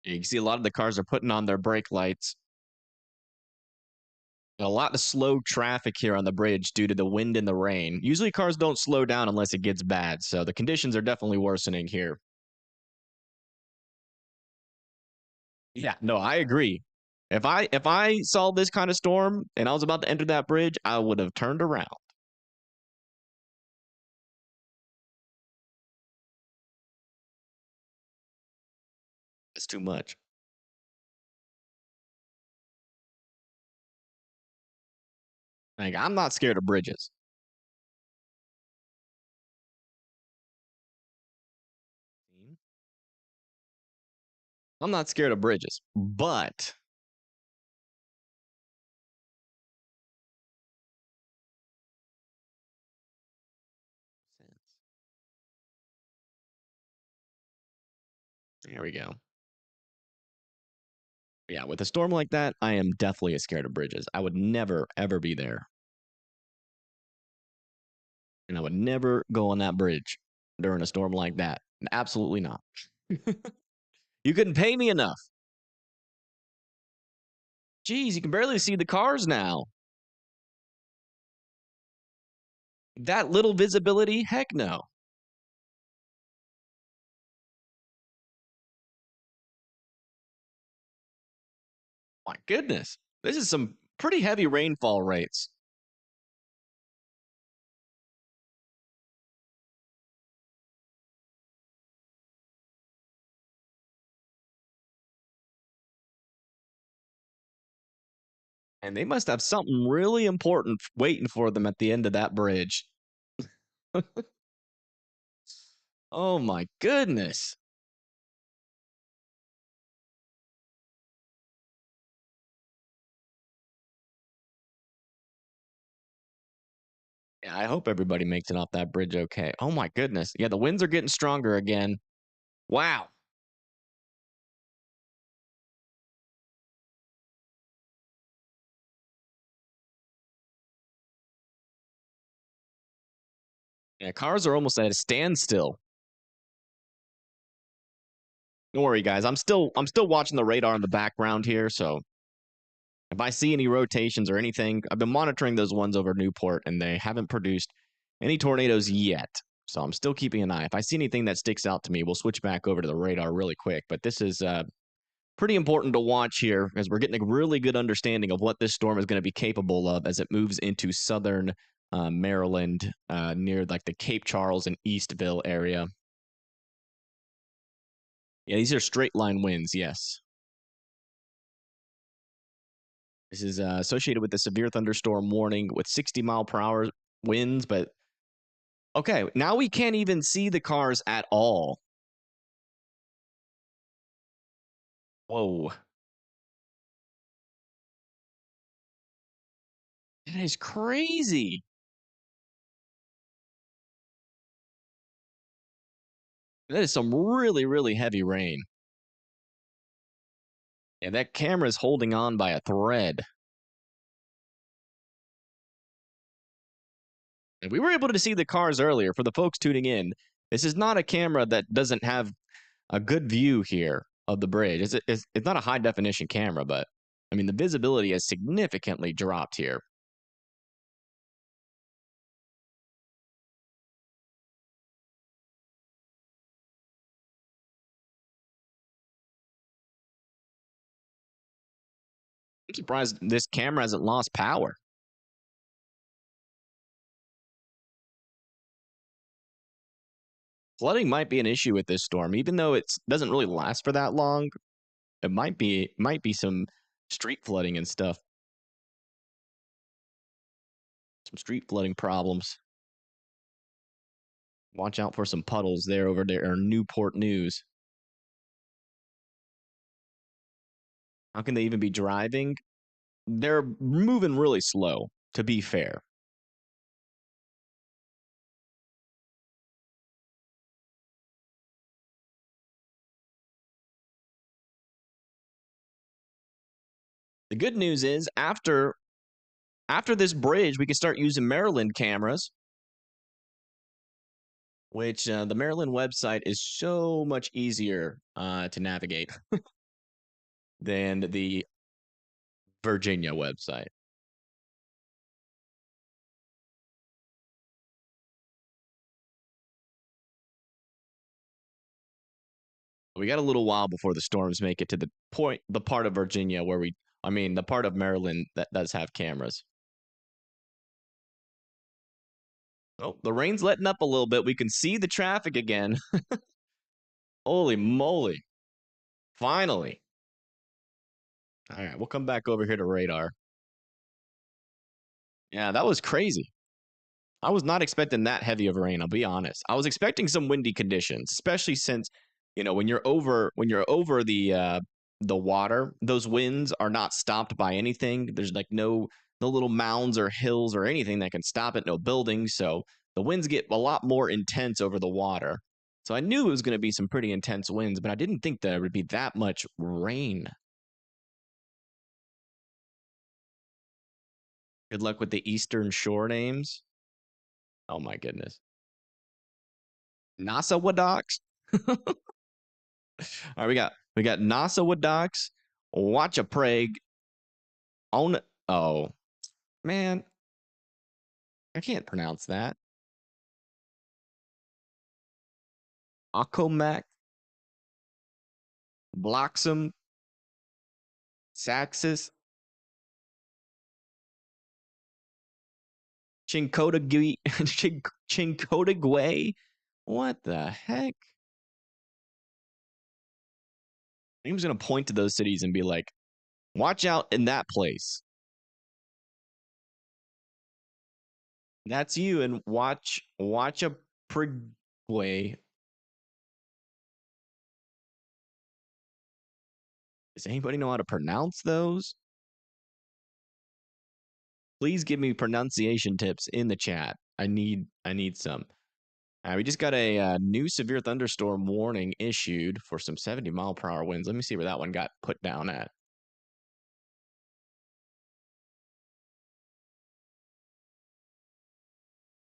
You can see a lot of the cars are putting on their brake lights. A lot of slow traffic here on the bridge due to the wind and the rain. Usually cars don't slow down unless it gets bad, so the conditions are definitely worsening here. Yeah, no, I agree. If I saw this kind of storm and I was about to enter that bridge, I would have turned around. It's too much. Like, I'm not scared of bridges. I'm not scared of bridges, but there we go. Yeah, with a storm like that, I am definitely scared of bridges. I would never, ever be there. And I would never go on that bridge during a storm like that. Absolutely not. You couldn't pay me enough. Geez, you can barely see the cars now. That little visibility? Heck no. My goodness. This is some pretty heavy rainfall rates. And they must have something really important waiting for them at the end of that bridge. Oh my goodness. Yeah, I hope everybody makes it off that bridge okay. Oh my goodness. Yeah, the winds are getting stronger again. Wow. Yeah, cars are almost at a standstill. Don't worry, guys. I'm still watching the radar in the background here, so if I see any rotations or anything, I've been monitoring those ones over Newport, and they haven't produced any tornadoes yet. So I'm still keeping an eye. If I see anything that sticks out to me, we'll switch back over to the radar really quick. But this is pretty important to watch here, as we're getting a really good understanding of what this storm is going to be capable of as it moves into southern Maryland, near like the Cape Charles and Eastville area. Yeah, these are straight line winds. Yes. This is associated with the severe thunderstorm warning with 60-mile-per-hour winds. But okay, now we can't even see the cars at all. Whoa. That is crazy. That is some really, really heavy rain. Yeah, that camera is holding on by a thread. And we were able to see the cars earlier. For the folks tuning in, this is not a camera that doesn't have a good view here of the bridge. It's not a high definition camera, but I mean, the visibility has significantly dropped here. I'm surprised this camera hasn't lost power. Flooding might be an issue with this storm, even though it doesn't really last for that long. It might be some street flooding and stuff. Some street flooding problems. Watch out for some puddles there over there in Newport News. How can they even be driving? They're moving really slow, to be fair. The good news is after this bridge, we can start using Maryland cameras, which the Maryland website is so much easier to navigate than the Virginia website. We got a little while before the storms make it to the part of Virginia where the part of Maryland that does have cameras. Oh, the rain's letting up a little bit. We can see the traffic again. Holy moly. Finally. All right, we'll come back over here to radar. Yeah, that was crazy. I was not expecting that heavy of rain, I'll be honest. I was expecting some windy conditions, especially since, when you're over the water, those winds are not stopped by anything. There's like no little mounds or hills or anything that can stop it, no buildings. So the winds get a lot more intense over the water. So I knew it was going to be some pretty intense winds, but I didn't think that it would be that much rain. Good luck with the Eastern Shore names. Oh my goodness. NASA Wadox. All right, we got NASA Wadox, Watch a Prague, on oh man, I can't pronounce that. Akomak, Bloxam, Saxis, Chinkotagui, Chinkotagwe. What the heck? I'm just gonna point to those cities and be like, watch out in that place. That's you, and watch a Prigway. Does anybody know how to pronounce those? Please give me pronunciation tips in the chat. I need some. We just got a new severe thunderstorm warning issued for some 70-mile-per-hour winds. Let me see where that one got put down at.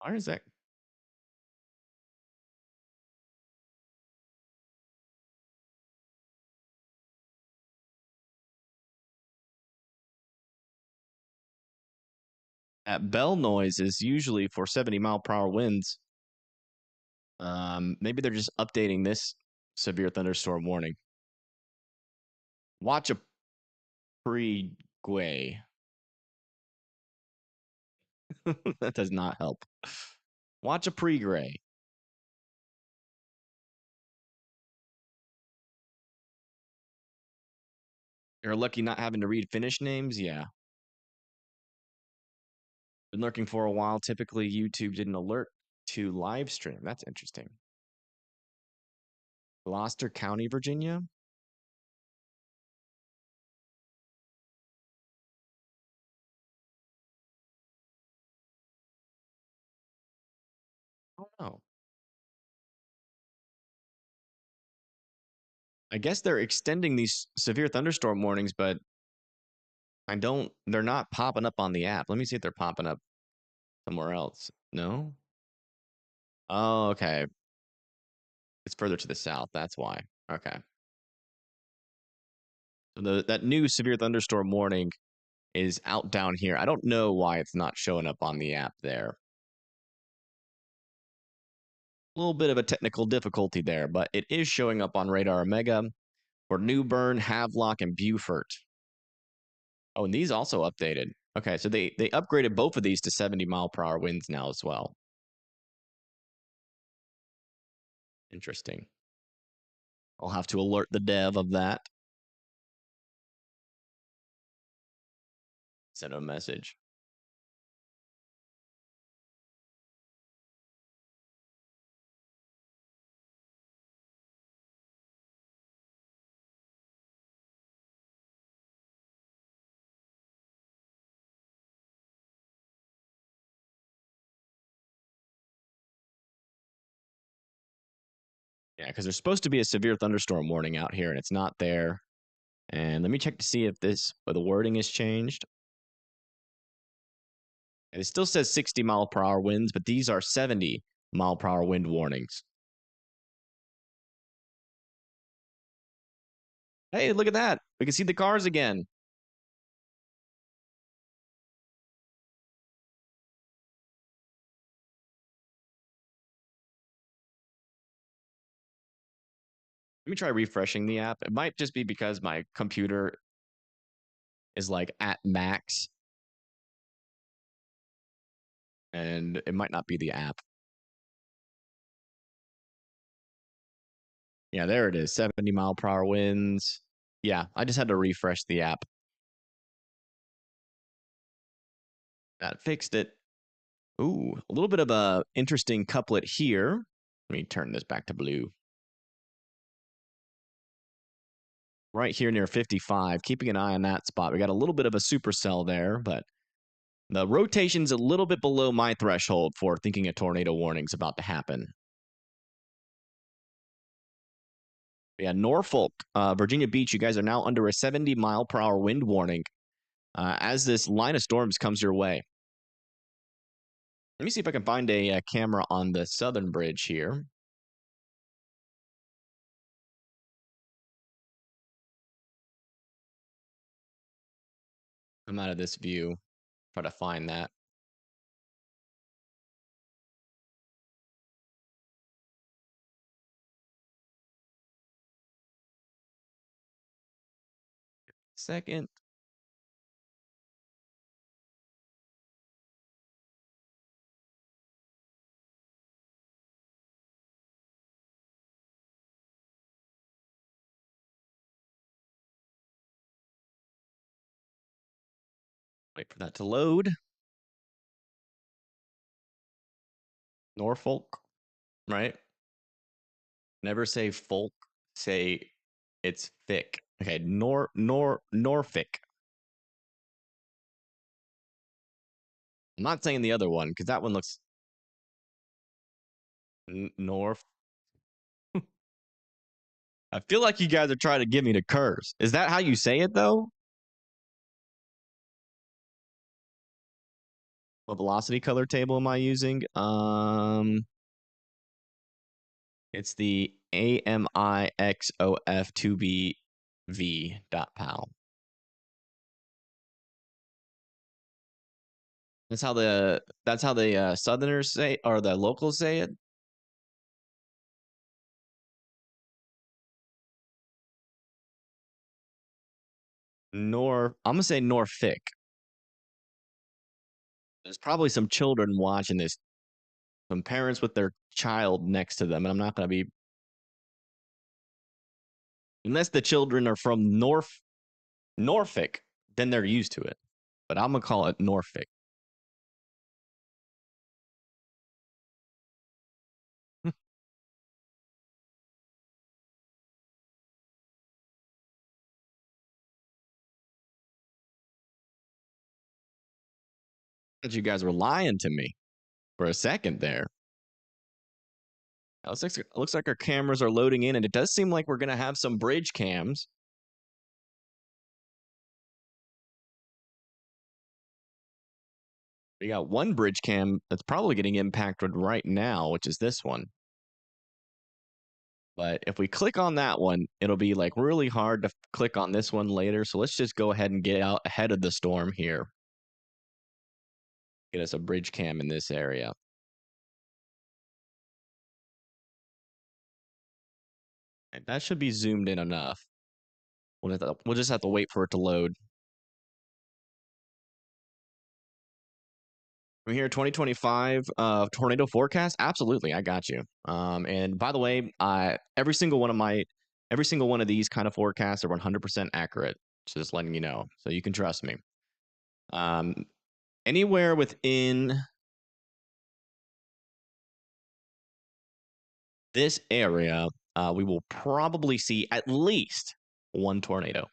Where is that? At bell noise is usually for 70-mile-per-hour winds. Maybe they're just updating this severe thunderstorm warning. Watch a pre-gway. That does not help. Watch a pre-gray. You're lucky not having to read Finnish names? Yeah. Been lurking for a while. Typically, YouTube didn't alert to live stream. That's interesting. Gloucester County, Virginia. I don't know. I guess they're extending these severe thunderstorm warnings, but they're not popping up on the app. Let me see if they're popping up somewhere else. No? Oh, okay. It's further to the south. That's why. Okay. So that new severe thunderstorm warning is out down here. I don't know why it's not showing up on the app there. A little bit of a technical difficulty there, but it is showing up on Radar Omega for New Bern, Havelock, and Beaufort. Oh, and these also updated. Okay, so they upgraded both of these to 70-mile-per-hour winds now as well. Interesting. I'll have to alert the dev of that. Send a message. Yeah, because there's supposed to be a severe thunderstorm warning out here, and it's not there. And let me check to see if the wording has changed. And it still says 60-mile-per-hour winds, but these are 70-mile-per-hour wind warnings. Hey, look at that. We can see the cars again. Let me try refreshing the app. It might just be because my computer is like at max. And it might not be the app. Yeah, there it is. 70-mile-per-hour winds. Yeah, I just had to refresh the app. That fixed it. Ooh, a little bit of a interesting couplet here. Let me turn this back to blue. Right here near 55, keeping an eye on that spot. We got a little bit of a supercell there, but the rotation's a little bit below my threshold for thinking a tornado warning's about to happen. Yeah, Norfolk, Virginia Beach, you guys are now under a 70-mile-per-hour wind warning as this line of storms comes your way. Let me see if I can find a camera on the southern bridge here. I'm out of this view. Try to find that. Second. Wait for that to load. Norfolk, right? Never say folk. Say it's thick. Okay, Norfolk. I'm not saying the other one because that one looks North. I feel like you guys are trying to get me to curse. Is that how you say it though? What velocity color table am I using? It's the AMIXOF2BV.PAL. That's how the Southerners say, or the locals say it. I'm gonna say Norfolk. There's probably some children watching this, some parents with their child next to them, and I'm not gonna be, unless the children are from Norfolk, then they're used to it. But I'm gonna call it Norfolk. thought you guys were lying to me for a second there. Looks like our cameras are loading in, and it does seem like we're going to have some bridge cams. We got one bridge cam that's probably getting impacted right now, which is this one. But if we click on that one, it'll be like really hard to click on this one later. So let's just go ahead and get out ahead of the storm here. Get us a bridge cam in this area. And that should be zoomed in enough. We'll just have to wait for it to load. We're here, 2025 tornado forecast. Absolutely, I got you. And by the way, every single one of these kind of forecasts are 100% accurate. Just letting you know, so you can trust me. Anywhere within this area, we will probably see at least one tornado.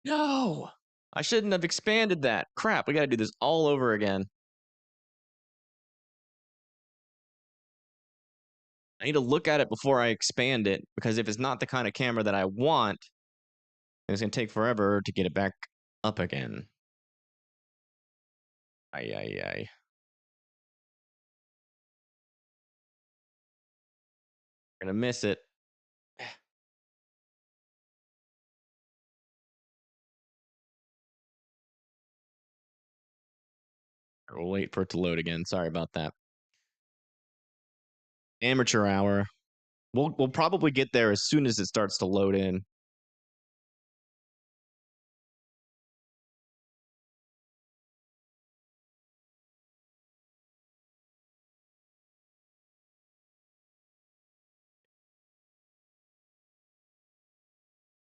No, I shouldn't have expanded that. Crap, we got to do this all over again. I need to look at it before I expand it, because if it's not the kind of camera that I want, it's going to take forever to get it back up again. Ay, ay, ay. We're going to miss it. We'll wait for it to load again. Sorry about that. Amateur hour. We'll probably get there as soon as it starts to load in.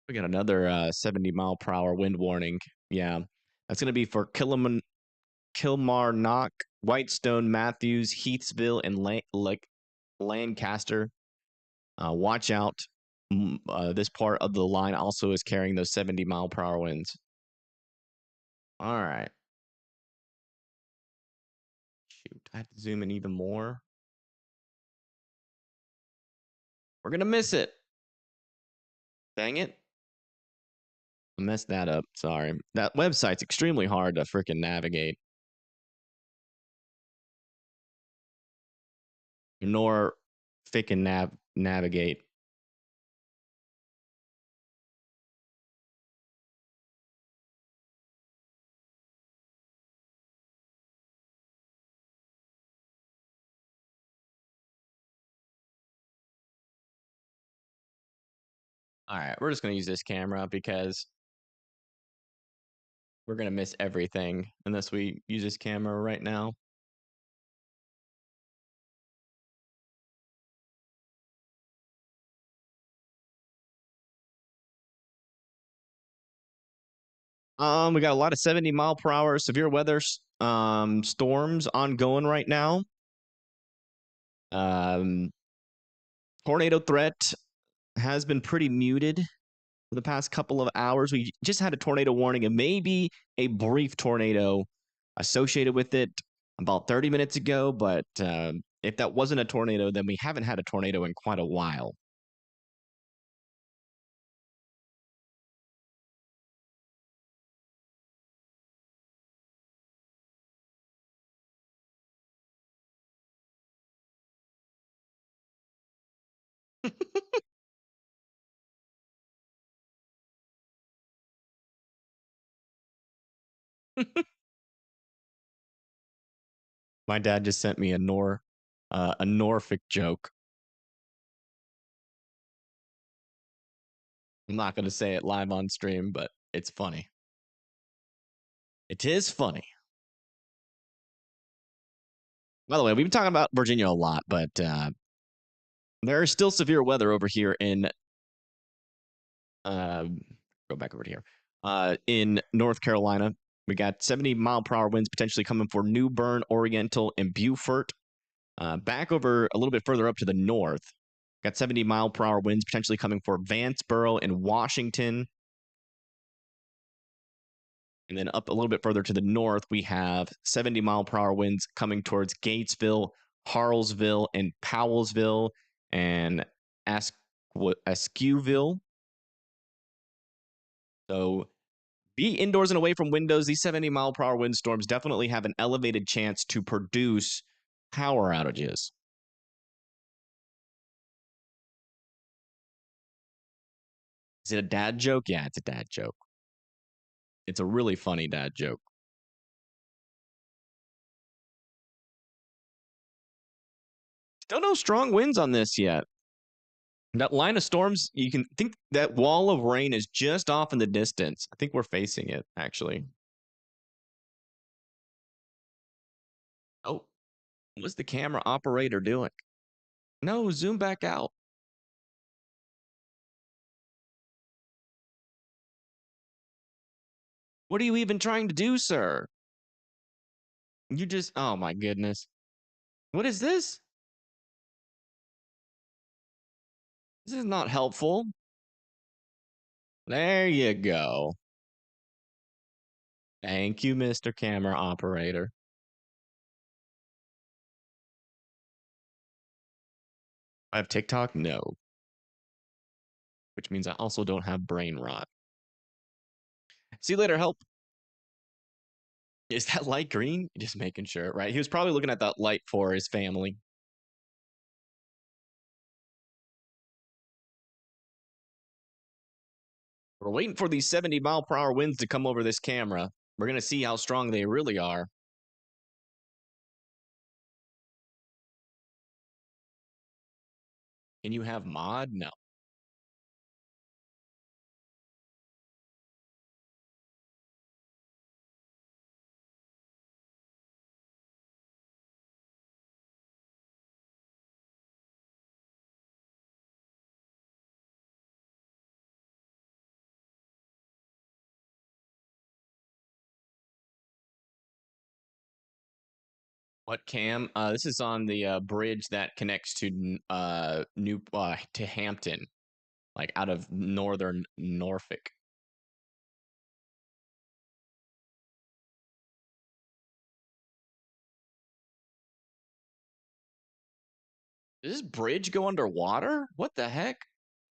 We got another 70-mile-per-hour wind warning. Yeah, that's going to be for Kilmarnock, Whitestone, Matthews, Heathsville, and Lancaster. Watch out. This part of the line also is carrying those 70-mile-per-hour winds. All right. Shoot, I have to zoom in even more. We're going to miss it. Dang it. I messed that up. Sorry. That website's extremely hard to freaking navigate. Nor freaking navigate. All right, we're just going to use this camera because we're going to miss everything unless we use this camera right now. We got a lot of 70-mile-per-hour severe weather storms ongoing right now. Tornado threat has been pretty muted for the past couple of hours. We just had a tornado warning and maybe a brief tornado associated with it about 30 minutes ago. But if that wasn't a tornado, then we haven't had a tornado in quite a while. My dad just sent me a Norfolk joke. I'm not going to say it live on stream, but it's funny. It is funny. By the way, we've been talking about Virginia a lot, but there is still severe weather over here in go back over to here in North Carolina. We got 70-mile-per-hour winds potentially coming for New Bern, Oriental, and Beaufort. Back over a little bit further up to the north, got 70-mile-per-hour winds potentially coming for Vanceboro and Washington. And then up a little bit further to the north, we have 70-mile-per-hour winds coming towards Gatesville, Harlesville, and Powellsville, and Askew. So be indoors and away from windows. These 70-mile-per-hour windstorms definitely have an elevated chance to produce power outages. Is it a dad joke? Yeah, it's a dad joke. It's a really funny dad joke. Still no strong winds on this yet. That line of storms, you can think that wall of rain is just off in the distance. I think we're facing it, actually. Oh, what's the camera operator doing? No, zoom back out. What are you even trying to do, sir? You just, oh my goodness. What is this? This is not helpful. There you go. Thank you, Mr. Camera Operator. I have TikTok? No. Which means I also don't have brain rot. See you later, help. Is that light green? Just making sure, right? He was probably looking at that light for his family. We're waiting for these 70-mile-per-hour winds to come over this camera. We're going to see how strong they really are. Can you have mod? No. What cam? This is on the bridge that connects to to Hampton, like out of northern Norfolk. Does this bridge go underwater? What the heck?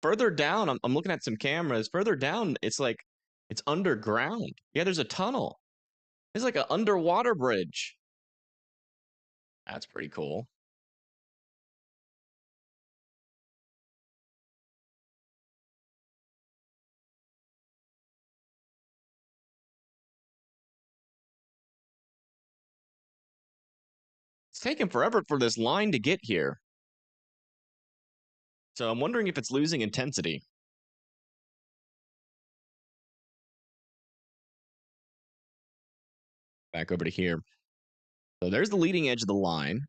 Further down, I'm looking at some cameras. Further down, it's like it's underground. Yeah, there's a tunnel. It's like an underwater bridge. That's pretty cool. It's taking forever for this line to get here. So I'm wondering if it's losing intensity. Back over to here. So there's the leading edge of the line.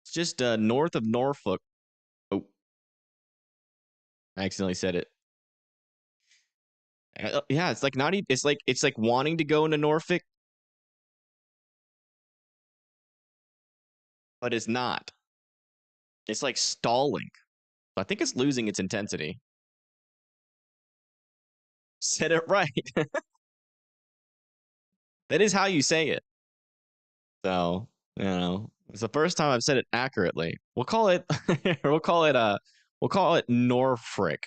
It's just north of Norfolk. Oh, I accidentally said it. Yeah, it's like not even. It's like wanting to go into Norfolk, but it's not. It's like stalling. I think it's losing its intensity. Said it right. That is how you say it. So, it's the first time I've said it accurately. We'll call it we'll call it Norfrick.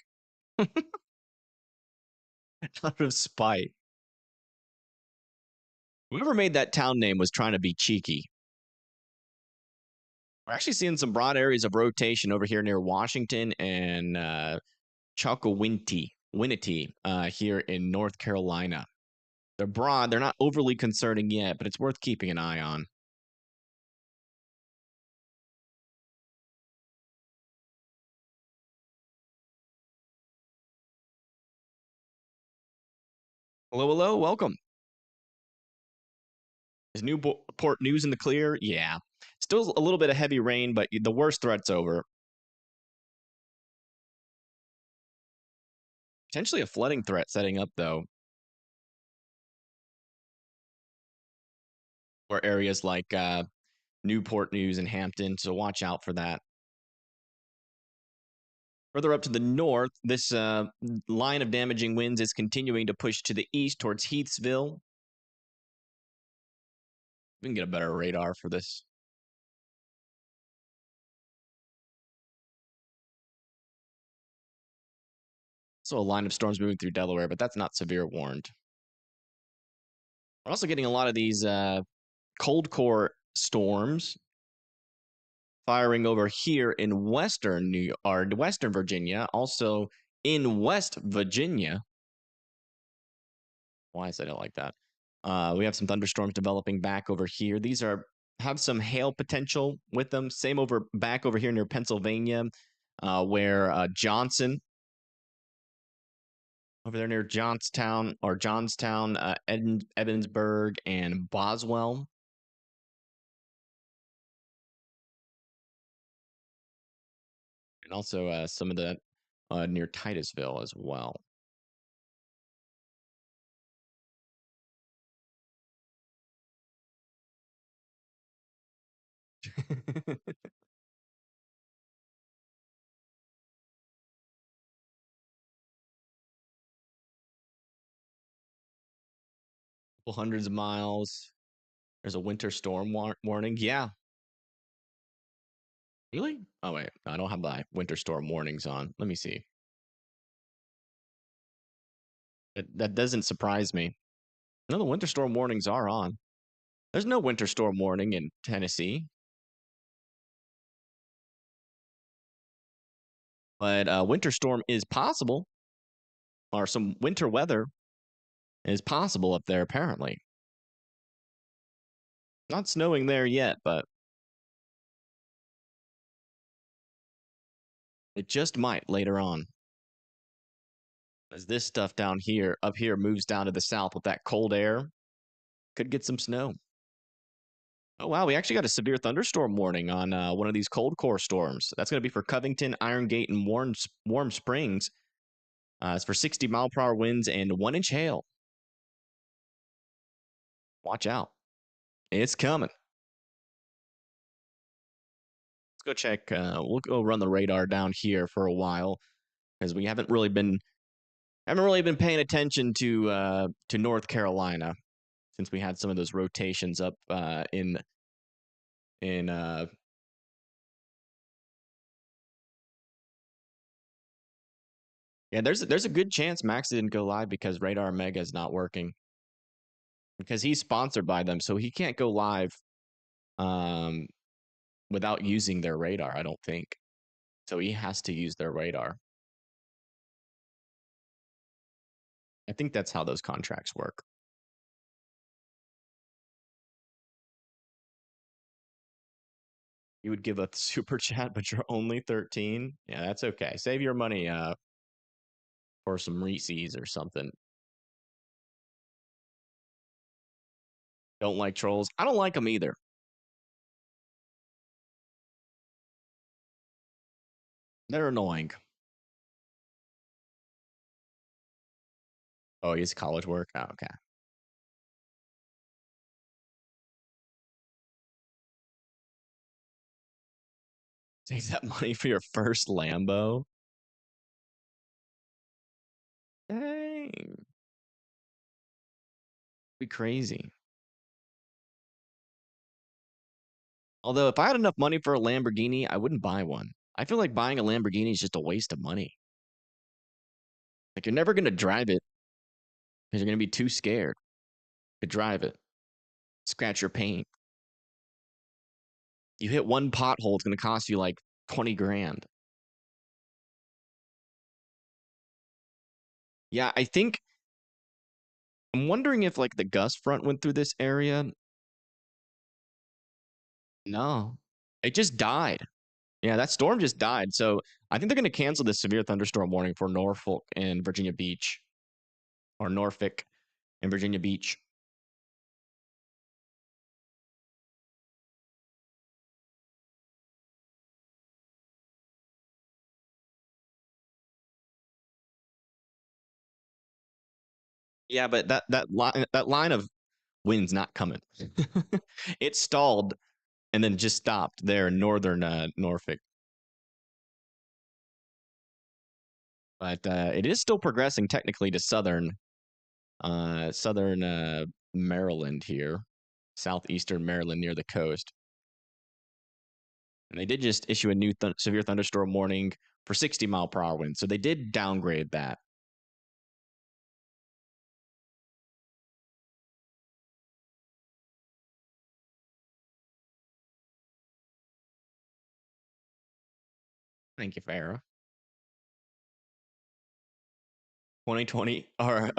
Out of spite. Whoever made that town name was trying to be cheeky. We're actually seeing some broad areas of rotation over here near Washington and Winnetty here in North Carolina. They're broad. They're not overly concerning yet, but it's worth keeping an eye on. Hello, hello, welcome. Is Newport News in the clear? Yeah. Still a little bit of heavy rain, but the worst threat's over. Potentially a flooding threat setting up, though. or areas like Newport News and Hampton. So watch out for that. Further up to the north, this line of damaging winds is continuing to push to the east towards Heathsville. We can get a better radar for this. So a line of storms moving through Delaware, but that's not severe warned. We're also getting a lot of these cold core storms firing over here in western Western Virginia, also in West Virginia. Why is it like that? We have some thunderstorms developing back over here. These have some hail potential with them. Same back over here near Pennsylvania, where Johnson, over there near Johnstown, Evansburg, and Boswell. And also some of that near Titusville as well. Couple hundreds of miles. There's a winter storm warning. Yeah. Really? Oh, wait. I don't have my winter storm warnings on. Let me see. That doesn't surprise me. No, the winter storm warnings are on. There's no winter storm warning in Tennessee. But winter storm is possible, or some winter weather is possible up there, apparently. Not snowing there yet, but it just might later on. As this stuff up here moves down to the south with that cold air, could get some snow. Oh, wow. We actually got a severe thunderstorm warning on one of these cold core storms. That's going to be for Covington, Iron Gate, and Warm Springs. It's for 60-mile-per-hour winds and 1-inch hail. Watch out. It's coming. Let's go check. We'll go run the radar down here for a while because we haven't really been paying attention to North Carolina since we had some of those rotations up in yeah, there's a good chance Max didn't go live because Radar Mega is not working. Because he's sponsored by them, so he can't go live without using their radar, I don't think. So he has to use their radar. I think that's how those contracts work. You would give a super chat, but you're only 13. Yeah, that's okay. Save your money for some Reese's or something. Don't like trolls. I don't like them either. They're annoying. Oh, he's college work? Oh, okay. Save that money for your first Lambo. Dang. Be crazy. Although, if I had enough money for a Lamborghini, I wouldn't buy one. I feel like buying a Lamborghini is just a waste of money. Like, you're never going to drive it because you're going to be too scared to drive it. Scratch your paint. You hit one pothole, it's going to cost you like 20 grand. Yeah, I'm wondering if like the gust front went through this area. No, it just died. Yeah, that storm just died. So I think they're going to cancel this severe thunderstorm warning for Norfolk and Virginia Beach, or Norfolk and Virginia Beach. Yeah, but that line of Wind's not coming. It stalled and then just stopped there in northern Norfolk. But it is still progressing technically to southern Maryland here, southeastern Maryland near the coast. And they did just issue a new severe thunderstorm warning for 60-mile-per-hour winds. So they did downgrade that. Thank you, Farrah. 2020 or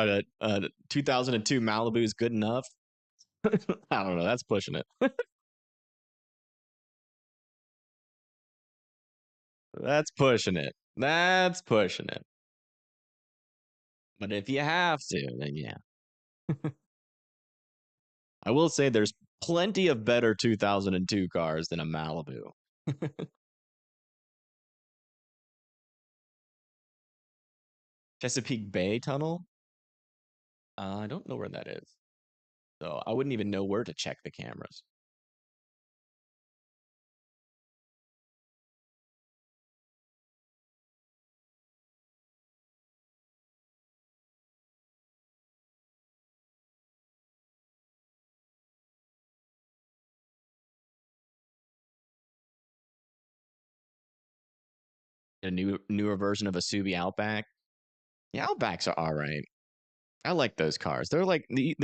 2002 Malibu is good enough. I don't know. That's pushing it. That's pushing it. That's pushing it. But if you have to, then yeah. I will say there's plenty of better 2002 cars than a Malibu. Chesapeake Bay Tunnel? I don't know where that is. So I wouldn't even know where to check the cameras. A newer version of a Subi Outback. Yeah, Outbacks are all right. I like those cars. They're like you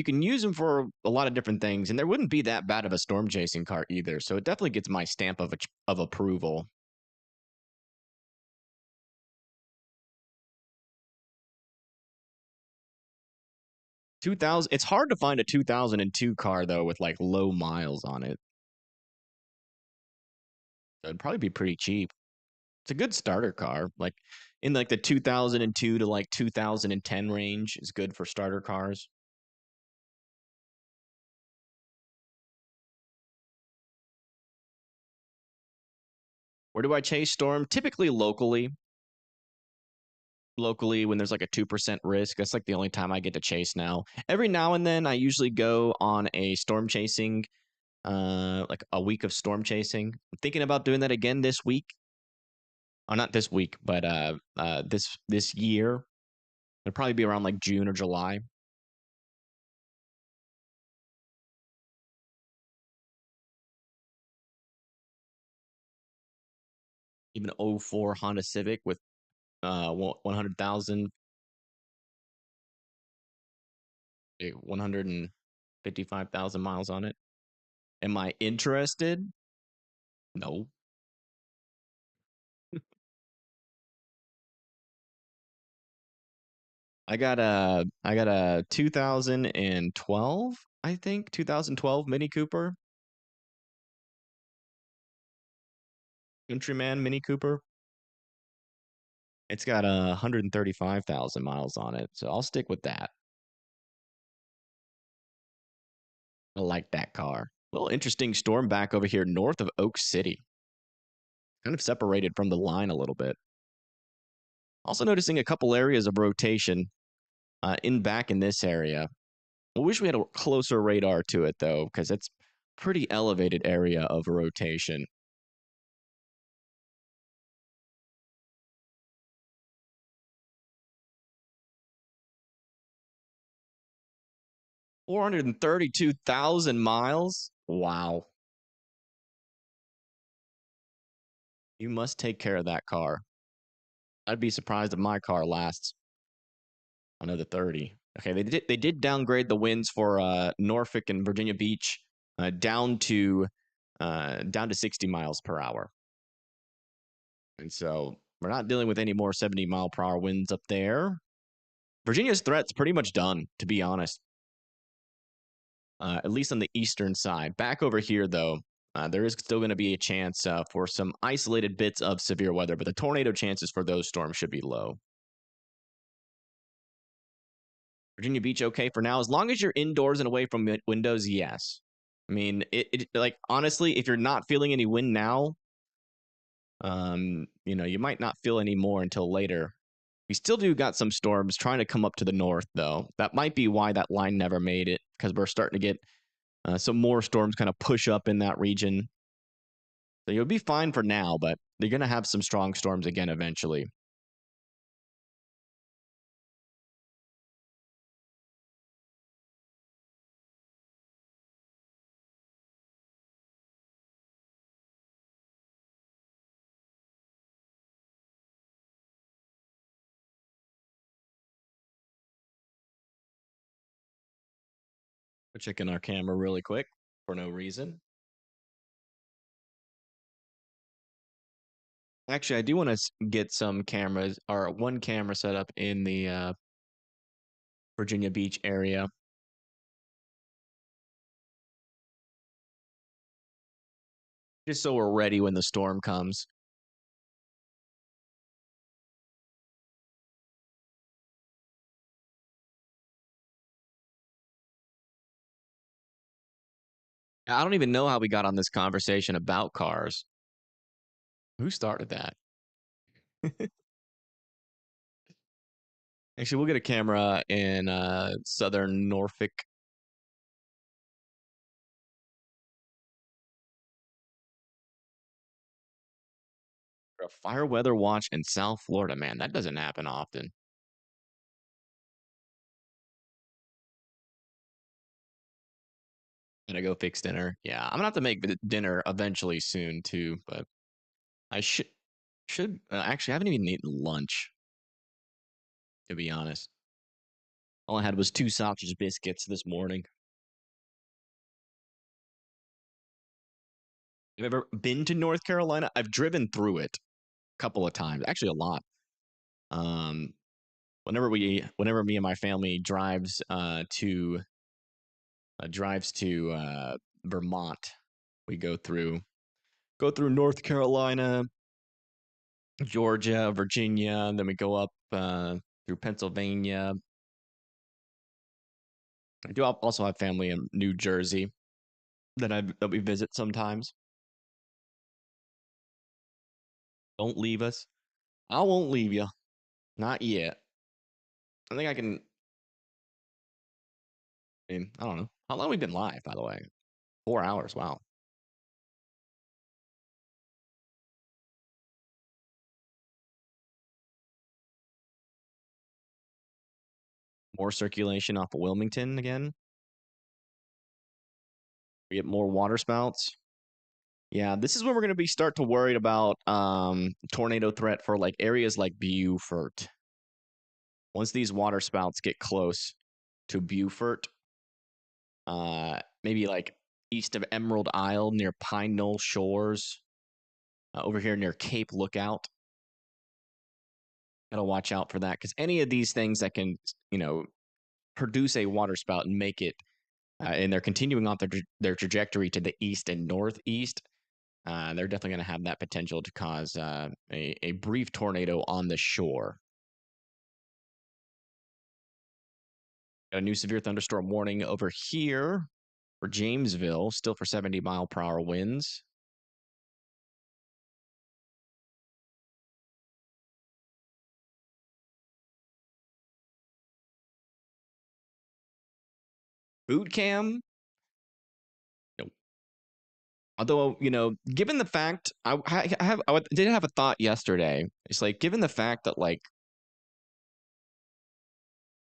can use them for a lot of different things, and there wouldn't be that bad of a storm chasing car either. So it definitely gets my stamp of approval. 2000. It's hard to find a 2002 car though with like low miles on it. So it'd probably be pretty cheap. It's a good starter car, like in like the 2002 to like 2010 range is good for starter cars. Where do I chase storm? Typically locally. Locally, when there's like a 2% risk, that's like the only time I get to chase now. Every now and then, I usually go on a storm chasing, like a week of storm chasing. I'm thinking about doing that again this week. Oh, not this week, but this year. It'll probably be around like June or July. Even 04 Honda Civic with 100,000, 155,000 miles on it. Am I interested? No. I got a 2012, I think, 2012 Mini Cooper. Countryman Mini Cooper. It's got 135,000 miles on it, so I'll stick with that. I like that car. A little interesting storm back over here north of Oak City. Kind of separated from the line a little bit. Also noticing a couple areas of rotation back in this area. I wish we had a closer radar to it though, because it's pretty elevated area of rotation. $432,000 miles. Wow. You must take care of that car. I'd be surprised if my car lasts another 30. Okay, they did downgrade the winds for Norfolk and Virginia Beach down to 60 miles per hour. And so we're not dealing with any more 70-mile-per-hour winds up there. Virginia's threat's pretty much done, to be honest. At least on the eastern side. Back over here, though, there is still going to be a chance for some isolated bits of severe weather, but the tornado chances for those storms should be low. Virginia Beach okay for now, as long as you're indoors and away from windows. Yes, I mean it like honestly, if you're not feeling any wind now, you might not feel any more until later. We still do got some storms trying to come up to the north, though. That might be why that line never made it, because we're starting to get some more storms kind of push up in that region. So you'll be fine for now, but they're going to have some strong storms again eventually. We're checking our camera really quick for no reason. Actually, I do want to get some cameras, or one camera set up in the Virginia Beach area. Just so we're ready when the storm comes. I don't even know how we got on this conversation about cars. Who started that? Actually, we'll get a camera in southern Norfolk. A fire weather watch in South Florida, man. That doesn't happen often. Gonna go fix dinner. Yeah, I'm gonna have to make dinner eventually soon too, but I should actually I haven't even eaten lunch, to be honest. All I had was 2 sausage biscuits this morning. Have you ever been to North Carolina? I've driven through it a couple of times, actually a lot. Um, whenever me and my family drives to Vermont, we go through North Carolina, Georgia, Virginia, and then we go up through Pennsylvania. I do also have family in New Jersey that we visit sometimes. Don't leave us. I won't leave you. Not yet. I think I can. I mean, I don't know. How long have we been live, by the way? 4 hours. Wow. More circulation off of Wilmington again. We get more water spouts. Yeah, this is when we're going to be start to worried about tornado threat for like areas like Beaufort. Once these water spouts get close to Beaufort, maybe like east of Emerald Isle near Pine Knoll Shores, over here near Cape Lookout. Gotta watch out for that because any of these things that can, produce a water spout and make it, and they're continuing on their trajectory to the east and northeast, they're definitely going to have that potential to cause a brief tornado on the shore. Got a new severe thunderstorm warning over here for Jamesville, still for 70-mile-per-hour winds. Boot cam. Nope. Although, given the fact I did have a thought yesterday. It's like, given the fact that like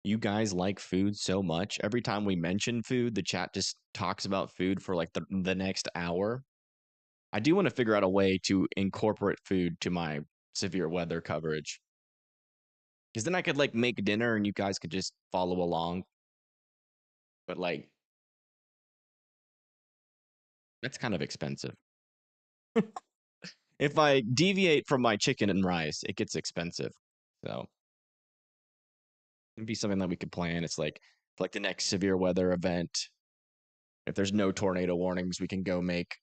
you guys like food so much, every time we mention food, the chat just talks about food for like the next hour. I do want to figure out a way to incorporate food to my severe weather coverage. Because then I could like make dinner and you guys could just follow along. But like, that's kind of expensive. If I deviate from my chicken and rice, it gets expensive. So it'd be something that we could plan. It's like the next severe weather event. If there's no tornado warnings, we can go make.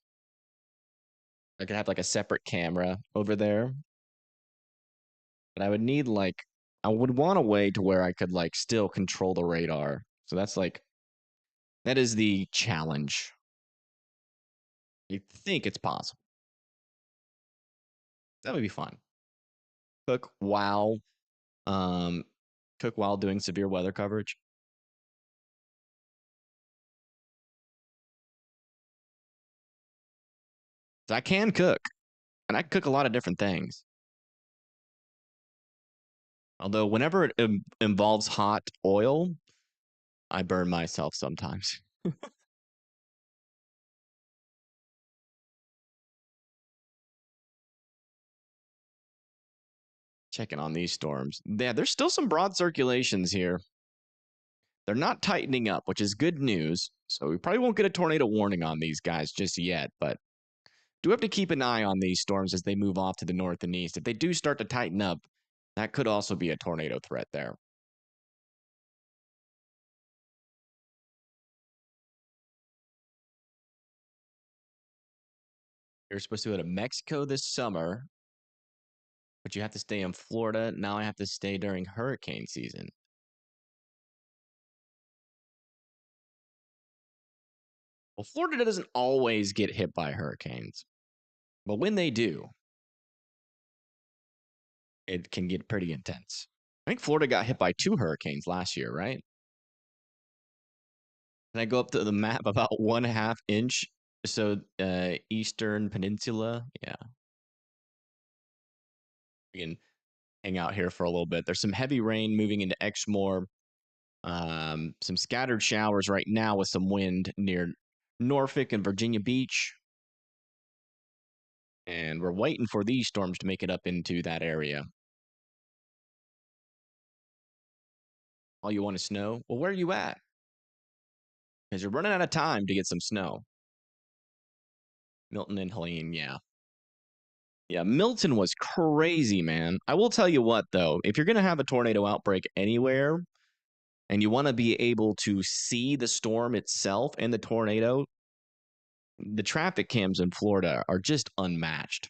I could have like a separate camera over there. But I would need like I would want a way to where I could like still control the radar. So that is the challenge. I think it's possible. That would be fun. Cook, wow. Cook while doing severe weather coverage. So I can cook, and I cook a lot of different things. Although whenever it involves hot oil, I burn myself sometimes. Checking on these storms. Yeah, there's still some broad circulations here. They're not tightening up, which is good news. So we probably won't get a tornado warning on these guys just yet, but do have to keep an eye on these storms as they move off to the north and east. If they do start to tighten up, that could also be a tornado threat there. You're supposed to go to Mexico this summer, but you have to stay in Florida. Now I have to stay during hurricane season. Well, Florida doesn't always get hit by hurricanes, but when they do, it can get pretty intense. I think Florida got hit by 2 hurricanes last year, right? And I go up to the map about 1/2 inch. So Eastern Peninsula, yeah. We can hang out here for a little bit. There's some heavy rain moving into Exmoor. Some scattered showers right now with some wind near Norfolk and Virginia Beach. And we're waiting for these storms to make it up into that area. All you want is snow? Well, where are you at? Because you're running out of time to get some snow. Milton and Helene, yeah. Yeah, Milton was crazy, man. I will tell you what, though, if you're going to have a tornado outbreak anywhere and you want to be able to see the storm itself and the tornado, the traffic cams in Florida are just unmatched.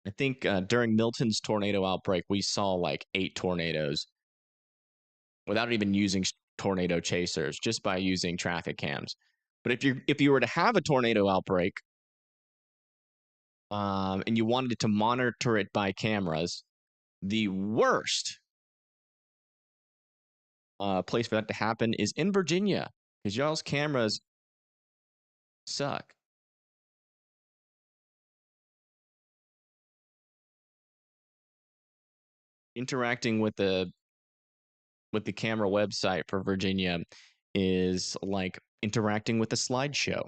I think during Milton's tornado outbreak, we saw like 8 tornadoes without even using tornado chasers, just by using traffic cams. But if you were to have a tornado outbreak, and you wanted to monitor it by cameras, the worst place for that to happen is in Virginia, because y'all's cameras suck. Interacting with the camera website for Virginia is like interacting with a slideshow.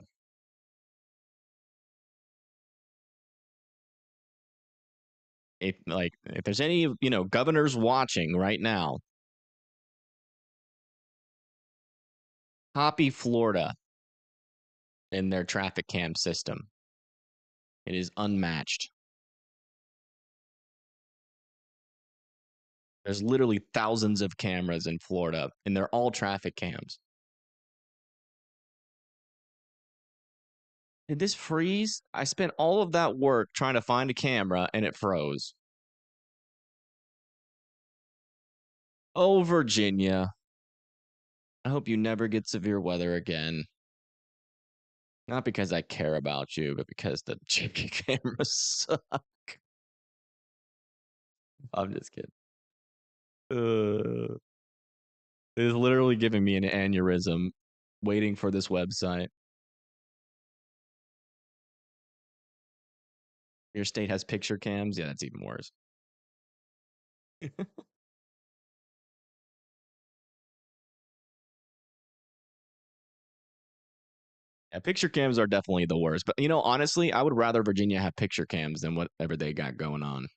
If there's any governors watching right now, copy Florida in their traffic cam system. It is unmatched. There's literally thousands of cameras in Florida, and they're all traffic cams. Did this freeze? I spent all of that work trying to find a camera, and it froze. Oh, Virginia. I hope you never get severe weather again. Not because I care about you, but because the chicken cameras suck. I'm just kidding. It is literally giving me an aneurysm waiting for this website. Your state has picture cams? Yeah, that's even worse. Yeah, picture cams are definitely the worst. But honestly, I would rather Virginia have picture cams than whatever they got going on.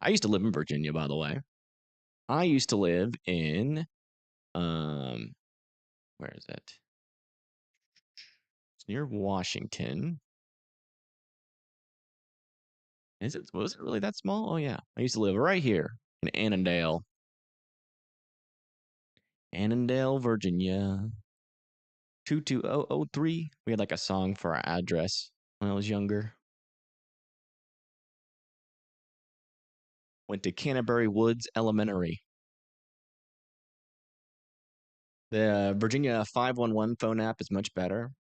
I used to live in Virginia, by the way. I used to live in where is it? It's near Washington. Was it really that small? Oh yeah. I used to live right here in Annandale. Annandale, Virginia. 22003. We had like a song for our address when I was younger. Went to Canterbury Woods Elementary. The Virginia 511 phone app is much better.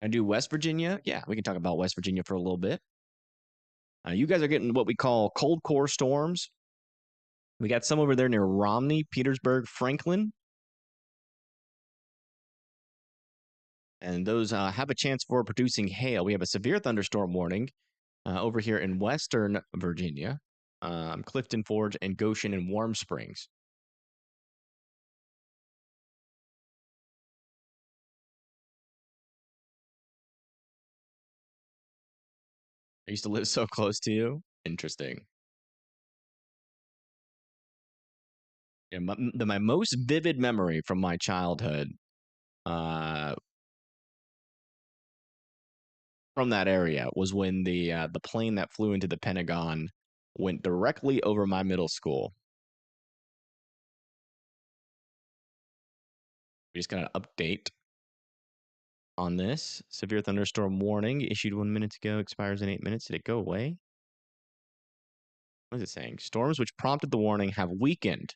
I do West Virginia. Yeah, we can talk about West Virginia for a little bit. You guys are getting what we call cold core storms. We got some over there near Romney, Petersburg, Franklin. And those have a chance for producing hail. We have a severe thunderstorm warning over here in Western Virginia, Clifton Forge, and Goshen and Warm Springs. I used to live so close to you. Interesting. Yeah, my most vivid memory from my childhood from that area was when the plane that flew into the Pentagon went directly over my middle school. We just got an update on this. Severe thunderstorm warning issued 1 minute ago, expires in 8 minutes. Did it go away? What is it saying? Storms which prompted the warning have weakened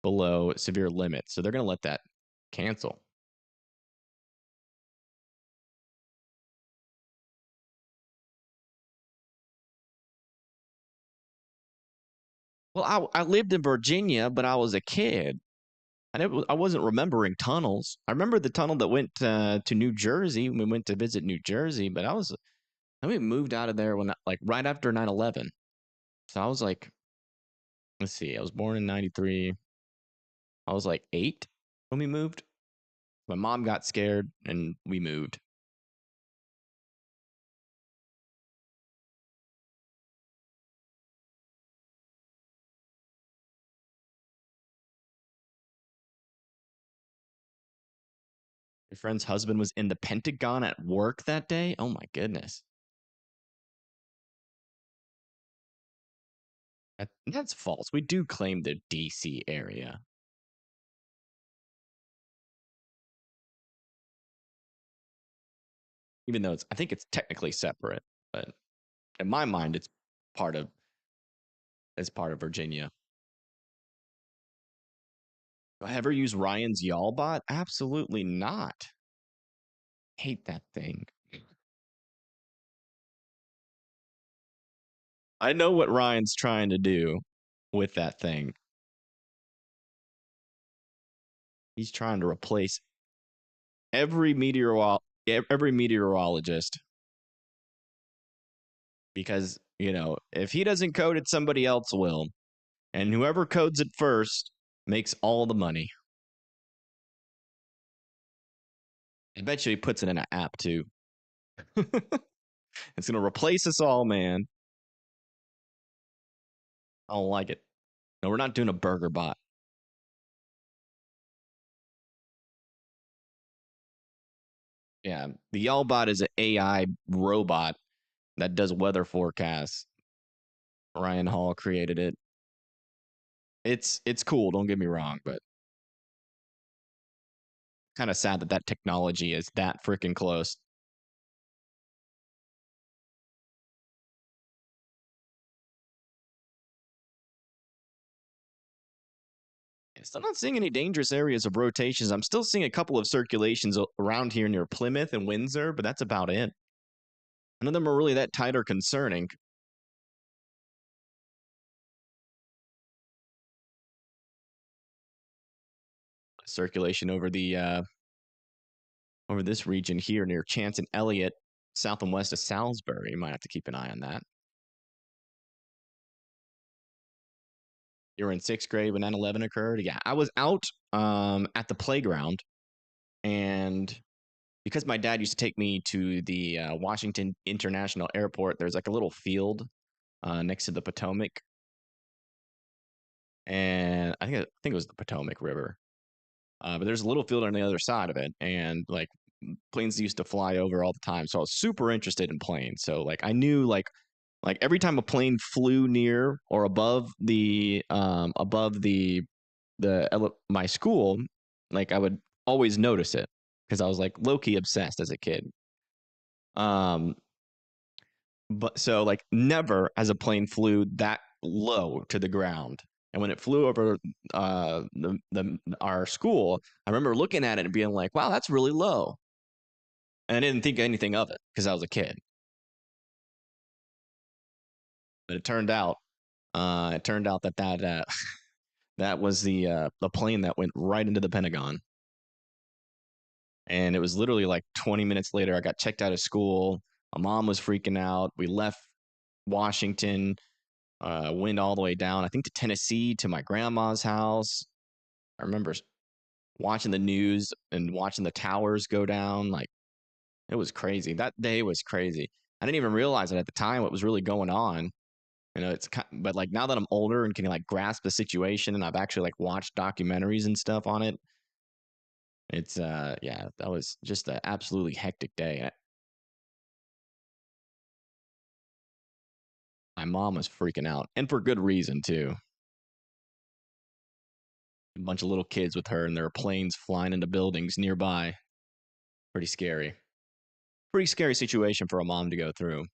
below severe limits. So they're going to let that cancel. Well, I lived in Virginia, but I was a kid. I wasn't remembering tunnels. I remember the tunnel that went to New Jersey. We went to visit New Jersey, but we moved out of there when like right after 9/11. So I was like, let's see, I was born in 93. I was like 8 when we moved. My mom got scared and we moved. Your friend's husband was in the Pentagon at work that day. Oh my goodness. That's false. We do claim the DC area. Even though I think it's technically separate, but in my mind, it's part of Virginia. Do I ever use Ryan's Y'all bot? Absolutely not. Hate that thing. I know what Ryan's trying to do with that thing. He's trying to replace every meteorologist because, if he doesn't code it, somebody else will. And whoever codes it first makes all the money. I bet you he puts it in an app too. It's going to replace us all, man. I don't like it. No, we're not doing a burger bot. Yeah, the Y'all bot is an AI robot that does weather forecasts. Ryan Hall created it. It's cool, don't get me wrong, but kind of sad that technology is that freaking close. I'm not seeing any dangerous areas of rotations. I'm still seeing a couple of circulations around here near Plymouth and Windsor, but that's about it. None of them are really that tight or concerning. Circulation over over this region here near Chance and Elliott, south and west of Salisbury. You might have to keep an eye on that. You were in 6th grade when 9/11 occurred? Yeah, I was out at the playground, and because my dad used to take me to the Washington International Airport, there's like a little field next to the Potomac, and I think it was the Potomac River. But there's a little field on the other side of it, and like planes used to fly over all the time. So I was super interested in planes. So like I knew like every time a plane flew near or above my school, like I would always notice it because I was like low key obsessed as a kid. But so like never as a plane flew that low to the ground. And when it flew over our school, I remember looking at it and being like, "Wow, that's really low." And I didn't think anything of it because I was a kid. But it turned out that that was the plane that went right into the Pentagon. And it was literally like 20 minutes later, I got checked out of school. My mom was freaking out. We left Washington, went all the way down, I think, to Tennessee to my grandma's house. I remember watching the news and watching the towers go down. Like, it was crazy. That day was crazy. I didn't even realize it at the time what was really going on. But like now that I'm older and can like grasp the situation, and I've actually like watched documentaries and stuff on it, it's yeah, that was just an absolutely hectic day. My mom was freaking out, and for good reason too. A bunch of little kids with her, and there were planes flying into buildings nearby. Pretty scary. Pretty scary situation for a mom to go through.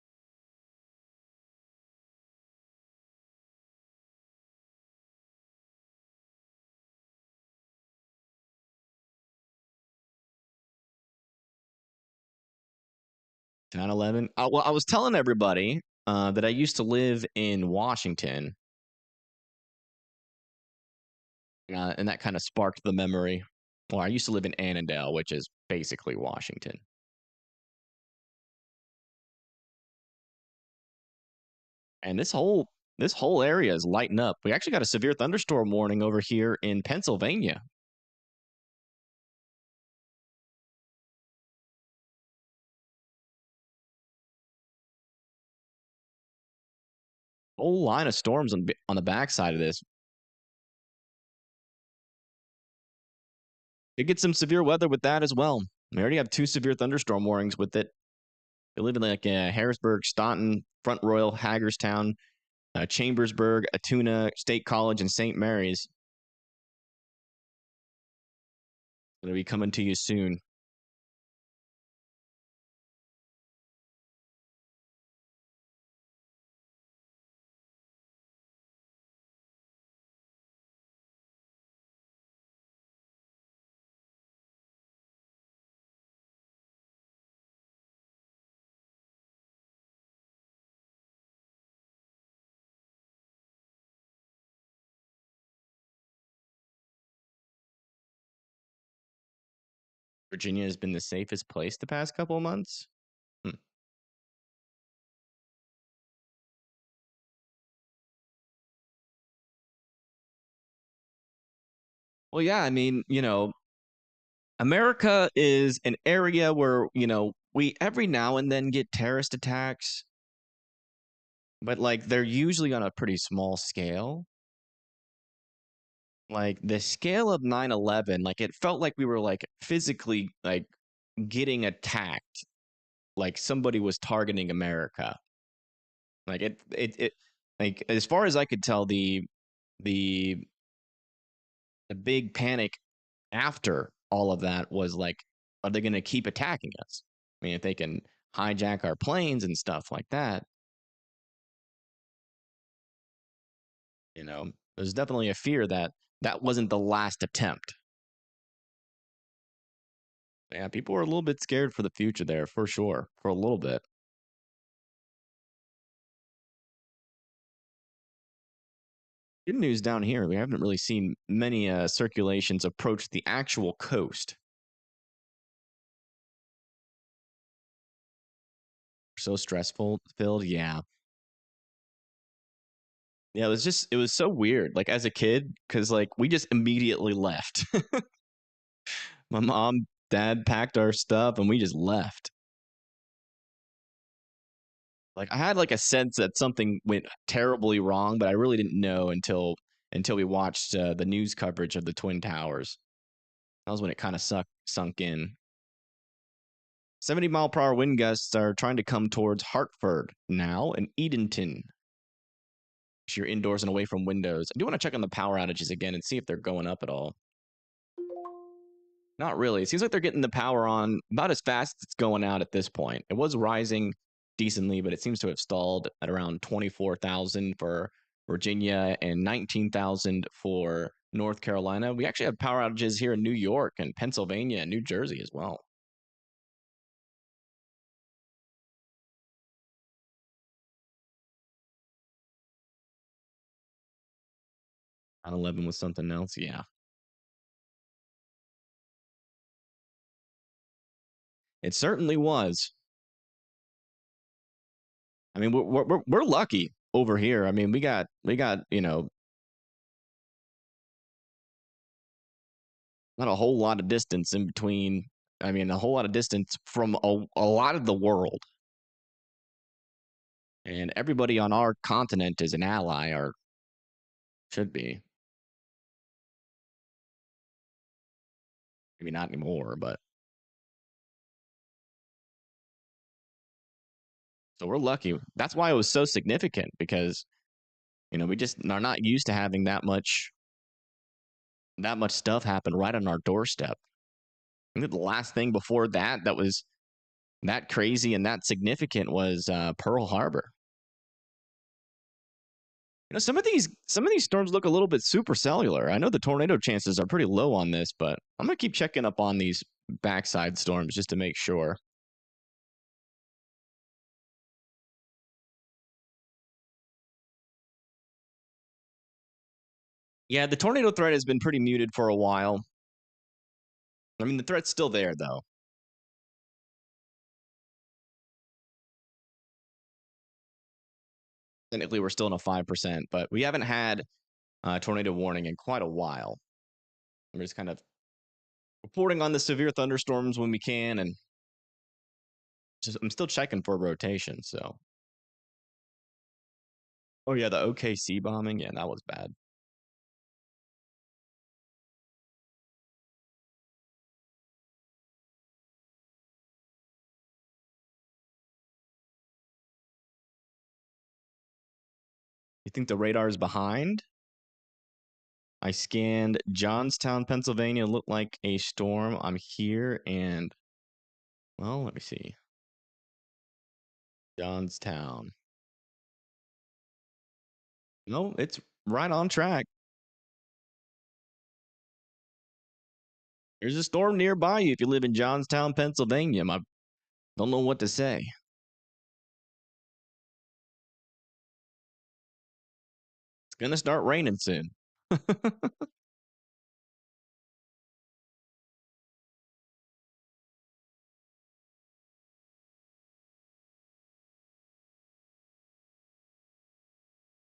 To 9/11. Well, I was telling everybody that I used to live in Washington, and that kind of sparked the memory. Well, I used to live in Annandale, which is basically Washington. And this whole area is lighting up. We actually got a severe thunderstorm warning over here in Pennsylvania. Whole line of storms on the backside of this. It gets some severe weather with that as well. We already have 2 severe thunderstorm warnings with it. We live in like Harrisburg, Staunton, Front Royal, Hagerstown, Chambersburg, Atuna, State College, and St. Mary's. Going to be coming to you soon. Virginia has been the safest place the past couple of months. Hmm. Well, yeah, I mean, America is an area where, we every now and then get terrorist attacks, but like they're usually on a pretty small scale. Like the scale of 9/11, like it felt like we were like physically like getting attacked, like somebody was targeting America. Like it like as far as I could tell, the the big panic after all of that was like, are they going to keep attacking us? I mean, if they can hijack our planes and stuff like that, there's definitely a fear that that wasn't the last attempt. Yeah, people were a little bit scared for the future there, for sure, for a little bit. Good news down here, we haven't really seen many circulations approach the actual coast. So stressful filled, yeah. Yeah, it was so weird. Like as a kid, because like we just immediately left. My mom, dad packed our stuff and we just left. Like I had like a sense that something went terribly wrong, but I really didn't know until we watched the news coverage of the Twin Towers. That was when it kind of sunk in. 70-mile-per-hour wind gusts are trying to come towards Hartford now and Edenton. So you're indoors and away from windows. I do want to check on the power outages again and see if they're going up at all. Not really. It seems like they're getting the power on about as fast as it's going out at this point. It was rising decently, but it seems to have stalled at around 24,000 for Virginia and 19,000 for North Carolina. We actually have power outages here in New York and Pennsylvania and New Jersey as well. 9/11 was something else. Yeah, it certainly was. I mean, we're lucky over here. I mean, we got not a whole lot of distance in between. I mean, a whole lot of distance from a lot of the world, and everybody on our continent is an ally, or should be. Maybe not anymore, but so we're lucky. That's why it was so significant because we just are not used to having that much stuff happen right on our doorstep. I think the last thing before that was that crazy and that significant was Pearl Harbor. Some of these storms look a little bit supercellular. I know the tornado chances are pretty low on this, but I'm gonna keep checking up on these backside storms just to make sure. Yeah, the tornado threat has been pretty muted for a while. I mean, the threat's still there though. Technically, we're still in a 5%, but we haven't had a tornado warning in quite a while. I'm just kind of reporting on the severe thunderstorms when we can, and I'm still checking for rotation. So, oh yeah, the OKC bombing, yeah, that was bad. You think the radar is behind? I scanned Johnstown, Pennsylvania. Looked like a storm. I'm here, and well, let me see. Johnstown. No, it's right on track. There's a storm nearby you if you live in Johnstown, Pennsylvania. I don't know what to say. It's gonna start raining soon.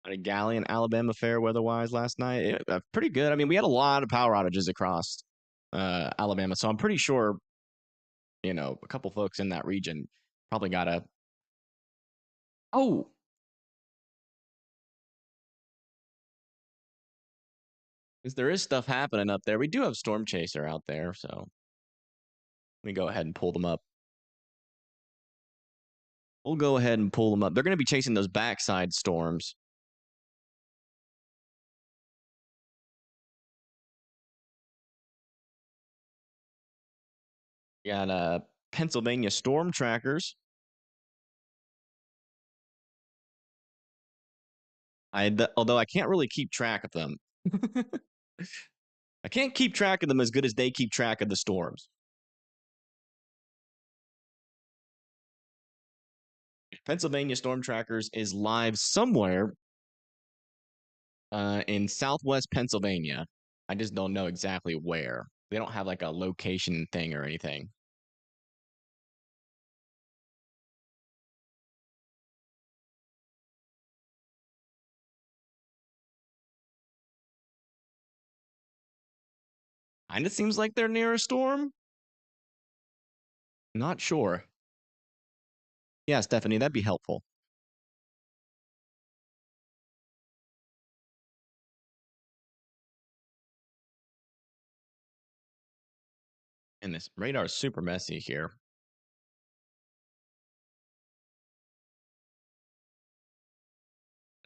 A Galleon, Alabama fair weather-wise last night. Pretty good. I mean, we had a lot of power outages across Alabama, so I'm pretty sure a couple folks in that region probably got a. Oh, because there is stuff happening up there. We do have Storm Chaser out there, so let me go ahead and pull them up. We'll go ahead and pull them up. They're going to be chasing those backside storms. We got Pennsylvania storm trackers. Although I can't really keep track of them. I can't keep track of them as good as they keep track of the storms. Pennsylvania Storm Trackers is live somewhere in southwest Pennsylvania. I just don't know exactly where. They don't have like a location thing or anything. Kind of seems like they're near a storm. Not sure. Yeah, Stephanie, that'd be helpful. And this radar is super messy here.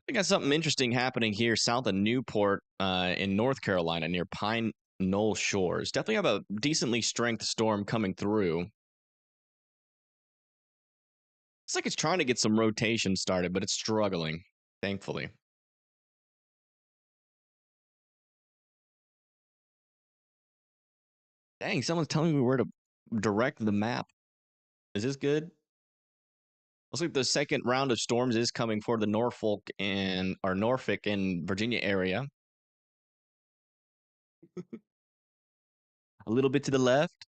We got something interesting happening here south of Newport in North Carolina near Pine Knoll Shores. Definitely have a decently strength storm coming through. It's like it's trying to get some rotation started, but it's struggling, thankfully. Dang, someone's telling me where to direct the map. Is this good? Looks like the second round of storms is coming for the Norfolk and or Norfolk and Virginia area. A little bit to the left.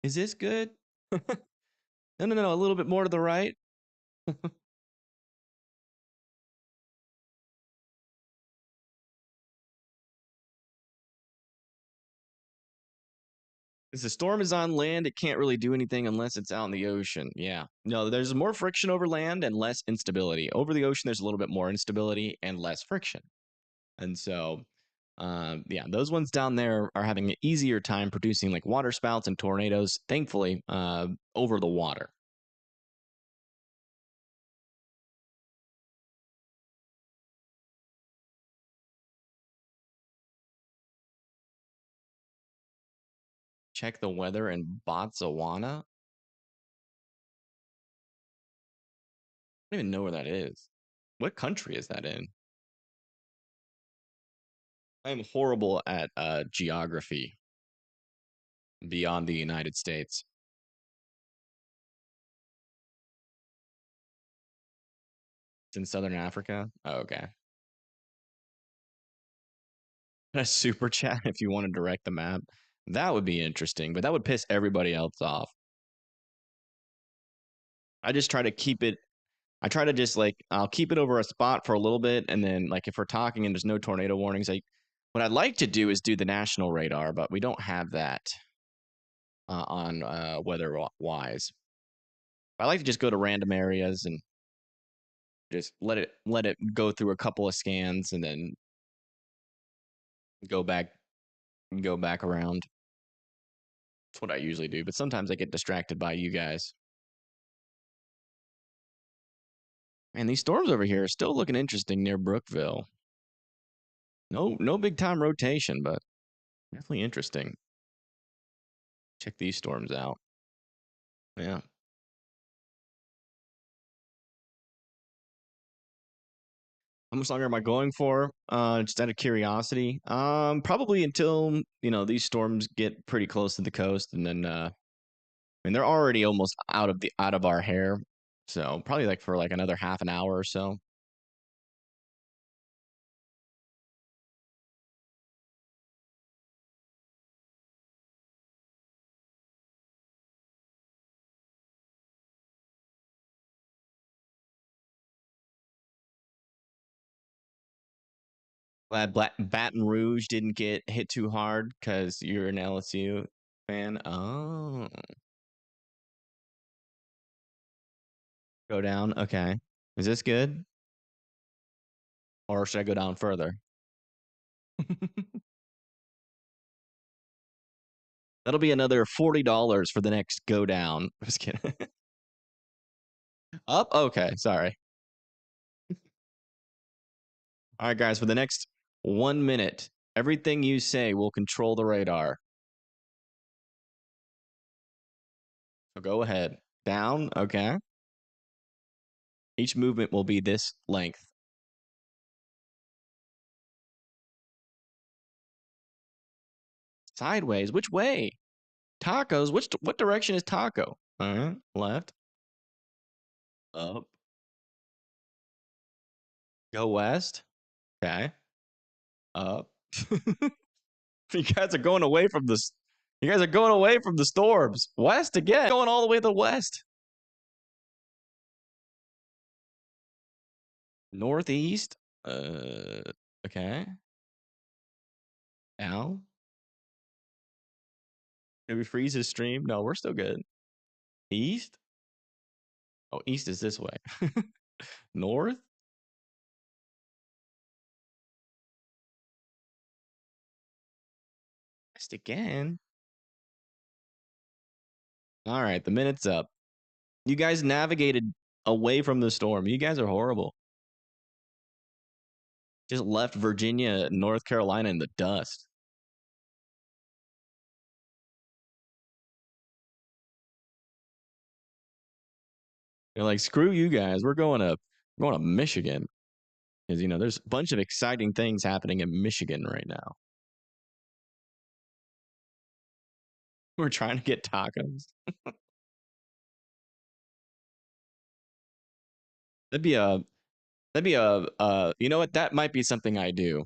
Is this good? No, no, no. A little bit more to the right. If the storm is on land, it can't really do anything unless it's out in the ocean. Yeah. No, there's more friction over land and less instability. Over the ocean, there's a little bit more instability and less friction. And so, yeah, those ones down there are having an easier time producing like water spouts and tornadoes, thankfully, over the water. Check the weather in Botswana. I don't even know where that is. What country is that in? I am horrible at geography beyond the United States. It's in Southern Africa. Oh, okay. A super chat if you want to direct the map. That would be interesting, but that would piss everybody else off. I just try to keep it. I try to just like I'll keep it over a spot for a little bit, and then like if we're talking and there's no tornado warnings, like what I'd like to do is do the national radar, but we don't have that on weather wise. I like to just go to random areas and just let it go through a couple of scans and then go back go back around. That's what I usually do, but sometimes I get distracted by you guys. And these storms over here are still looking interesting near Brookville. No big time rotation, but definitely interesting. Check these storms out. Yeah. How much longer am I going for? Just out of curiosity. Probably until, these storms get pretty close to the coast, and then I mean they're already almost out of our hair. So probably like for like another half an hour or so. Glad Baton Rouge didn't get hit too hard because you're an LSU fan. Oh, go down. Okay. Is this good? Or should I go down further? That'll be another $40 for the next go down. Just kidding. Up? Okay, sorry. All right, guys, for the next 1 minute, everything you say will control the radar. So go ahead. Down, okay. Each movement will be this length. Sideways, which way? Tacos, what direction is taco? All right, left. Up. Go west. Okay. Up. You guys are going away from this. You guys are going away from the storms. West again. Going all the way to the west. Northeast. Okay. Down. Maybe freeze his stream. No, we're still good. East. Oh, east is this way. North. West again. All right, the minute's up. You guys navigated away from the storm. You guys are horrible. Just left Virginia, North Carolina in the dust. You're like, screw you guys. We're going to Michigan. Because there's a bunch of exciting things happening in Michigan right now. We're trying to get tacos. That'd be a you know what? That might be something I do.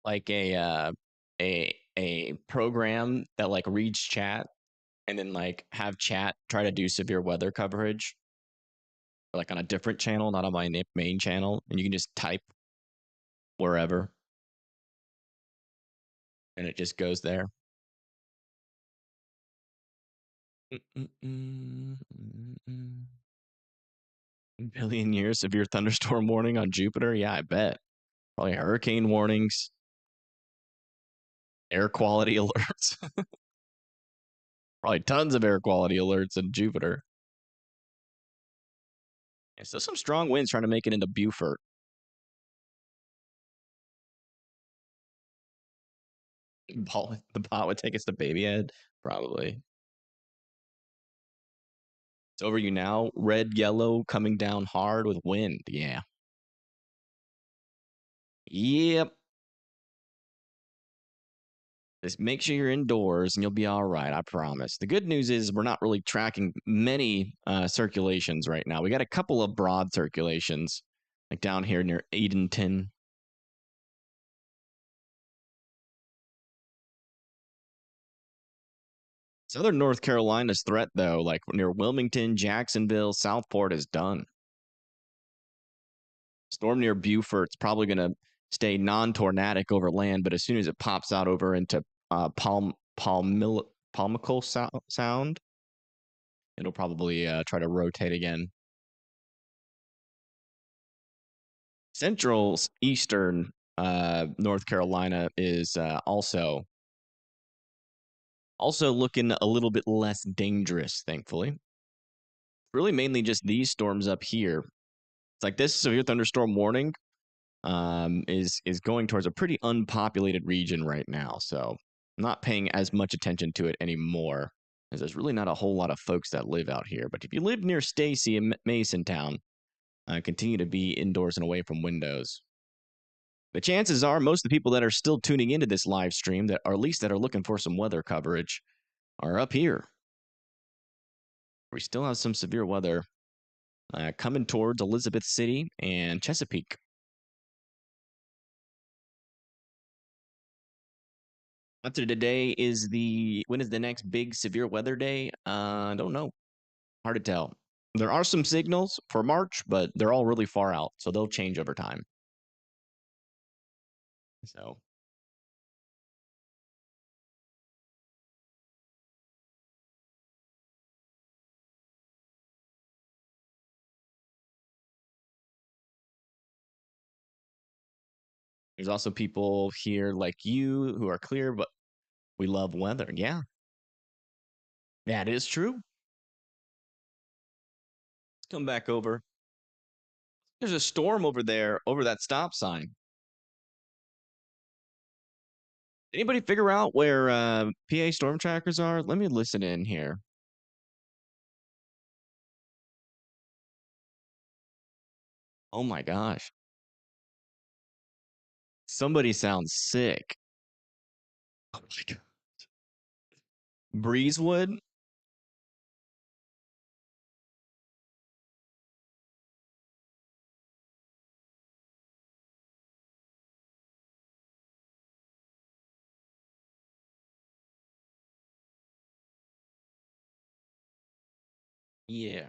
like a program that like reads chat and then like have chat try to do severe weather coverage like on a different channel, not on my main channel, and you can just type wherever and it just goes there. Billion years severe thunderstorm warning on Jupiter. Yeah, I bet. Probably hurricane warnings, air quality alerts. Probably tons of air quality alerts in Jupiter. And still some strong winds trying to make it into Beaufort. The bot would take us to Babyhead, probably. It's over you now. Red, yellow, coming down hard with wind. Yeah. Yep. Just make sure you're indoors and you'll be all right. I promise. The good news is we're not really tracking many circulations right now. We got a couple of broad circulations, like down here near Edenton. Southern North Carolina's threat, though, like near Wilmington, Jacksonville, Southport, is done. Storm near Beaufort's probably going to stay non-tornadic over land, but as soon as it pops out over into Palmical Sound, it'll probably try to rotate again. Central Eastern North Carolina is also looking a little bit less dangerous, thankfully. Really, mainly just these storms up here. It's like this severe thunderstorm warning is going towards a pretty unpopulated region right now, so I'm not paying as much attention to it anymore, as there's really not a whole lot of folks that live out here. But if you live near Stacy and Masontown, continue to be indoors and away from windows. The chances are most of the people that are still tuning into this live stream, that or at least that are looking for some weather coverage, are up here. We still have some severe weather coming towards Elizabeth City and Chesapeake. After today is when is the next big severe weather day? I don't know. Hard to tell. There are some signals for March, but they're all really far out, so they'll change over time. So there's also people here like you who are clear, but we love weather. Yeah, that is true. Let's come back over. There's a storm over there, over that stop sign. Anybody figure out where PA storm trackers are? Let me listen in here. Oh my gosh. Somebody sounds sick. Oh my god. Breezewood? Yeah.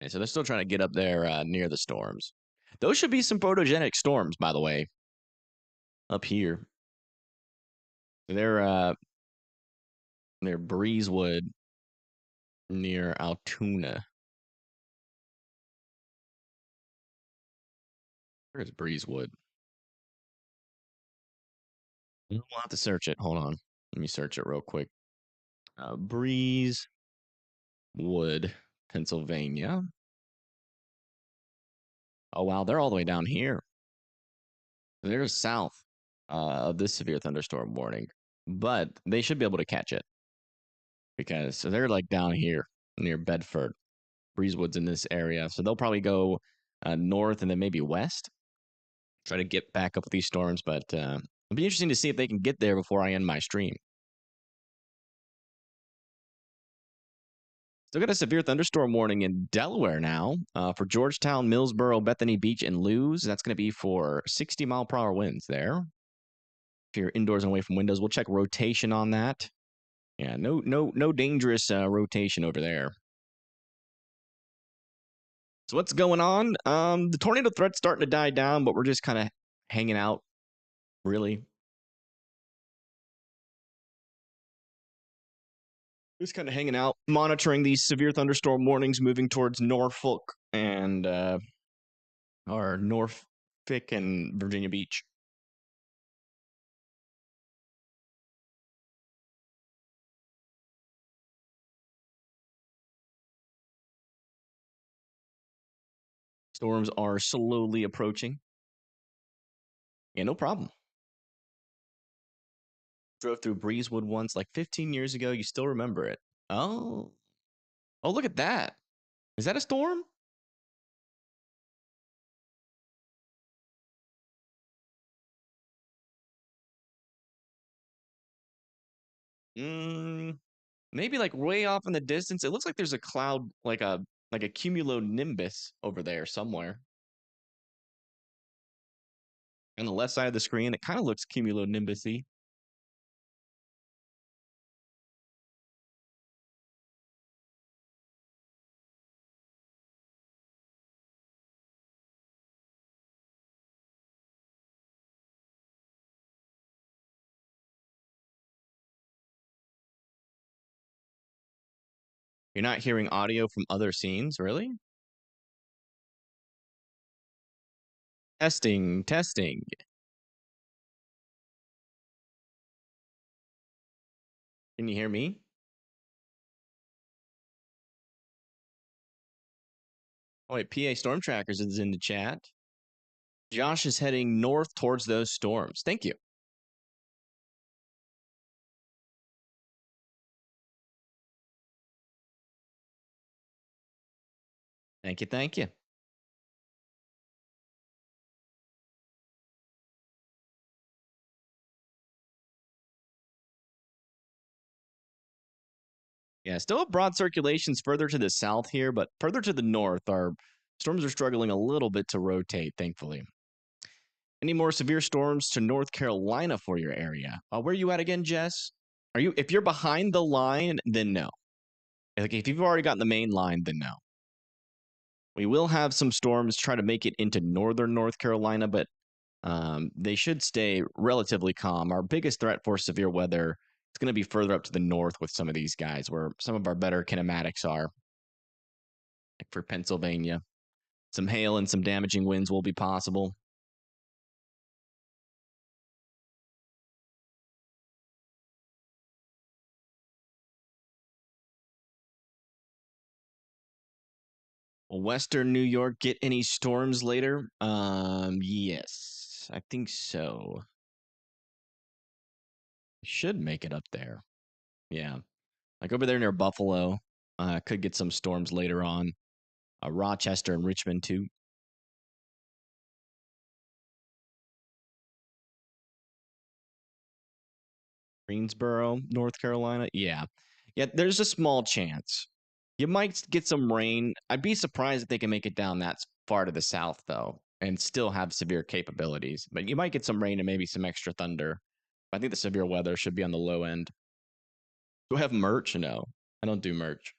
And so they're still trying to get up there near the storms. Those should be some photogenic storms, by the way. Up here. They're Breezewood near Altoona. Where's Breezewood? We'll have to search it. Hold on. Let me search it real quick. Breezewood, Pennsylvania. Oh, wow. They're all the way down here. They're south of this severe thunderstorm warning, but they should be able to catch it because they're like down here near Bedford. Breezewood's in this area, so they'll probably go north and then maybe west, try to get back up with these storms. But it'll be interesting to see if they can get there before I end my stream. Still got a severe thunderstorm warning in Delaware now for Georgetown, Millsboro, Bethany Beach, and Lewes. That's going to be for 60-mile-per-hour winds there. If you're indoors and away from windows, we'll check rotation on that. Yeah, no dangerous rotation over there. So what's going on? The tornado threat's starting to die down, but we're just kind of hanging out, really. Just kind of hanging out, monitoring these severe thunderstorm warnings moving towards Norfolk and or Norfolk and Virginia Beach. Storms are slowly approaching. Yeah, no problem. Drove through Breezewood once like 15 years ago. You still remember it. Oh. Oh, look at that. Is that a storm? Maybe like way off in the distance. It looks like there's a cloud, like a cumulonimbus over there somewhere. On the left side of the screen, it kind of looks cumulonimbusy. You're not hearing audio from other scenes, really? Testing, testing. Can you hear me? Oh, wait, PA Storm Trackers is in the chat. Josh is heading north towards those storms. Thank you. Thank you, thank you. Yeah, still have broad circulations further to the south here, but further to the north, our storms are struggling a little bit to rotate, thankfully. Any more severe storms to North Carolina for your area? Where are you at again, Jess? If you're behind the line, then no. Like if you've already gotten the main line, then no. We will have some storms try to make it into northern North Carolina, but they should stay relatively calm. Our biggest threat for severe weather is going to be further up to the north with some of these guys, where some of our better kinematics are. Like for Pennsylvania, some hail and some damaging winds will be possible. Will Western New York get any storms later? Yes, I think so. Should make it up there. Yeah, like over there near Buffalo, could get some storms later on. Rochester and Richmond too. Greensboro, North Carolina. Yeah. Yeah, there's a small chance. You might get some rain. I'd be surprised if they can make it down that far to the south, though, and still have severe capabilities. But you might get some rain and maybe some extra thunder. I think the severe weather should be on the low end. Do I have merch? No, I don't do merch.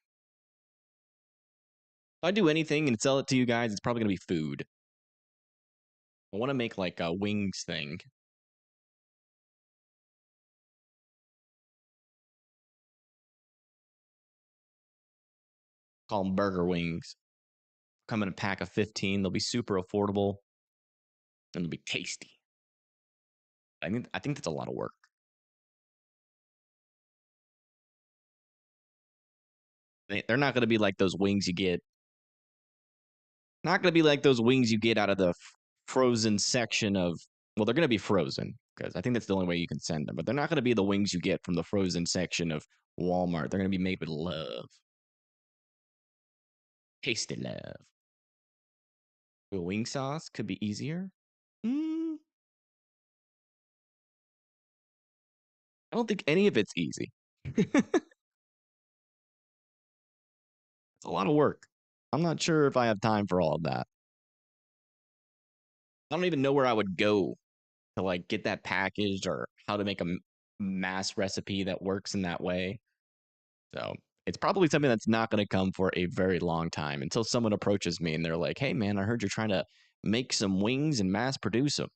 If I do anything and sell it to you guys, it's probably going to be food. I want to make like a wings thing. Call them burger wings. Come in a pack of 15. They'll be super affordable and they'll be tasty. I think that's a lot of work. They're not going to be like those wings you get. Not going to be like those wings you get out of the frozen section of. Well, they're going to be frozen because I think that's the only way you can send them. But they're not going to be the wings you get from the frozen section of Walmart. They're going to be made with love. Tasty love. The wing sauce could be easier. I don't think any of it's easy. It's a lot of work. I'm not sure if I have time for all of that. I don't even know where I would go to like get that packaged or how to make a mass recipe that works in that way. So it's probably something that's not going to come for a very long time until someone approaches me and they're like, "Hey, man, I heard you're trying to make some wings and mass produce them."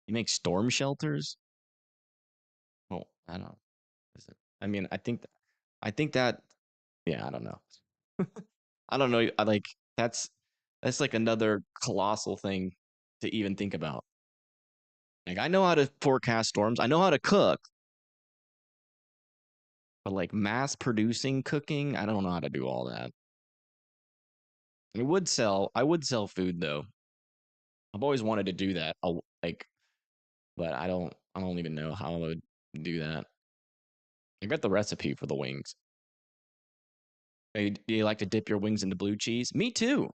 You make storm shelters? Well, I don't know. Is it? I mean, I think that, yeah, I don't know. I don't know. I like that's that's like another colossal thing to even think about. Like I know how to forecast storms. I know how to cook, but like mass producing cooking, I don't know how to do all that. I would sell food though. I've always wanted to do that. Like, but I don't even know how I would do that. I got the recipe for the wings. Hey, do you like to dip your wings into blue cheese? Me too,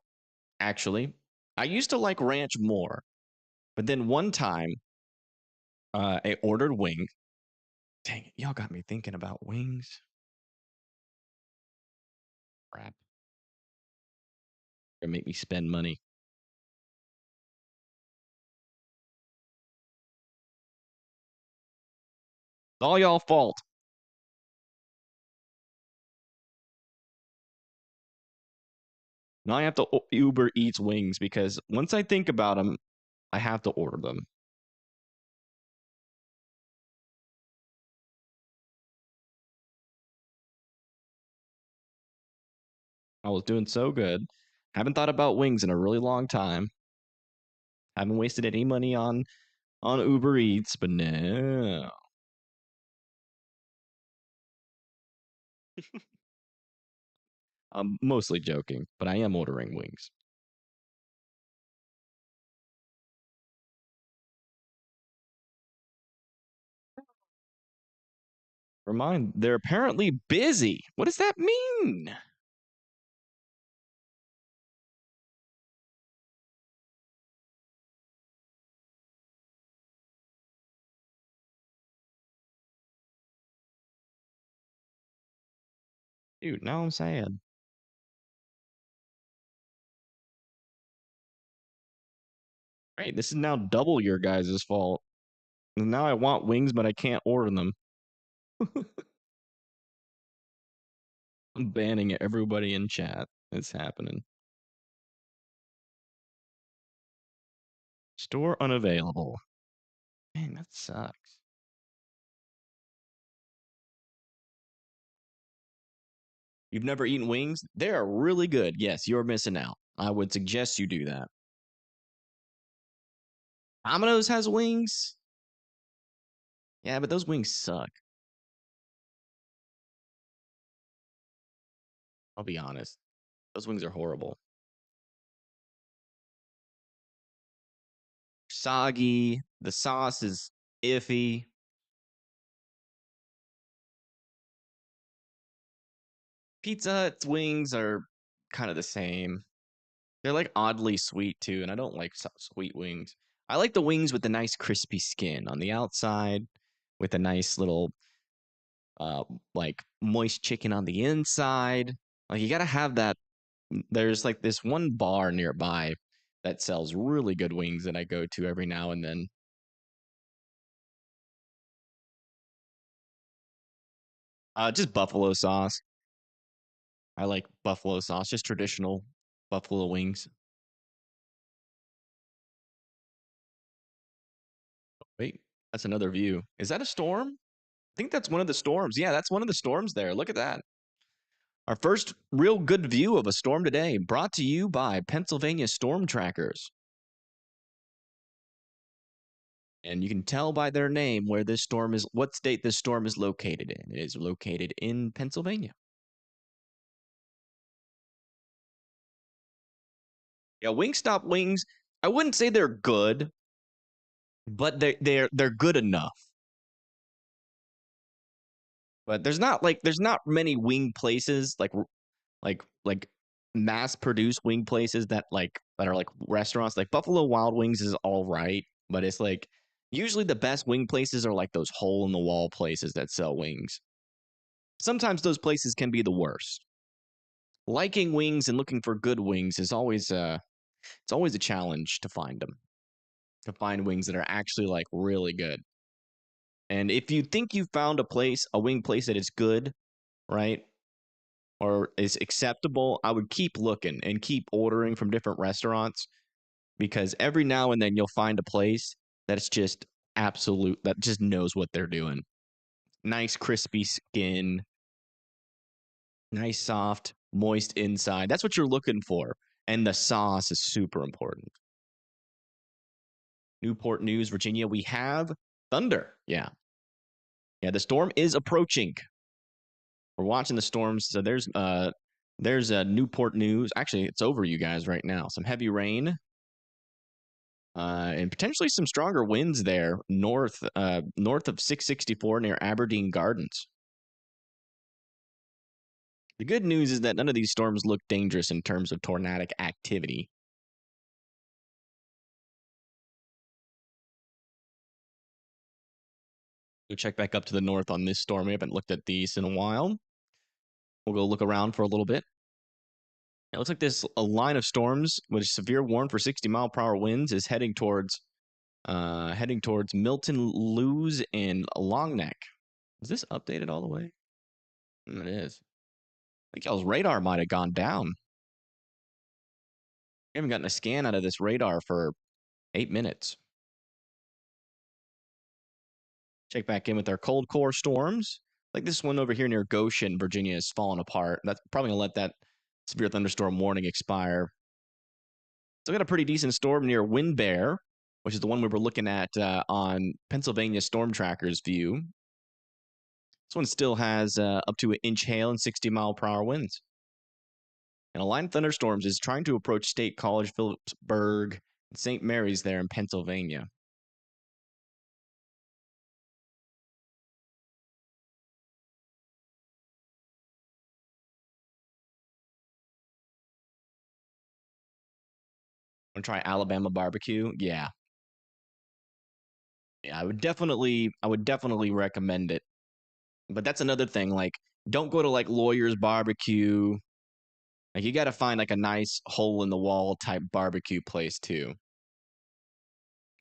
actually. I used to like ranch more, but then one time, I ordered wings. Dang it, y'all got me thinking about wings. Crap, gonna make me spend money. It's all y'all fault. Now I have to Uber Eats wings because once I think about them, I have to order them. I was doing so good. Haven't thought about wings in a really long time. Haven't wasted any money on Uber Eats, but no. I'm mostly joking, but I am ordering wings. Remind they're apparently busy. What does that mean? Dude, now I'm sad. Right, this is now double your guys' fault. And now I want wings, but I can't order them. I'm banning everybody in chat. It's happening. Store unavailable. Man, that sucks. You've never eaten wings? They are really good. Yes, you're missing out. I would suggest you do that. Domino's has wings? Yeah, but those wings suck. I'll be honest. Those wings are horrible. Soggy. The sauce is iffy. Pizza Hut's wings are kind of the same. They're like oddly sweet too, and I don't like sweet wings. I like the wings with the nice crispy skin on the outside, with a nice little uh like moist chicken on the inside. Like you gotta have that. There's like this one bar nearby that sells really good wings that I go to every now and then. Just buffalo sauce. I like buffalo sauce, just traditional buffalo wings. Wait, that's another view. Is that a storm? I think that's one of the storms. Yeah, that's one of the storms there. Look at that. Our first real good view of a storm today, brought to you by Pennsylvania Storm Trackers. And you can tell by their name where this storm is, what state this storm is located in. It is located in Pennsylvania. Yeah, Wingstop wings, I wouldn't say they're good, but they're good enough. But there's not many wing places like mass produced wing places that are like restaurants. Like Buffalo Wild Wings is all right, but it's like Usually the best wing places are like those hole in the wall places that sell wings. Sometimes those places can be the worst. Liking wings and looking for good wings is always it's always a challenge to find them. To find wings that are actually like really good. And if you think you found a wing place that is good, right? Or is acceptable, I would keep looking and keep ordering from different restaurants, because every now and then you'll find a place that's just that just knows what they're doing. Nice crispy skin, nice soft, moist inside. That's what you're looking for. And the sauce is super important. Newport News, Virginia, we have thunder. Yeah. Yeah, the storm is approaching. We're watching the storms. So there's Newport News. Actually, it's over you guys right now. Some heavy rain. And potentially some stronger winds there north of 664 near Aberdeen Gardens. The good news is that none of these storms look dangerous in terms of tornadic activity. Go check back up to the north on this storm. We haven't looked at these in a while. We'll go look around for a little bit. It looks like a line of storms with severe warning for 60-mile-per-hour winds is heading towards Milton, Lewes, and Longneck. Is this updated all the way? It is. I think y'all's radar might have gone down. We haven't gotten a scan out of this radar for 8 minutes. Check back in with our cold core storms. Like this one over here near Goshen, Virginia, is falling apart. That's probably going to let that severe thunderstorm warning expire. Still got a pretty decent storm near Wind Bear, which is the one we were looking at on Pennsylvania Storm Tracker's view. This one still has up to an inch hail and 60-mile-per-hour winds. And a line of thunderstorms is trying to approach State College, Phillipsburg, and St. Mary's there in Pennsylvania. Want to try Alabama barbecue? Yeah. Yeah, I would definitely recommend it. But that's another thing. Like, don't go to like Lawyer's Barbecue. Like, you got to find like a nice hole in the wall type barbecue place too.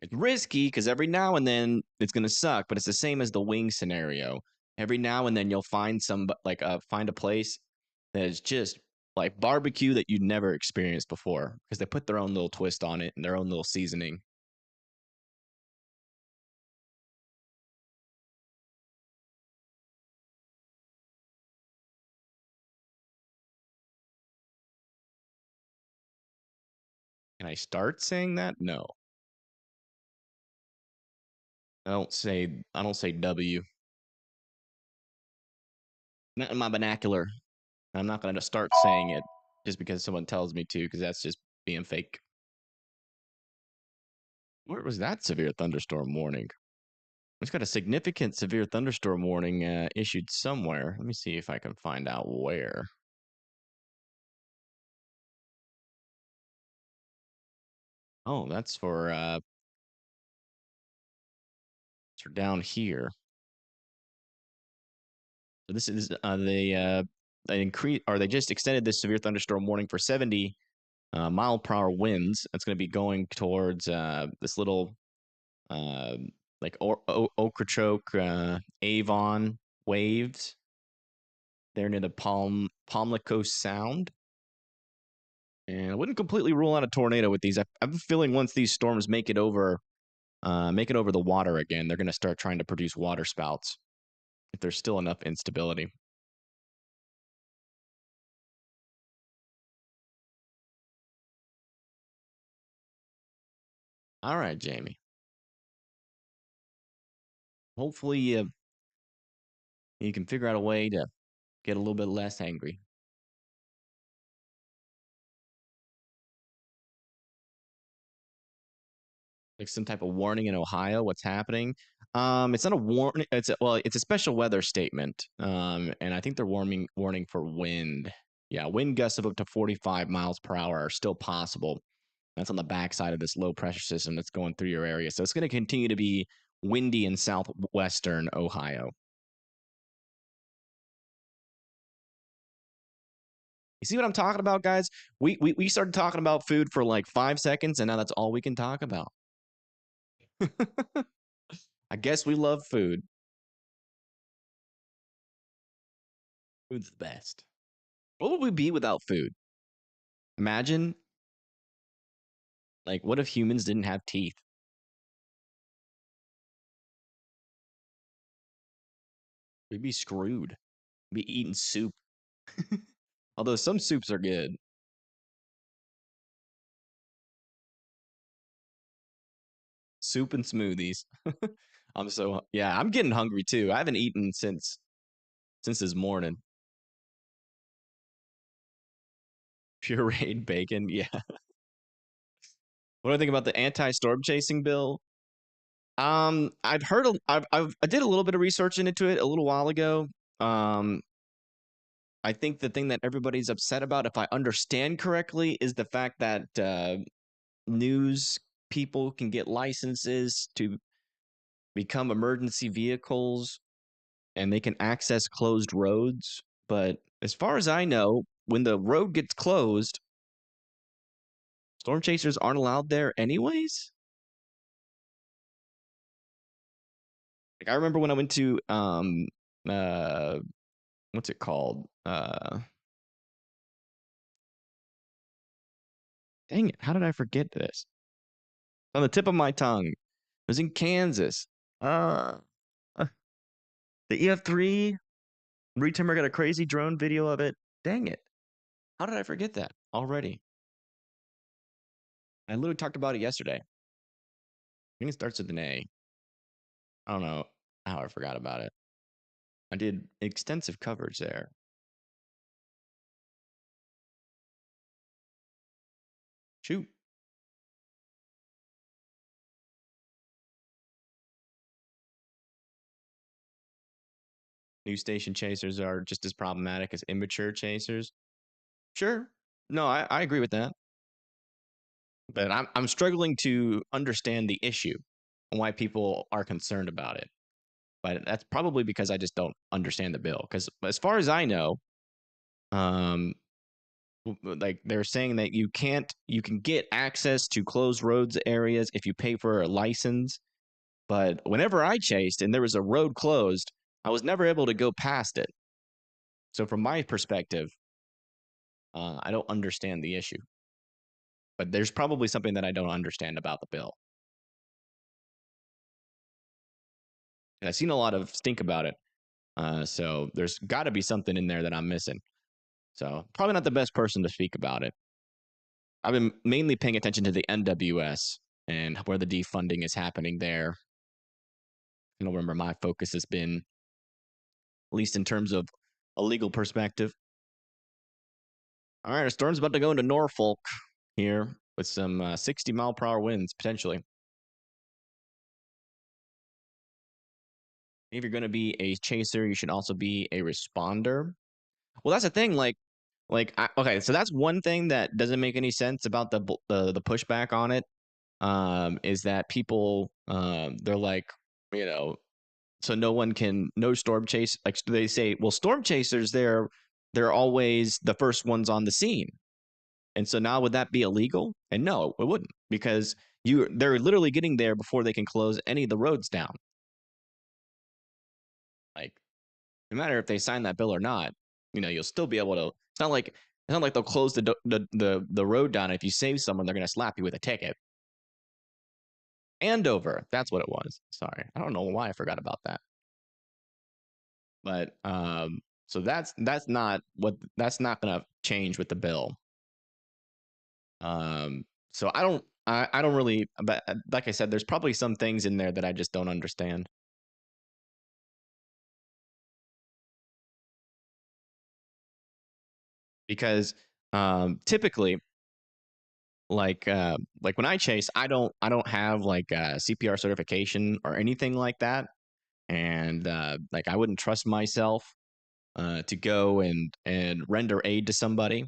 It's risky because every now and then it's gonna suck, but it's the same as the wing scenario. Every now and then you'll find find a place that is just like barbecue that you'd never experienced before, because they put their own little twist on it and their own little seasoning. Can I start saying that? No. I don't say W. Not in my vernacular. I'm not going to start saying it just because someone tells me to, because that's just being fake. Where was that severe thunderstorm warning? It's got a significant severe thunderstorm warning issued somewhere. Let me see if I can find out where. Oh, that's for down here. So this is they just extended this severe thunderstorm warning for 70 mile-per-hour winds. That's going to be going towards this little like Okeechobee, Avon waves. They're near the Pamlico Sound. And I wouldn't completely rule out a tornado with these. I have a feeling once these storms make it over the water again, they're going to start trying to produce water spouts if there's still enough instability. All right, Jamie. Hopefully you can figure out a way to get a little bit less angry. Like some type of warning in Ohio, what's happening? It's not a warning. It's a special weather statement. And I think they're warning for wind. Yeah, wind gusts of up to 45 miles per hour are still possible. That's on the backside of this low pressure system that's going through your area. So it's going to continue to be windy in southwestern Ohio. You see what I'm talking about, guys? We started talking about food for like 5 seconds, and now that's all we can talk about. I guess we love food. Food's the best. What would we be without food? Imagine, like, what if humans didn't have teeth? We'd be screwed. We'd be eating soup. Although some soups are good. Soup and smoothies. I'm getting hungry too. I haven't eaten since this morning. Pureed bacon, yeah. What do I think about the anti-storm chasing bill? I've heard, I did a little bit of research into it a little while ago. I think the thing that everybody's upset about, if I understand correctly, is the fact that news people can get licenses to become emergency vehicles and they can access closed roads. But as far as I know, when the road gets closed, storm chasers aren't allowed there anyways. Like I remember when I went to what's it called? Dang it, how did I forget this? On the tip of my tongue. It was in Kansas. Uh, the EF3 Retimmer got a crazy drone video of it. Dang it. How did I forget that already? I literally talked about it yesterday. I think it starts with an A. I don't know how I forgot about it. I did extensive coverage there. Shoot. News station chasers are just as problematic as immature chasers. Sure. No, I agree with that. But I'm struggling to understand the issue and why people are concerned about it. But that's probably because I just don't understand the bill. Because as far as I know, like they're saying that you can get access to closed roads areas if you pay for a license. But whenever I chased and there was a road closed, I was never able to go past it. So from my perspective, I don't understand the issue. But there's probably something that I don't understand about the bill. And I've seen a lot of stink about it. So there's got to be something in there that I'm missing. So probably not the best person to speak about it. I've been mainly paying attention to the NWS and where the defunding is happening there. I don't remember my focus has been, at least in terms of a legal perspective. All right, a storm's about to go into Norfolk here with some 60-mile-per-hour winds potentially. If you're going to be a chaser, you should also be a responder. Well, that's the thing. Okay, so that's one thing that doesn't make any sense about the pushback on it. Is that people they're like, you know, so no storm chase. Like they say, well, storm chasers they're always the first ones on the scene, and so now would that be illegal? And no, it wouldn't, because they're literally getting there before they can close any of the roads down. Like, no matter if they sign that bill or not, you'll still be able to. It's not like they'll close the road down. If you save someone, they're gonna slap you with a ticket. Andover, that's what it was. Sorry, I don't know why I forgot about that. But so that's not gonna change with the bill. So I don't really. But like I said, there's probably some things in there that I just don't understand. Because typically, like when I chase, I don't have like a CPR certification or anything like that, and like I wouldn't trust myself to go and render aid to somebody.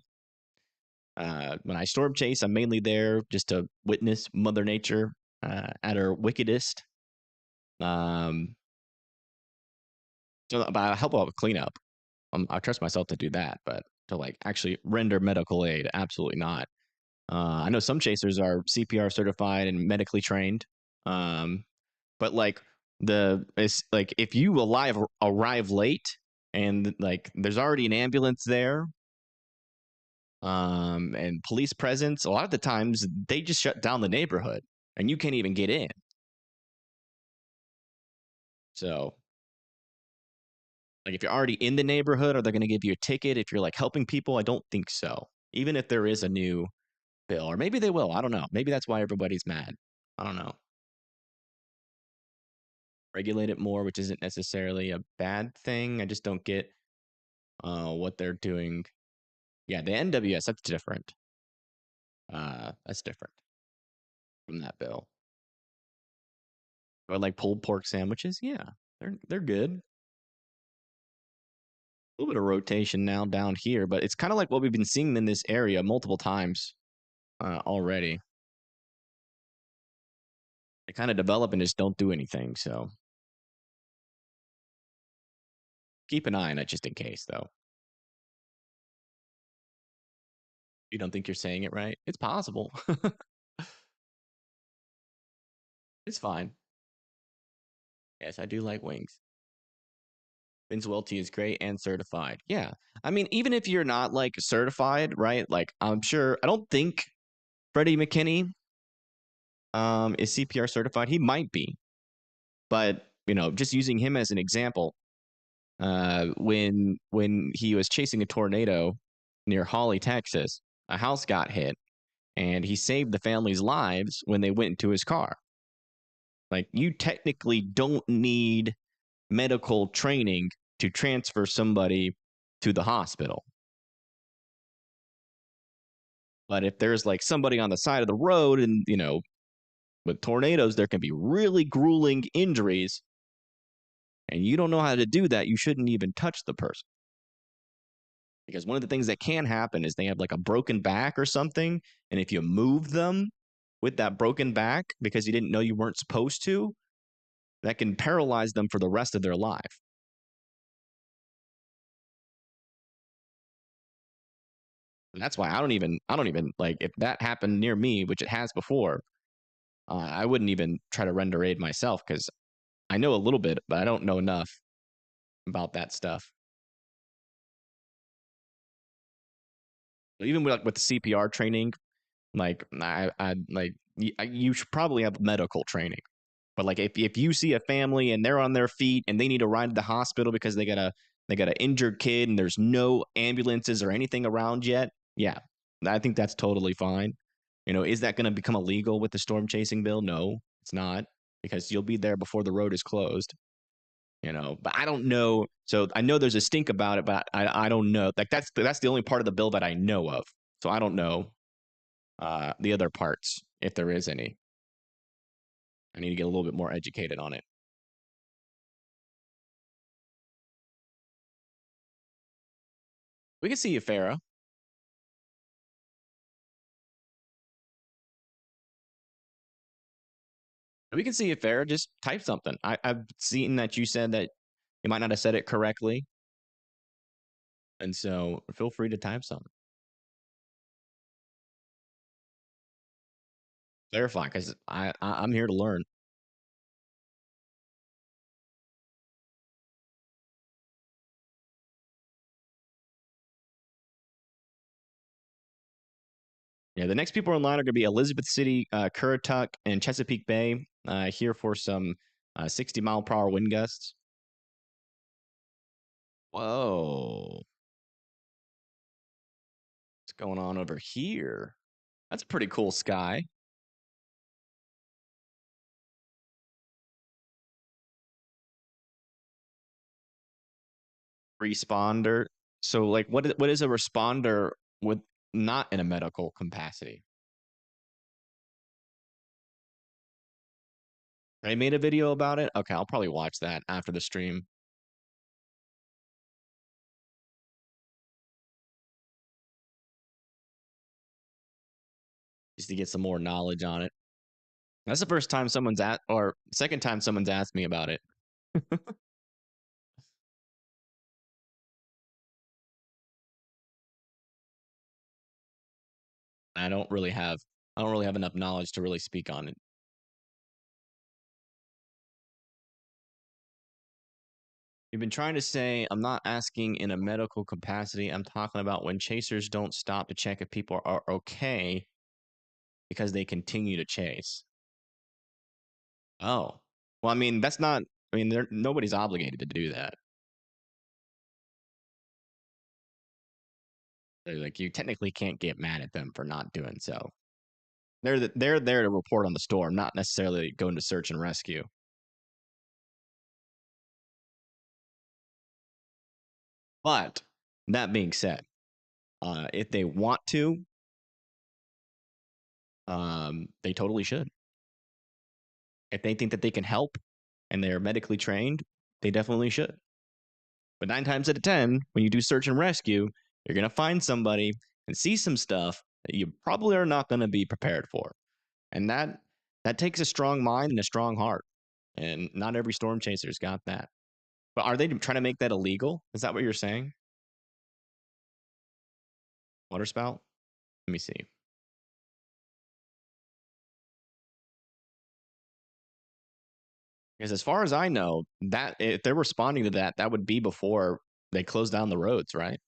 When I storm chase, I'm mainly there just to witness Mother Nature at her wickedest. Um, so, but I help out with cleanup. I trust myself to do that, but to like actually render medical aid, absolutely not. I know some chasers are CPR certified and medically trained, but like it's like if you arrive late and like there's already an ambulance there, and police presence, a lot of the times they just shut down the neighborhood and you can't even get in. So like if you're already in the neighborhood, are they going to give you a ticket if you're like helping people? I don't think so. Even if there is a new bill, or maybe they will. I don't know. Maybe that's why everybody's mad. I don't know. Regulate it more, which isn't necessarily a bad thing. I just don't get what they're doing. Yeah, the NWS, that's different. That's different from that bill. Or like pulled pork sandwiches. Yeah, they're good. A little bit of rotation now down here, but it's kind of like what we've been seeing in this area multiple times already. They kind of develop and just don't do anything. So keep an eye on it just in case, though. You don't think you're saying it right? It's possible. It's fine. Yes, I do like wings. Vince Welty is great and certified. Yeah. I mean, even if you're not like certified, right? Like I'm sure I don't think Freddie McKinney is CPR certified. He might be. But, you know, just using him as an example, when he was chasing a tornado near Holly, Texas, a house got hit and he saved the family's lives when they went into his car. Like you technically don't need medical training to transfer somebody to the hospital. But if there's like somebody on the side of the road and, you know, with tornadoes, there can be really grueling injuries and you don't know how to do that, you shouldn't even touch the person. Because one of the things that can happen is they have like a broken back or something. And if you move them with that broken back because you didn't know you weren't supposed to, that can paralyze them for the rest of their life. And that's why I don't even like if that happened near me, which it has before, I wouldn't even try to render aid myself because I know a little bit, but I don't know enough about that stuff. Even with the CPR training, like I like you should probably have medical training. But like if you see a family and they're on their feet and they need a ride to the hospital because they got an injured kid and there's no ambulances or anything around yet, yeah, I think that's totally fine. You know, is that going to become illegal with the storm chasing bill? No, it's not because you'll be there before the road is closed. You know, but I don't know. So I know there's a stink about it, but I don't know. Like that's the only part of the bill that I know of. So I don't know the other parts if there is any. I need to get a little bit more educated on it. We can see you, Farah. We can see you, Farah. Just type something. I've seen that you said that you might not have said it correctly, and so feel free to type something. Clarify, because I'm here to learn. Yeah, the next people in line are going to be Elizabeth City, Currituck, and Chesapeake Bay. Here for some 60-mile-per-hour wind gusts. Whoa, what's going on over here? That's a pretty cool sky. Responder. So, like, what is a responder with not in a medical capacity? They made a video about it. Okay, I'll probably watch that after the stream. Just to get some more knowledge on it. That's the first time someone's or second time someone's asked me about it. I don't really have enough knowledge to really speak on it. You've been trying to say I'm not asking in a medical capacity. I'm talking about when chasers don't stop to check if people are okay because they continue to chase. Oh. Well, I mean, that's not I mean, nobody's obligated to do that. Like you technically can't get mad at them for not doing so. They're there to report on the storm, not necessarily go into search and rescue. But that being said, if they want to, they totally should. If they think that they can help and they're medically trained, they definitely should. But 9 times out of 10, when you do search and rescue, you're going to find somebody and see some stuff that you probably are not going to be prepared for. And that takes a strong mind and a strong heart. And not every storm chaser's got that. But are they trying to make that illegal? Is that what you're saying? Water spout? Let me see. Because as far as I know, that if they're responding to that, that would be before they close down the roads, right?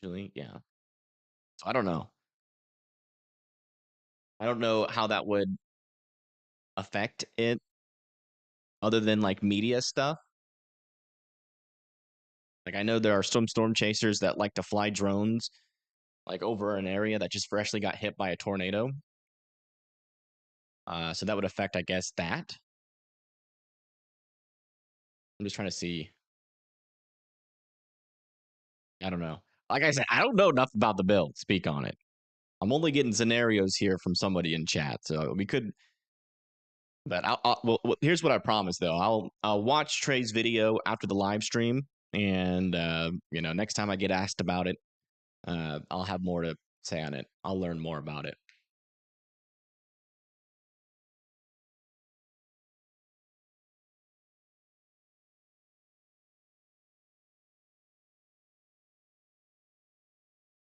Usually, yeah. So I don't know. I don't know how that would affect it other than like media stuff. Like I know there are some storm chasers that like to fly drones like over an area that just freshly got hit by a tornado. So that would affect, I guess, that. I'm just trying to see. I don't know. Like I said, I don't know enough about the bill to speak on it. I'm only getting scenarios here from somebody in chat, so we could. But well, here's what I promise though. I'll watch Trey's video after the live stream, and next time I get asked about it, I'll have more to say on it. I'll learn more about it.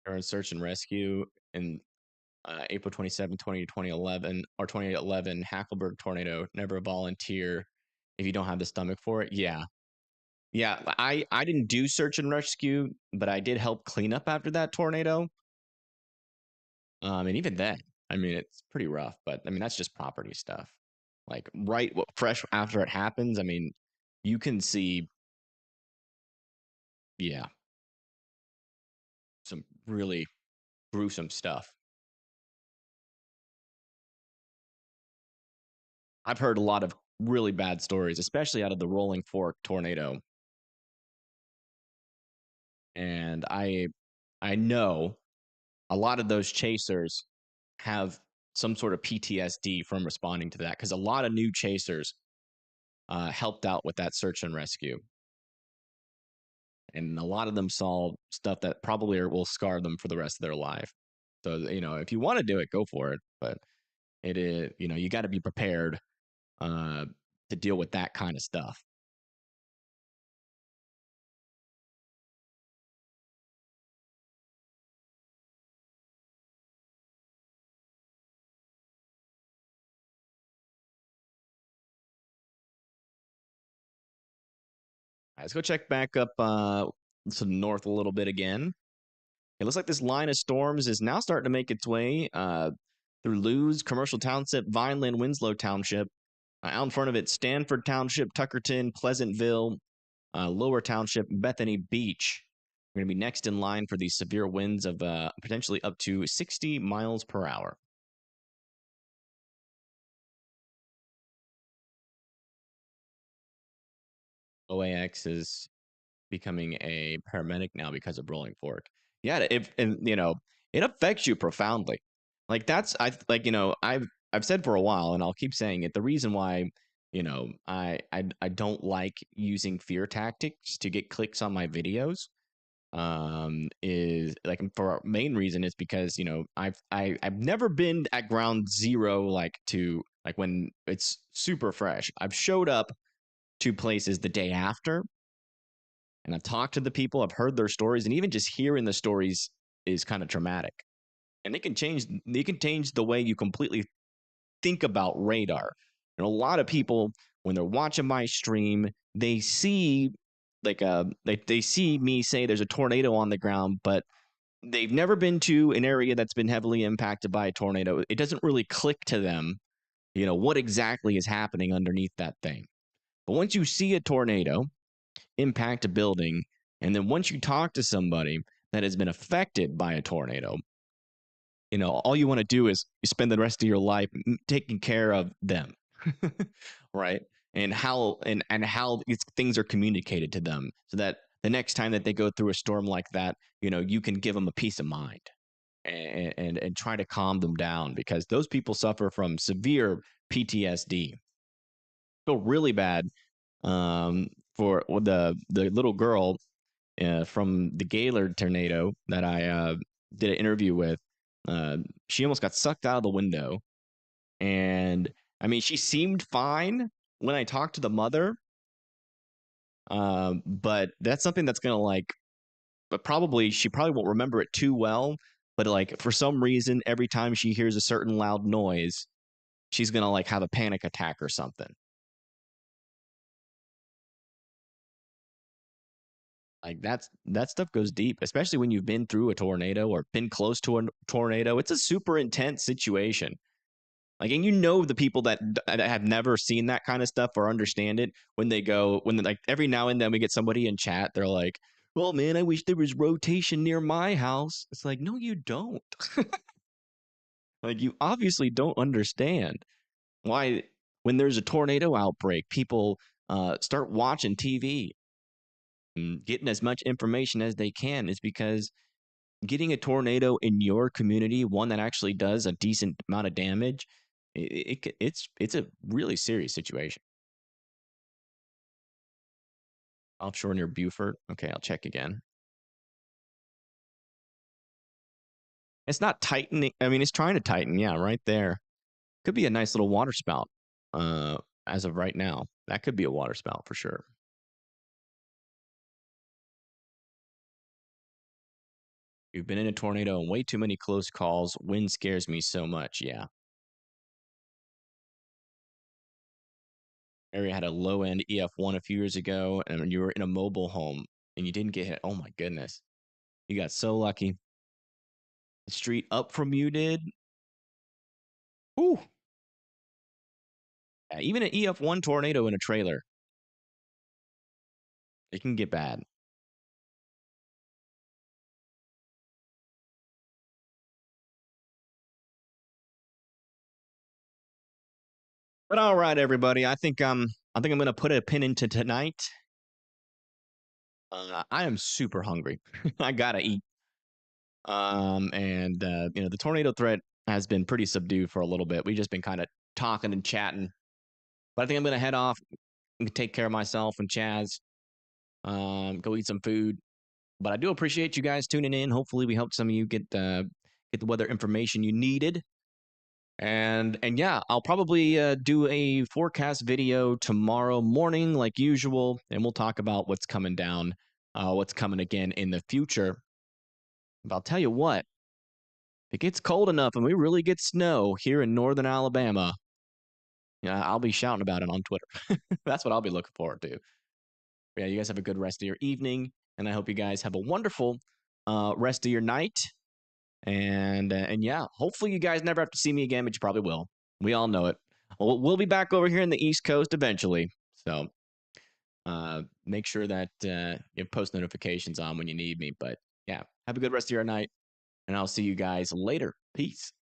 Or in search and rescue in April 27, 2011 or 2011 Hackleburg tornado. Never volunteer if you don't have the stomach for it. Yeah. Yeah, I didn't do search and rescue, but I did help clean up after that tornado. And even then, I mean, it's pretty rough, but I mean, that's just property stuff. Like fresh after it happens, I mean, you can see, yeah, some really gruesome stuff. I've heard a lot of really bad stories, especially out of the Rolling Fork tornado. And I know a lot of those chasers have some sort of PTSD from responding to that because a lot of new chasers helped out with that search and rescue. And a lot of them saw stuff that probably will scar them for the rest of their life. So, if you want to do it, go for it. But it is, you got to be prepared uh, to deal with that kind of stuff. All right, let's go check back up to the north a little bit again. It looks like this line of storms is now starting to make its way through Lewes, Commercial Township, Vineland, Winslow Township. Out in front of it, Stanford Township, Tuckerton, Pleasantville, Lower Township, Bethany Beach. We're going to be next in line for these severe winds of potentially up to 60 miles per hour. OAX is becoming a paramedic now because of Rolling Fork. Yeah, if and it affects you profoundly. Like that's I've said for a while, and I'll keep saying it. The reason why I don't like using fear tactics to get clicks on my videos is like for our main reason is because I've never been at ground zero like to like when it's super fresh. I've showed up to places the day after and I've talked to the people, I've heard their stories, and even just hearing the stories is kind of traumatic. And it can change the way you completely think about radar. And a lot of people, when they're watching my stream, they see they see me say there's a tornado on the ground, but they've never been to an area that's been heavily impacted by a tornado. It doesn't really click to them, what exactly is happening underneath that thing. But once you see a tornado impact a building, and then once you talk to somebody that has been affected by a tornado, all you want to do is you spend the rest of your life taking care of them, right? And how things are communicated to them, so that the next time that they go through a storm like that, you can give them a peace of mind and try to calm them down because those people suffer from severe PTSD. Feel really bad for the little girl from the Gaylord tornado that I did an interview with. She almost got sucked out of the window, and I mean, she seemed fine when I talked to the mother. But that's something that's gonna but probably she probably won't remember it too well. But like for some reason, every time she hears a certain loud noise, she's gonna like have a panic attack or something. Like that stuff goes deep, especially when you've been through a tornado or been close to a tornado. It's a super intense situation. Like, and the people that have never seen that kind of stuff or understand it when like every now and then we get somebody in chat, they're like, "Well, man, I wish there was rotation near my house." It's like, no, you don't. Like, you obviously don't understand why when there's a tornado outbreak, people start watching TV and getting as much information as they can is because getting a tornado in your community, one that actually does a decent amount of damage, it's a really serious situation. Offshore near Beaufort. Okay, I'll check again. It's not tightening. I mean, it's trying to tighten. Yeah, right there. Could be a nice little water spout. Uh, as of right now, that could be a water spout for sure. You've been in a tornado and way too many close calls. Wind scares me so much. Yeah. Area had a low end EF1 a few years ago, and you were in a mobile home and you didn't get hit. Oh my goodness. You got so lucky. The street up from you did. Ooh. Yeah, even an EF1 tornado in a trailer, it can get bad. But all right, everybody. I think I'm gonna put a pin into tonight. I am super hungry. I gotta eat. And the tornado threat has been pretty subdued for a little bit. We've just been kind of talking and chatting. But I think I'm gonna head off and take care of myself and Chaz. Go eat some food. But I do appreciate you guys tuning in. Hopefully, we helped some of you get the weather information you needed. And yeah, I'll probably do a forecast video tomorrow morning, like usual, and we'll talk about what's coming down, what's coming again in the future. But I'll tell you what, if it gets cold enough and we really get snow here in northern Alabama, yeah, I'll be shouting about it on Twitter. That's what I'll be looking forward to. But yeah, you guys have a good rest of your evening, and I hope you guys have a wonderful rest of your night. And yeah, hopefully you guys never have to see me again, but you probably will. We all know it. We'll be back over here in the East Coast eventually. So make sure that you have post notifications on when you need me. But yeah, have a good rest of your night, and I'll see you guys later. Peace.